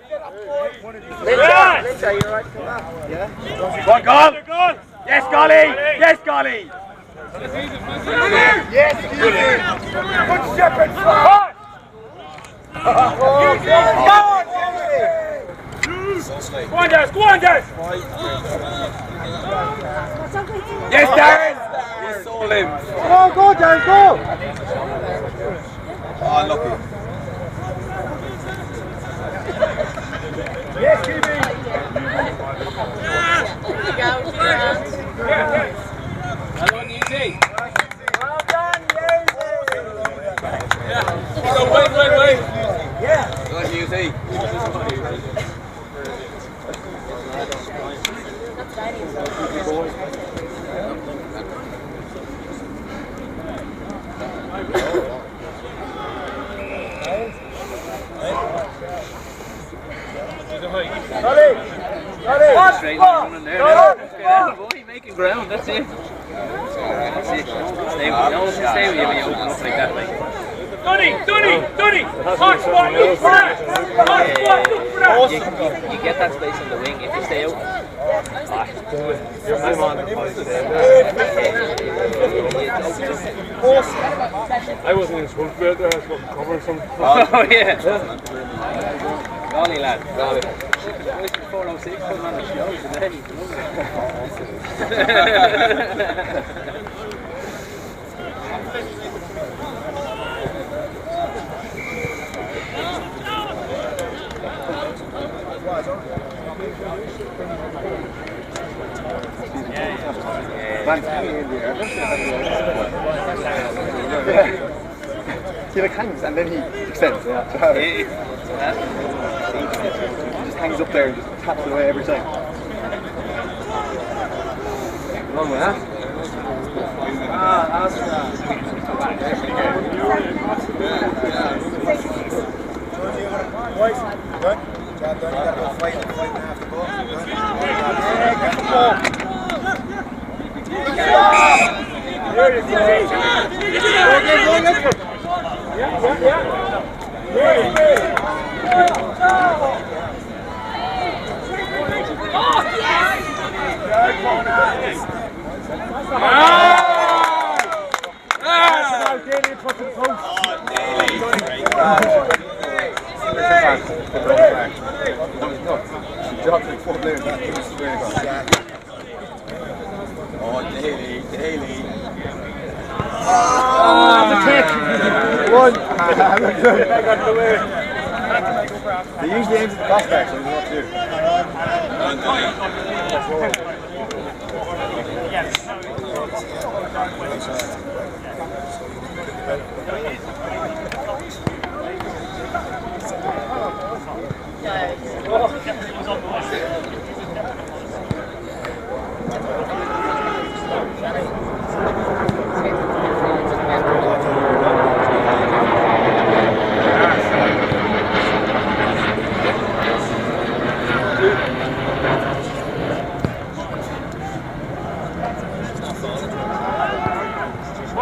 One goal. Yes, Golly. Yes, Golly. Yes, good shepherd. Go on, Des. Yes, Darren. Yes, all him. Go, Darren, go. Oh, lucky. Yes, Kiwi. Well done, Easy. Well done, So wait. Yeah. Good, Easy. Straight line running there. Boy, making ground, that's it. Stay with you when you open up like that, like. Dunny! Hot spot, look for that! You get that space on the wing if you stay out. I wasn't in school for it, I was going to cover some. Oh, yeah. Golly, lad. Golly. 406 coming on the show today. He like hangs and then he extends. Yeah. He just hangs up there and just taps it away every time. Long way, huh? Boys, good. Job done. You gotta go fight and half the ball. Daily. One. They usually aim at the prospects, so what to do.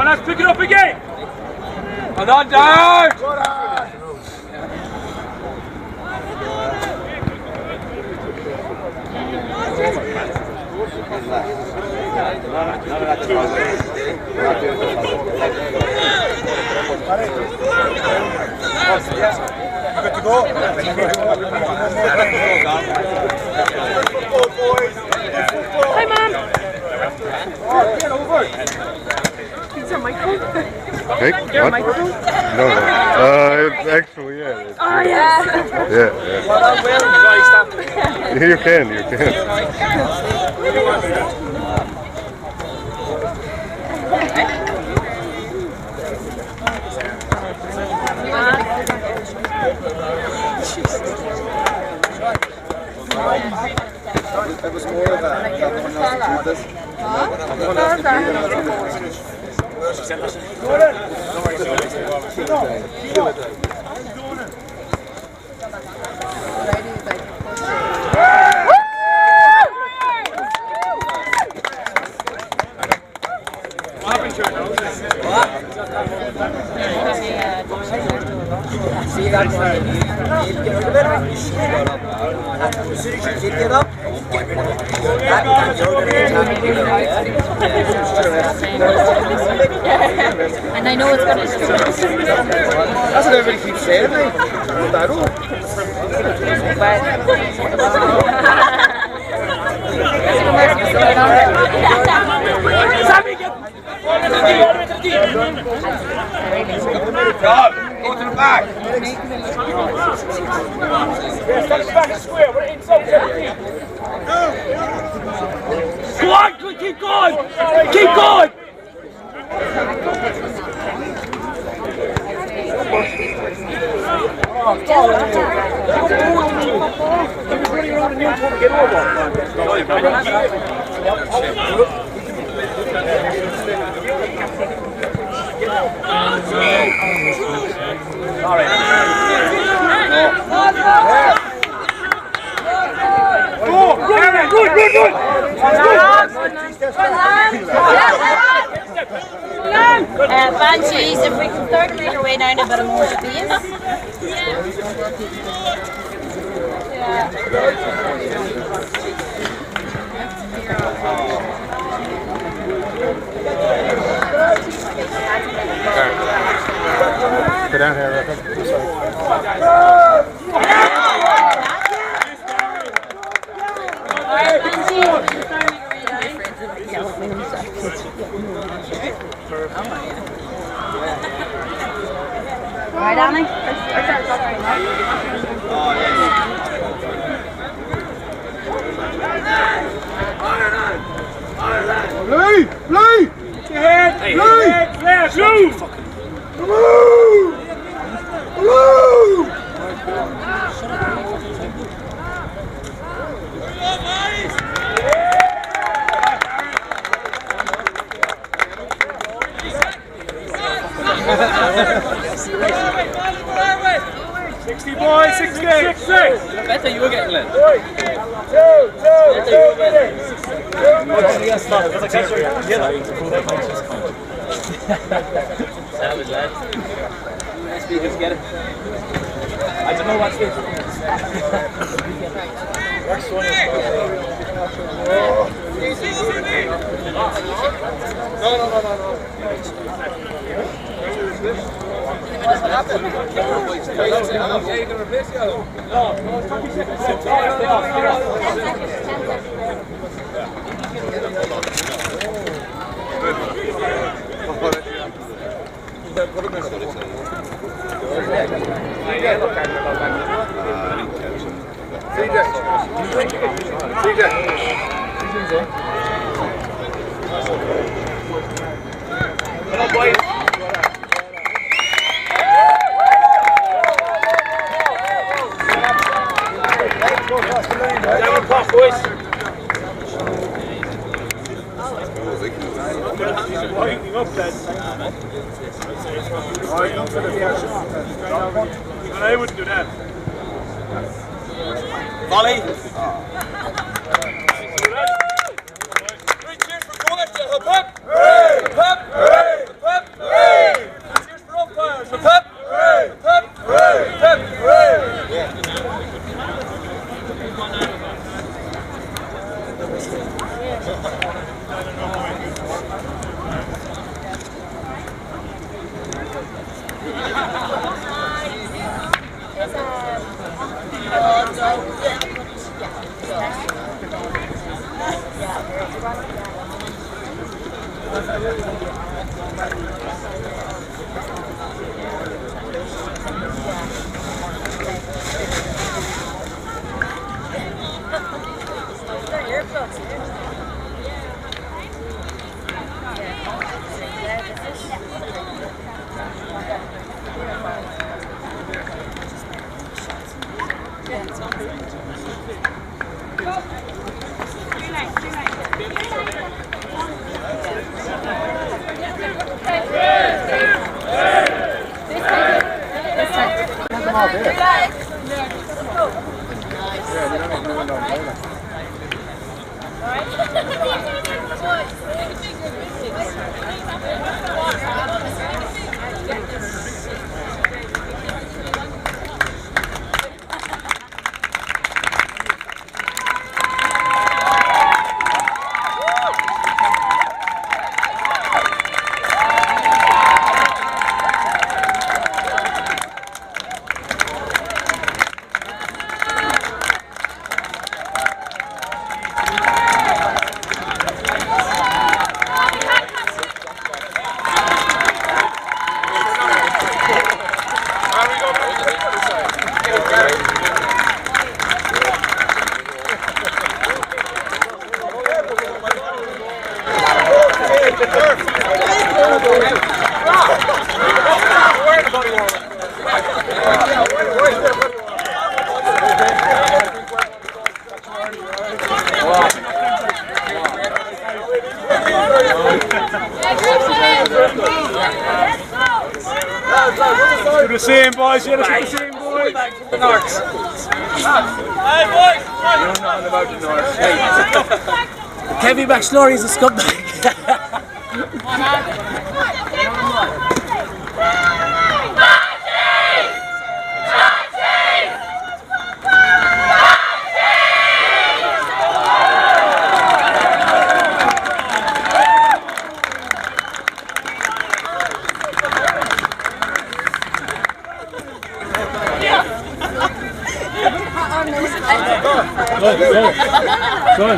Let's pick it up again! And on down! Good to go. Hi, Mom. Get over. Is there a microphone? Hey, There a what? microphone? No. Actually, yeah. It's Oh, yes. Yeah. You can. It was more of a And I know it's going to be. That's what everybody keeps saying, mate. Go to the back. Yes, touch the back square. We're inside 17. Go on, keep going. Keep going. Running around and you want to get all right. Good. Banshees, if we can start to make our way down a bit of more space. Go down here, Right, Annie? Lee! Get your head! Lee! Flash! Move! Blue! Blue! Boys, 60. Better you were getting lit. Savage, lad. Speakers get it. I don't know what's this. Next one is yeah, you can replace it. No. I wouldn't do that. Volley. Three cheers for goalies. Hip hip. Hip hip. Hip hip. Cheers for umpires. Hip hip. Hip hip. Hip Good to see him, boys. Good to see him, boys. The Norks. Hey, boys. You don't know nothing about the Norks. Kevin McSlorry is a scumbag. Go on.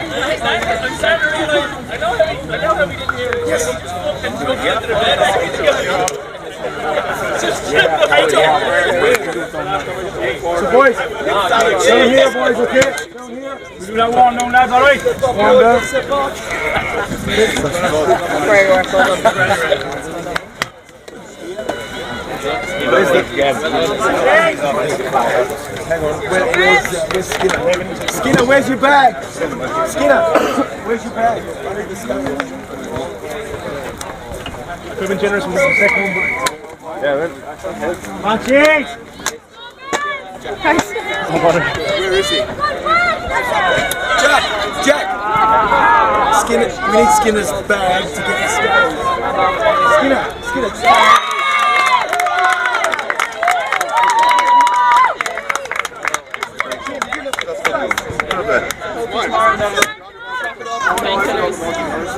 I know how we didn't hear it. Yes. Go get to the bed. So boys, down here boys, okay? Down here. We do that one down, lads, alright? One down. Where's Skinner? Skinner, where's your bag? Skinner, where's your bag? Could have been generous with the second one. Yeah, Banshees! where is he? Jack! Skinner, we need Skinner's bag to get the Skinner!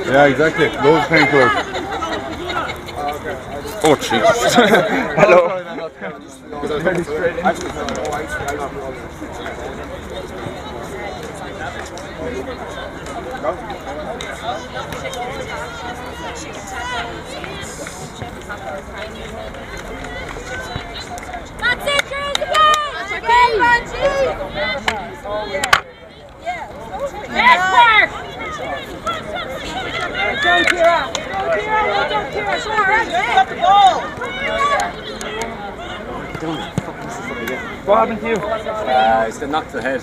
Yeah, exactly. Those painkillers. Oh, Jesus. Hello. That's it, Trace, again! again, Banshees! Yes, Park! Go, Kira! Go, Kira! Well done, Kira! Got the ball! What happened to you? It's the knock to the head.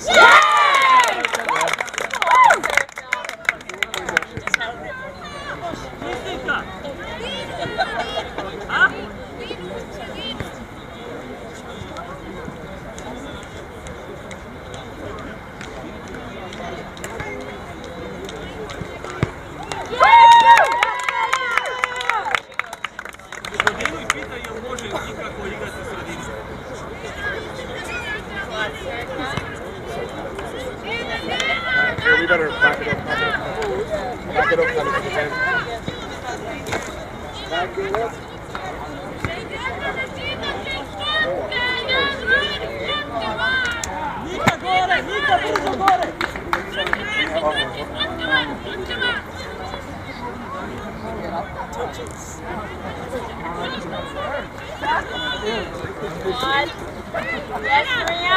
We better back it up. Back it up, kind of pretend. Back it up.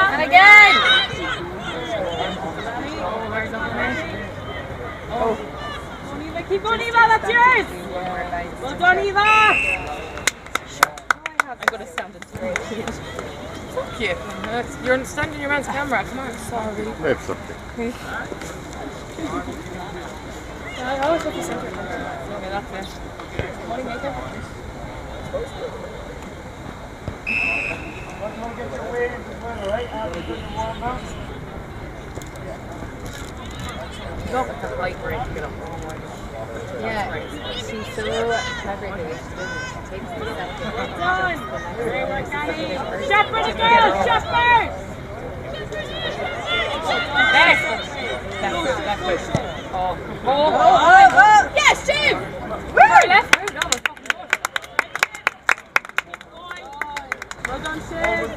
And again! Keep going, Eva, that's yours! Well done, Eva! I gotta stand and straight. Fuck you. You're standing your man's camera. Come on, sorry. It's okay. I always have to center. Okay, that's it. What do you make it? Get your weight into the right after the warm up. Go up at the light break to get up all the way. Yeah, she's so clever. She takes the stuff. Done! Shepherd again! Shepherd! Yes! That's it. Oh. Yes, Jim! Sorry, left. No, it's fucking good. Well done, Sid!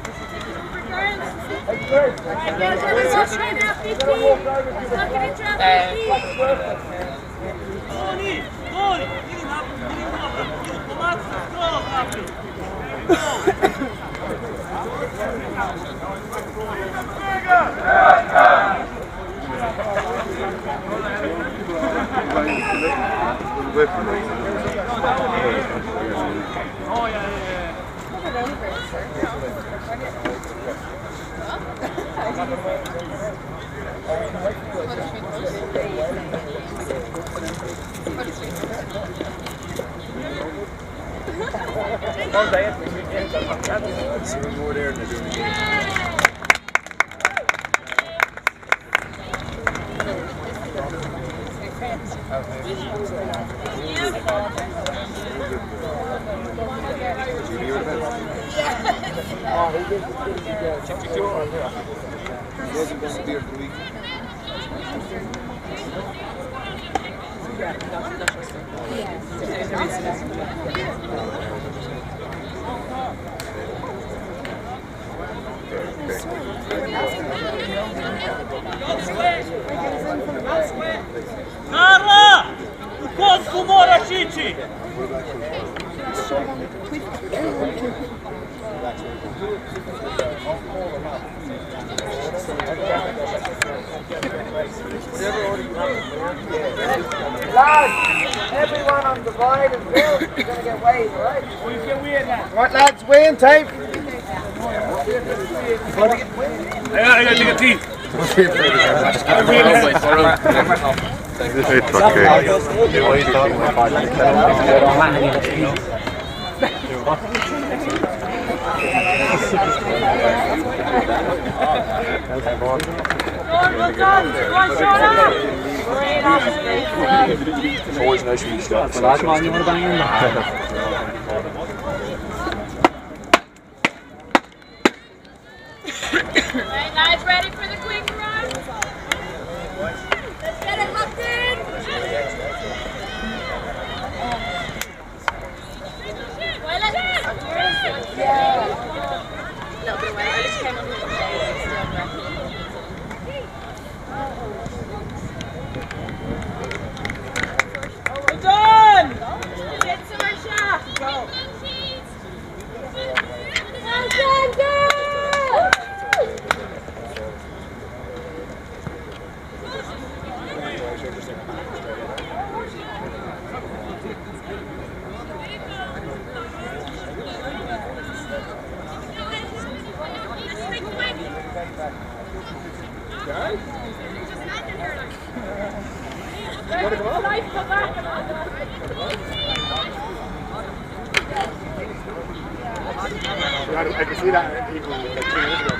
More there than doing the game. Karla! U kocku moraš ići! Lads, everyone on the line is built. You're going to get weighed, alright? Right, lads, weighing tape. I gotta take a tea. It's okay. Well done! One shot up! Great observation. It's always nice when you start. So last one, you want to bang in? Right, guys, ready for the quick run? Let's get it locked in! Well, let's Yeah. No, but I just came up with Well done! Get Saoirse! I can see that even like 2 years ago.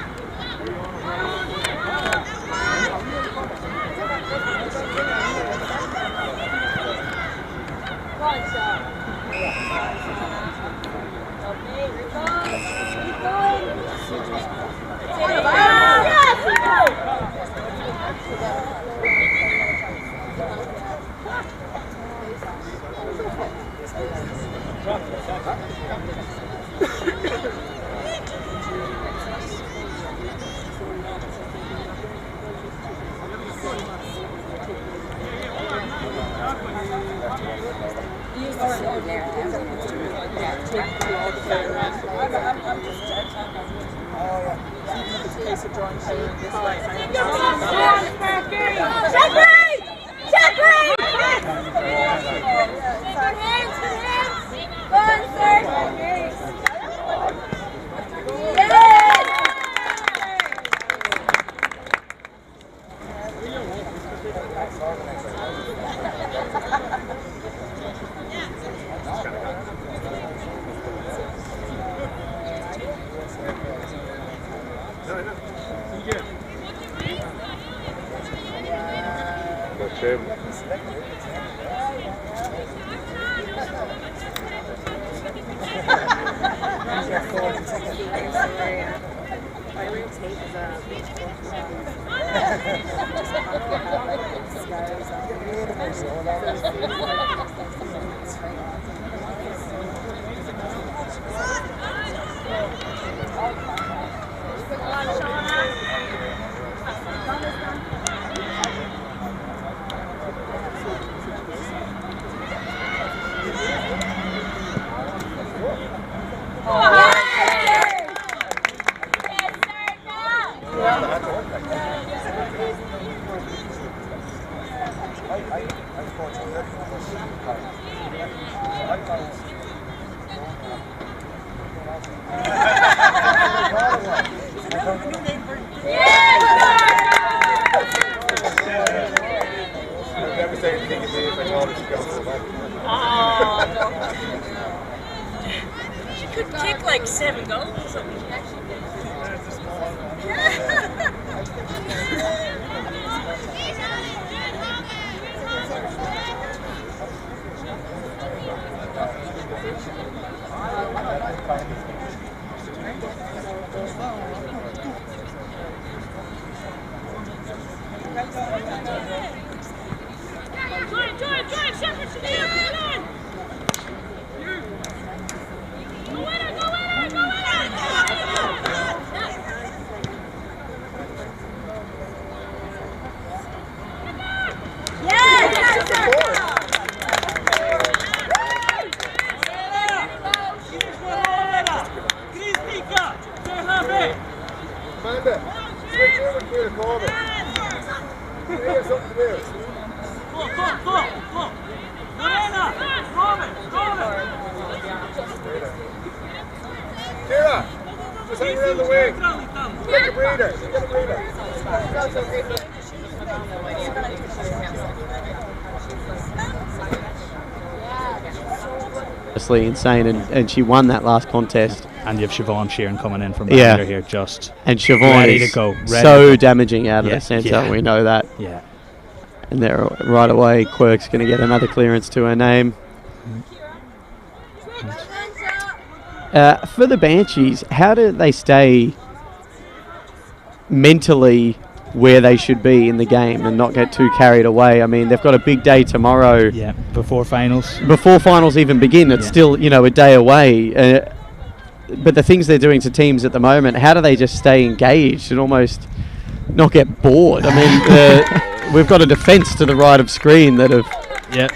She could kick like 7 goals or something. Just hang around the wing. Take a breather. Get a breather. Honestly insane, and she won that last contest. And you have Siobhan Sheeran coming in from behind her here, just and Siobhan ready is to go. So damaging out of the centre. We know that. Yeah. And there right away, Quirk's going to get another clearance to her name. For the Banshees, how do they stay mentally where they should be in the game and not get too carried away? I mean, they've got a big day tomorrow. Yeah, before finals. Before finals even begin, it's still, you know, a day away. But the things they're doing to teams at the moment, how do they just stay engaged and almost not get bored? I mean, we've got a defence to the right of screen that have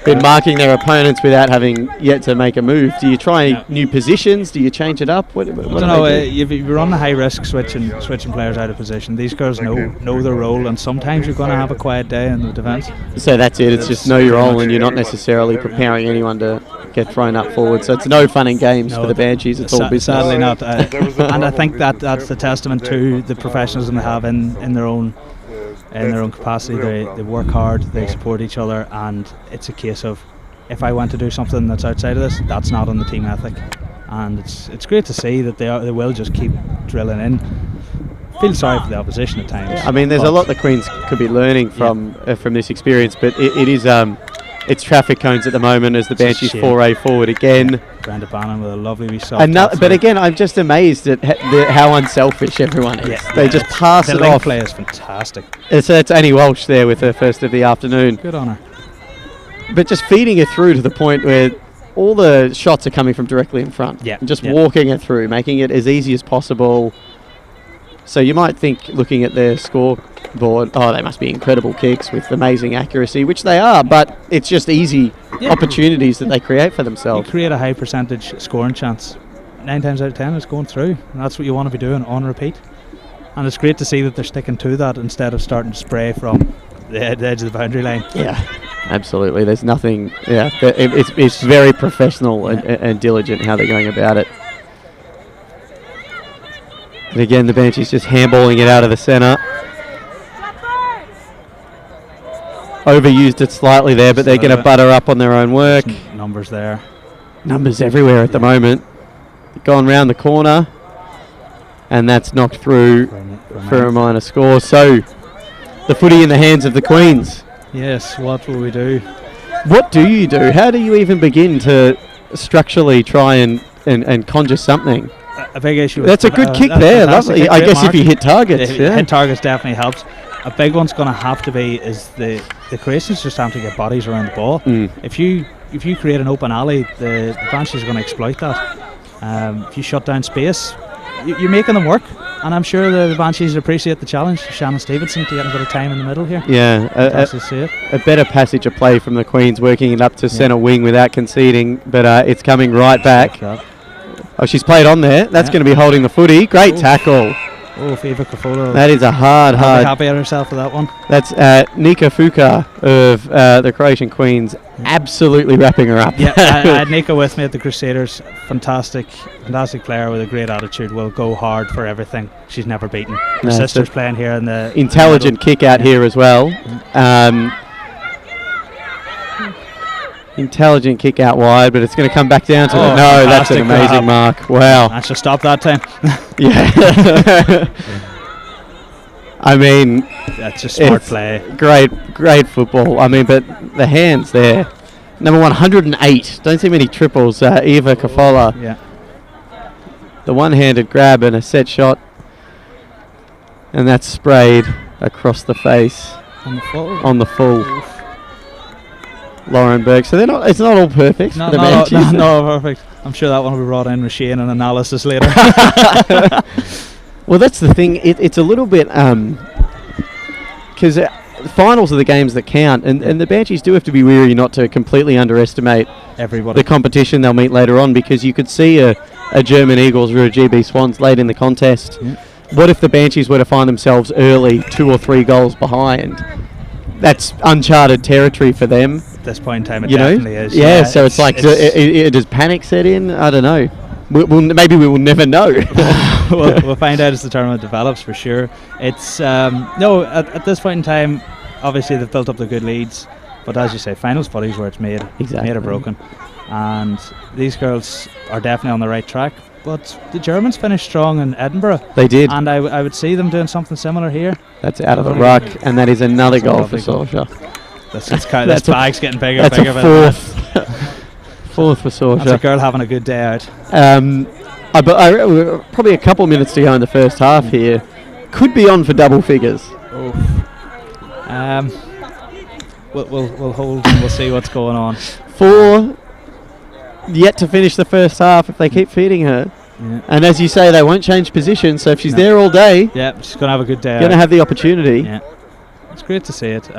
been marking their opponents without having yet to make a move. Do you try new positions? Do you change it up? What I don't know. You're on the high risk switching players out of position. These girls know their role, and sometimes you're going to have a quiet day in the defence. So that's it. It's just know your role, and you're not necessarily preparing anyone to get thrown up forward. So it's no fun and games for the Banshees. It's all business. Sadly not. And I think that's the testament to the professionalism they have in their own in their own capacity. They work hard, they support each other, and it's a case of, if I want to do something that's outside of this, that's not on the team ethic. And it's great to see that they will just keep drilling in. Feel sorry for the opposition at times. I mean, there's a lot the Queens could be learning from this experience, but it is it's traffic cones at the moment as the Banshees foray forward again. Brenda Bannon with a lovely wee shot. But again, I'm just amazed at how unselfish everyone is. They just pass it off. The play is fantastic. So it's Annie Walsh there with her first of the afternoon. Good on her. But just feeding it through to the point where all the shots are coming from directly in front. Yeah. And just walking it through, making it as easy as possible. So you might think, looking at their scoreboard, oh, they must be incredible kicks with amazing accuracy, which they are, but it's just easy opportunities that they create for themselves. You create a high percentage scoring chance. 9 times out of 10 it's going through, and that's what you want to be doing on repeat. And it's great to see that they're sticking to that instead of starting to spray from the edge of the boundary line. Yeah, absolutely. There's nothing, it's very professional and diligent how they're going about it. And again, the Banshees just handballing it out of the centre. Overused it slightly there, but they're going to butter up on their own work. Numbers there. Numbers everywhere at the moment. Gone round the corner. And that's knocked through for a minor score. So, the footy in the hands of the Queens. Yes, what will we do? What do you do? How do you even begin to structurally try and conjure something? A big issue. That's a good kick there. Lovely. I guess if you hit targets. Hit targets definitely helps. A big one's going to have to be is the Croatians just having to get bodies around the ball. If you create an open alley, the Banshees are going to exploit that. If you shut down space, you're making them work. And I'm sure the Banshees appreciate the challenge. Shannon Stevenson to get a bit of time in the middle here. Yeah, a better passage of play from the Queens, working it up to centre wing without conceding, but it's coming right back. Oh, she's played on there. That's going to be holding the footy. Great tackle. Oh, Fiva Kofola. That is a hard. Happy at herself for that one. That's Nika Fuka of the Croatian Queens, absolutely wrapping her up. Yeah, I had Nika with me at the Crusaders. Fantastic player with a great attitude. Will go hard for everything. She's never beaten. Her sister's playing here in the intelligent kick out here as well. Intelligent kick out wide, but it's going to come back down to no, that's an amazing mark. Wow. I should stop that time. Yeah. I mean, that's a smart play. Great football. I mean, but the hands there. Number 108. Don't see many triples. Eva Kofola. Yeah. The one-handed grab and a set shot. And that's sprayed across the face. On the full. Lauren Berg. So it's not all perfect. Not perfect. I'm sure that one will be brought in with Shane and analysis later. Well, that's the thing. It's a little bit because finals are the games that count, and the Banshees do have to be wary not to completely underestimate everybody. The competition they'll meet later on, because you could see a German Eagles or a GB Swans late in the contest. Yeah. What if the Banshees were to find themselves early 2 or 3 goals behind? That's uncharted territory for them. At this point in time, it definitely is. Yeah, so it's like, does panic set in? I don't know. Maybe we will never know. we'll find out as the tournament develops, for sure. It's at this point in time, obviously they've built up the good leads, but as you say, finals footy is where it's made or broken, and these girls are definitely on the right track. But the Germans finished strong in Edinburgh. They did, and I would see them doing something similar here. That's out of the ruck, and that is another goal for Sorsha. This bag's getting bigger. That's a fourth for Sorsha. That's a girl having a good day out. But probably a couple of minutes to go in the first half here. Could be on for double figures. We'll hold and we'll see what's going on. 4 yet to finish the first half if they keep feeding her. Yeah. And as you say, they won't change position, so if she's there all day, she's going to have a good day. Going to have the opportunity. Yeah, it's great to see it.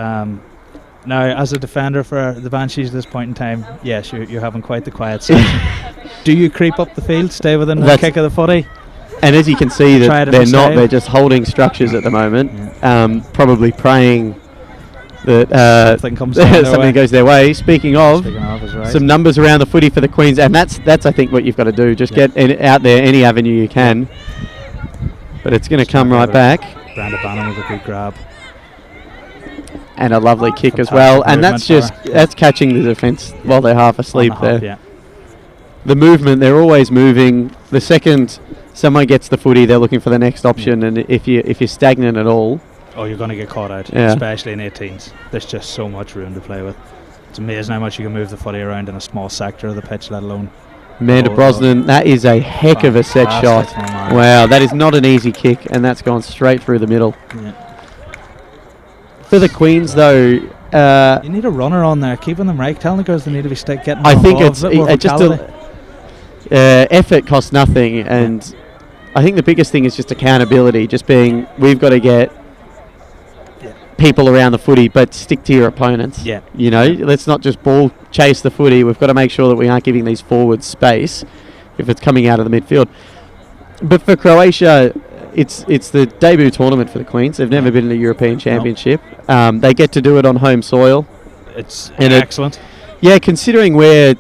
Now, as a defender for the Banshees at this point in time, yes, you're having quite the quiet session. Do you creep up the field, stay within the kick of the footy? And as you can see, that they're not. They're just holding structures at the moment, probably praying that something goes their way. Speaking of some numbers around the footy for the Queens, and that's I think what you've got to do. Just get out there any avenue you can. But it's going to come right back. Brenda Bannon with a good grab. and a lovely kick as Fantastic well. And that's movement just that's catching the defence while they're half asleep On the hop, there. yeah. The movement, they're always moving. The second someone gets the footy, they're looking for the next option. And if you're stagnant at all, Oh, you're going to get caught out, Yeah. especially in 18s. There's just so much room to play with. It's amazing how much you can move the footy around in a small sector of the pitch, let alone. Amanda Oh, Brosnan, that is a heck of a set shot. Fantastic, my man. Wow, that is not an easy kick, and that's gone straight through the middle. Yeah. For the Queens, though, You need a runner on there, keeping them right. Telling the girls they need to be getting I more think involved, it's a bit more just vitality. effort costs nothing, and I think the biggest thing is just accountability. Just being, we've got to get people around the footy, but stick to your opponents. Yeah. You know, let's not just ball chase the footy. We've got to make sure that we aren't giving these forwards space if it's coming out of the midfield. But for Croatia, it's the debut tournament for the Queens. They've never been in a European Championship. They get to do it on home soil. It's And excellent. Yeah, considering where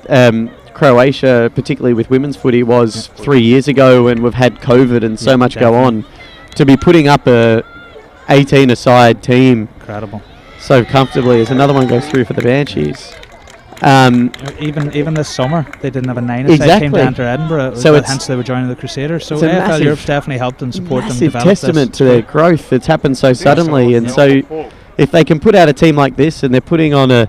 Croatia, particularly with women's footy, was 3 years ago, and we've had COVID and so Yeah, much go definitely. on, to be putting up a 18-a-side team Incredible. so comfortably as another one goes through for the Banshees. Even this summer, they didn't have a 9-a-side team Exactly. to enter Edinburgh, So it's- hence they were joining the Crusaders. So it's a AFL massive- Europe's definitely helped them support them Massive develop testament this. to their growth. It's happened so suddenly, and Yeah. so if they can put out a team like this, and they're putting on a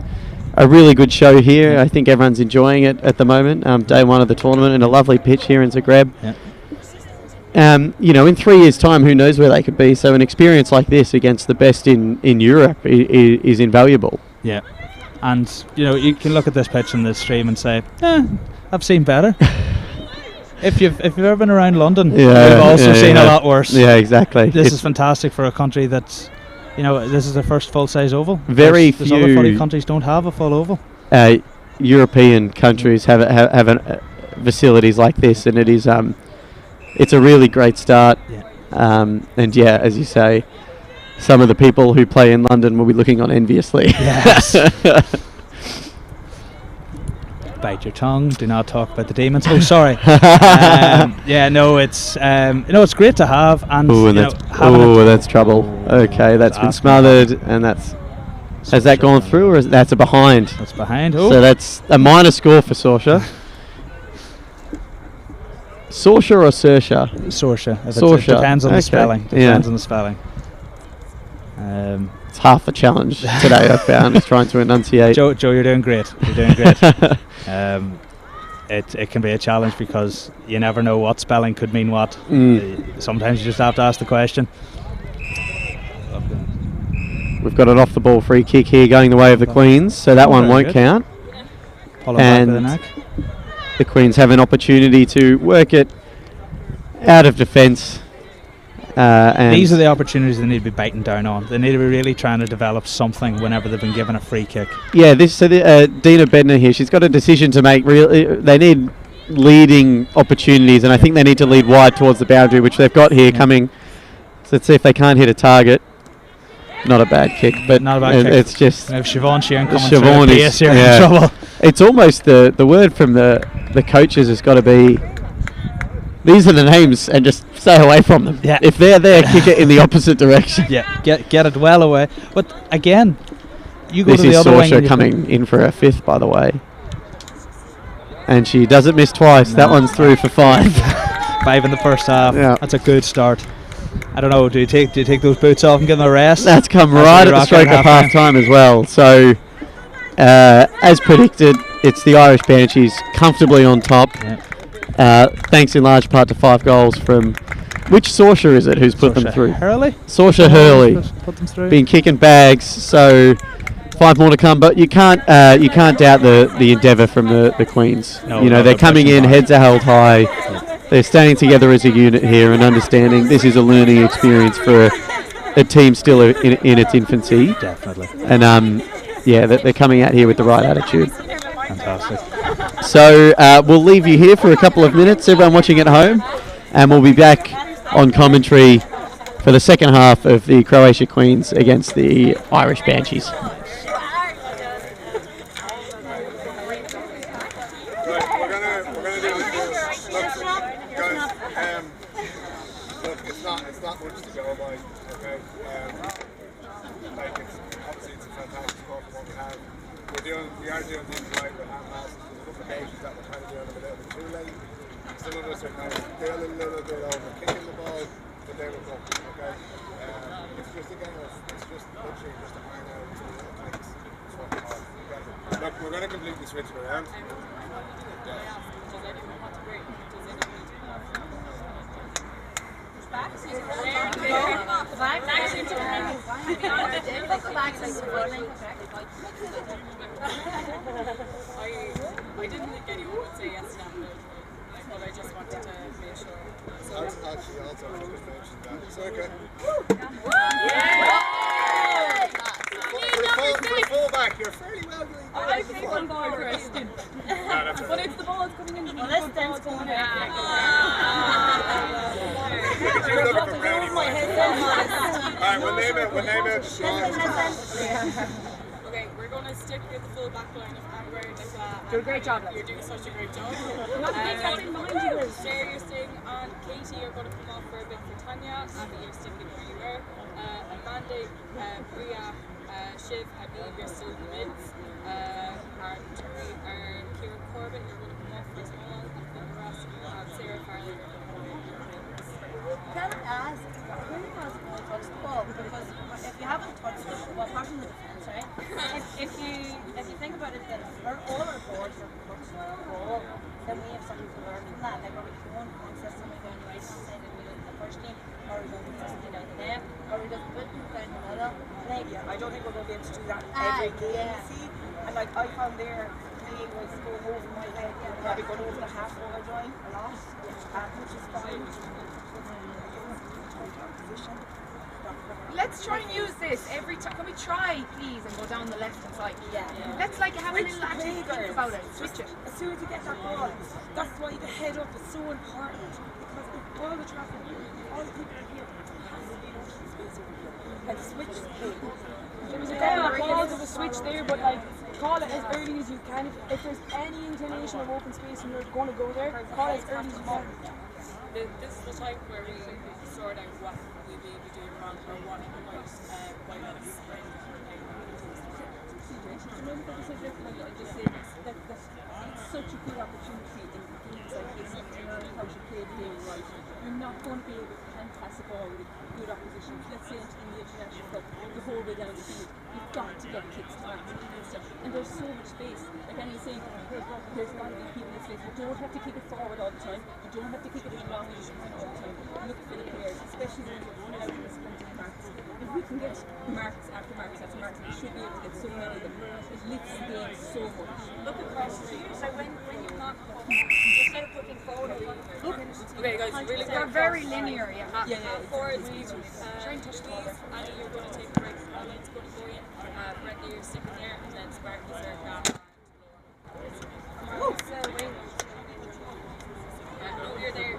really good show here, I think everyone's enjoying it at the moment. Day one of the tournament, and a lovely pitch here in Zagreb. Yeah. You know, in 3 years' time, who knows where they could be? So an experience like this against the best in Europe is invaluable. Yeah. And, you know, you can look at this pitch in the stream and say, I've seen better. If you've ever been around London, you've also seen a lot worse. Yeah, exactly. This is fantastic for a country that's, you know, this is their first full-size oval. Very There's other footy few countries don't have a full oval. European countries have facilities like this, and it is it's a really great start. And yeah, as you say, some of the people who play in London will be looking on enviously. Yes. Bite your tongue. Do not talk about the demons. Oh, sorry. Yeah, no, it's it's great to have. And Ooh, and you know, that's having it- that's trouble. Okay, that's been smothered, and that's has that gone through, or that's a behind? That's behind. Oh. So that's a minor score for Sorsha. Sorsha or Sersha? Sorsha. Sorsha. It depends on the Okay. spelling. Depends on the spelling. It's half a challenge today. I found is trying to enunciate. Joe, you're doing great. You're doing great. It can be a challenge because you never know what spelling could mean what. Sometimes you just have to ask the question. We've got an off the ball free kick here going the way of the Queens, so that one Very won't good. count. Pull it back with the neck. The Queens have an opportunity to work it out of defence. And These are the opportunities they need to be biting down on. They need to be really trying to develop something whenever they've been given a free kick. yeah, Dina Bednar here. She's got a decision to make. They need leading opportunities, and I think they need to lead wide towards the boundary, which they've got here coming. So let's see if they can't hit a target. Not a bad kick, but Not a bad kick. it's just If Siobhan Sheeran coming Siobhan through, is PS here in trouble. It's almost the word from the coaches has got to be. These are the names, and just stay away from them. Yeah. If they're there, kick it in the opposite direction. Yeah, get it well away. But again, you go This to the is other wing. Sorsha and you coming in for her fifth, by the way. And she doesn't miss twice. That one's through for 5. 5 in the first half. Yeah. That's a good start. I don't know. Do you take those boots off and give them a rest? That's come That's right what at you the rock stroke of half time as well. So, as predicted, it's the Irish Banshees comfortably on top. Thanks in large part to 5 goals from. Which Sorsha is it who's put them Sorsha through? Hurley? Sorsha Hurley. Put them through. Been kicking bags, so 5 more to come. But you can't doubt the endeavour from the Queens. No, you know, no, they're they're coming pushing in, hard. heads are held high. They're staying together as a unit here and understanding this is a learning experience for a team still in its infancy. Definitely. And yeah, they're coming out here with the right attitude. Fantastic. So we'll leave you here for a couple of minutes, everyone watching at home, and we'll be back on commentary for the second half of the Croatia Queens against the Irish Banshees. It's not much to go by, okay? Like, it's obviously it's a fantastic score for what we have. We are doing things right with hand passes. There's a couple of occasions that we're kind of doing them a little bit too late. Some of us are kind of still a little bit over kicking the ball, but they will come, okay? It's just again, it's just literally just a iron out to the things. That's what it's all. Okay. Look, we're going to completely switch it around. I didn't think anyone would say yes to that, but I just wanted to make sure. So Actually, also, I just mentioned that. It's okay. For a fullback, you're fairly well doing. I think on board, Kristen. But it's the ball coming in. Well, this thing's going out. You're looking for brownie points. Alright, we'll name it Swans. Okay, we're going to stick with the full back line of Amber, Nicola. Do a great job, You're doing such a great job. Sarah, you're staying on. Katie, you're going to come off for a bit for Tanya. Abby, you're sticking where you were. Amanda, Bria, Shiv, Habib, you're still in the mids. Kira Corbin, you're going to come off for a small. And for the rest, you have Sarah Farley, you're going to come off for Can I ask, who has to touch the ball? Because if you haven't touched the ball, well, apart from the defence, right? if you think about it, then all our boards are touched the ball, then we have something to learn from that. Like, are we going consistently down the right hand side of the first team, or are we going consistently down the left, or are we just putting down the middle? Like, Yeah, I don't think we're going to be able to do that every game, you see. And like, I found there, he was going over my head, probably going over the half over join a lot, which is fine. Let's try and use this every time. Can we try, please, and go down the left hand side? Yeah. Let's like have a little actually think about it. Switch it. As soon as you get that ball, that's why the head up is so important. Because if all the traffic, all the people are here, has to be open space over here. And switch is big. There was a couple of calls of a switch there, but like call it as early as you can. If there's any inclination of open space and you're going to go there, call it as early as you can. This is the time where we sort out what we may be doing wrong or what might us. Remember what I said yesterday, I just said that it's such a good opportunity in games like this to learn how to play the game right. You're not going to be able to pass the ball with good opposition. Let's say in the international cup, the whole way down the field, you've got to get kicks to marks and stuff. And there's so much space. Like Annie's saying, there's got to be people in space. You don't have to kick it forward all the time. You don't have to kick it as long as you can all the time. Look for the players, especially when you're running out in the sprinting marks. If we can get marks after marks after marks, we should be able to get so many of them. It lifts the game so much. Look across the field. So when you're not instead of looking forward, Okay, guys, really They're very linear, yeah. Forwards, try and touch the ball. Annie, you're going to take a break. It's going to go in. Brendan, you're sticking there, and then Sparky, Sarah, no, you're there.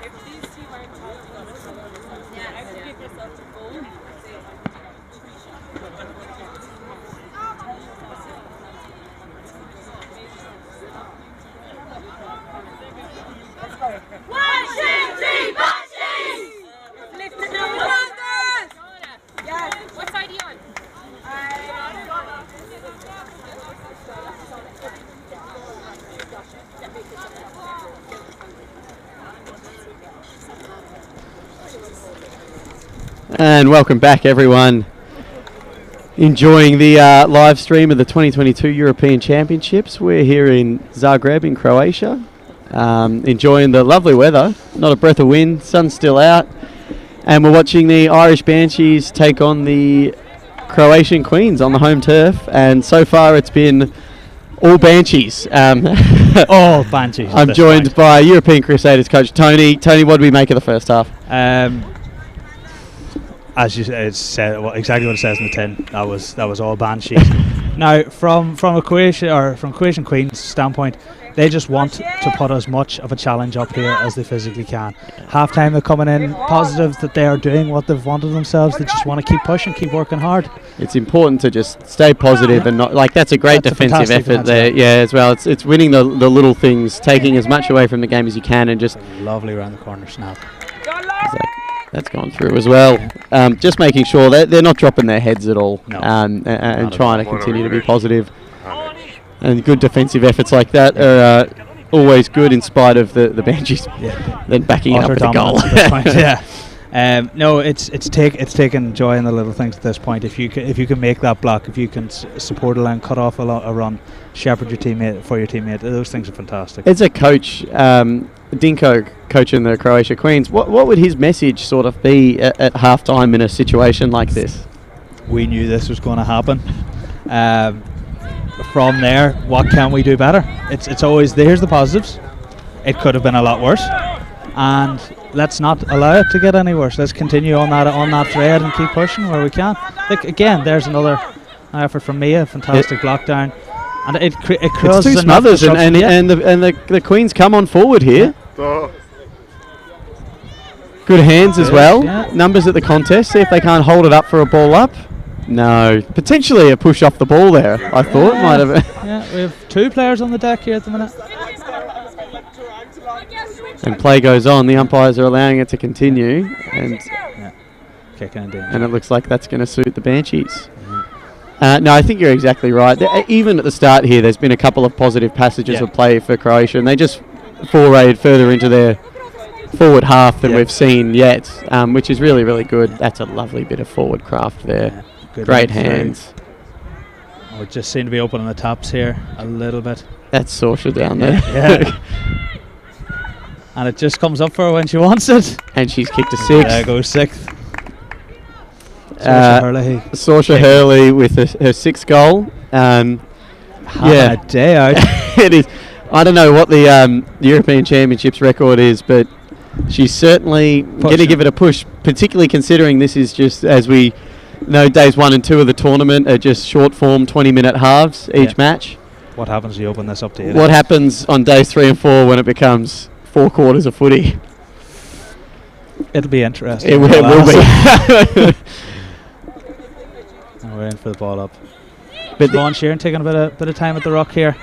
If these two aren't talking about it, I would give yourself a goal and say, let's go. 1, 2, 3, Banshees! Lift the number. Yes. What side are you on? And welcome back, everyone. Enjoying the live stream of the 2022 European Championships. We're here in Zagreb in Croatia. Enjoying the lovely weather. Not a breath of wind. Sun's still out. And we're watching the Irish Banshees take on the Croatian Queens on the home turf. And so far it's been all Banshees. All Banshees. I'm joined by European Crusaders coach Tony. Tony, what do we make of the first half? As you said, exactly what it says in the tin. That was all Banshees. Now, from Croatian Queens' standpoint, they just want to put as much of a challenge up here as they physically can. Half time they're coming in positive that they are doing what they've wanted themselves. They just want to keep pushing, keep working hard. It's important to just stay positive and not that's a great defensive effort there. Yeah, as well. It's winning the little things, taking as much away from the game as you can, and just lovely around the corner snap. That's gone through as well. Just making sure that they're not dropping their heads at all, and trying to continue to be positive. And good defensive efforts like that are always good, in spite of the Banshees then backing up with a goal. No, it's taking joy in the little things at this point. If you can make that block, if you can support a line, cut off a run, shepherd your teammate, those things are fantastic. As a coach, Dinko coaching the Croatia Queens, what would his message sort of be at halftime in a situation like this? We knew this was going to happen. From there, what can we do better? It's always here's the positives. It could have been a lot worse, and let's not allow it to get any worse. Let's continue on that thread and keep pushing where we can. Again, there's another effort from Mia, fantastic block down, and it causes it's two smothers, and the Queens come on forward here. Good hands as well. Numbers at the contest. See if they can't hold it up for a ball up. No, potentially a push off the ball there. I thought might have. Yeah, we have 2 players on the deck here at the minute. And play goes on. The umpires are allowing it to continue, and kicking in danger. And it looks like that's going to suit the Banshees. No, I think you're exactly right. Even at the start here, there's been a couple of positive passages of play for Croatia, and they just forayed further into their forward half than we've seen yet, which is really, really good. That's a lovely bit of forward craft there. Great hands. We just seem to be opening the tops here a little bit. That's Saoirse down there. Yeah. And it just comes up for her when she wants it. And she's kicked a 6. There goes 6th. Saoirse Hurley with her 6th goal. Having a day out. It is. I don't know what the European Championships record is, but she's certainly going to give it a push, particularly considering this is just, as we know, days 1 and 2 of the tournament are just short form 20-minute halves each match. What happens when you open this up to 8? What happens on days 3 and 4 when it becomes 4 quarters of footy? It'll be interesting. It will be. And we're in for the ball up. But Siobhan Sheeran taking a bit of time at the rock here.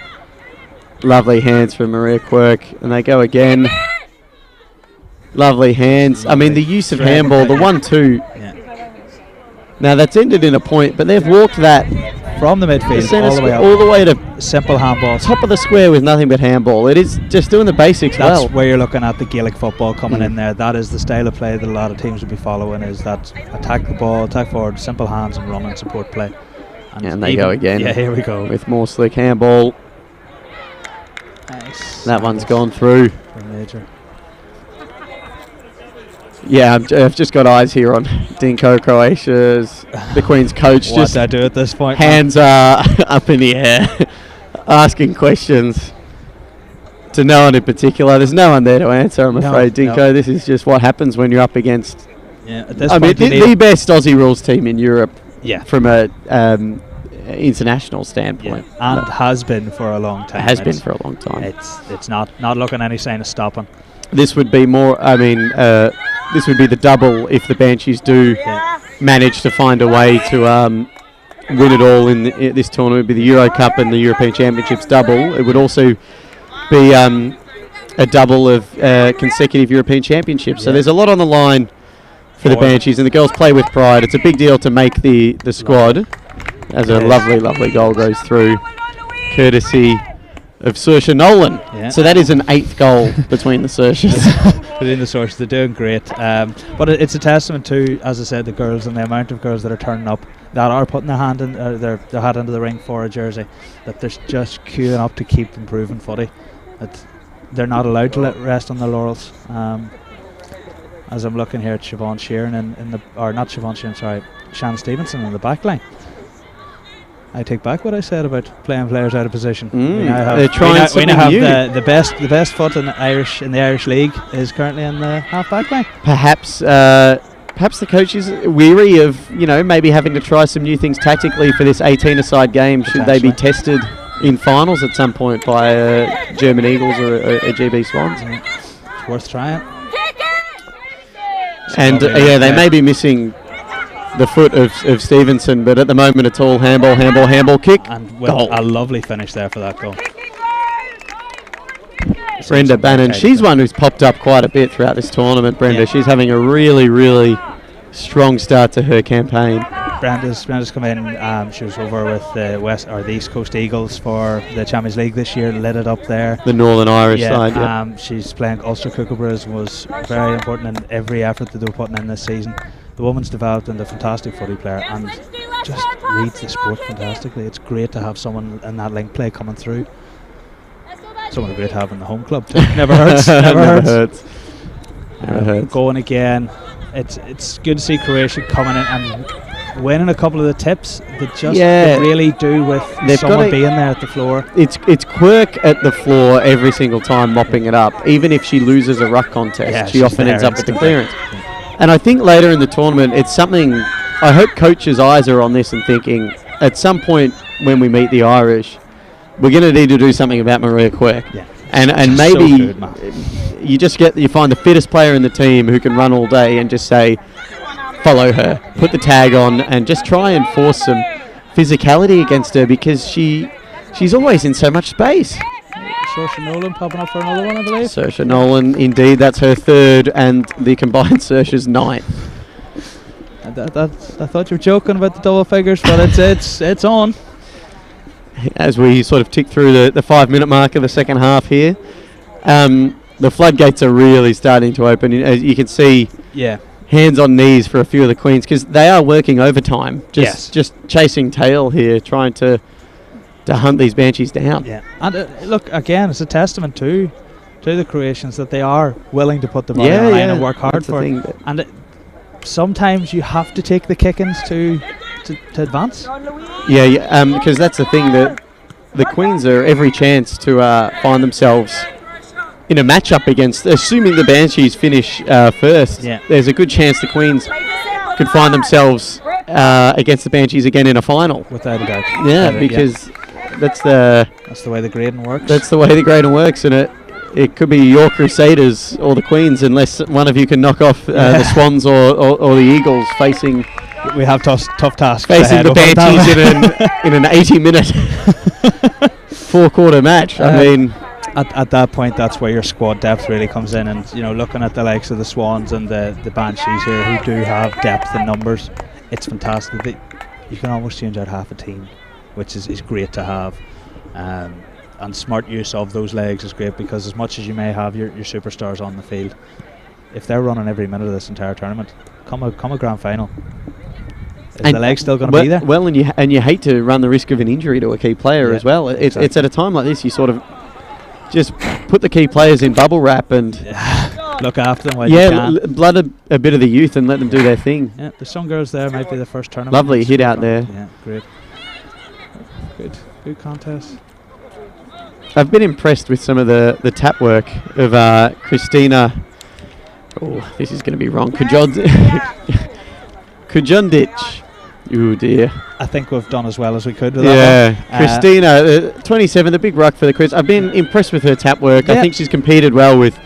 Lovely hands from Maria Quirk, and they go again. Lovely hands. I mean, the use of handball, the 1-2. Now that's ended in a point, but they've walked that from the midfield all the way to simple handball, top of the square with nothing but handball. It is just doing the basics well. That's where you're looking at the Gaelic football coming in there. That is the style of play that a lot of teams will be following. Is that attack the ball, attack forward, simple hands, and run and support play. And they go again. Yeah, here we go with more slick handball. Nice. That one's gone through. Major. Yeah, I've just got eyes here on Dinko, Croatia's, the Queen's coach. What just I do at this point? Hands are up in the air, asking questions to no one in particular. There's no one there to answer, I'm afraid, Dinko. No. This is just what happens when you're up against at this point the best Aussie rules team in Europe. Yeah. From a international standpoint, and has been for a long time. It has been for a long time. It's not looking any sign of stopping. This would be more. I mean, this would be the double if the Banshees do manage to find a way to win it all in this tournament. It would be the Euro Cup and the European Championships double. It would also be a double of consecutive European Championships. So there's a lot on the line for the Banshees, and the girls play with pride. It's a big deal to make the squad, as a lovely goal goes through, courtesy of Saoirse Nolan. So that is an 8th goal between the Saoirses. Between the Saoirses, they're doing great. But it's a testament to, as I said, the girls and the amount of girls that are turning up, that are putting their hand in, their hat into the ring for a jersey, that they're just queuing up to keep improving footy. That they're not allowed to let rest on their laurels. As I'm looking here at Siobhan Sheeran Shannon Stevenson in the back line. I take back what I said about playing players out of position. We now have the best foot in the Irish League is currently in the half back line. Perhaps the coach is weary of maybe having to try some new things tactically for this 18-a-side game. Should they be tested in finals at some point by German Eagles or a GB Swans? It's worth trying. And they may be missing the foot of Stevenson, but at the moment it's all handball kick. And goal. A lovely finish there for that goal. Brenda Bannon. She's one who's popped up quite a bit throughout this tournament, Brenda. Yeah. She's having a really, really strong start to her campaign. Brenda's come in. She was over with the East Coast Eagles for the Champions League this year. Lit it up there. The Northern Irish side. Yeah. She's playing Ulster Kookaburras, was very important in every effort that they were putting in this season. The woman's developed into a fantastic footy player and just reads the sport fantastically. It's great to have someone in that link play coming through. Someone great to have in the home club too. Never hurts. Never hurts. Never hurts. Going again. It's good to see Croatia coming in and winning a couple of the tips that just they really do with someone being there at the floor. It's Quirk at the floor every single time mopping it up. Even if she loses a ruck contest, she often ends up with the clearance. And I think later in the tournament, it's something I hope coaches' eyes are on this and thinking at some point when we meet the Irish, we're going to need to do something about Maria Quirk. Yeah. And maybe you find the fittest player in the team who can run all day and just say, follow her, put the tag on, and just try and force some physicality against her because she's always in so much space. Saoirse Nolan popping up for another one, I believe. Saoirse Nolan, indeed, that's her third, and the combined Saoirse's ninth. I thought you were joking about the double figures, but it's on. As we sort of tick through the 5-minute mark of the second half here, the floodgates are really starting to open. As you can see, hands on knees for a few of the Queens because they are working overtime, just chasing tail here, trying to hunt these Banshees down. Yeah, and look, again, it's a testament to the Croatians that they are willing to put the body on the line and work hard for it. And sometimes you have to take the kickings to advance. Yeah, because that's the thing, that the Queens are every chance to find themselves in a matchup against, assuming the Banshees finish first, there's a good chance the Queens could find themselves against the Banshees again in a final. Without a doubt. Yeah, because that's the way the grading works. That's the way the grading works, and it could be your Crusaders or the Queens, unless one of you can knock off the Swans or the Eagles facing. We have tough tasks facing the Banshees in an 80-minute 4-quarter match. I mean, at that point, that's where your squad depth really comes in, and looking at the likes of the Swans and the Banshees here, who do have depth in numbers, it's fantastic. You can almost change out half a team, which is great to have. And smart use of those legs is great, because as much as you may have your superstars on the field, if they're running every minute of this entire tournament, come a grand final, is the leg still going to be there? Well, and you hate to run the risk of an injury to a key player as well. It's at a time like this you sort of just put the key players in bubble wrap and look after them while you can. Blood a bit of the youth and let them do their thing. Yeah, there's some girls there, might be the first tournament. Lovely hit out there. Yeah, great. Good contest. I've been impressed with some of the tap work of Christina. Oh, this is going to be wrong. Kujondic. Oh dear. I think we've done as well as we could with that one. Christina, 27, the big ruck for the Chris. I've been impressed with her tap work. I think she's competed well with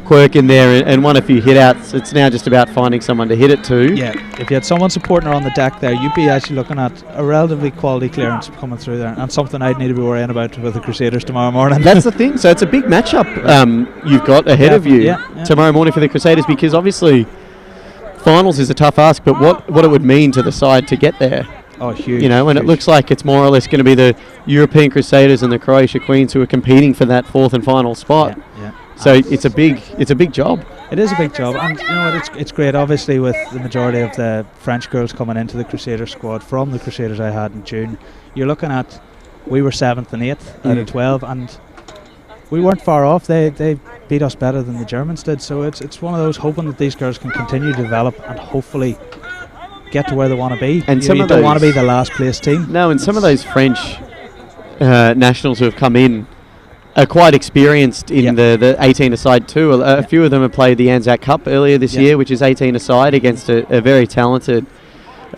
Quirk in there and won a few hit outs. It's now just about finding someone to hit it to. Yeah, if you had someone supporting her on the deck there, you'd be actually looking at a relatively quality clearance coming through there, and something I'd need to be worrying about with the Crusaders tomorrow morning. That's the thing. So it's a big matchup you've got ahead of you tomorrow morning for the Crusaders, because obviously finals is a tough ask, but what it would mean to the side to get there. Oh, huge. And it looks like it's more or less going to be the European Crusaders and the Croatia Queens who are competing for that fourth and final spot. So it's a big job. It is a big job, and it's great. Obviously, with the majority of the French girls coming into the Crusader squad from the Crusaders I had in June, you're looking at, we were 7th and 8th out of 12, and we weren't far off. They beat us better than the Germans did. So it's one of those, hoping that these girls can continue to develop and hopefully get to where they want to be. And you don't want to be the last place team. No, and some of those French nationals who have come in are quite experienced in the 18-a-side too. A few of them have played the Anzac Cup earlier this year, which is 18-a-side against a very talented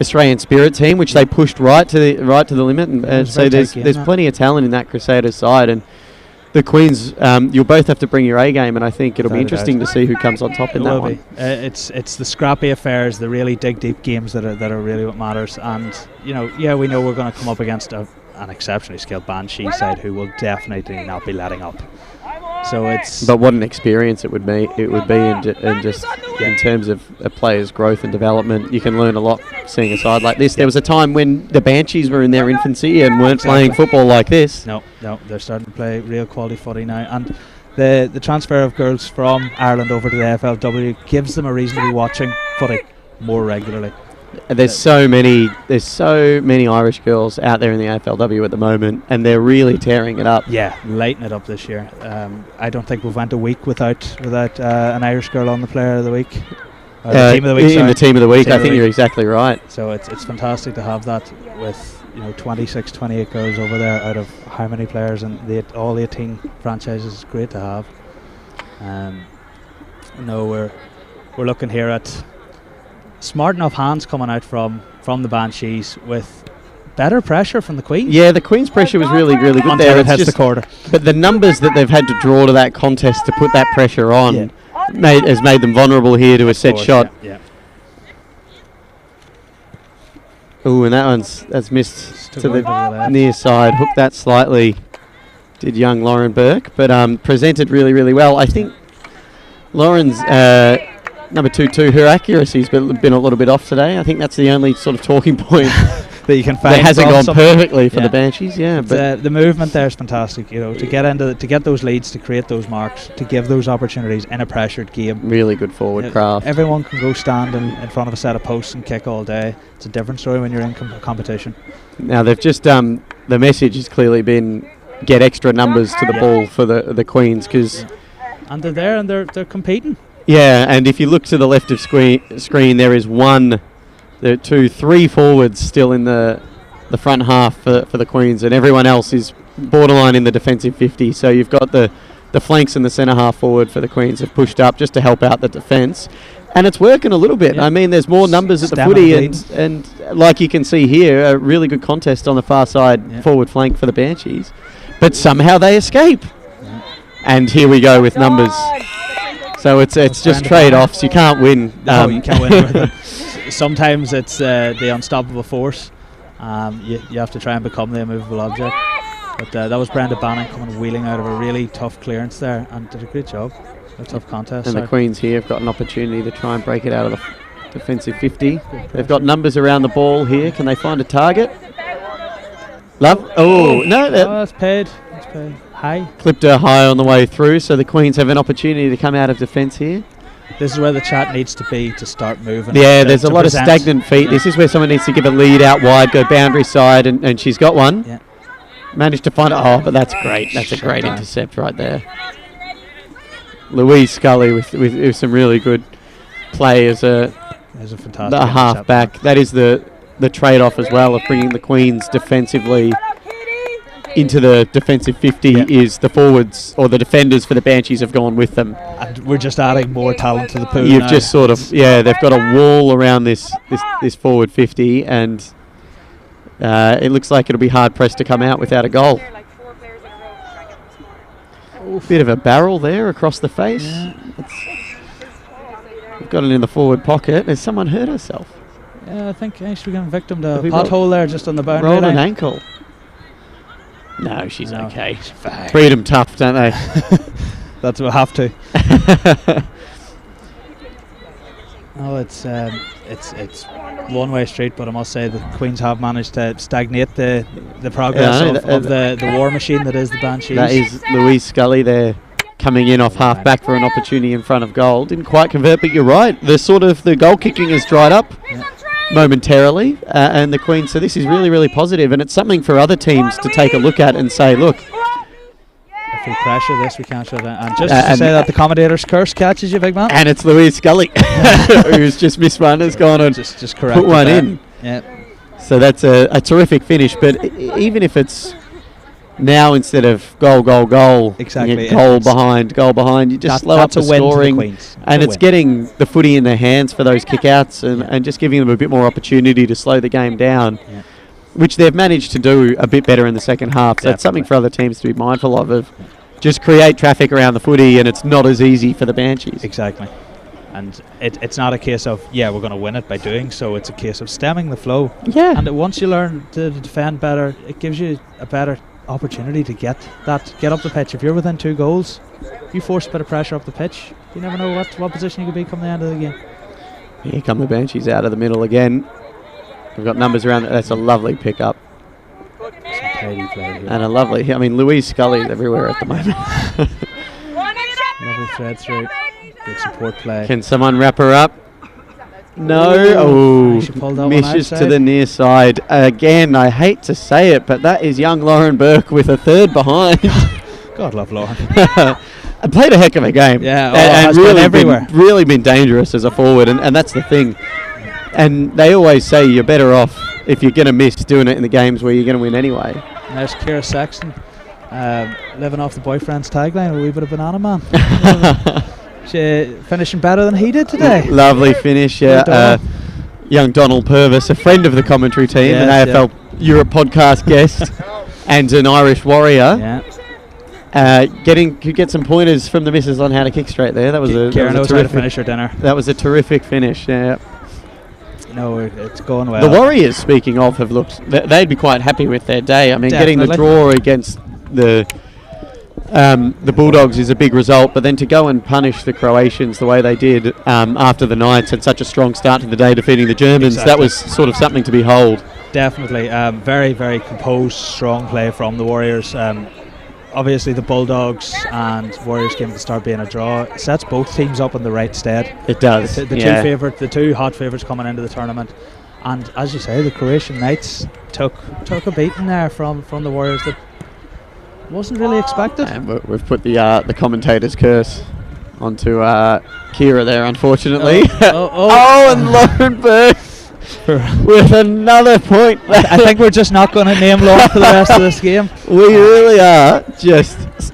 Australian Spirit team, which they pushed right to the limit. And so there's plenty of talent in that Crusaders side, and the Queens, you'll both have to bring your A game, and I think it'll be interesting to see who comes on top in that one. It's the scrappy affairs, the really dig deep games that are really what matters. And we know we're going to come up against an exceptionally skilled Banshees side who will definitely not be letting up. So it's. But what an experience it would be! And just in terms of a player's growth and development, you can learn a lot seeing a side like this. There was a time when the Banshees were in their infancy and weren't playing football like this. No, they're starting to play real quality footy now, and the transfer of girls from Ireland over to the AFLW gives them a reason to be watching footy more regularly. There's so many Irish girls out there in the AFLW at the moment, and they're really tearing it up. Yeah, lighting it up this year. I don't think we've went a week without an Irish girl on the Player of the Week. The Team of the Week. In the Team of the Week, I think you're exactly right. So it's fantastic to have that with 26, 28 girls over there out of how many players, and all 18 franchises. Is great to have. We're looking here at smart enough hands coming out from the Banshees with better pressure from the Queens. Yeah, the Queens' pressure was really, really good there. It hits the quarter. But the numbers that they've had to draw to that contest to put that pressure on has made them vulnerable here to a set shot. Yeah. Ooh, and that's missed to the near side. Hooked that slightly, did young Lauren Burke, but presented really, really well. I think Lauren's number 2, her accuracy's been a little bit off today. I think that's the only sort of talking point that you can find. That hasn't gone perfectly for the Banshees, but the movement there is fantastic. To get those leads, to create those marks, to give those opportunities in a pressured game. Really good forward craft. Everyone can go stand in front of a set of posts and kick all day. It's a different story when you're in competition. Now they've just the message has clearly been get extra numbers to the ball for the Queens, because and they're there and they're competing. Yeah, and if you look to the left of screen, there is 3 forwards still in the front half for the Queens, and everyone else is borderline in the defensive 50. So you've got the flanks and the centre half forward for the Queens have pushed up just to help out the defence, and it's working a little bit. Yeah. I mean, there's more numbers at the footy, and like you can see here, a really good contest on the far side forward flank for the Banshees, but somehow they escape. And here we go with numbers. So it's just trade-offs. You can't win. You can't win with them. Sometimes it's the unstoppable force. You have to try and become the immovable object. But that was Brenda Bannon coming wheeling out of a really tough clearance there and did a great job. A tough contest. And the Queens here have got an opportunity to try and break it out of the defensive 50. They've got numbers around the ball here. Can they find a target? Love. Oh, no. That's paid. That's paid. High. Clipped her high on the way through, so the Queens have an opportunity to come out of defence here. This is where the chat needs to be to start moving. Yeah, there's a lot of stagnant feet. This is where someone needs to give a lead out wide, go boundary side, and she's got one. Yeah. Managed to find it. Oh, but that's great. That's a great intercept right there. Louise Scully with some really good play as a half back. That is the trade-off as well of bringing the Queens defensively into the defensive 50 is the forwards or the defenders for the Banshees have gone with them. And we're just adding more talent to the pool. You've just sort of, they've got a wall around this forward 50, and it looks like it'll be hard pressed to come out without a goal. Bit of a barrel there across the face. We've got it in the forward pocket. Has someone hurt herself? Yeah, I think she's become victim to a pothole there just on the boundary. Rolled an ankle. No, she's okay. Treat them tough, don't they? That's what we have to. It's one-way street, but I must say the Queens have managed to stagnate the progress of the war machine that is the Banshees. That is Louise Scully there, coming in off half-back for an opportunity in front of goal. Didn't quite convert, but you're right. The goal kicking has dried up momentarily, and the Queens. So this is really, really positive, and it's something for other teams to take a look at and say, look, if we pressure this, we can't show that. And just to say that the commentator's curse catches you, big man. And it's Louise Scully, who's just missed one, has gone and just put one in. Yeah. So that's a terrific finish, but even if it's now instead of goal, exactly, goal behind, you just slow up the scoring, and it's getting the footy in their hands for those kickouts and just giving them a bit more opportunity to slow the game down, which they've managed to do a bit better in the second half. So it's something for other teams to be mindful of just create traffic around the footy, and it's not as easy for the Banshees. Exactly. And it's not a case of, we're going to win it by doing so. It's a case of stemming the flow. Yeah. And once you learn to defend better, it gives you a better opportunity to get up the pitch. If you're within 2 goals, you force a bit of pressure up the pitch. You never know what position you could be come the end of the game. Here come the Banshees out of the middle again. We've got numbers around. That's a lovely pickup. And a lovely, I mean, Louise Scully's everywhere at the moment. Lovely thread through. Good support play. Can someone wrap her up? No. Oh, misses to the near side. Again, I hate to say it, but that is young Lauren Burke with a third behind. God love Lauren. I played a heck of a game. Yeah, and really everywhere. Really been dangerous as a forward, and that's the thing. And they always say you're better off if you're going to miss doing it in the games where you're going to win anyway. And there's Ciara Sexton living off the boyfriend's tagline, a wee bit of banana man. She finishing better than he did today. Lovely finish. Young Donald Purvis, a friend of the commentary team, an AFL Europe podcast guest, and an Irish warrior. Could get some pointers from the missus on how to kick straight there. That was a knows how to finish her dinner. That was a terrific finish. Yeah. No, it's going well. The Warriors, speaking of, have looked. They'd be quite happy with their day. I mean, getting the draw against the Bulldogs is a big result, but then to go and punish the Croatians the way they did after the Knights had such a strong start to the day, defeating the Germans, that was sort of something to behold. Definitely, very, very composed, strong play from the Warriors. Obviously, the Bulldogs and Warriors game at the start being a draw sets both teams up in the right stead. It does. The two hot favourites coming into the tournament, and as you say, the Croatian Knights took a beating there from the Warriors that wasn't really expected. And we've put the commentator's curse onto Kira there, unfortunately. And Lauren Burke with another point. I think we're just not going to name Lauren for the rest of this game. We really are.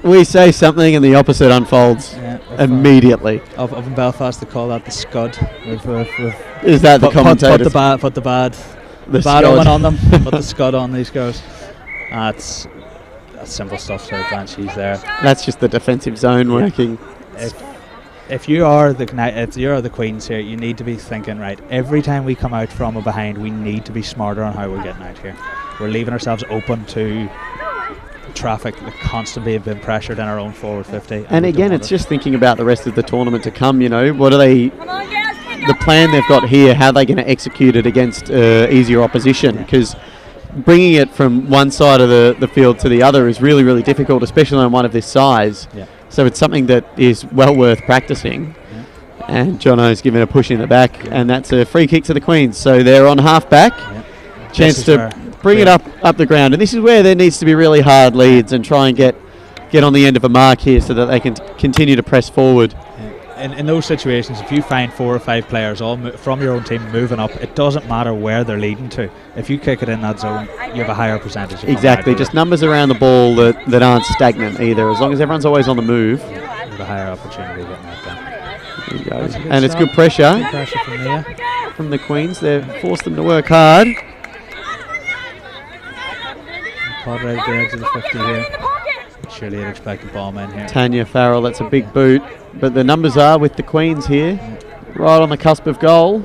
We say something and the opposite unfolds immediately. Up in Belfast, they call that the scud. Is that the commentators? Put the bad omen on them. Put the scud on these girls. That's simple stuff for the Banshees there. That's just the defensive zone working. If you are the Queens here, you need to be thinking, right, every time we come out from a behind, we need to be smarter on how we're getting out here. We're leaving ourselves open to traffic that constantly have been pressured in our own forward 50. And again, it's just thinking about the rest of the tournament to come, what are they, the plan they've got here, how are they going to execute it against easier opposition? Because bringing it from one side of the field to the other is really, really difficult, especially on one of this size. So it's something that is well worth practicing. And Jono's given a push in the back, and that's a free kick to the Queens. So they're on half back. Chance to bring it up the ground. And this is where there needs to be really hard leads and try and get on the end of a mark here so that they can continue to press forward. In those situations, if you find 4 or 5 players all from your own team moving up, it doesn't matter where they're leading to. If you kick it in that zone, you have a higher percentage. Exactly, just numbers around the ball that aren't stagnant either. As long as everyone's always on the move, you have a higher opportunity of getting that done. There you go. And it's good pressure. Good pressure from there. From the Queens, they've forced them to work hard. Pod right at the edge of the 50 here. Surely you'd expect a ball man here. Tanya Farrell, that's a big boot. But the numbers are with the Queens here, right on the cusp of goal.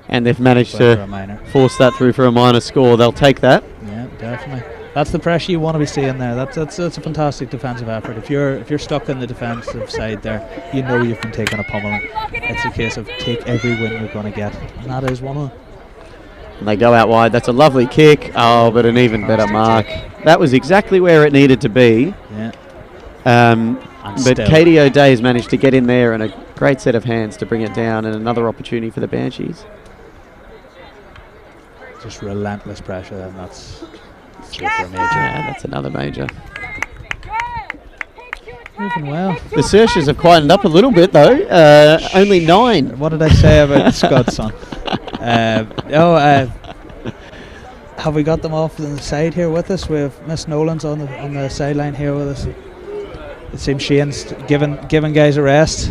And they've managed to force that through for a minor score. They'll take that. Yeah, definitely. That's the pressure you want to be seeing there. That's a fantastic defensive effort. If you're stuck in the defensive side there, you know you've been taking a pummeling. It's a case of take every win you're going to get, and that is one of them. And they go out wide. That's a lovely kick. Oh, but an even better mark. That was exactly where it needed to be. Yeah. But Katie O'Day has managed to get in there, and a great set of hands to bring it down, and another opportunity for the Banshees. Just relentless pressure, and that's for a major. Yeah, that's another major. Moving well. The Searchers have quietened up a little bit, though. Only 9. What did I say about Scottson? Have we got them off the side here with us? We have Miss Nolan's on the sideline here with us. It seems Shane's giving guys a rest.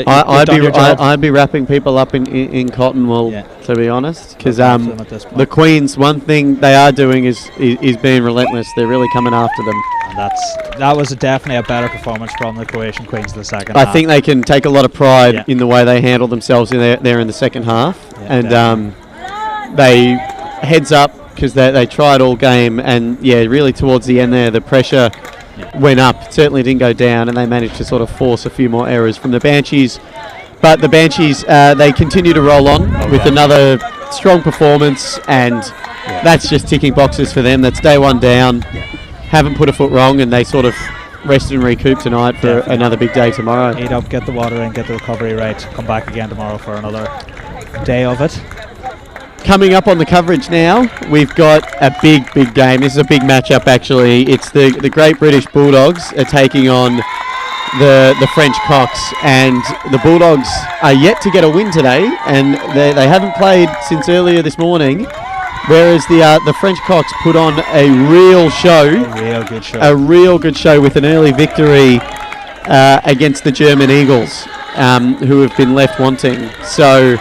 I'd be wrapping people up in cotton wool, to be honest, because the Queens, one thing they are doing is being relentless. They're really coming after them. And that was definitely a better performance from the Croatian Queens in the second half. half. I think they can take a lot of pride in the way they handle themselves there in the second half, and they heads up, because they tried all game, and yeah, really towards the end there, the pressure went up. Certainly didn't go down, and they managed to sort of force a few more errors from the Banshees. But the Banshees, they continue to roll on with another strong performance, and that's just ticking boxes for them. That's day one down, haven't put a foot wrong, and they sort of rested and recouped tonight for another big day tomorrow. Eat up, get the water in, get the recovery right, come back again tomorrow for another day of it. Coming up on the coverage now, we've got a big game. This is a big matchup actually. It's the Great British Bulldogs are taking on the French Cocks, and the Bulldogs are yet to get a win today, and they haven't played since earlier this morning, whereas the French Cocks put on a real show. A real good show with an early victory against the German Eagles, who have been left wanting. So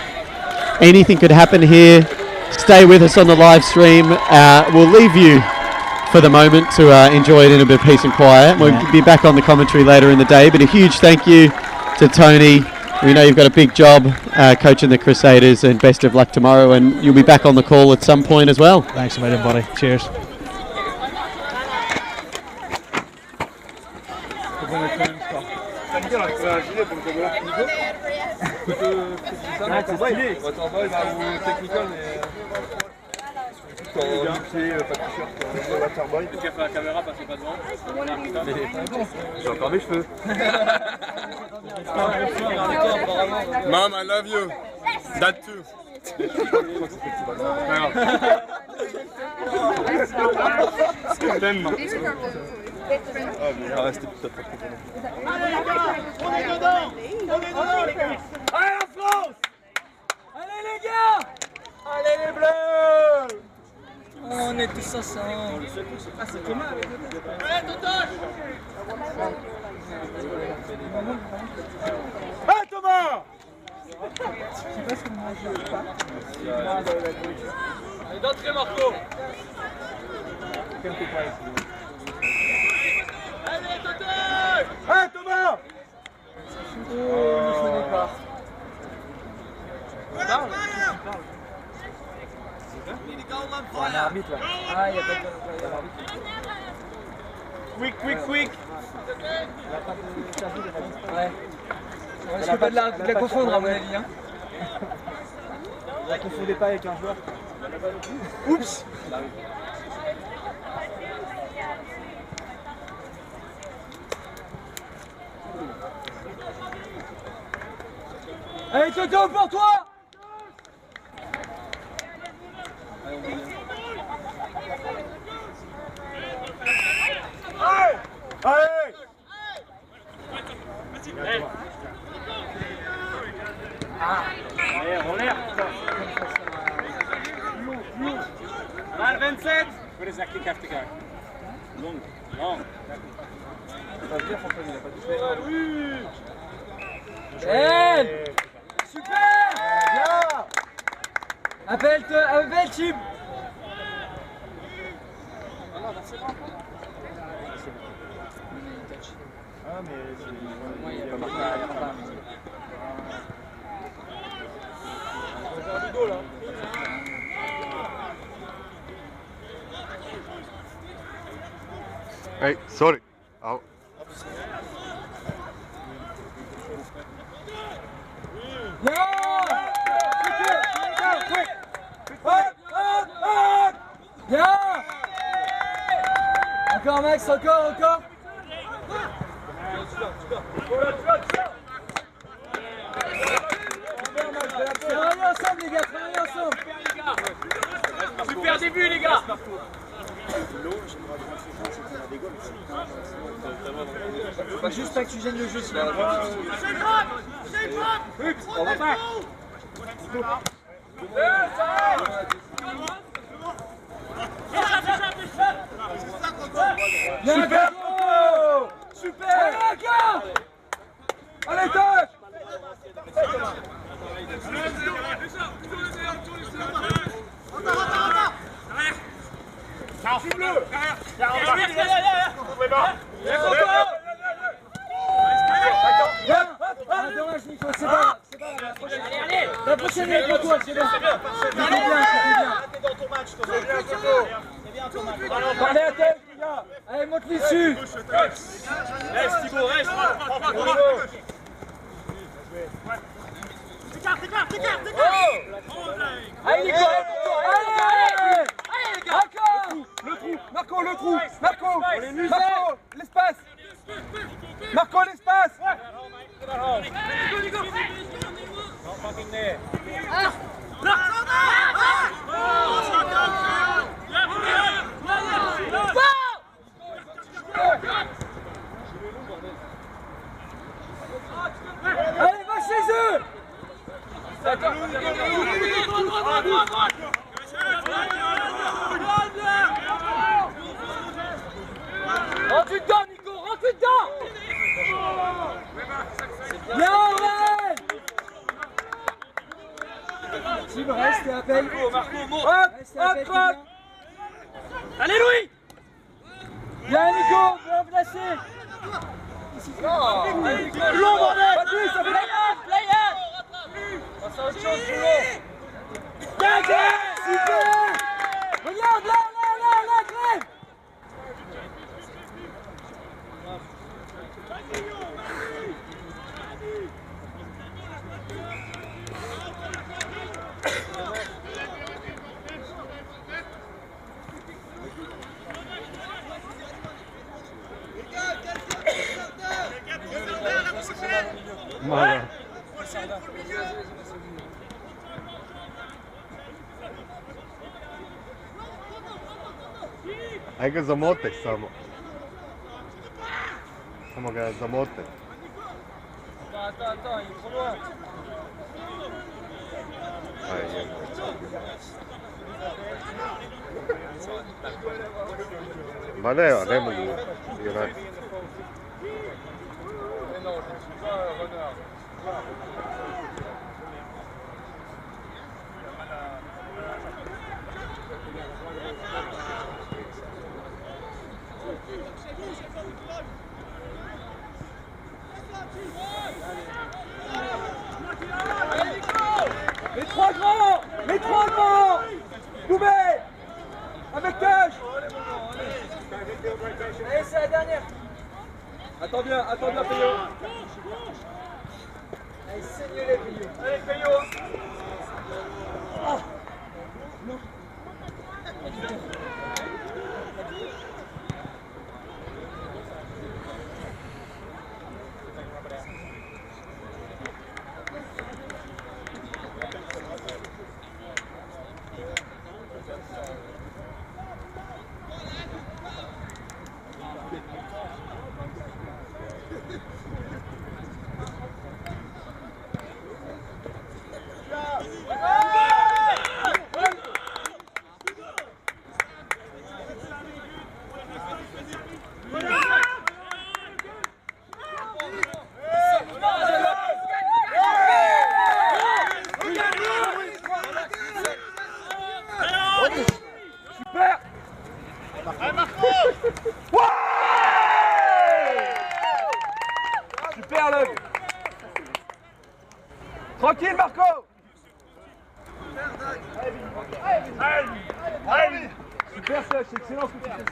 anything could happen here. Stay with us on the live stream. We'll leave you for the moment to enjoy it in a bit of peace and quiet. We'll be back on the commentary later in the day, but a huge thank you to Tony. We know you've got a big job coaching the Crusaders, and best of luck tomorrow, and you'll be back on the call at some point as well. Thanks a million, buddy. Cheers. J'ai encore mes cheveux. Mom, I love you. Dad too. Je t'aime. Ah, mais là, c'était peut-être pas trop bon. On est dedans. Les gars. Allez la France. Allez les gars. Allez les bleus. On est tous ensemble. Ah, c'est Thomas avec le... Allez, Totoche. Allez, Thomas. Je sais pas ce que moi je veux pas. Allez, d'entrée, Marco. Allez, Totoche. Allez, Thomas. Oh, je connais pas. Un arbitre là. Ah, il n'y a pas de Quick. Il a pas de ouais. Je peux pas de la confondre à mon avis. Hein. La confondez pas avec un joueur. Oups. Allez Toto, pour toi. Allez. Allez, on l'air. 27. Where does that kick have to go? Long. Ça veut dire François, il a pas touché. Super. Bien. Appelle Chib. Ah mais il n'y a pas marqué. Hey, sorry. Oh. Bien. Encore Max, encore. Travaillez ensemble les gars, travaillez ensemble. Super début les gars. Faut pas juste pas que tu gênes le jeu sinon. On va pas. Super. Super. Allez gars. Allez touche. Dommage Nico, c'est pas la prochaine avec toi, c'est bon. C'était bien. T'es dans ton match, Thomas. dessus. Reste Thibaut, reste. Allez Nico, allez les gars. Le trou, Marco, le trou, Marco, l'espace. Marco, l'espace. Allez, va chez eux. Rentre dedans, Nico, rentre dedans. Bien, Aurel. Tim, reste et appelle. Hop. Allez, Louis. Bien, Nico, bien placé. Long, bordel. Ça fait play it. Passe à autre chose, Bruno. Super. Regarde, là, Grève. Voilà. Aj ga zamotek samo. Samo ga zamotek. Attends, il est trop loin. Ma ne mogu. Non, je ne suis pas renard. Les trois grands Doubé avec Cash. Allez, c'est la dernière. Attends bien, Payot. Allez, saignez-les, Payot. Allez, Payot. Oh. Non. Super Lug. Tranquille Marco. Super Sèche, c'est excellent ce que tu fais.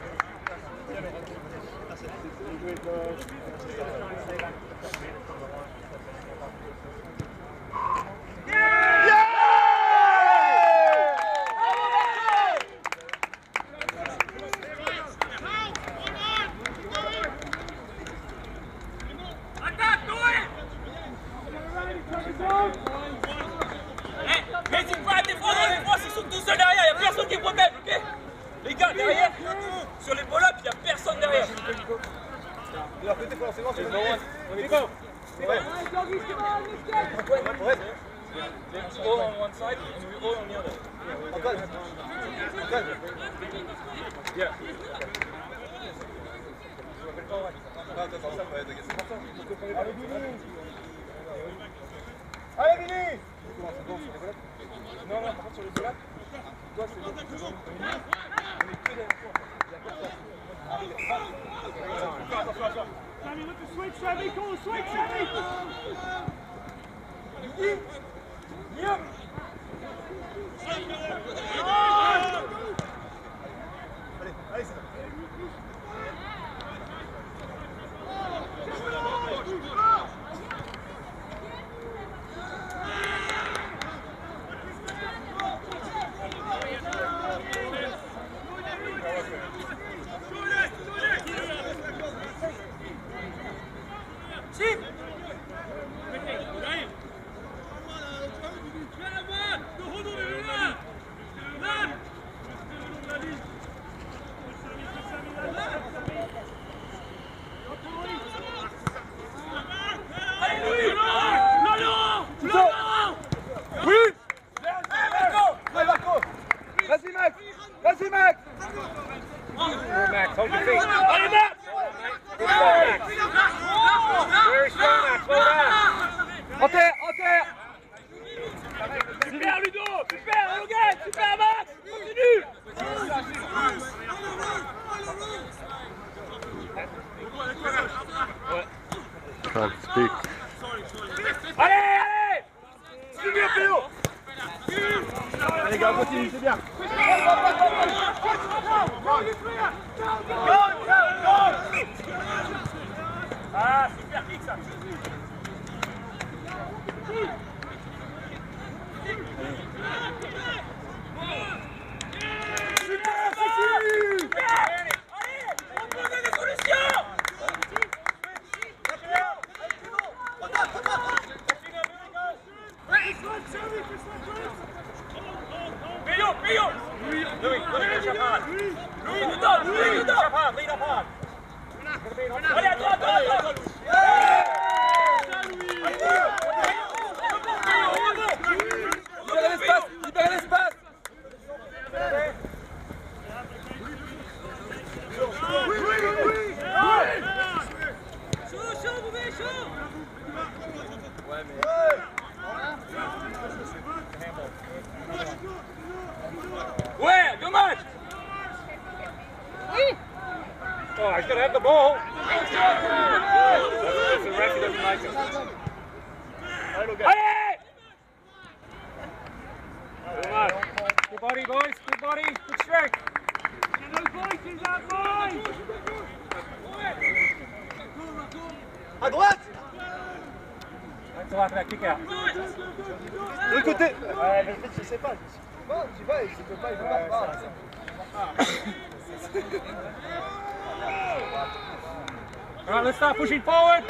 N'hésite pas à défendre les fois, ils sont tous seuls derrière, il n'y a personne qui protège, ok? Les gars, derrière, sur les pull-ups, il n'y a personne derrière. De leur côté, forcément, c'est bon. On est bon. All on one side and we all on the other. Yeah. Allez, Billy. Non, par contre, sur les deux là, toi, c'est bon. On est que derrière toi. Attention. Sammy, look to switch, Sammy, go, switch, Sammy! Yep! Allez, c'est bon. Vas-y Max! Vas-y Max! Max, hold your feet. Allez Max! Very strong Max, well done. En terre, en terre! Super Ludo! Super, on gagne! Super Max! Continue! Can't speak. Allez, allez! Suivez le pélo! Allez les gars, continue, c'est bien! Ah, super kick ça! Super, Sissi! Allez, on peut donner des solutions! Rio! Louis, jump hard! Louis, you jump hard, lead up hard! Allez, à toi! Libérez l'espace! Chaud, vous mettez chaud! Ouais, mais... Ouais, dommage! Oui! Oh, he's gonna have the ball! The ref doesn't like it. Allez! Dommage! Good body, boys, good body, good strength! Get those voices out, boys! À droite! Thanks a lot for that kick out. De l'autre côté! Ouais, mais en fait, je sais pas. Tu vois, il ne peut pas, il veut pas. Alright, let's start pushing forward.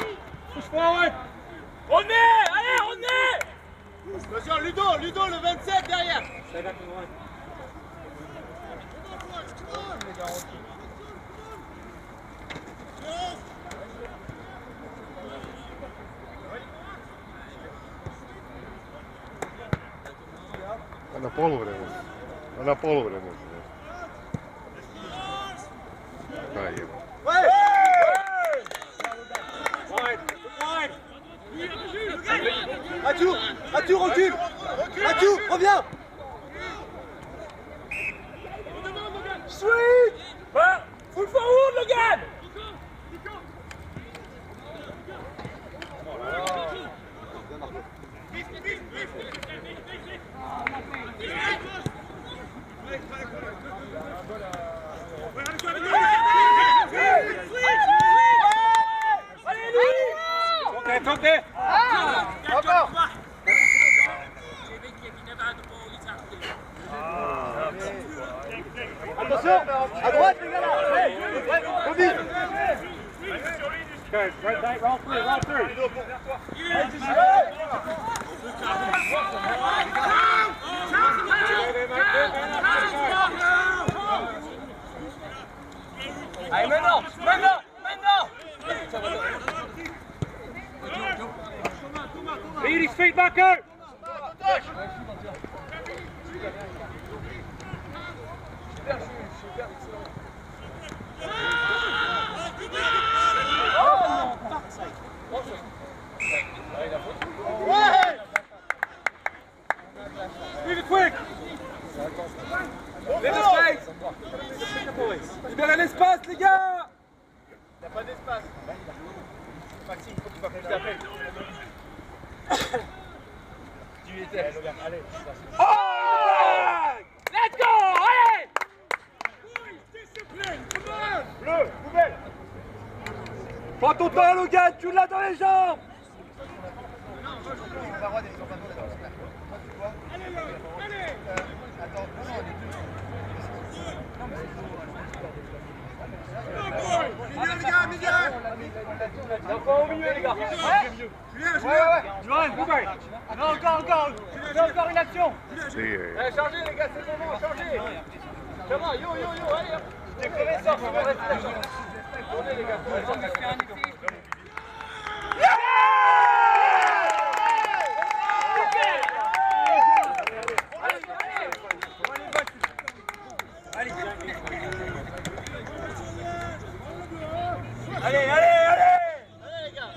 Push forward. On est! Allez, on est! Attention, Ludo, le 27 derrière. Stay back in the line. Anna polvremena. Daj, evo. Attu, recule! Attu, reviens! Sweet! Full forward, Logan! Allez, Louis! Tentez! Encore! Attention! À droite, les gars là! Go vite! Okay, right back, roll through. Allez, maintenant! Lead his feet back out! Leave it quick! Leave the space! Libérez l'espace, les gars! Il n'y a pas d'espace. Maxime, il faut que tu vas plus taper. Tu étais. Allez. Oh! Let's go! Allez! Bleu, poubelle! Prends ton temps, Logan, tu l'as dans les jambes! Milieu, les gars, milieu! Encore au milieu, les gars. Ouais. Johan, Boubaï. Non, encore. Encore une action. Allez, chargez, les gars, c'est le moment, chargez. Comment, yo, allez. J'ai crevé ça, faut rester là. Tournez, les gars. Allez, les gars.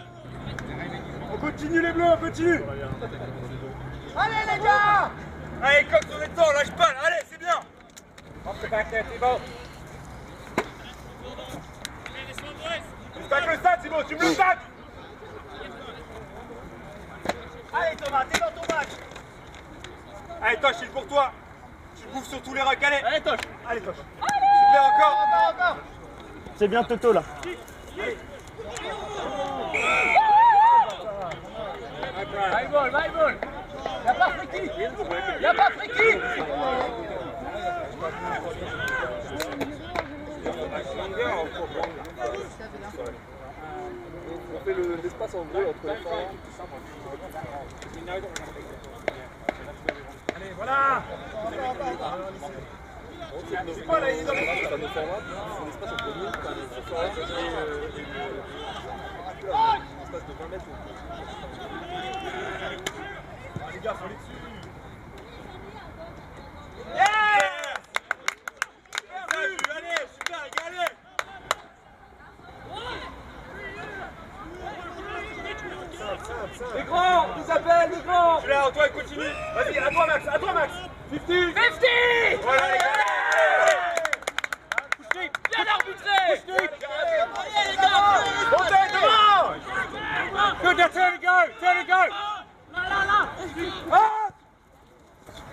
On continue les bleus, on continue. Allez, les gars. Allez, coq sur les temps, lâche pas, allez, c'est bien. Off the back there, Thibaut. Stack le stade, Thibaut, tu me le stacks. Allez, Thomas, t'es dans ton match. Allez, Tosh, il est pour toi. Tu bouffes sur tous les rucks, allez. Allez, Tosh. Super, encore. C'est bien Toto là. My ball. Y'a pas friki. On fait l'espace en bleu entre les formes. Allez, voilà. C'est pas là, il est dans le format. C'est l'espace entre nous, quand les formes et l'espace de 20 mètres. Les gars, faut aller dessus. Allez, super, régalez. Les grands, ils s'appellent, les grands. Je suis là, Antoine, continue. Vas-y, à toi Max. 50. Voilà, les gars. Bien arbitré. Allez, les gars. Montez, devant. Good, now turn and go. Là. Ah.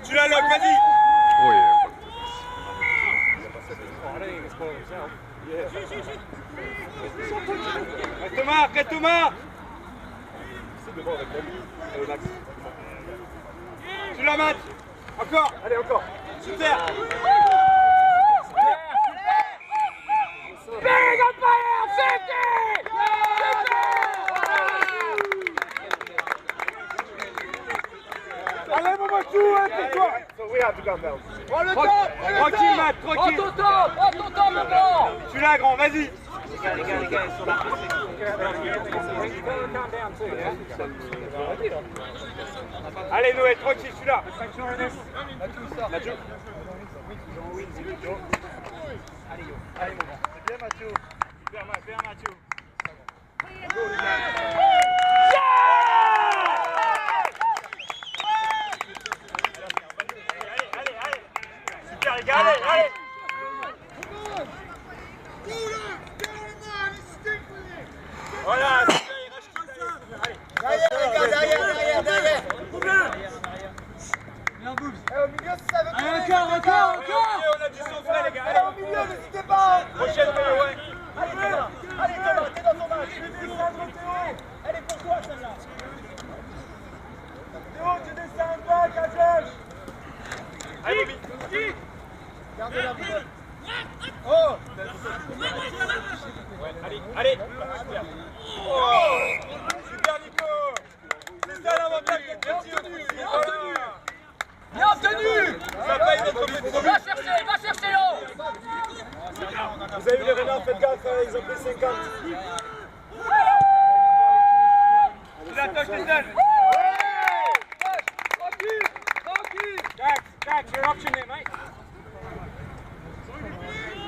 Tu la loques, vas-y. Oh yeah. Reste Thomas. Tu la mates. Encore. Allez, encore. Super. Big umpire, safety. Allez, mon Machou, c'est toi. So we have to come down. Prends le temps. Tranquille, Matt, tranquille. Prends ton temps, mon grand. Je suis là, grand, vas-y. Les gars, ils sont là. Allez, Noël, tranquille, je suis là. Mathieu. Allez, mon grand. C'est bien, Mathieu. Bien, Mathieu. Allez. Super, les gars, allez. Voilà, super, il reste tout ça. Derrière, les gars, derrière. Bien, Boubs. Au milieu, si ça veut Encore. On a du sang frais, les gars. Allez, au milieu, n'hésitez pas. Prochaine, ouais. Allez, Thomas, t'es dans ton match. Elle est pour toi, celle-là. Théo, tu descends un bac à gauche. Allez, Bobby. Gardez la boule. Oh. Allez. Oh. Super, Nico. C'est ça l'avantage d'être petit au dessus. Bien tenu. Ça paye notre compétition. Va chercher l'eau. Vous avez vu les renards, faites gaffe, ils ont pris 50. Tu la touches, les jeunes. Tranquille. Dax, you're option there, mate.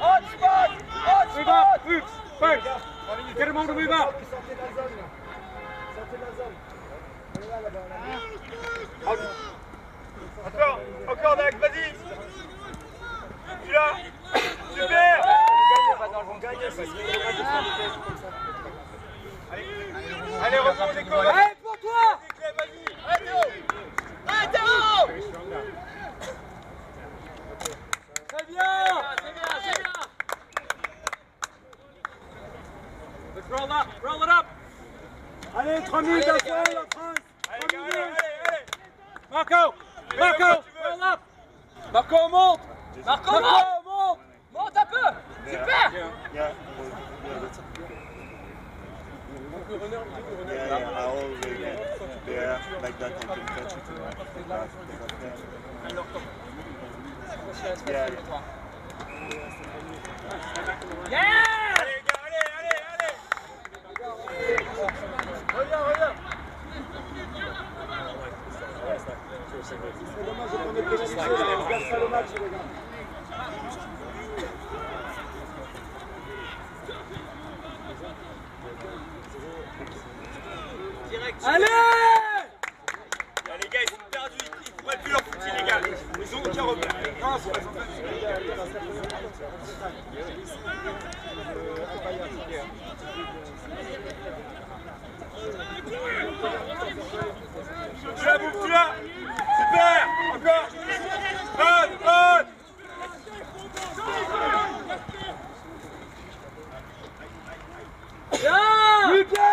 Hot spot. Oops, first. Get him on the move up. Sortez de la zone. Encore Dax, vas-y. Tu l'as. Super. On gagne. Allez, reprends les corps. Allez, pour toi. Vas-y. Allez, Théo. Très bien. Let's roll it up. Allez, 3 minutes après la France. Allez. Marco, roll up. Marco, monte. Monte un peu. Super. I always yeah, like that I can catch it. Yeah. C'est dommage de prendre des précisions, on gagne pas le match les gars. Allez! Les gars, ils sont perdus, ils comprennent plus leur footing les gars. Ils ont aucun repère. Non, c'est pas ça. Tu la bouffes, tu l'as. Super. Encore. Bonne. Bien! Plus bien.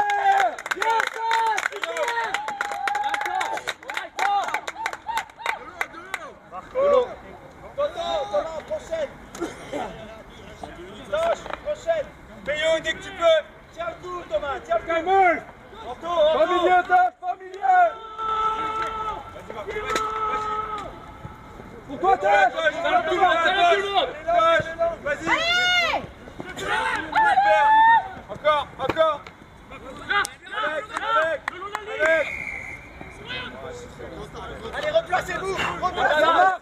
Bien ça! Super! Marco. Thomas, prochaine. Prochaine. Payons dès que tu peux. Tiens le coup, Thomas. Tiens le coup. Pas milieu, pas milieu. Pour toi, Tâche. Vas-y. Encore. Avec. Allez, replacez-vous. Thomas.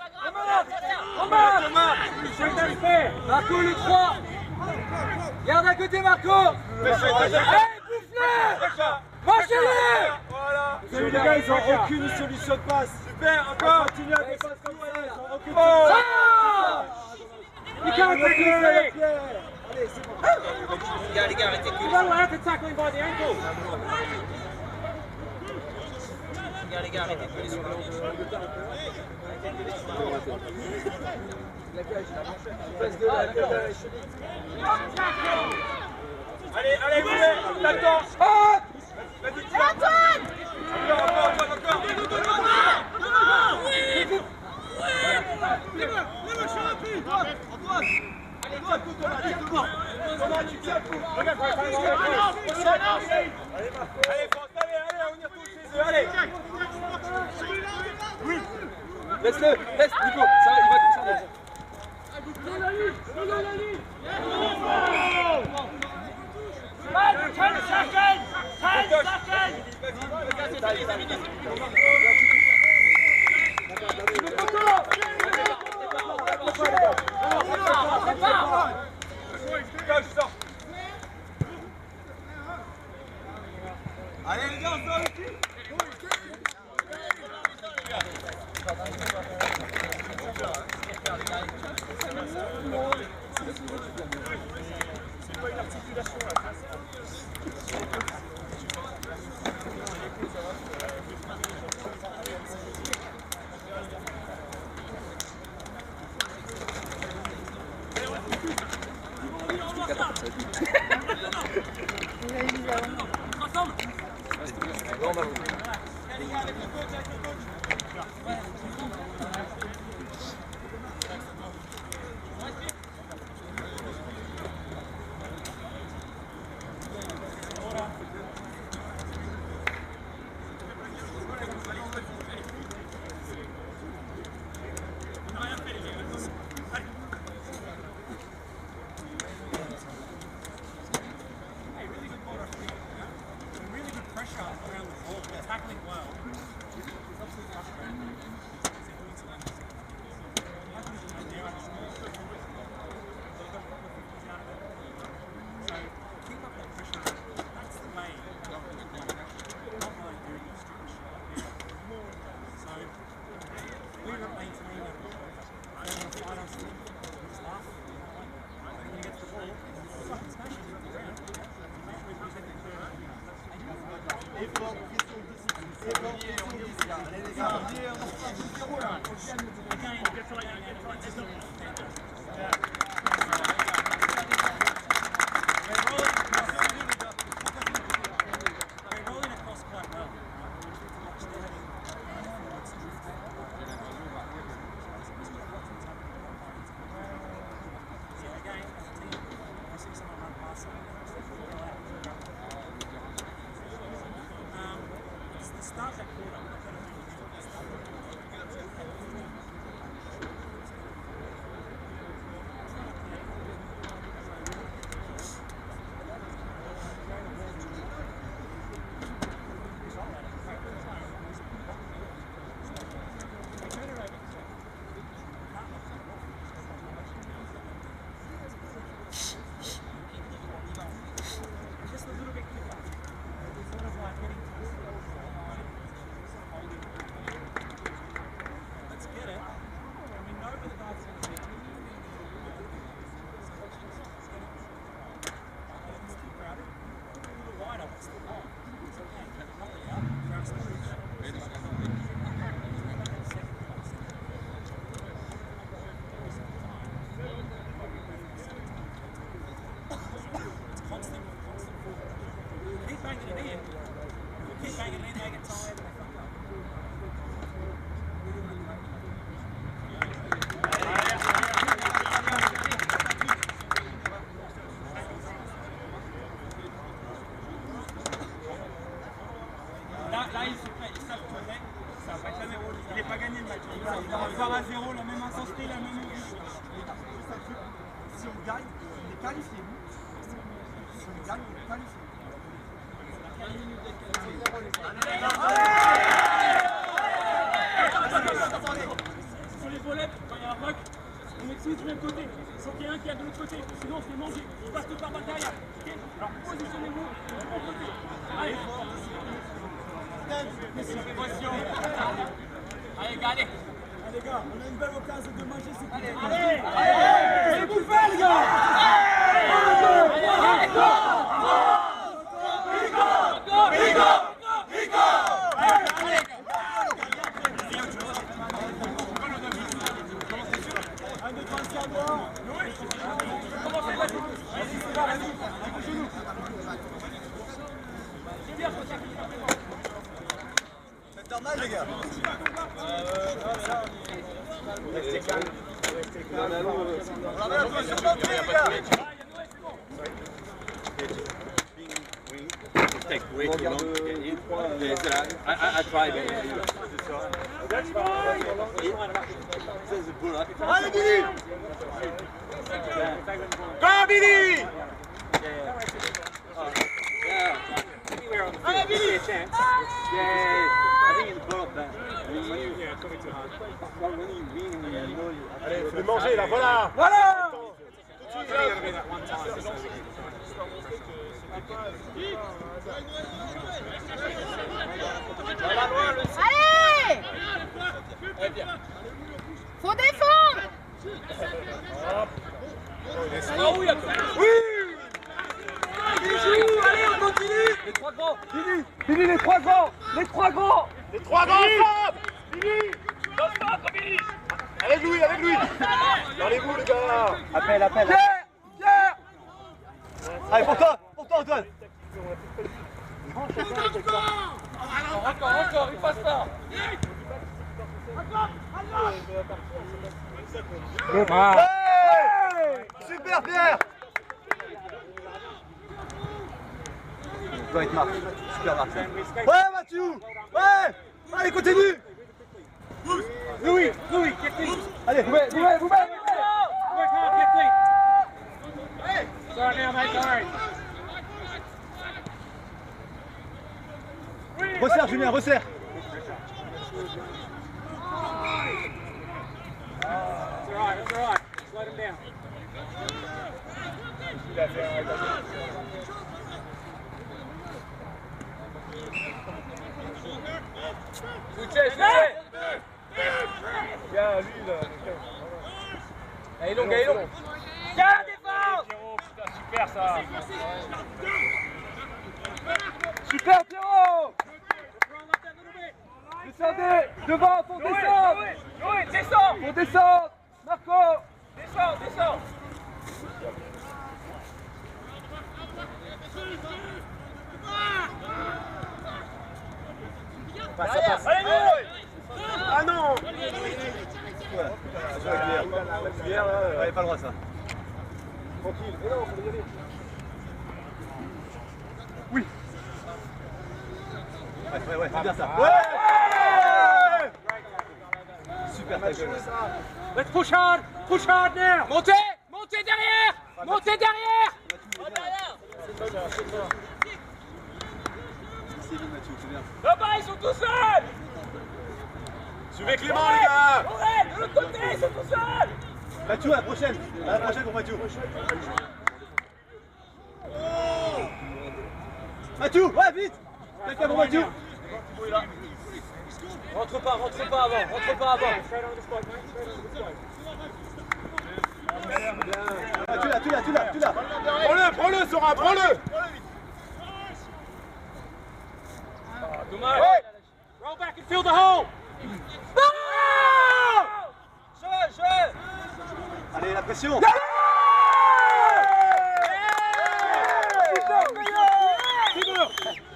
Marco, le 3. Garde à côté, Marco. Allez, bouffe-le. Mâchez-le. Voilà. Les gars, ils ont aucune solution de passe. Super, encore. Continue à des passes comme ça. Ils ont aucune solution. You can't take it. Allez, c'est bon. Les gars, arrêtez que. No, I have to tackle him by the ankle. Les gars, arrêtez de sur Allez, vous l'attends. Vas-y, tiens. Antoine. Encore. Allez, tiens le coup, Thomas, tiens le coup. Thomas, tu tiens le coup. Regarde, allez, France, allez, on y retourne chez eux, allez. Oui. Laisse-le, Nico, ça va, il va comme ça. Allez les gars, on sort ici. C'est pas une articulation là. Allez, faut le manger là, voilà. Voilà. Allez! Faut défendre! Oui! Allez, on continue! Les trois grands! Billy, les trois grands! Les trois grands! Les trois grands ensemble! Billy! Avec lui, avec lui! Allez-vous les gars! Appelle. Pierre! Allez, pour toi Antoine. Encore, il passe pas! Hey! Super Pierre! Doit être Marc. Super Marc. Ouais Mathieu! Ouais! Allez, continue! Louis! Allez, vous resserre Julien, resserre! It's all right. Just let him down. Bien, lui là. Allez, long. Viens la défense! Super ça. Super Pierrot! Descendez! Devant, faut descendre! Descends! Faut descendre! Marco! Descends! Allez, Louis! Ah non! Pierre là, ouais, pas le droit ça. Tranquille, mais non, faut y aller. Oui. Ouais, c'est bien ça. Ouais. Super ta gueule. Let's push hard now. Montez derrière. Montez derrière. C'est bien Mathieu, c'est bien. Là-bas, ils sont tous seuls. Suivez Clément les gars. Ouais, de l'autre côté, ils sont tous seuls. Mathieu, à la prochaine. À la prochaine pour Mathieu. Mathieu, ouais, vite. Quelqu'un pour Mathieu. Rentre pas avant, Ah, tu l'as. Prends-le, Sora, prends-le. Dommage. Roll back and fill the hole. Allez, la pression.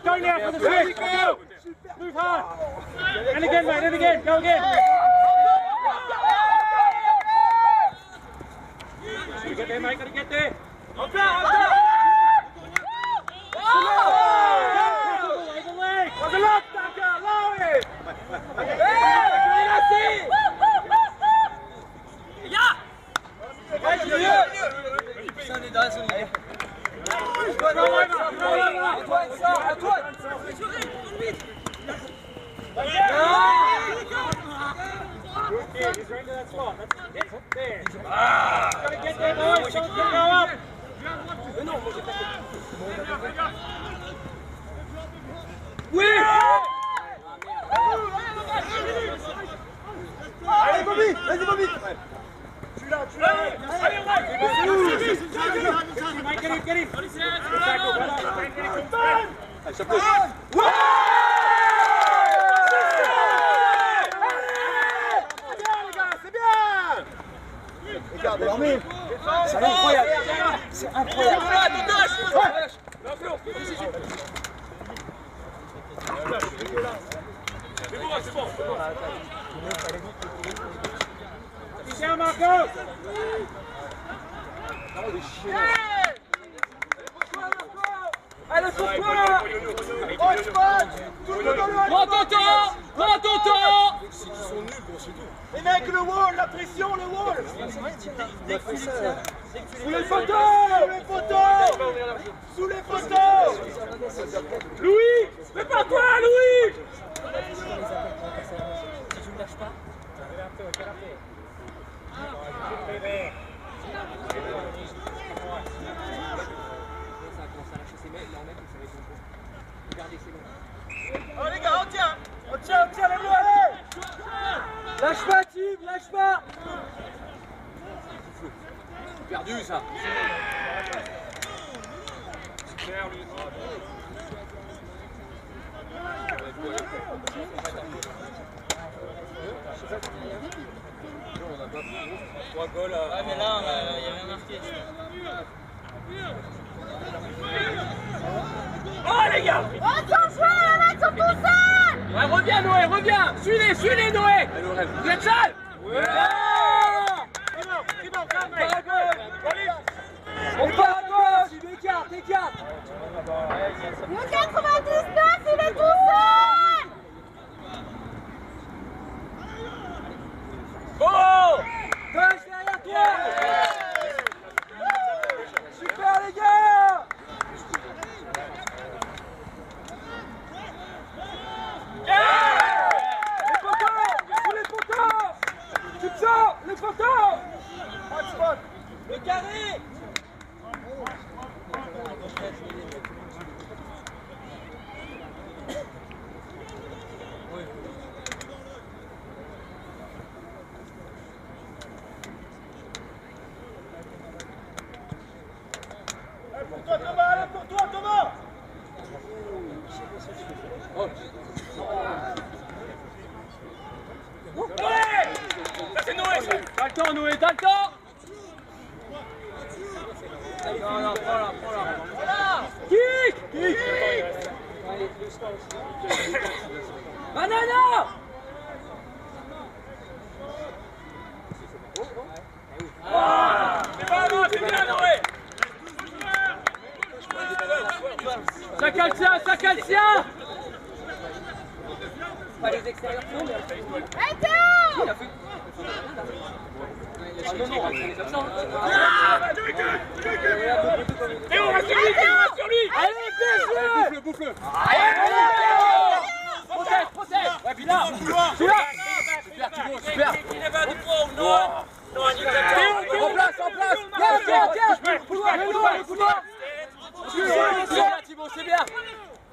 Go now for the switch. Move hard. And again, mate, and again. Go again. Gotta get there, mate. Gotta get there. On top. Over the leg. On the left, Duncan. Low it. He's right to that spot. That's it. There. Gotta get there, boys. Go up. Allez, Bobby. Vas-y, Bobby. Get him. Regardez, c'est incroyable. C'est incroyable. C'est bon. Tiens, Marco. Allez, pourquoi? Prends ton temps. Ils sont nuls, gros, c'est tout. Les mecs, le wall, la pression, le wall. Sous les poteaux. Louis, prépare-toi, Louis. Si tu ne lâches pas. Oh les gars, on tient les bleus, allez. Lâche pas, Tim, lâche pas. Perdu ça. C'est clair, lui. On a pas 3 goals. Ouais, mais là, il n'y a rien marqué. Oh les gars. Attention, les mecs sont tous seuls. Ouais, reviens Noé, reviens. Suis-les Noé. Vous êtes seuls. Ouais. C'est bon, calme, mec. On part à gauche. T'écarte. Le 99, il est tout seul. Bon. Gauche derrière toi. Super les gars. Les poteaux. Tu te sors, les poteaux. Le carré. Pour toi, Thomas, allez, pour toi, Thomas. Ça c'est Noé, ça. T'as le temps, Noé, t'as le temps. Non, prends-la. Kick. Banana. C'est bien, Noé. Ça cale le sien. Pas les extérieurs. Non, mais... Hey, Théo! Il a fait... Ah non, non, c'est comme ça. Théo, reste sur lui, Théo, reste sur lui. Allez, bien joué. Bouffe-le. Protège, protège. Ouais, puis là, super, Thibaut, super. Il est vers du fond, non. Non, il est Théo, en place, en place. Tiens. Couloir. Thibaut, c'est bien.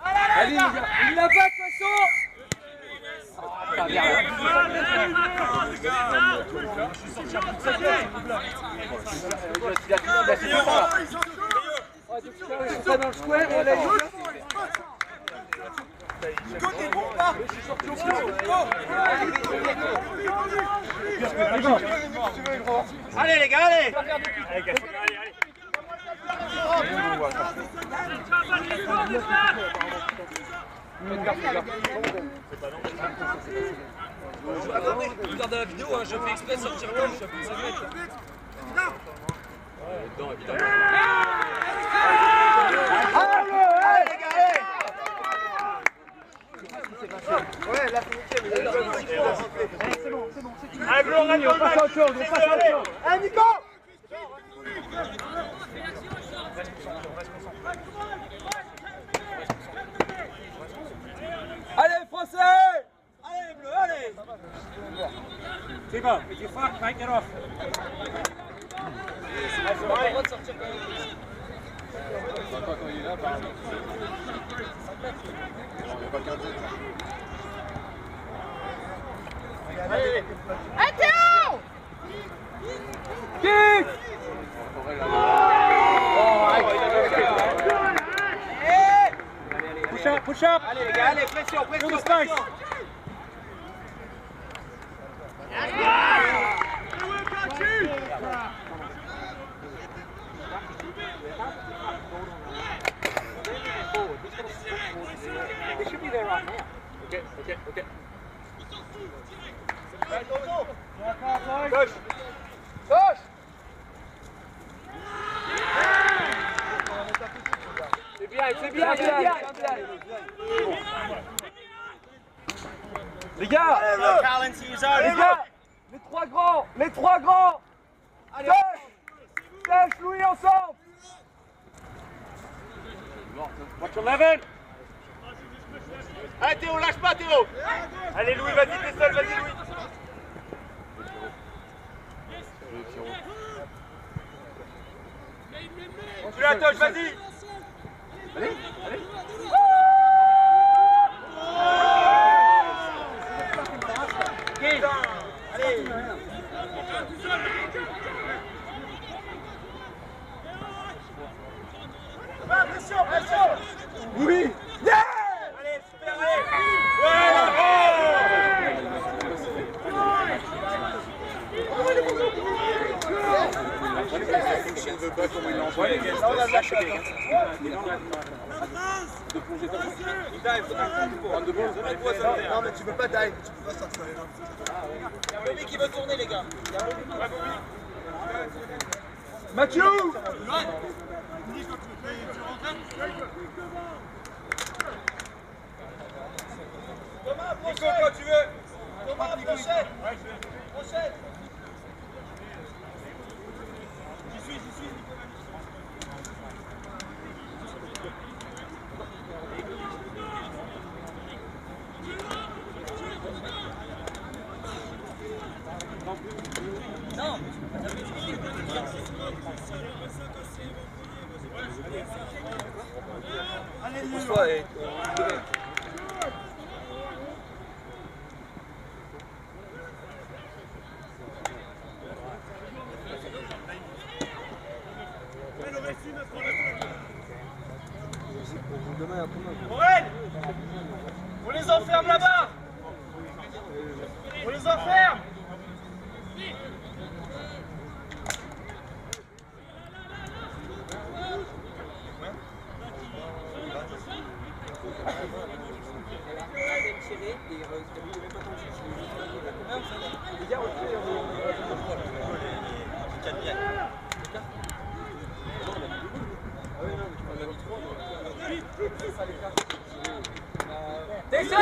Allez, les gars. Il l'a pas de toute façon. Allez les gars, allez. Regarde la vidéo, je fais exprès de sortir l'homme, je fais ça mettre. Dedans, évidemment. Allez les gars, allez. Ouais, là, c'est bon. Allez, Bleu, on passe à autre chose, Allez, Nico. Allez, Français. Allez, Bleu, allez. C'est bon, with your fuck, make it off. Hey, Théo! Kick! Push up. Allez les gars, allez, pression. They should be there right now. Okay. Gauche. C'est bien. Les gars, les trois grands. Allez, Cache, Louis, ensemble. Watch 11. Allez Théo, lâche pas Théo. Allez Louis, vas-y, t'es seul, vas-y Louis. Tu la touches, vas-y. Allez. Allez. Pression. Oui. Allez, super, allez. Voilà. Si on veut pas comment il envoie les gars, non, mais tu peux pas dive, tu peux pas sortir. Il y a un Bobby qui veut tourner, les gars. Mathieu. Thomas, Nico, quand tu veux. Thomas, prochaine. J'y suis, Nico. Non. Allez, Morel, on les enferme là-bas. On les enferme. Descends.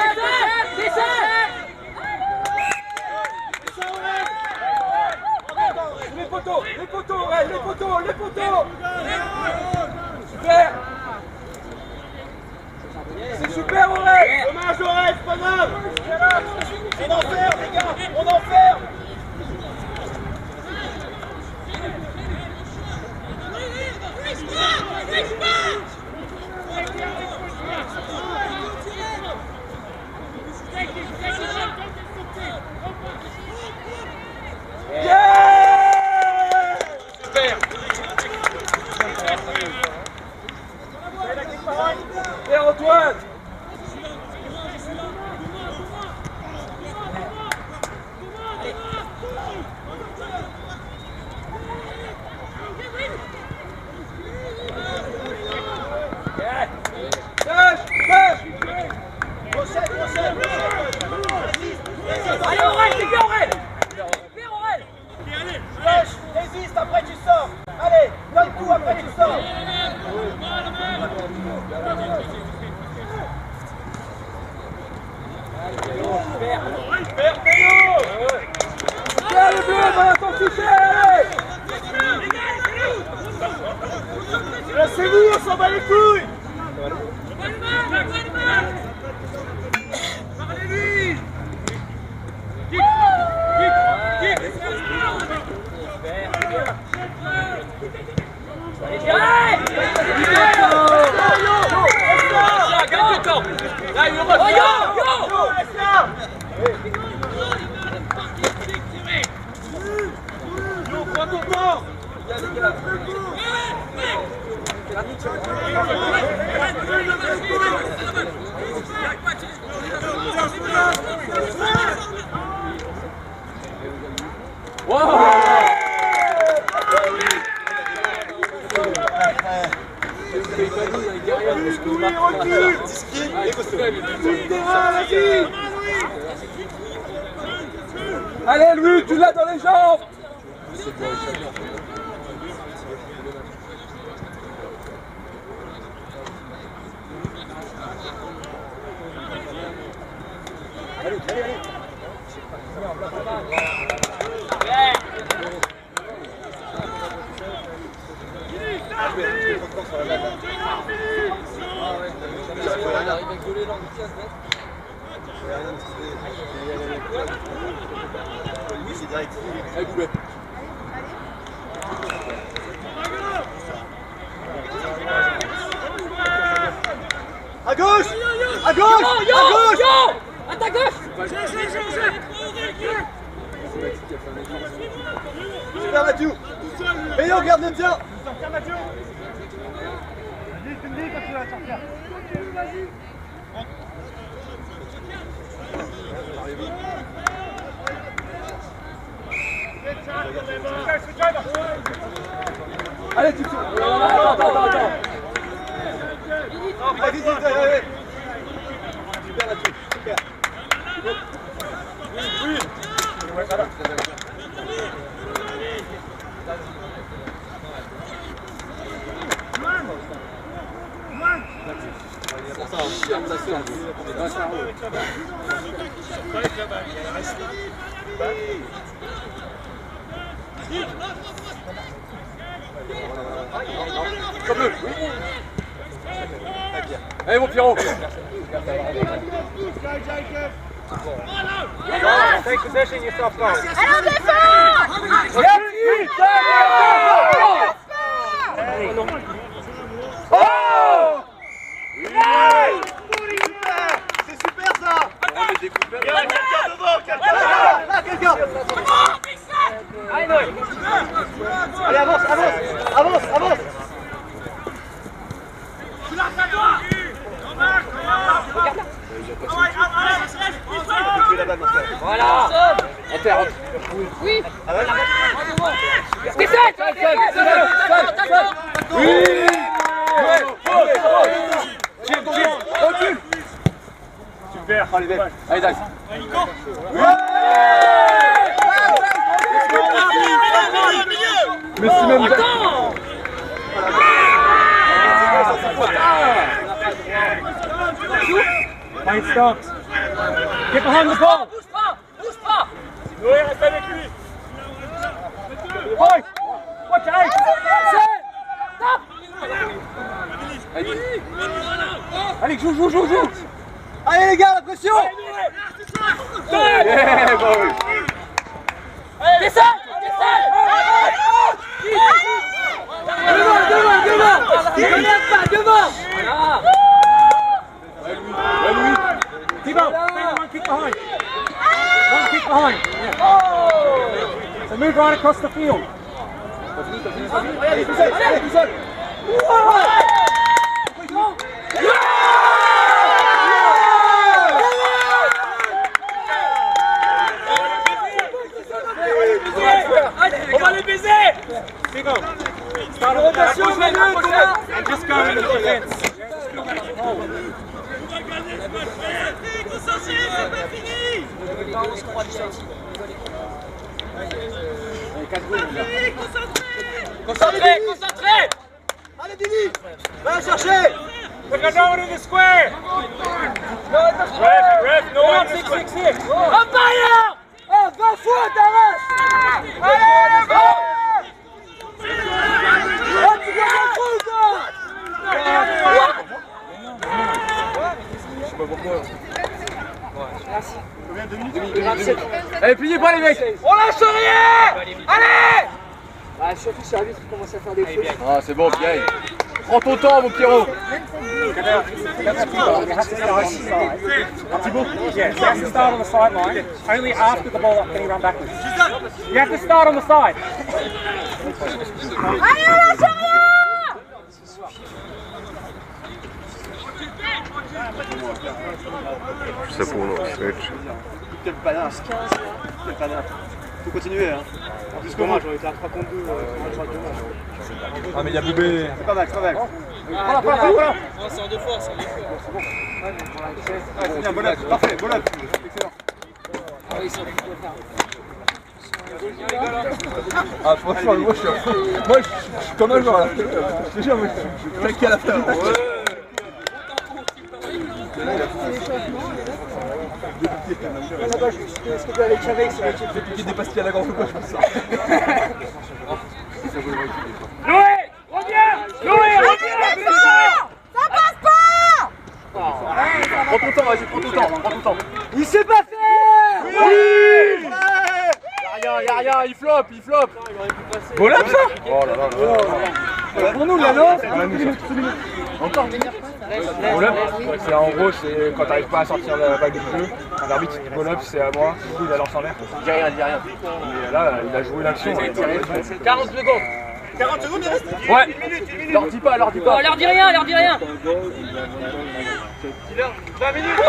Allez, les bleus, voilà ton toucher, allez! Laissez-nous, on s'en bat les couilles! Parlez-lui! Gagne du temps! Là, il remonte! Yo, prends ton temps! Allez Louis, tu l'as dans les jambes. Allez, allez, allez. Oui, c'est direct. Allez, Boubet. À gauche! À gauche! À gauche! À ta gauche! Super Mathieu! Payot, garde le tien! Sortir Mathieu! Vas-y, tu me dis quand tu vas sortir. Vas-y! Allez, tu attends. Allez, vite, allez! Super Mathieu, super! Oui! Ouais, ça va. Comme eux, oui. Allez mon Pierrot. Take possession yourself, go. Allons défendre! Oh! C'est super ça! Il y a quelqu'un devant, quelqu'un! Là, quelqu'un! Allez, avance! Voilà! Enterre! Oui! Oui! Recule! Super! Allez, Dax! Mais c'est même Mine stops. Get behind the ball. Bouge pas. Noé, reste avec lui. Boy. Watch out. Stop. Allez, joue. Allez les gars, la pression! Yeah, boy. Descends. Devant. Louis. Keep out. One kick behind. Yeah. So move right across the field. Allez, tout seul! On va les baiser! Start rotation, and just go in the defense. Concentré! Allez Dili! Va la chercher! We're going to the square! Ref, no one 6-6-6! Merci. Combien? 2 minutes? Allez, pliez pas les mecs. On lâche rien. Allez. Ah, surtout si l'arbitre commence à faire des fautes. Ah, c'est bon, Pierre. Prends ton temps, mon Pierrot. Yes, you have to start on the sideline only after the ball getting run backwards. You have to start on the side. C'est pour nous, switch. Quel panard. Quel panard. Faut continuer, hein. Jusqu'au match, on était à 3 contre 2. Ah, mais il y a Boubé. C'est pas mal, c'est pas mal. Voilà. C'est en 2 fois, c'est en 2 fois. C'est bien, bon up, parfait, bon up. Excellent. Ah, franchement, moi je suis comme un joueur là. Je te jure, moi je suis claqué à la fin du match. Là-bas, ce que tu avais avec, c'est le type. J'ai piqué des pastilles à la gorge ou quoi, je pense ça. Loué, reviens. Ça passe pas. Prends ton temps, vas-y, prends ton temps. Il sait pas faire. Oui. Y'a rien, il floppe. Bon là, ça. Oh là là. Pour nous, là, non. Encore Ball-up, c'est en gros, c'est quand t'arrives pas à sortir la balle du jeu, un arbitre dit ball-up, c'est à moi, du coup il la lance en l'air. Dis rien. Et là, il a joué l'action. 40 secondes. 40 secondes, il reste. Ouais. Leur dis pas. Leur dis rien. 20 minutes.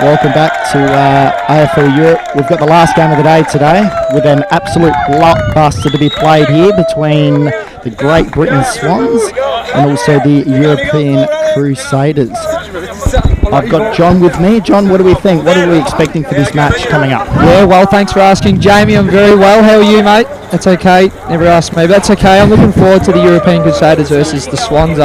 Welcome back to AFL Europe. We've got the last game of the day today with an absolute blockbuster to be played here between the Great Britain Swans and also the European Crusaders. I've got John with me. John, what do we think? What are we expecting for this match coming up? Yeah, well, thanks for asking, Jamie. I'm very well. How are you, mate? That's okay. Never asked me, but that's okay. I'm looking forward to the European Crusaders versus the Swans.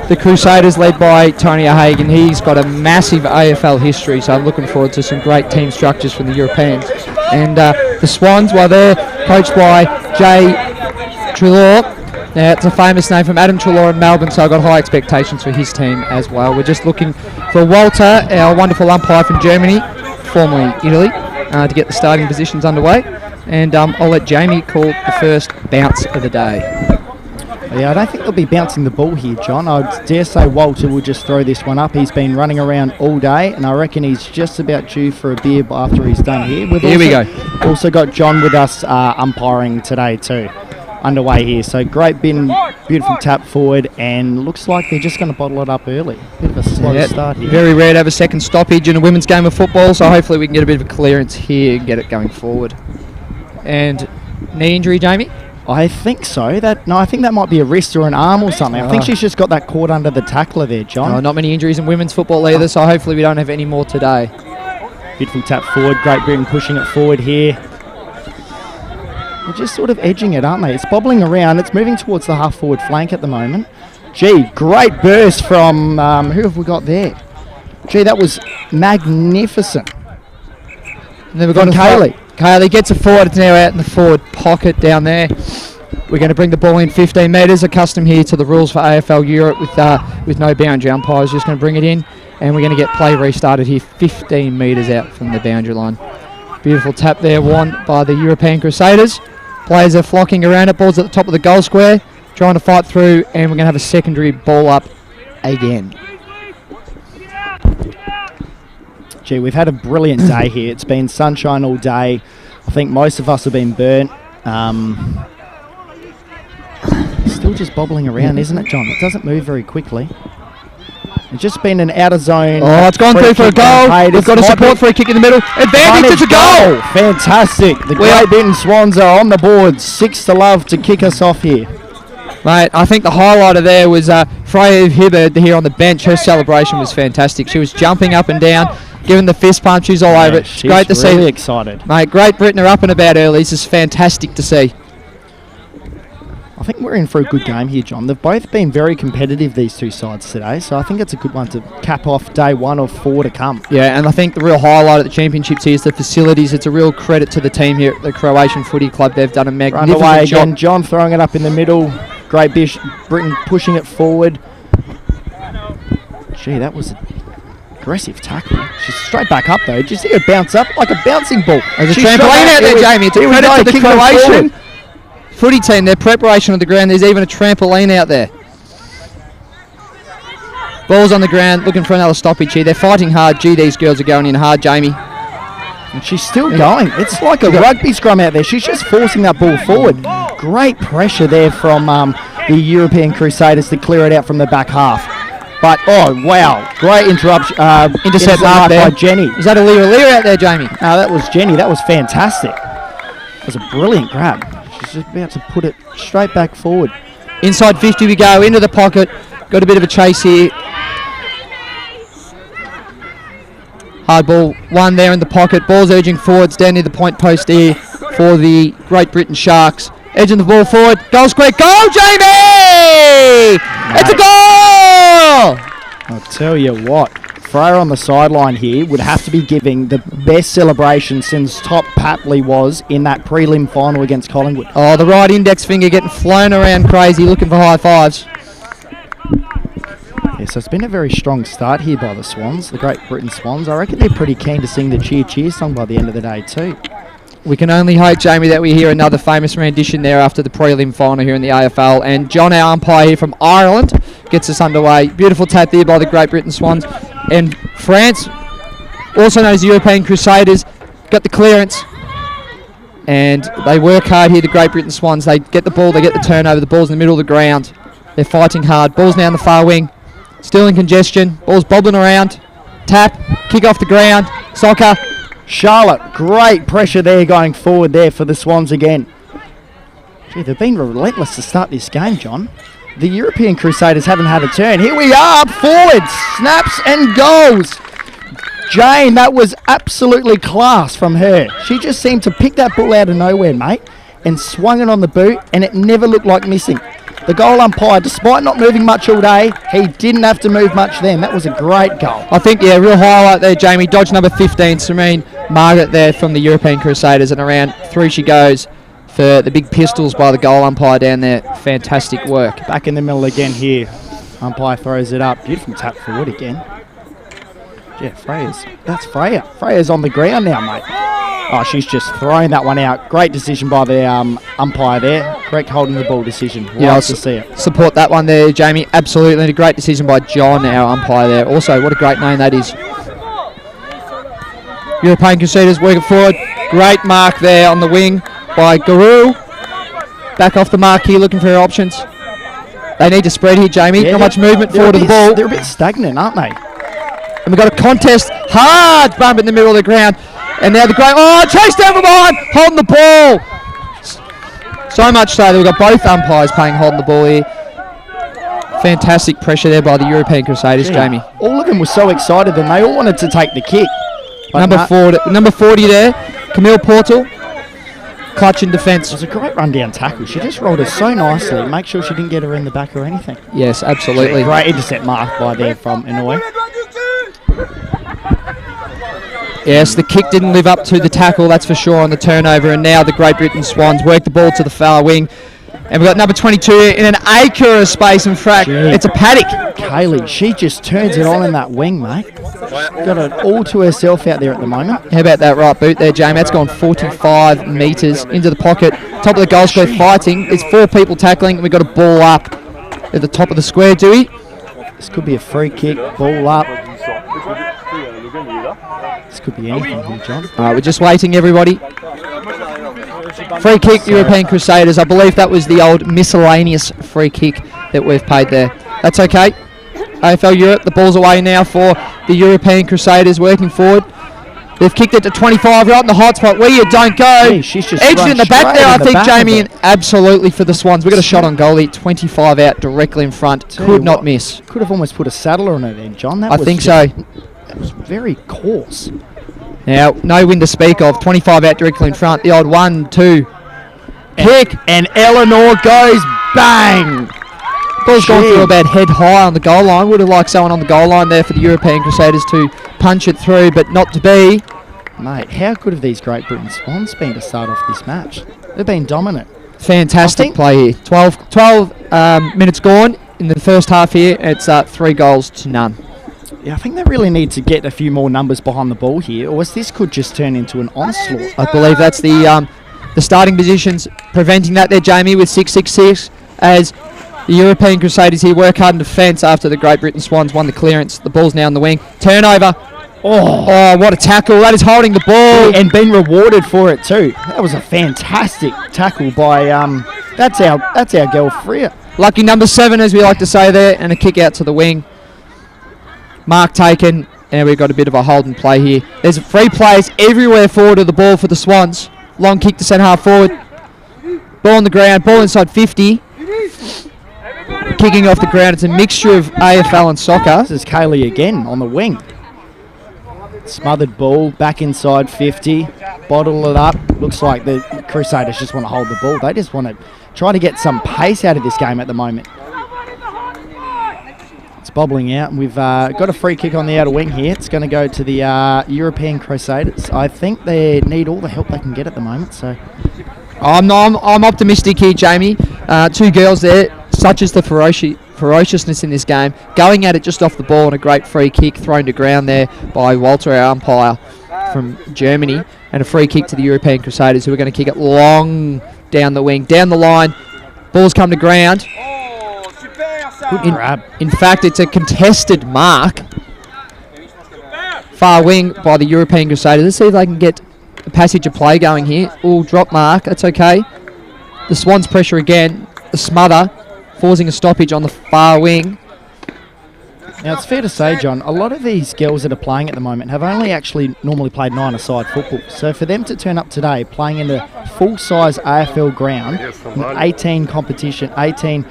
The Crusaders led by Tony O'Hagan. He's got a massive AFL history, so I'm looking forward to some great team structures from the Europeans. And the Swans, well, they're coached by Jay Treloar. Now, it's a famous name from Adam Treloar in Melbourne, so I've got high expectations for his team as well. We're just looking for Walter, our wonderful umpire from Germany, formerly Italy, to get the starting positions underway. And I'll let Jamie call the first bounce of the day. Yeah, I don't think they'll be bouncing the ball here, John. I dare say Walter will just throw this one up. He's been running around all day, and I reckon he's just about due for a beer after he's done here. Here we go. Also got John with us umpiring today too. Underway here, so great bin, beautiful tap forward, and looks like they're just going to bottle it up early. Bit of a slow start here. Very rare to have a second stoppage in a women's game of football, so hopefully we can get a bit of a clearance here and get it going forward. And knee injury, Jamie? I think so. I think that might be a wrist or an arm or something. I think she's just got that caught under the tackler there, John. No, not many injuries in women's football either, so hopefully we don't have any more today. Beautiful tap forward. Great Britain pushing it forward here. They're just sort of edging it, aren't they? It's bobbling around. It's moving towards the half-forward flank at the moment. Gee, great burst from... who have we got there? Gee, that was magnificent. And then we've got Kaylee. Kaylee gets it forward. It's now out in the forward pocket down there. We're going to bring the ball in 15 metres. Accustomed here to the rules for AFL Europe with no boundary umpires. Just going to bring it in. And we're going to get play restarted here 15 metres out from the boundary line. Beautiful tap there, won by the European Crusaders. Players are flocking around it. Ball's at the top of the goal square. Trying to fight through. And we're going to have a secondary ball up again. Gee, we've had a brilliant day here. It's been sunshine all day. I think most of us have been burnt. Still just bobbling around, isn't it, John? It doesn't move very quickly. It's just been an out of zone. Oh, it's gone through for a goal. We've got a support free kick in the middle. Advantage, it's a goal. Fantastic. The Great Britain Swans are on the board. 6-0 to kick us off here. Mate, I think the highlighter there was Freya Hibbard here on the bench. Her celebration was fantastic. She was jumping up and down, giving the fist pump. She's all over it. It's great to see. Really excited. Mate, Great Britain are up and about early. This is fantastic to see. I think we're in for a good game here, John. They've both been very competitive, these two sides today, so I think it's a good one to cap off day one of 4 to come. Yeah, and I think the real highlight of the championships here is the facilities. It's a real credit to the team here at the Croatian Footy Club. They've done a magnificent job. Again. John throwing it up in the middle. Great Britain pushing it forward. Gee, that was aggressive tackle. She's straight back up, though. Did you see her bounce up like a bouncing ball? There's a trampoline out there, Jamie. It's a credit to the Croatian footy team, their preparation of the ground. There's even a trampoline out there. Ball's on the ground, looking for another stoppage here. They're fighting hard. Gee, these girls are going in hard, Jamie. And she's still going. It's like a rugby scrum out there. She's just forcing that ball forward. Great pressure there from the European Crusaders to clear it out from the back half. But, oh, wow. Great interception. Intercept mark by Jenny. Is that a Lear out there, Jamie? No, that was Jenny. That was fantastic. It was a brilliant grab. She's just about to put it straight back forward. Inside 50 we go, into the pocket. Got a bit of a chase here. Hard ball, one there in the pocket. Ball's urging forwards down near the point post here for the Great Britain Sharks. Edging the ball forward. Goal square. Goal, Jamie! Nice. It's a goal! I'll tell you what. Freya on the sideline here would have to be giving the best celebration since Top Papley was in that prelim final against Collingwood. Oh, the right index finger getting flown around crazy, looking for high fives. Yeah, so it's been a very strong start here by the Swans, the Great Britain Swans. I reckon they're pretty keen to sing the Cheer Cheer song by the end of the day too. We can only hope, Jamie, that we hear another famous rendition there after the prelim final here in the AFL. And John, our umpire here from Ireland, gets us underway. Beautiful tap there by the Great Britain Swans. And France, also known as the European Crusaders, got the clearance. And they work hard here, the Great Britain Swans. They get the ball, they get the turnover. The ball's in the middle of the ground. They're fighting hard. Ball's now in the far wing. Still in congestion. Ball's bobbling around. Tap, kick off the ground. Soccer. Charlotte, great pressure there going forward there for the Swans again. Gee, they've been relentless to start this game, John. The European Crusaders haven't had a turn. Here we are, up forward, snaps and goals. Jane, that was absolutely class from her. She just seemed to pick that ball out of nowhere, mate, and swung it on the boot, and it never looked like missing. The goal umpire, despite not moving much all day, he didn't have to move much then. That was a great goal. I think, yeah, real highlight there, Jamie. Dodge number 15, Serene Margaret there from the European Crusaders, and around through she goes for the big pistols by the goal umpire down there. Fantastic work. Back in the middle again here. Umpire throws it up. Beautiful tap forward again. Yeah, that's Freya. Freya's on the ground now, mate. Oh, she's just throwing that one out. Great decision by the umpire there. Correct holding the ball decision. Yeah, I'll to see it. Support that one there, Jamie. Absolutely. And a great decision by John, our umpire there. Also, what a great name that is. European Crusaders working forward. Great mark there on the wing by Guru. Back off the mark here, looking for her options. They need to spread here, Jamie. Yeah, not much movement forward to the ball. They're a bit stagnant, aren't they? And we've got a contest. Hard bump in the middle of the ground. And now the great... Oh, chase down from behind. Holding the ball. So much so that we've got both umpires playing holding the ball here. Fantastic pressure there by the European Crusaders, Jamie. All of them were so excited and they all wanted to take the kick. Number 40 there, Camille Portal. Clutch in defence. It was a great run-down tackle. She just rolled her so nicely. Make sure she didn't get her in the back or anything. Yes, absolutely. Great intercept mark by there from Inouye. Yes, the kick didn't live up to the tackle, that's for sure, on the turnover. And now the Great Britain Swans work the ball to the far wing. And we've got number 22 in an acre of space in front. It's a paddock. Kaylee, she just turns it on in that wing, mate. Got it all to herself out there at the moment. How about that right boot there, Jamie? That's gone 45 metres into the pocket. Top of the goal square fighting. There's 4 people tackling. We've got a ball up at the top of the square, Dewey. This could be a free kick, ball up. This could be anything here, John. We're just waiting, everybody. Free kick, European Crusaders. I believe that was the old miscellaneous free kick that we've paid there. That's okay. AFL Europe, the ball's away now for the European Crusaders working forward. They've kicked it to 25 right in the hot spot where you don't go. Gee, she's just edged in the back there, I think, Jamie, and absolutely for the Swans. We've got a shot on goalie, 25 out directly in front. Could not miss. Could have almost put a saddle on her then, John. I think so. That was very coarse. Now, no wind to speak of. 25 out directly in front. The old 1-2 kick. And Eleanor goes bang. Ball's gone through about head high on the goal line. Would have liked someone on the goal line there for the European Crusaders to punch it through, but not to be. Mate, how good have these Great Britain Swans been to start off this match? They've been dominant. Fantastic play here. 12 minutes gone in the first half here. It's 3-0. Yeah, I think they really need to get a few more numbers behind the ball here, or else this could just turn into an onslaught. I believe that's the starting positions preventing that there, Jamie, with 6-6-6, as the European Crusaders here work hard in defence after the Great Britain Swans won the clearance. The ball's now in the wing. Turnover. Oh, what a tackle. That is holding the ball. And been rewarded for it too. That was a fantastic tackle by, that's our girl Freya. Lucky number 7, as we like to say there, and a kick out to the wing. Mark taken, and we've got a bit of a hold and play here. There's free plays everywhere forward of the ball for the Swans. Long kick to centre half forward. Ball on the ground, ball inside 50. Kicking off the ground, it's a mixture of AFL and soccer. This is Kaylee again on the wing. Smothered ball, back inside 50. Bottle it up. Looks like the Crusaders just want to hold the ball. They just want to try to get some pace out of this game at the moment. It's bobbling out, and we've got a free kick on the outer wing here. It's going to go to the European Crusaders. I think they need all the help they can get at the moment. So, I'm optimistic here, Jamie. 2 girls there, such as the ferociousness in this game, going at it just off the ball, and a great free kick thrown to ground there by Walter, our umpire from Germany, and a free kick to the European Crusaders, who are going to kick it long down the wing, down the line. Ball's come to ground. Good grab. In fact, it's a contested mark. Far wing by the European Crusaders. Let's see if they can get a passage of play going here. All drop mark. That's okay. The Swans pressure again. The smother, forcing a stoppage on the far wing. Now, it's fair to say, John, a lot of these girls that are playing at the moment have only actually normally played 9-a-side football. So for them to turn up today playing in a full-size AFL ground, an 18 person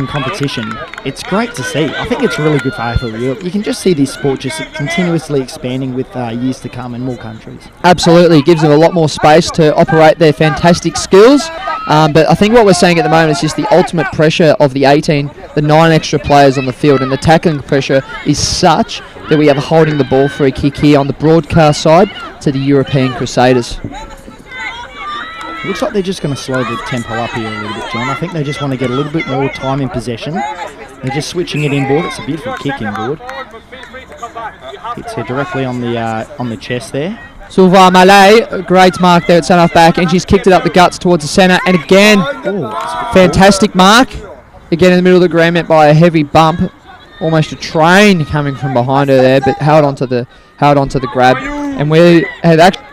competition, it's great to see. I think it's really good for AFL Europe. You can just see this sport just continuously expanding with years to come in more countries. Absolutely, it gives them a lot more space to operate their fantastic skills. But I think what we're seeing at the moment is just the ultimate pressure of the 18, the 9 extra players on the field, and the tackling pressure is such that we have a holding the ball free kick here on the broadcast side to the European Crusaders. Looks like they're just going to slow the tempo up here a little bit, John. I think they just want to get a little bit more time in possession. They're just switching it inboard. It's a beautiful kick inboard. Hits her directly on the chest there. Sylvain Mallet, a great mark there at centre back, and she's kicked it up the guts towards the centre. And again, fantastic mark. Again in the middle of the ground, met by a heavy bump. Almost a train coming from behind her there, but held onto the grab. And we had actually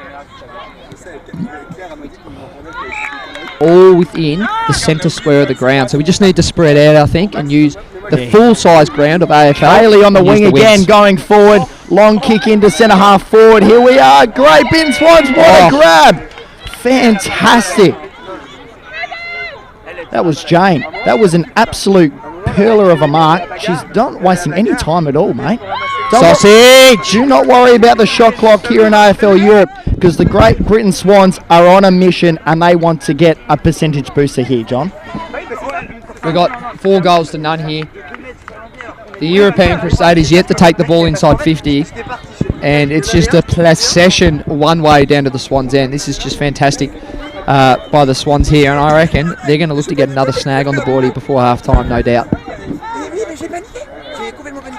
all within the centre square of the ground. So we just need to spread out, I think, and use the full-size ground of AFL. Bailey on the wing again, going forward. Long kick into centre half forward. Here we are. Great bin Swans. What a grab. Fantastic. That was Jane. That was an absolute pearler of a mark. She's not wasting any time at all, mate. Sausage! Do not worry about the shot clock here in AFL Europe, because the Great Britain Swans are on a mission and they want to get a percentage booster here, John. We've got 4 goals to none here. The European Crusaders yet to take the ball inside 50, and it's just a procession one way down to the Swans' end. This is just fantastic by the Swans here, and I reckon they're going to look to get another snag on the board here before half-time, no doubt.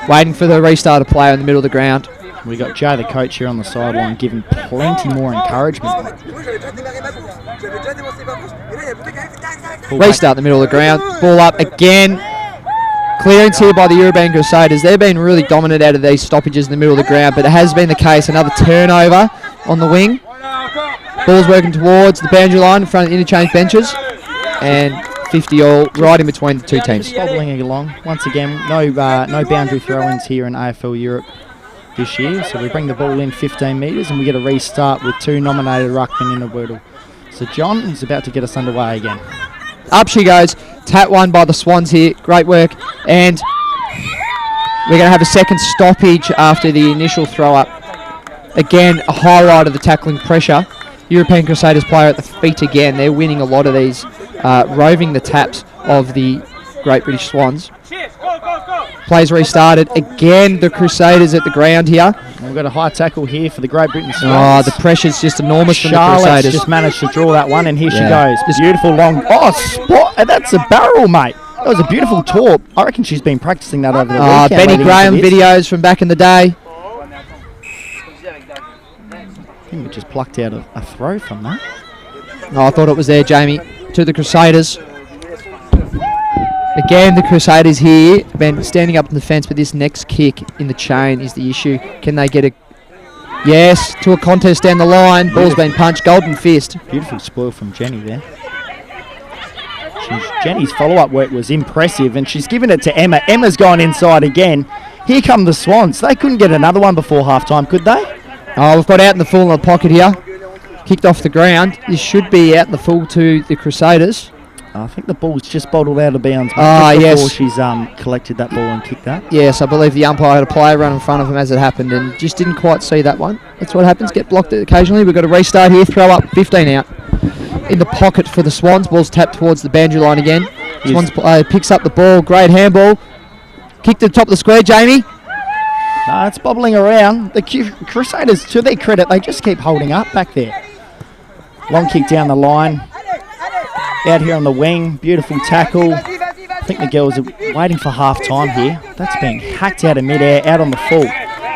Waiting for the restart of play in the middle of the ground. We got Joe, the coach, here on the sideline, giving plenty more encouragement. Restart in the middle of the ground. Ball up again. Clearance here by the European Crusaders. They've been really dominant out of these stoppages in the middle of the ground, but it has been the case. Another turnover on the wing. Ball's working towards the boundary line in front of the interchange benches. And 50 all right in between the two teams. Bobbling along. Once again, no boundary throw-ins here in AFL Europe this year. So we bring the ball in 15 metres and we get a restart with 2 nominated ruckmen in a Wordle. So John is about to get us underway again. Up she goes. Tap one by the Swans here. Great work. And we're going to have a second stoppage after the initial throw-up. Again, a highlight of the tackling pressure. European Crusaders player at the feet again. They're winning a lot of these, roving the taps of the Great British Swans. Plays restarted. Again, the Crusaders at the ground here. We've got a high tackle here for the Great Britain Swans. Oh, the pressure's just enormous from the Charlotte's Crusaders. just managed to draw that one, and here she goes. This beautiful long... Oh, spot! That's a barrel, mate. That was a beautiful torp. I reckon she's been practicing that over the weekend. Benny Graham videos from back in the day. I think we just plucked out a throw from that. Oh, I thought it was there, Jamie. To the Crusaders. Again, the Crusaders here been standing up in the fence, but this next kick in the chain is the issue. Can they get a... Yes, to a contest down the line. Ball's been punched. Golden fist. Beautiful spoil from Jenny there. Jenny's follow-up work was impressive, and she's given it to Emma. Emma's gone inside again. Here come the Swans. They couldn't get another one before half-time, could they? Oh, we've got out in the full in the pocket here. Kicked off the ground. This should be out in the full to the Crusaders. I think the ball's just bottled out of bounds. Yes. Before she's collected that ball and kicked that. Yes, I believe the umpire had a player run in front of him as it happened and just didn't quite see that one. That's what happens, get blocked occasionally. We've got a restart here, throw up, 15 out. In the pocket for the Swans. Ball's tapped towards the boundary line again. Swans player picks up the ball, great handball. Kick to the top of the square, Jamie. No, it's bobbling around. The Crusaders, to their credit, they just keep holding up back there. Long kick down the line. Out here on the wing, beautiful tackle. I think the girls are waiting for half-time here. That's been hacked out of mid-air, out on the full.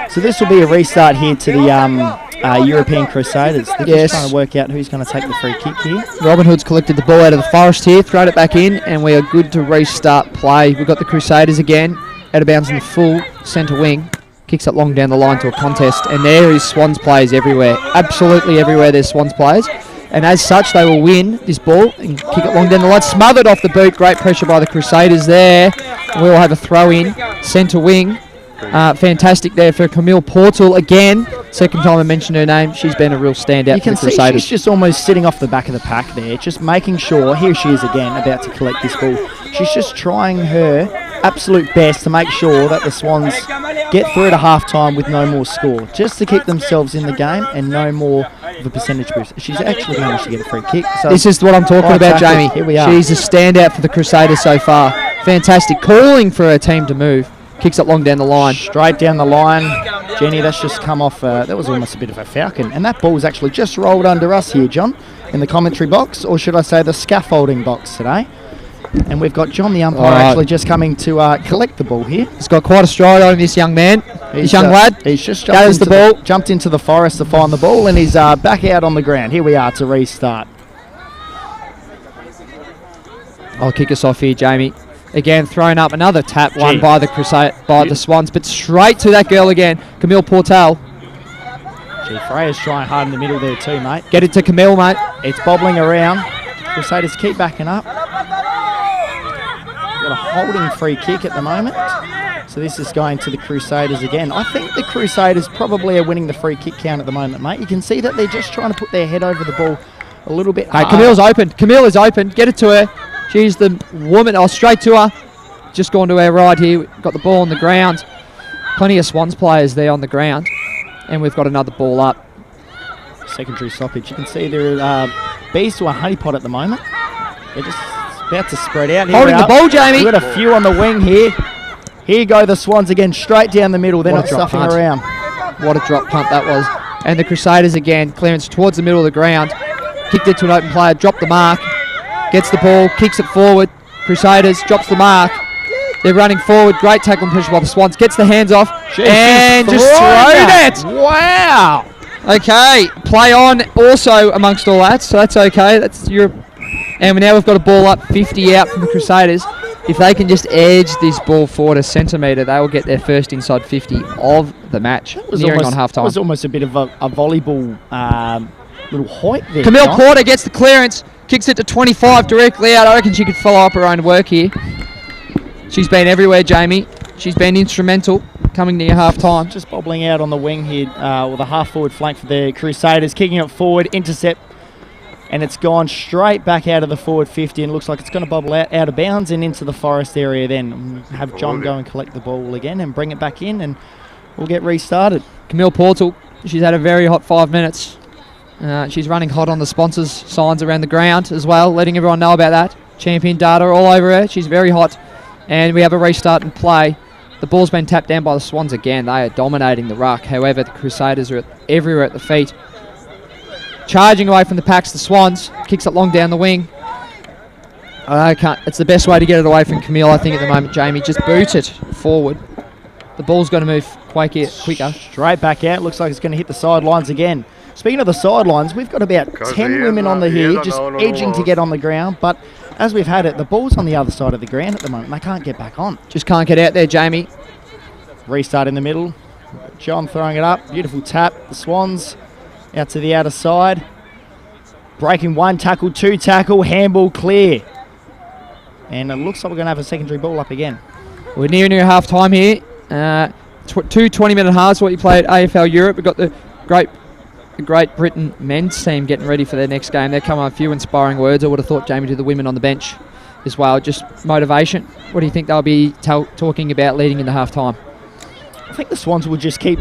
So this will be a restart here to the European Crusaders. They're just trying to work out who's going to take the free kick here. Robin Hood's collected the ball out of the forest here, thrown it back in, and we are good to restart play. We've got the Crusaders again, out of bounds in the full centre wing. Kicks it long down the line to a contest, and there is Swans players everywhere. Absolutely everywhere there's Swans players. And as such, they will win this ball and kick it long down the line. Smothered off the boot. Great pressure by the Crusaders there. We will have a throw in centre wing. Fantastic there for Camille Portal again. Second time I mentioned her name. She's been a real standout You for the can see Crusaders. she's just almost sitting off the back of the pack there, just making sure. Here she is again, about to collect this ball. She's just trying her absolute best to make sure that the Swans get through to half-time with no more score, just to keep themselves in the game and no more of a percentage boost. She's actually managed to get a free kick. So This is what I'm talking about, Jamie. Here we are. She's a standout for the Crusaders so far. Fantastic. Calling for her team to move. Kicks it long down the line. Straight down the line. Jenny, that's just come off. That was almost a bit of a falcon. And that ball's actually just rolled under us here, John, in the commentary box, or should I say the scaffolding box today. And we've got John, the umpire, actually just coming to collect the ball here. He's got quite a stride on this young man, this young lad. He's just jumped into the forest to find the ball, and he's back out on the ground. Here we are to restart. I'll kick us off here, Jamie. Again, throwing up another tap, one by the the Swans, but straight to that girl again, Camille Portal. Freya's trying hard in the middle there too, mate. Get it to Camille, mate. It's bobbling around. Crusaders keep backing up. Got a holding free kick at the moment. So this is going to the Crusaders again. I think the Crusaders probably are winning the free kick count at the moment, mate. You can see that they're just trying to put their head over the ball a little bit harder. Camille's open. Camille is open. Get it to her. She's the woman. Oh, straight to her. Just gone to her right here. Got the ball on the ground. Plenty of Swans players there on the ground. And we've got another ball up. Secondary stoppage. You can see there are bees to a honeypot at the moment. They're just about to spread out. Holding the ball, Jamie. We've got a few on the wing here. Here go the Swans again, straight down the middle. They're not stuffing around. What a drop punt that was. And the Crusaders again, clearance towards the middle of the ground. Kicked it to an open player, dropped the mark. Gets the ball, kicks it forward. Crusaders drops the mark. They're running forward. Great tackle and push by the Swans. Gets the hands off and just thrown it. Wow. Okay, play on also amongst all that, so that's okay. That's Europe. And now we've got a ball up, 50 out from the Crusaders. If they can just edge this ball forward a centimetre, they will get their first inside 50 of the match, nearing on half-time. It was almost a bit of a volleyball little height there. Camille Porter gets the clearance, kicks it to 25 directly out. I reckon she could follow up her own work here. She's been everywhere, Jamie. She's been instrumental coming near half-time. Just bobbling out on the wing here, with a half-forward flank for the Crusaders, kicking it forward, intercept, and it's gone straight back out of the forward 50 and looks like it's going to bobble out of bounds and into the forest area then. Have John go and collect the ball again and bring it back in and we'll get restarted. Camille Portal, she's had a very hot 5 minutes. She's running hot on the sponsors' signs around the ground as well, letting everyone know about that. Champion data all over her. She's very hot. And we have a restart and play. The ball's been tapped down by the Swans again. They are dominating the ruck. However, the Crusaders are everywhere at the feet. Charging away from the packs, the Swans. Kicks it long down the wing. It's the best way to get it away from Camille, I think, at the moment, Jamie. Just boot it forward. The ball's going to move quicker. Straight back out. Looks like it's going to hit the sidelines again. Speaking of the sidelines, we've got about 10 women on the here, just edging to get on the ground. But as we've had it, the ball's on the other side of the ground at the moment. They can't get back on. Just can't get out there, Jamie. Restart in the middle. John throwing it up. Beautiful tap. The Swans out to the outer side. Breaking one tackle, two tackle, handball clear. And it looks like we're going to have a secondary ball up again. We're near half time here. 2 20-minute halves, what you play at AFL Europe. We've got the Great Britain men's team getting ready for their next game. They're coming on a few inspiring words. I would have thought, Jamie, to the women on the bench as well. Just motivation. What do you think they'll be talking about leading into half time? I think the Swans will just keep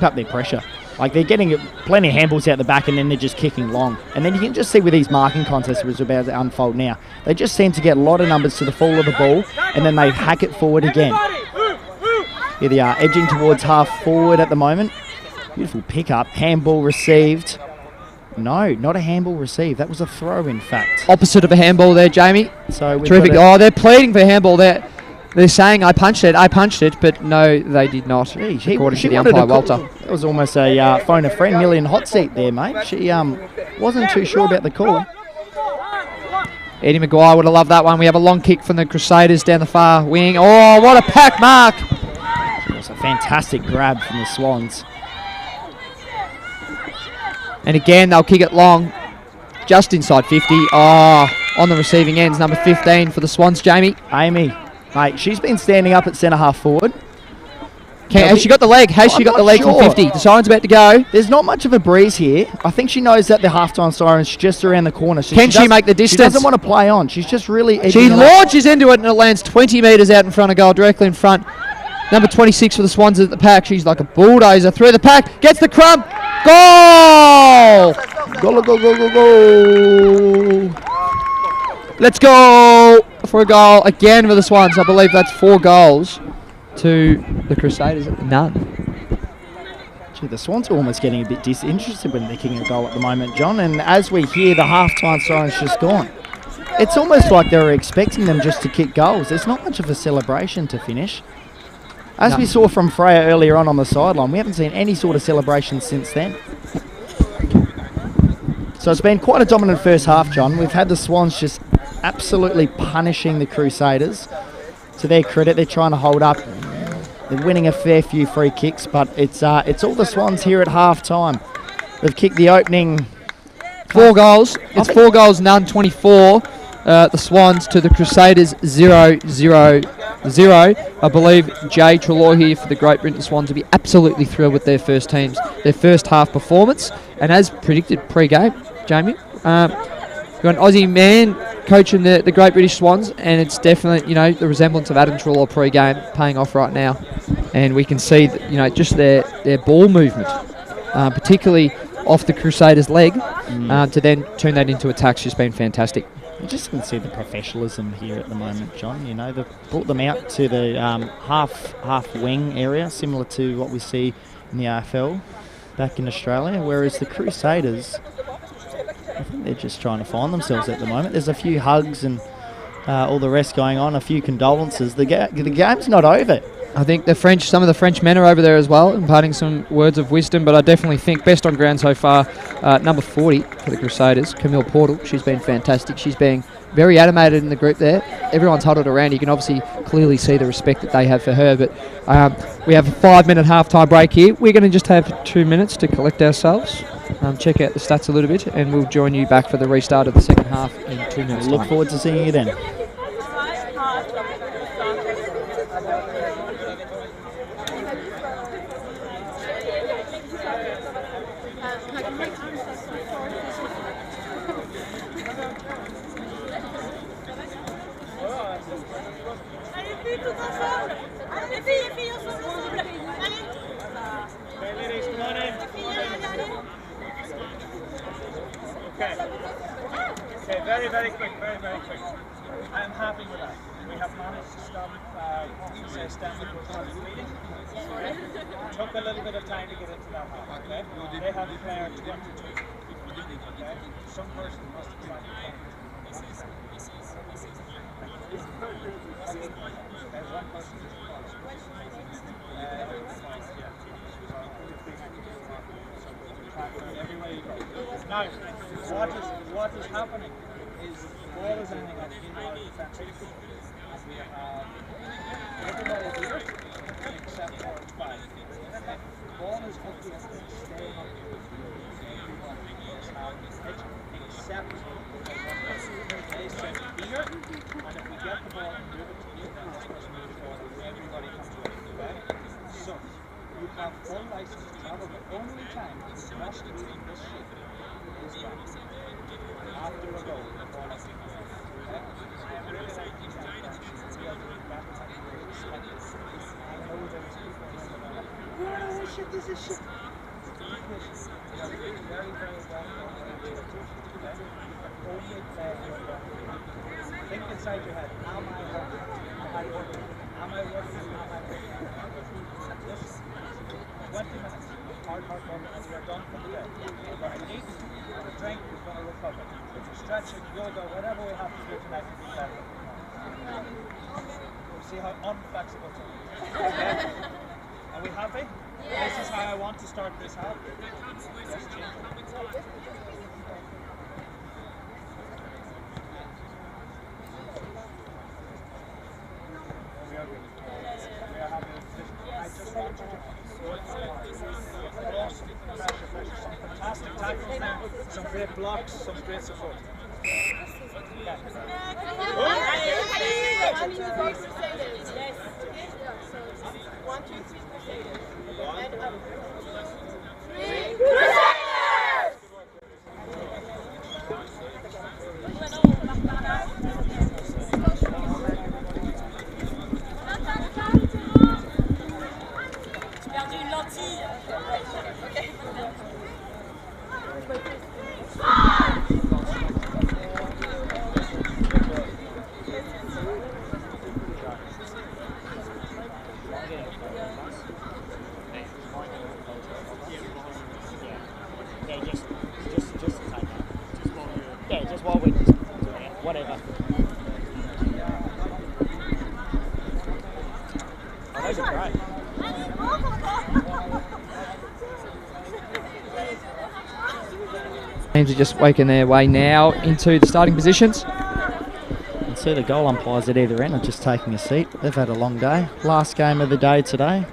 up their pressure. Like, they're getting plenty of handballs out the back and then they're just kicking long. And then you can just see with these marking contests which are about to unfold now, they just seem to get a lot of numbers to the fall of the ball and then they hack it forward again. Here they are, edging towards half forward at the moment. Beautiful pickup. Handball received. No, not a handball received. That was a throw, in fact. Opposite of a handball there, Jamie. So terrific. They're pleading for a handball there. They're saying, I punched it, but no, they did not, according to the umpire, Walter. That was almost a phone a friend, million hot seat there, mate. She wasn't too sure about the call. Eddie Maguire would have loved that one. We have a long kick from the Crusaders down the far wing. Oh, what a pack mark. It was a fantastic grab from the Swans. And again, they'll kick it long, just inside 50. Oh, on the receiving ends, number 15 for the Swans, Jamie. Amy Mate, she's been standing up at centre half forward. Has she got the leg? Has she got the leg from 50? The siren's about to go. There's not much of a breeze here. I think she knows that the halftime siren's just around the corner. So Can she make the distance? She doesn't want to play on. She's just really... She launches into it and it lands 20 metres out in front of goal, directly in front. Number 26 for the Swans at the pack. She's like a bulldozer through the pack. Gets the crumb. Goal! Go, go, go, go, go. Let's go for a goal again for the Swans. I believe that's 4 goals to the Crusaders. None. Gee, the Swans are almost getting a bit disinterested when they're kicking a goal at the moment, John. And as we hear, the halftime siren's just gone. It's almost like they were expecting them just to kick goals. There's not much of a celebration to finish. As we saw from Freya earlier on the sideline, we haven't seen any sort of celebration since then. So it's been quite a dominant first half, John. We've had the Swans just absolutely punishing the Crusaders. To their credit, they're trying to hold up. They're winning a fair few free kicks, but it's all the Swans here at half time. They've kicked the opening 4 goals. It's 4 goals, none, 24. The Swans to the Crusaders 0-0-0. I believe Jay Treloar here for the Great Britain Swans will be absolutely thrilled with their first half performance. And as predicted pre-game, Jamie, you've got an Aussie man coaching the Great British Swans, and it's definitely, the resemblance of Adam Treloar pre-game paying off right now. And we can see that, just their ball movement, particularly off the Crusaders' leg, to then turn that into attacks, just been fantastic. You just can see the professionalism here at the moment, John. They've brought them out to the half wing area, similar to what we see in the AFL back in Australia, whereas the Crusaders, I think they're just trying to find themselves at the moment. There's a few hugs and all the rest going on, a few condolences. The game's not over. I think some of the French men are over there as well, imparting some words of wisdom, but I definitely think best on ground so far, number 40 for the Crusaders, Camille Portal. She's been fantastic. She's been very animated in the group there. Everyone's huddled around. You can obviously clearly see the respect that they have for her, but we have a 5-minute halftime break here. We're going to just have 2 minutes to collect ourselves, check out the stats a little bit, and we'll join you back for the restart of the second half in 2 minutes. Look forward to seeing you then. Okay, very, very quick, very, very quick. I am happy with that. We have managed to stop Stanley from leading. Took a little bit of time to get into that half, okay? They have the player 22. Okay? Some person must have tried to find it. There's one person who's everywhere you go. Now, what is happening is the ball is ending up in our defensive. And we have everybody here except for 5. The ball is hopefully staying up here. Except they set here, and if we get the ball and move it to the everybody comes to it. Okay? So, you have full license to travel. The only time you must be in this ship is when after a goal, the ball is in. Okay? I am really like these guys. We are doing that kind of respect. I know there is people who are shit, this is shit. You are very, very well okay? Only play your ball. Think inside your head, am I working? Am I working? Am I working? Am I working? This 20 minutes of hard work and we are done for the day. We're going to eat, we're going to drink, we're going to recover. Stretching, yoga, whatever we have to do tonight to be better. We'll see how unflexible it is. Okay? Are we happy? Yes. This is how I want to start this half. Let's change it. We are good. We are happy with this. I just want you to pressure. Some fantastic tackles now, some great blocks, some great support. Okay. whatever. Oh, those are great. Teams are just waking their way now into the starting positions. And see the goal umpires at either end are just taking a seat. They've had a long day. Last game of the day today.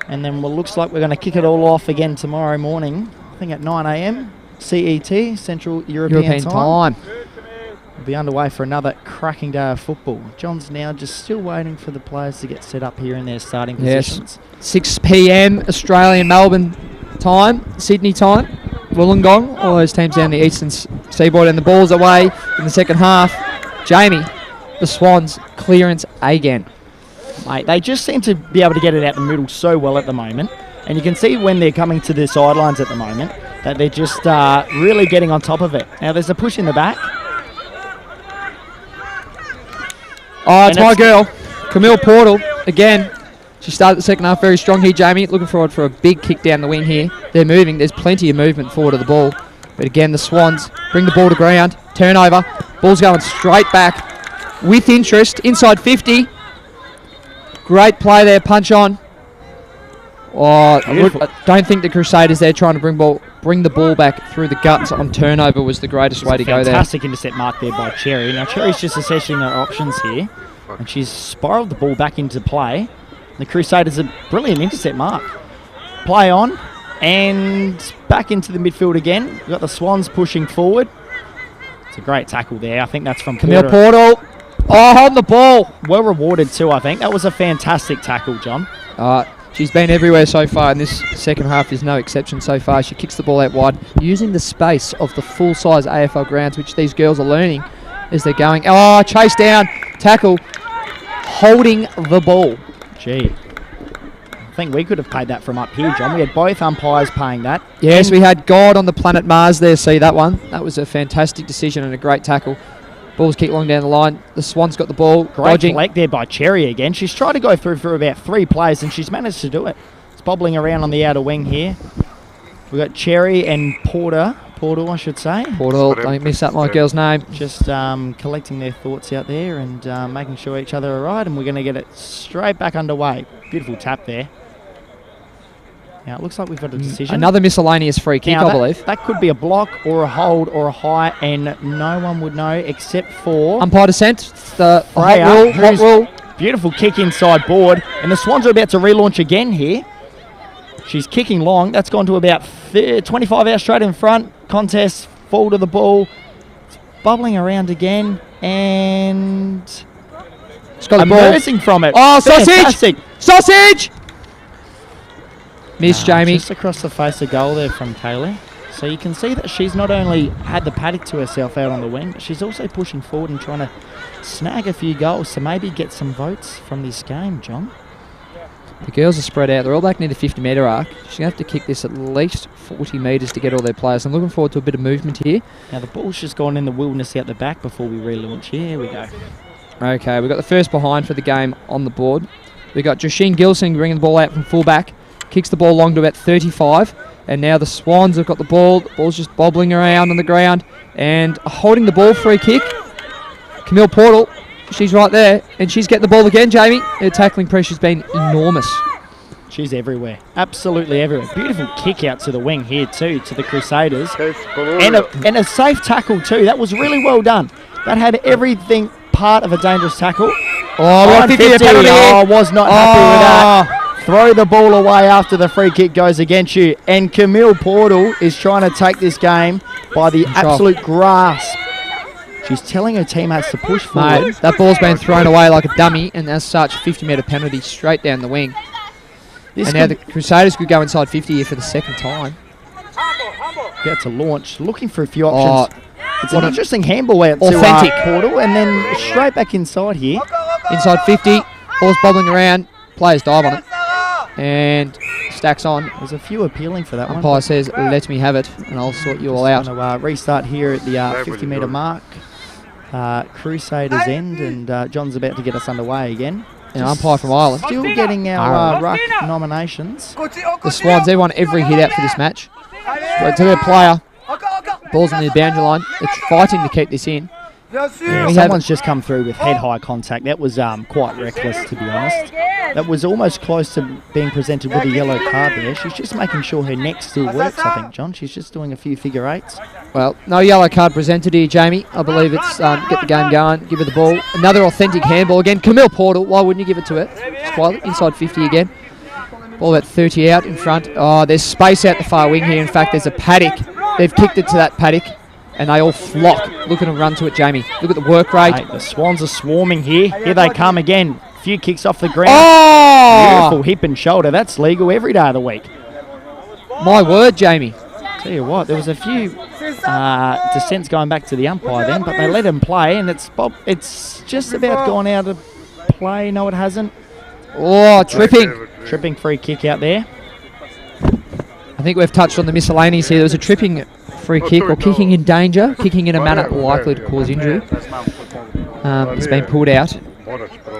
And then looks like we're going to kick it all off again tomorrow morning. I think at 9 a.m. CET, Central European time. We'll be underway for another cracking day of football. John's now just still waiting for the players to get set up here in their starting positions. 6 p.m. Australian Melbourne time, Sydney time. Wollongong, all those teams down the eastern seaboard, and the ball's away in the second half. Jamie, the Swans, clearance again. Mate, they just seem to be able to get it out the middle so well at the moment. And you can see when they're coming to the sidelines at the moment that they're just really getting on top of it. Now there's a push in the back. Oh, it's my girl, Camille Portal, again. She started the second half very strong here, Jamie. Looking forward for a big kick down the wing here. They're moving. There's plenty of movement forward of the ball. But again, the Swans bring the ball to ground. Turnover. Ball's going straight back with interest. Inside 50. Great play there. Punch on. Oh, I don't think the Crusaders there trying to bring the ball back through the guts on turnover was the greatest way to go there. Fantastic intercept mark there by Cherry. Now Cherry's just assessing her options here. And she's spiraled the ball back into play. The Crusaders a brilliant intercept mark. Play on and back into the midfield again. We've got the Swans pushing forward. It's a great tackle there. I think that's from Camille Portal. Oh, on the ball. Well rewarded too, I think. That was a fantastic tackle, John. She's been everywhere so far, and this second half is no exception so far. She kicks the ball out wide, using the space of the full-size AFL grounds, which these girls are learning as they're going. Oh, chase down, tackle, holding the ball. Gee. I think we could have paid that from up here, John. We had both umpires paying that. Yes, we had God on the planet Mars there. See that one? That was a fantastic decision and a great tackle. Ball's kicked long down the line. The Swans got the ball. Great collect there by Cherry again. She's tried to go through for about 3 plays and she's managed to do it. It's bobbling around on the outer wing here. We've got Cherry and Portal, I should say. Portal, don't miss that my girl's name. Just collecting their thoughts out there and making sure each other are right, and we're going to get it straight back underway. Beautiful tap there. Now it looks like we've got a decision. Another miscellaneous free kick, I believe. That could be a block or a hold or a high, and no one would know except for umpire dissent. The hot rule. Beautiful kick inside board, and the Swans are about to relaunch again here. She's kicking long. That's gone to about 25 out straight in front. Contest, fall to the ball. It's bubbling around again, and it's got the ball. Emerging from it. Oh, fantastic. Sausage! Miss Jamie. Just across the face of goal there from Kaylee. So you can see that she's not only had the paddock to herself out on the wing, but she's also pushing forward and trying to snag a few goals to maybe get some votes from this game, John. The girls are spread out. They're all back near the 50-metre arc. She's going to have to kick this at least 40 metres to get all their players. I'm looking forward to a bit of movement here. Now the ball's just gone in the wilderness out the back before we relaunch. Here we go. Okay, we've got the first behind for the game on the board. We've got Joshine Gilsing bringing the ball out from fullback. Kicks the ball long to about 35. And now the Swans have got the ball. The ball's just bobbling around on the ground. And holding the ball, free kick. Camille Portal. She's right there, and she's getting the ball again, Jamie. Her tackling pressure's been enormous. She's everywhere. Absolutely everywhere. Beautiful kick out to the wing here too, to the Crusaders. And a safe tackle too. That was really well done. That had everything part of a dangerous tackle. Oh, 50 penalty. I was not happy with that. Throw the ball away after the free kick goes against you. And Camille Portal is trying to take this game by the absolute grasp. She's telling her teammates to push forward. Mate, that ball's been thrown away like a dummy, and as such, 50-metre penalty straight down the wing. And now the Crusaders could go inside 50 here for the second time. About to launch, looking for a few options. It's an interesting handball out authentic to Portal, and then straight back inside here. Inside 50, ball's bobbling around, players dive on it, and stacks on. There's a few appealing for that one. Umpire says, let me have it, and I'll sort you all out. Going to restart here at the 50-metre mark. Crusaders end, and John's about to get us underway again. An umpire from Ireland. Still getting our ruck nominations. The Swans, they want every hit out for this match. Straight to their player. Ball's on the boundary line. They're fighting to keep this in. Yeah, someone's just come through with head-high contact. That was quite reckless, to be honest. That was almost close to being presented with a yellow card there. She's just making sure her neck still works, I think, John. She's just doing a few figure eights. Well, no yellow card presented here, Jamie. I believe it's get the game going, give her the ball. Another authentic handball again. Camille Portal, why wouldn't you give it to her? Squally, inside 50 again. Ball about 30 out in front. Oh, there's space out the far wing here. In fact, there's a paddock. They've kicked it to that paddock, and they all flock. Look at them run to it, Jamie. Look at the work rate. Mate, the Swans are swarming here. Here they come again. Few kicks off the ground. Oh! Beautiful hip and shoulder. That's legal every day of the week. My word, Jamie. Tell you what, there was a few dissents going back to the umpire then, but they let him play, and it's just about gone out of play. No, it hasn't. Oh, tripping. Tripping free kick out there. I think we've touched on the miscellaneous here. There was a tripping free kick or kicking in danger, kicking in a manner likely to cause injury. It's been pulled out.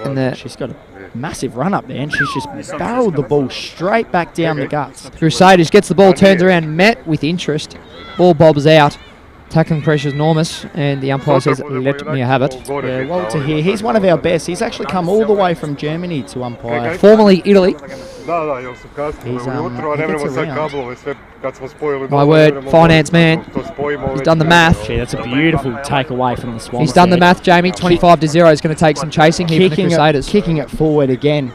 And she's got a massive run up there, and she's just barreled the ball straight back down the guts. Crusaders gets the ball, turns around, met with interest. Ball bobs out. Tackling pressure is enormous, and the umpire says, let me have it. Yeah, Walter here, he's one of our best. He's actually come all the way from Germany to umpire. Formerly Italy. He's, he gets around. My word, finance man. He's done the math. Gee, that's a beautiful takeaway from the Swans. He's done the math, Jamie. 25-0 is going to take some chasing here from the Crusaders. Kicking it forward again.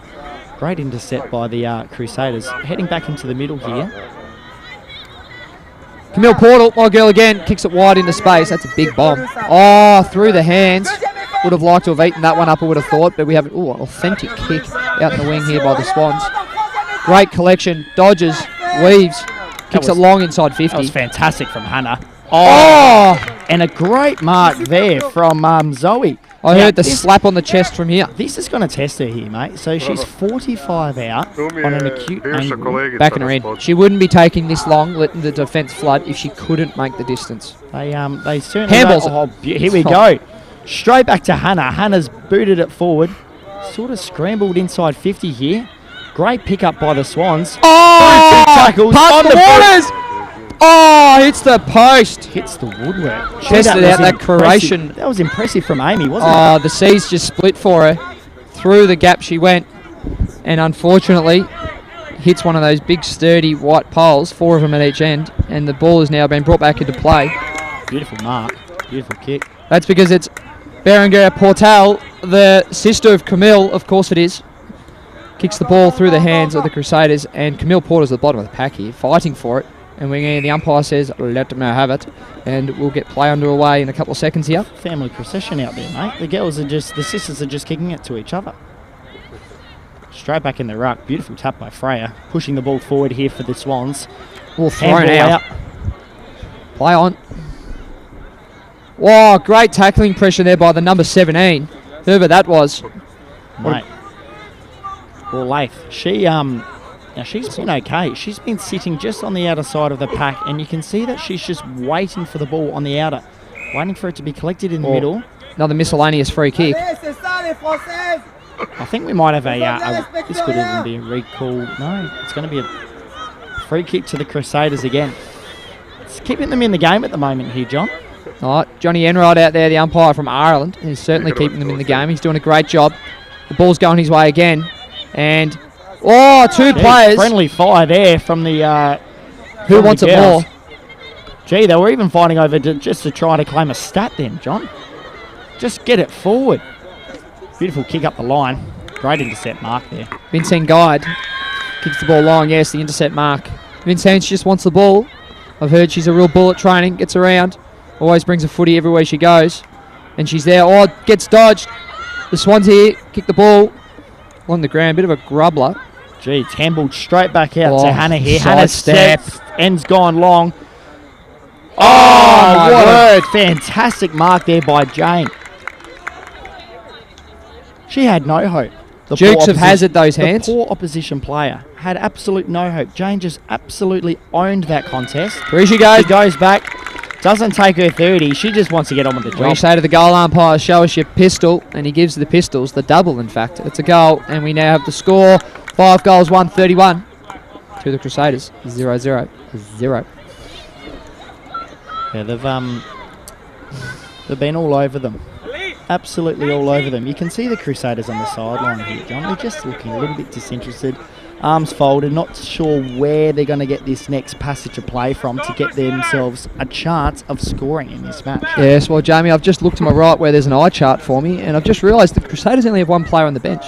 Great intercept by the Crusaders. Heading back into the middle here. Camille Portal, my girl again, kicks it wide into space. That's a big bomb. Oh, through the hands. Would have liked to have eaten that one up, I would have thought, but we have an authentic kick out in the wing here by the Swans. Great collection, dodges, weaves, kicks it long inside 50. That was fantastic from Hannah. Oh! And a great mark there from Zoe. I heard the slap on the chest from here. This is going to test her here, mate. So she's 45 out on an acute angle. Backing her in. She wouldn't be taking this long, letting the defence flood if she couldn't make the distance. They certainly... Handballs. Here we go. Straight back to Hannah. Hannah's booted it forward. Sort of scrambled inside 50 here. Great pickup by the Swans. Oh! Tackles Past the waters! Oh, hits the post. Hits the woodwork. Tested out that Croatian. That was impressive from Amy, wasn't it? Oh, the seas just split for her. Through the gap she went. And unfortunately, hits one of those big sturdy white poles, 4 of them at each end. And the ball has now been brought back into play. Beautiful mark. Beautiful kick. That's because it's Berenguer Portal, the sister of Camille, of course it is. Kicks the ball through the hands of the Crusaders. And Camille Porter's at the bottom of the pack here, fighting for it. And the umpire says, let them have it. And we'll get play underway in a couple of seconds here. Family procession out there, mate. The sisters are just kicking it to each other. Straight back in the ruck. Beautiful tap by Freya. Pushing the ball forward here for the Swans. All thrown out. Play on. Wow, great tackling pressure there by the number 17. Whoever that was. Mate. Well, Laith, now she's been okay. She's been sitting just on the outer side of the pack, and you can see that she's just waiting for the ball on the outer, waiting for it to be collected in the middle. Another miscellaneous free kick. I think we might have this could even be a recall. No, it's going to be a free kick to the Crusaders again. It's keeping them in the game at the moment here, John. Oh, Johnny Enright out there, the umpire from Ireland. He's certainly keeping them in the game. He's doing a great job. The ball's going his way again, and... Oh, two players. Friendly fire there from the... Who wants it more? Gee, they were even fighting over just to try to claim a stat then, John. Just get it forward. Beautiful kick up the line. Great intercept mark there. Vincent Guide kicks the ball long. Yes, the intercept mark. Vincent just wants the ball. I've heard she's a real bull at training. Gets around. Always brings a footy everywhere she goes. And she's there. Oh, gets dodged. The Swans here. Kick the ball on the ground. Bit of a grubbler. Gee, it's handballed straight back out to Hannah here. Hannah steps. End's gone long. Oh, my word. Fantastic mark there by Jane. She had no hope. The Dukes of Hazzard, those hands. The poor opposition player had absolute no hope. Jane just absolutely owned that contest. Here she goes. She goes back. Doesn't take her 30. She just wants to get on with the job. We say to the goal umpire, show us your pistol. And he gives the Pistols the double, in fact. It's a goal. And we now have the score. 5 goals, 131. To the Crusaders. 0-0. 0. Yeah, They've been all over them. Absolutely all over them. You can see the Crusaders on the sideline here, John. They're just looking a little bit disinterested. Arms folded, not sure where they're going to get this next passage of play from to get themselves a chance of scoring in this match. Yes, well, Jamie, I've just looked to my right where there's an eye chart for me, and I've just realised the Crusaders only have one player on the bench.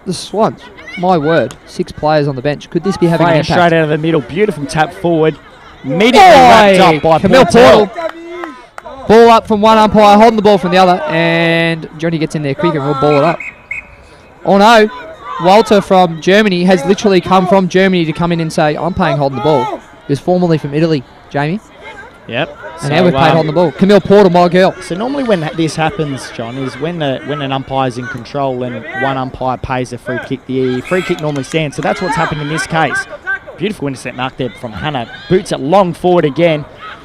The Swans, my word, 6 players on the bench. Could this be having an impact? Straight out of the middle, beautiful tap forward. Immediately wrapped up by Camille Portal. Ball up from one umpire, holding the ball from the other, and Johnny gets in there quicker and we'll ball it up. Oh no, Walter from Germany has literally come from Germany to come in and say, I'm paying holding the ball. He was formerly from Italy, Jamie. Yep. And now we've paid holding the ball. Camille Portal, my girl. So normally when this happens, John, is when an umpire's in control and one umpire pays a free kick, the free kick normally stands. So that's what's happened in this case. Beautiful intercept mark there from Hannah. Boots it long forward again.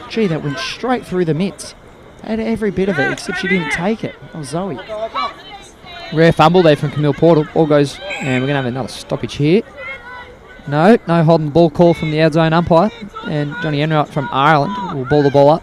Gee, that went straight through the mitts. Had every bit of it, except she didn't take it. Oh, Zoe. Rare fumble there from Camille Portal. Ball goes, and we're going to have another stoppage here. No holding the ball call from the out zone umpire. And Johnny Enright from Ireland will ball the ball up.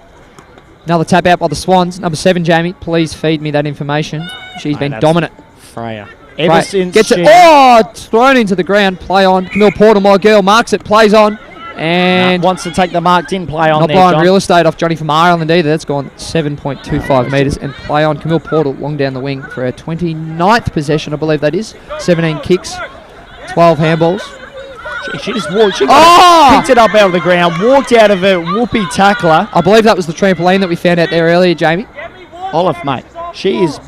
Another tap out by the Swans. Number 7, Jamie, please feed me that information. She's been dominant. Freya. Ever since gets it. Oh, it's thrown into the ground. Play on. Camille Portal, my girl, marks it, plays on. And wants to take the marked in play on not there, buying John. real estate off Johnny from Ireland either. That's gone 7.25 metres. And play on Camille Portal long down the wing for her 29th possession, I believe that is. 17 kicks, 12 handballs. She just walked. She picked it up out of the ground, walked out of a whoopee tackler. I believe that was the trampoline that we found out there earlier, Jamie. Olive, mate. She's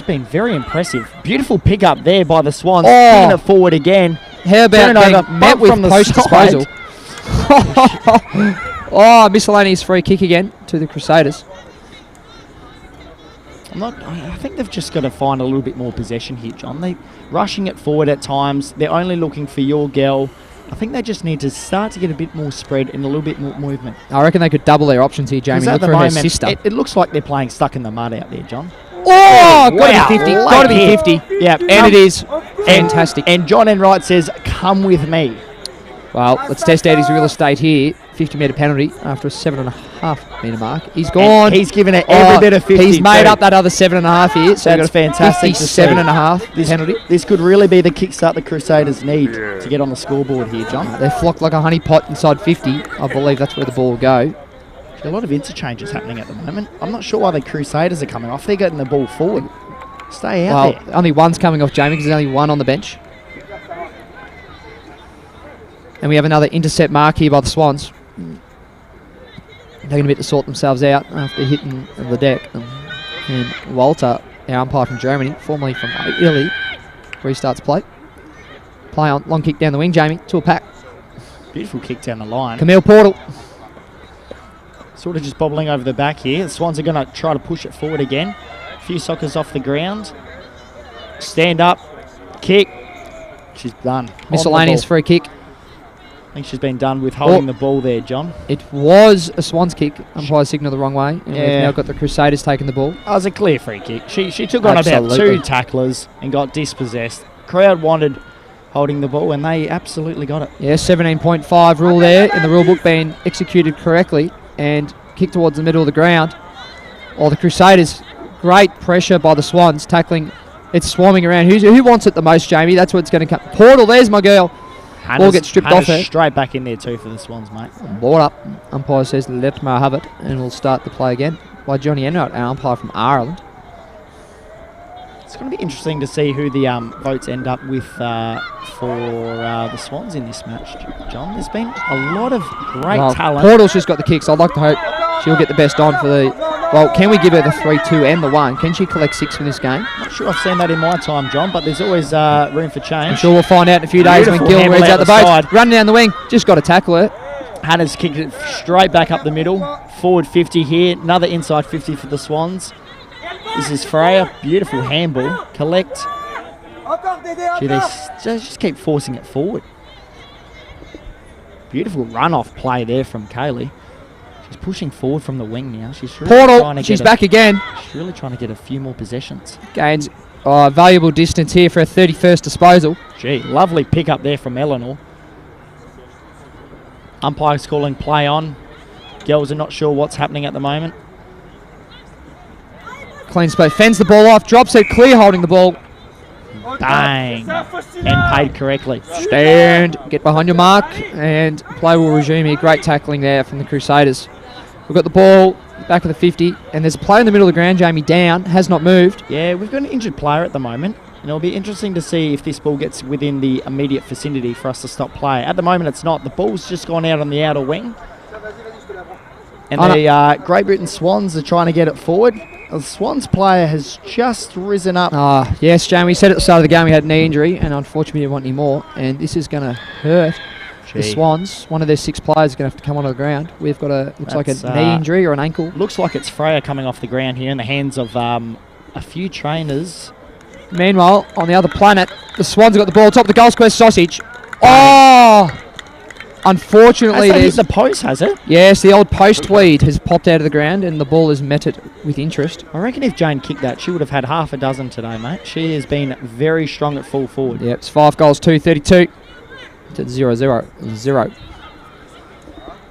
been very impressive. Beautiful pick up there by the Swans. Picking it forward again. How about being met with post disposal? Oh, miscellaneous free kick again to the Crusaders. I think they've just got to find a little bit more possession here, John. They're rushing it forward at times. They're only looking for your girl. I think they just need to start to get a bit more spread and a little bit more movement. I reckon they could double their options here, Jamie. Look for her sister. It looks like they're playing stuck in the mud out there, John. Oh, got to be 50. Got to be 50. Yeah, and it is fantastic. And John Enright says, come with me. Well, let's test out his real estate here. 50-metre penalty after a 7.5-metre mark. He's gone. And he's given it every bit of 50. He's made up that other 7.5 here. So that's fantastic. 57.5 penalty. This could really be the kickstart the Crusaders need to get on the scoreboard here, John. They flock like a honey pot inside 50. I believe that's where the ball will go. A lot of interchanges happening at the moment. I'm not sure why the Crusaders are coming off. They're getting the ball forward. Stay out there. Only one's coming off, Jamie, because there's only one on the bench. And we have another intercept mark here by the Swans. They're going to be able to sort themselves out after hitting the deck. And Walter, our umpire from Germany, formerly from Italy, restarts play. Play on, long kick down the wing, Jamie, to a pack. Beautiful kick down the line. Camille Portal. Sort of just bobbling over the back here. The Swans are going to try to push it forward again. A few sockers off the ground. Stand up. Kick. She's done. Miscellaneous free kick. I think she's been done with holding the ball there, John. It was a Swans kick. Umpire signalled the wrong way. And we've now got the Crusaders taking the ball. That was a clear free kick. She took on about 2 tacklers and got dispossessed. Crowd wanted holding the ball, and they absolutely got it. Yeah, 17.5 rule there in the rule book being executed correctly and kicked towards the middle of the ground. Or the Crusaders, great pressure by the Swans, tackling. It's swarming around. Who wants it the most, Jamie? That's what it's going to come. Portal, there's my girl. Ball gets stripped off her. Straight back in there too for the Swans, mate. Ball up. Umpire says let me have it, and we'll start the play again by Johnny Enright, our umpire from Ireland. It's going to be interesting to see who the votes end up with for the Swans in this match, John. There's been a lot of great talent. Portal's just got the kicks. I'd like to hope she'll get the best on for the... Well, can we give her the 3-2 and the 1? Can she collect 6 for this game? Not sure I've seen that in my time, John, but there's always room for change. I'm sure we'll find out in a few days when Gil reads out the boat. Run down the wing. Just got to tackle her. Hannah's kicked it straight back up the middle. Forward 50 here. Another inside 50 for the Swans. This is Freya. Beautiful handball. Collect. Gee, they just keep forcing it forward. Beautiful run-off play there from Kaylee. She's pushing forward from the wing now. She's really Portal, she's back again. She's really trying to get a few more possessions. Gains valuable distance here for her 31st disposal. Gee, lovely pick up there from Eleanor. Umpire's calling play on. Girls are not sure what's happening at the moment. Clean split. Fends the ball off. Drops it. Clear holding the ball. Bang. And paid correctly. Stand. Get behind your mark. And play will resume here. Great tackling there from the Crusaders. We've got the ball back of the 50. And there's a player in the middle of the ground. Jamie down. Has not moved. Yeah, we've got an injured player at the moment. And it'll be interesting to see if this ball gets within the immediate vicinity for us to stop play. At the moment, it's not. The ball's just gone out on the outer wing. And the Great Britain Swans are trying to get it forward. The Swans player has just risen up. Yes, Jamie, we said at the start of the game we had a knee injury, and unfortunately we didn't want any more. And this is going to hurt the Swans. One of their 6 players is going to have to come onto the ground. We've got looks like a knee injury or an ankle. Looks like it's Freya coming off the ground here in the hands of a few trainers. Meanwhile, on the other planet, the Swans have got the ball, top of the goal square, Sausage. Oh! Unfortunately, there's the post, has it? Yes, the old post weed has popped out of the ground and the ball has met it with interest. I reckon if Jane kicked that, she would have had half a dozen today, mate. She has been very strong at full forward. Yep, it's 5 goals, 2-32. It's 0-0.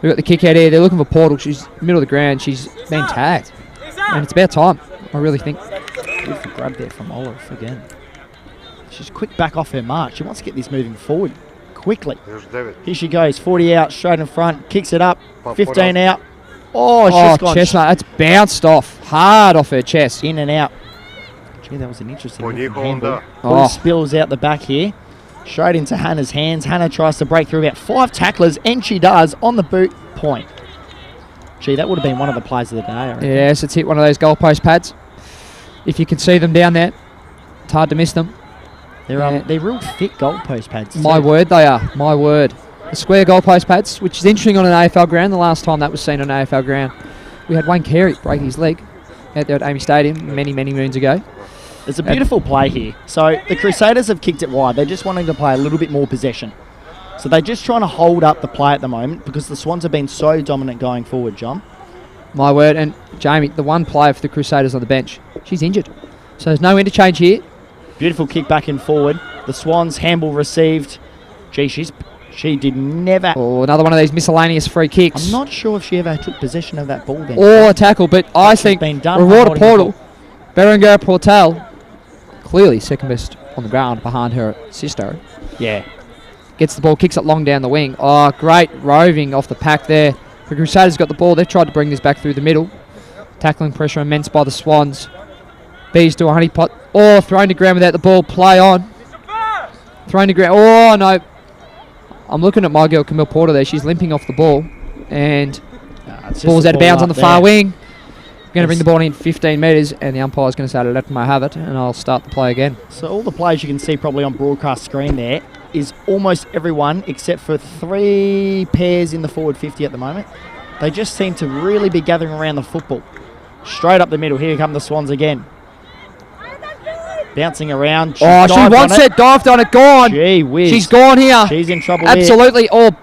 We've got the kick out here. They're looking for Portal. She's middle of the ground. She's been tagged. And it's about time, I really think. Beautiful grab there from Olive again. She's quick back off her mark. She wants to get this moving forward quickly. Here she goes, 40 out, straight in front, kicks it up, 15 out. Oh, she's just gone. Chestnut, that's bounced off, hard off her chest. In and out. Gee, that was an interesting handball. Spills out the back here, straight into Hannah's hands. Hannah tries to break through about 5 tacklers, and she does on the boot point. Gee, that would have been one of the plays of the day, I reckon. Yes, it's hit one of those goalpost pads. If you can see them down there, it's hard to miss them. They're real thick goalpost pads. My word, they are. My word. The square goalpost pads, which is interesting on an AFL ground. The last time that was seen on an AFL ground, we had Wayne Carey break his leg out there at Amy Stadium many, many moons ago. There's a beautiful play here. So the Crusaders have kicked it wide. They're just wanting to play a little bit more possession. So they're just trying to hold up the play at the moment because the Swans have been so dominant going forward, John. My word. And Jamie, the one player for the Crusaders on the bench, she's injured. So there's no interchange here. Beautiful kick back and forward. The Swans, handball received. Gee, she did never... Oh, another one of these miscellaneous free kicks. I'm not sure if she ever took possession of that ball then. Or a tackle, but I think Reward Portal, Berengar Portal, clearly second best on the ground behind her sister. Yeah. Gets the ball, kicks it long down the wing. Oh, great roving off the pack there. The Crusaders got the ball. They've tried to bring this back through the middle. Tackling pressure immense by the Swans. Bees to a honeypot. Oh, thrown to ground without the ball. Play on. Thrown to ground. Oh, no. I'm looking at my girl, Camille Porter there. She's limping off the ball. And ball's out of bounds on the far wing. Going to bring the ball in 15 metres, and the umpire's going to say, let me have it, and I'll start the play again. So all the players you can see probably on broadcast screen there is almost everyone except for 3 pairs in the forward 50 at the moment. They just seem to really be gathering around the football. Straight up the middle. Here come the Swans again. Bouncing around. She wants it. Dived on it. Gone. Gee whiz. She's gone here. She's in trouble Absolutely. Here.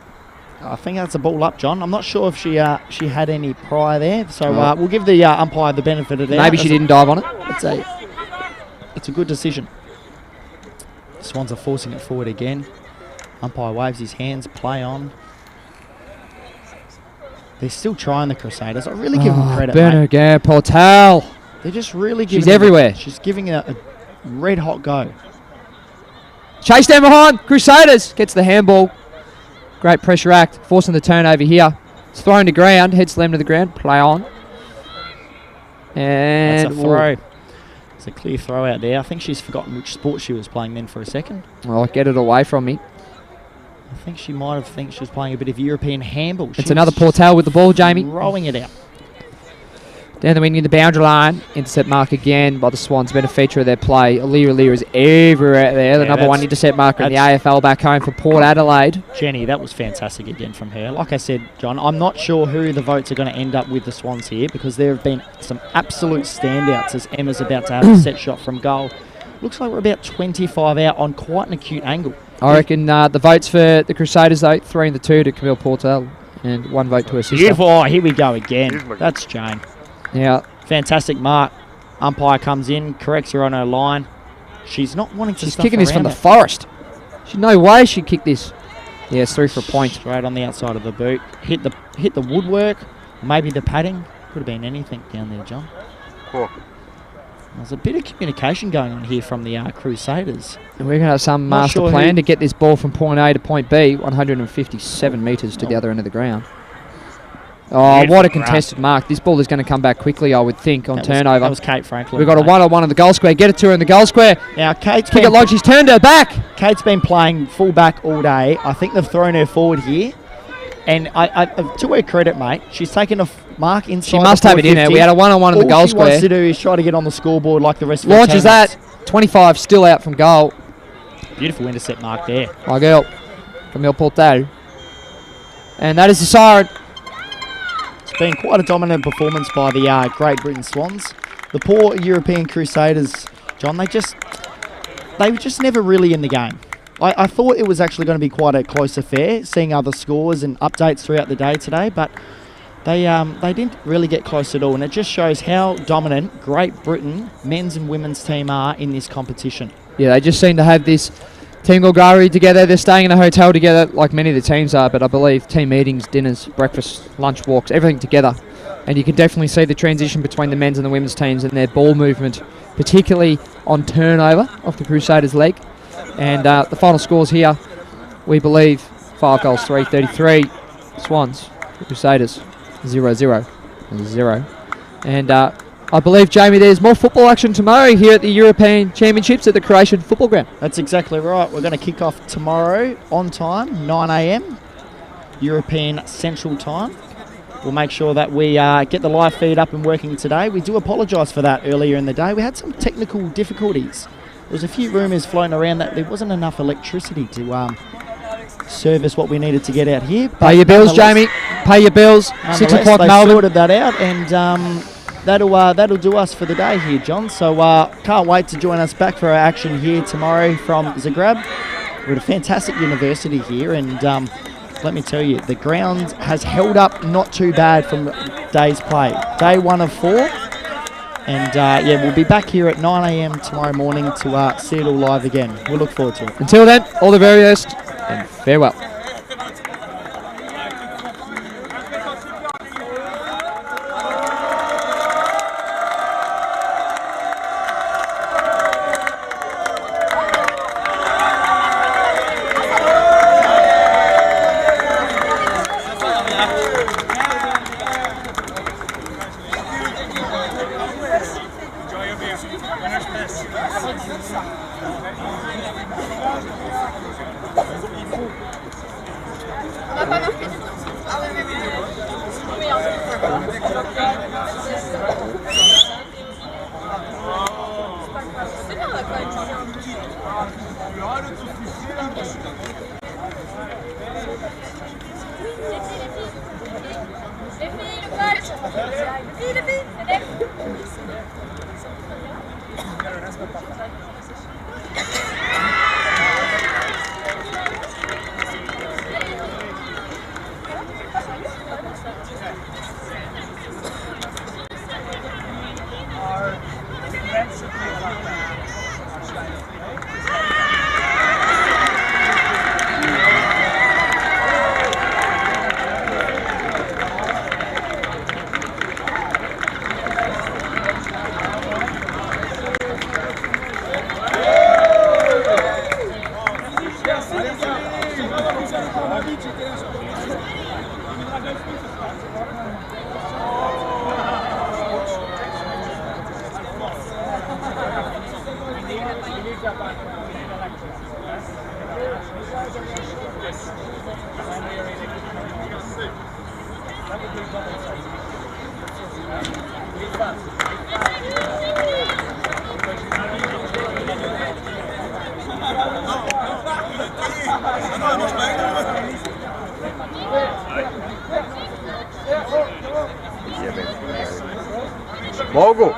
I think that's a ball up, John. I'm not sure if she had any prior there. So we'll give the umpire the benefit of that. Maybe she didn't dive on it. It's a good decision. The Swans are forcing it forward again. Umpire waves his hands. Play on. They're still trying, the Crusaders. I really give them credit, Berengar Portal. They're just really giving... She's everywhere. She's giving it a red-hot go. Chase down behind. Crusaders gets the handball. Great pressure act. Forcing the turnover here. It's thrown to ground. Head slam to the ground. Play on. And that's a throw. It's a clear throw out there. I think she's forgotten which sport she was playing then for a second. Well, get it away from me. I think she might have think she was playing a bit of European handball. It's another Portal with the ball, Jamie. Throwing it out. Down the wing near the boundary line. Intercept mark again by the Swans. Been a feature of their play. Alira is everywhere there. The number 1 intercept marker in the AFL back home for Port Adelaide. Jenny, that was fantastic again from her. Like I said, John, I'm not sure who the votes are going to end up with the Swans here because there have been some absolute standouts as Emma's about to have a set shot from goal. Looks like we're about 25 out on quite an acute angle. I reckon the votes for the Crusaders, though, 3 and 2 to Camille Portal and 1 vote to her sister. Beautiful. Oh, here we go again. That's Jane. Yeah. Fantastic mark. Umpire comes in, corrects her on her line. She's not wanting to She's kicking this from the forest. She's no way she'd kick this. Yeah, it's 3 for a point. Straight on the outside of the boot. Hit the woodwork. Maybe the padding. Could have been anything down there, John. Cool. There's a bit of communication going on here from the Crusaders. We're going to have some Not master sure plan who- to get this ball from point A to point B, 157 metres to the other end of the ground. Oh, Beautiful what a grab. contested mark. This ball is going to come back quickly, I would think, on That was- turnover. that was Kate Franklin, We've got a mate. one-on-one in the goal square. Get it to her in the goal square. Now, Kate's Kick it like she's turned her back. Kate's been playing full back all day. I think they've thrown her forward here. And I to her credit, mate, she's taken a mark inside. She must have it in her. We had a one-on-one in the goal All she wants square. to do is try to get on the scoreboard like the rest of her Launches teammates. that. 25 still out from goal. Beautiful intercept mark there. My girl, Camille Portal. And that is the siren. It's been quite a dominant performance by the Great Britain Swans. The poor European Crusaders, John, they were just never really in the game. I thought it was actually going to be quite a close affair, seeing other scores and updates throughout the day today, but they didn't really get close at all, and it just shows how dominant Great Britain men's and women's team are in this competition. Yeah, they just seem to have this Team Golgari together. They're staying in a hotel together like many of the teams are, but I believe team meetings, dinners, breakfast, lunch walks, everything together. And you can definitely see the transition between the men's and the women's teams and their ball movement, particularly on turnover off the Crusaders' leg. And the final scores here, we believe 5 goals, 3-33. Swans, Crusaders, 0-0. And I believe, Jamie, there's more football action tomorrow here at the European Championships at the Croatian Football Ground. That's exactly right. We're going to kick off tomorrow on time, 9 a.m. European Central Time. We'll make sure that we get the live feed up and working today. We do apologise for that earlier in the day. We had some technical difficulties. There was a few rumours floating around that there wasn't enough electricity to service what we needed to get out here. Pay your bills, Jamie. Pay your bills. 6 o'clock, they Melbourne. sorted that out, and that'll do us for the day here, John. So can't wait to join us back for our action here tomorrow from Zagreb. We're at a fantastic university here, and let me tell you, the ground has held up not too bad from day's play. Day 1 of 4. And yeah, we'll be back here at 9 a.m. tomorrow morning to see it all live again. We'll look forward to it. Until then, all the very best and farewell. Mogu.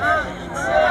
Ah.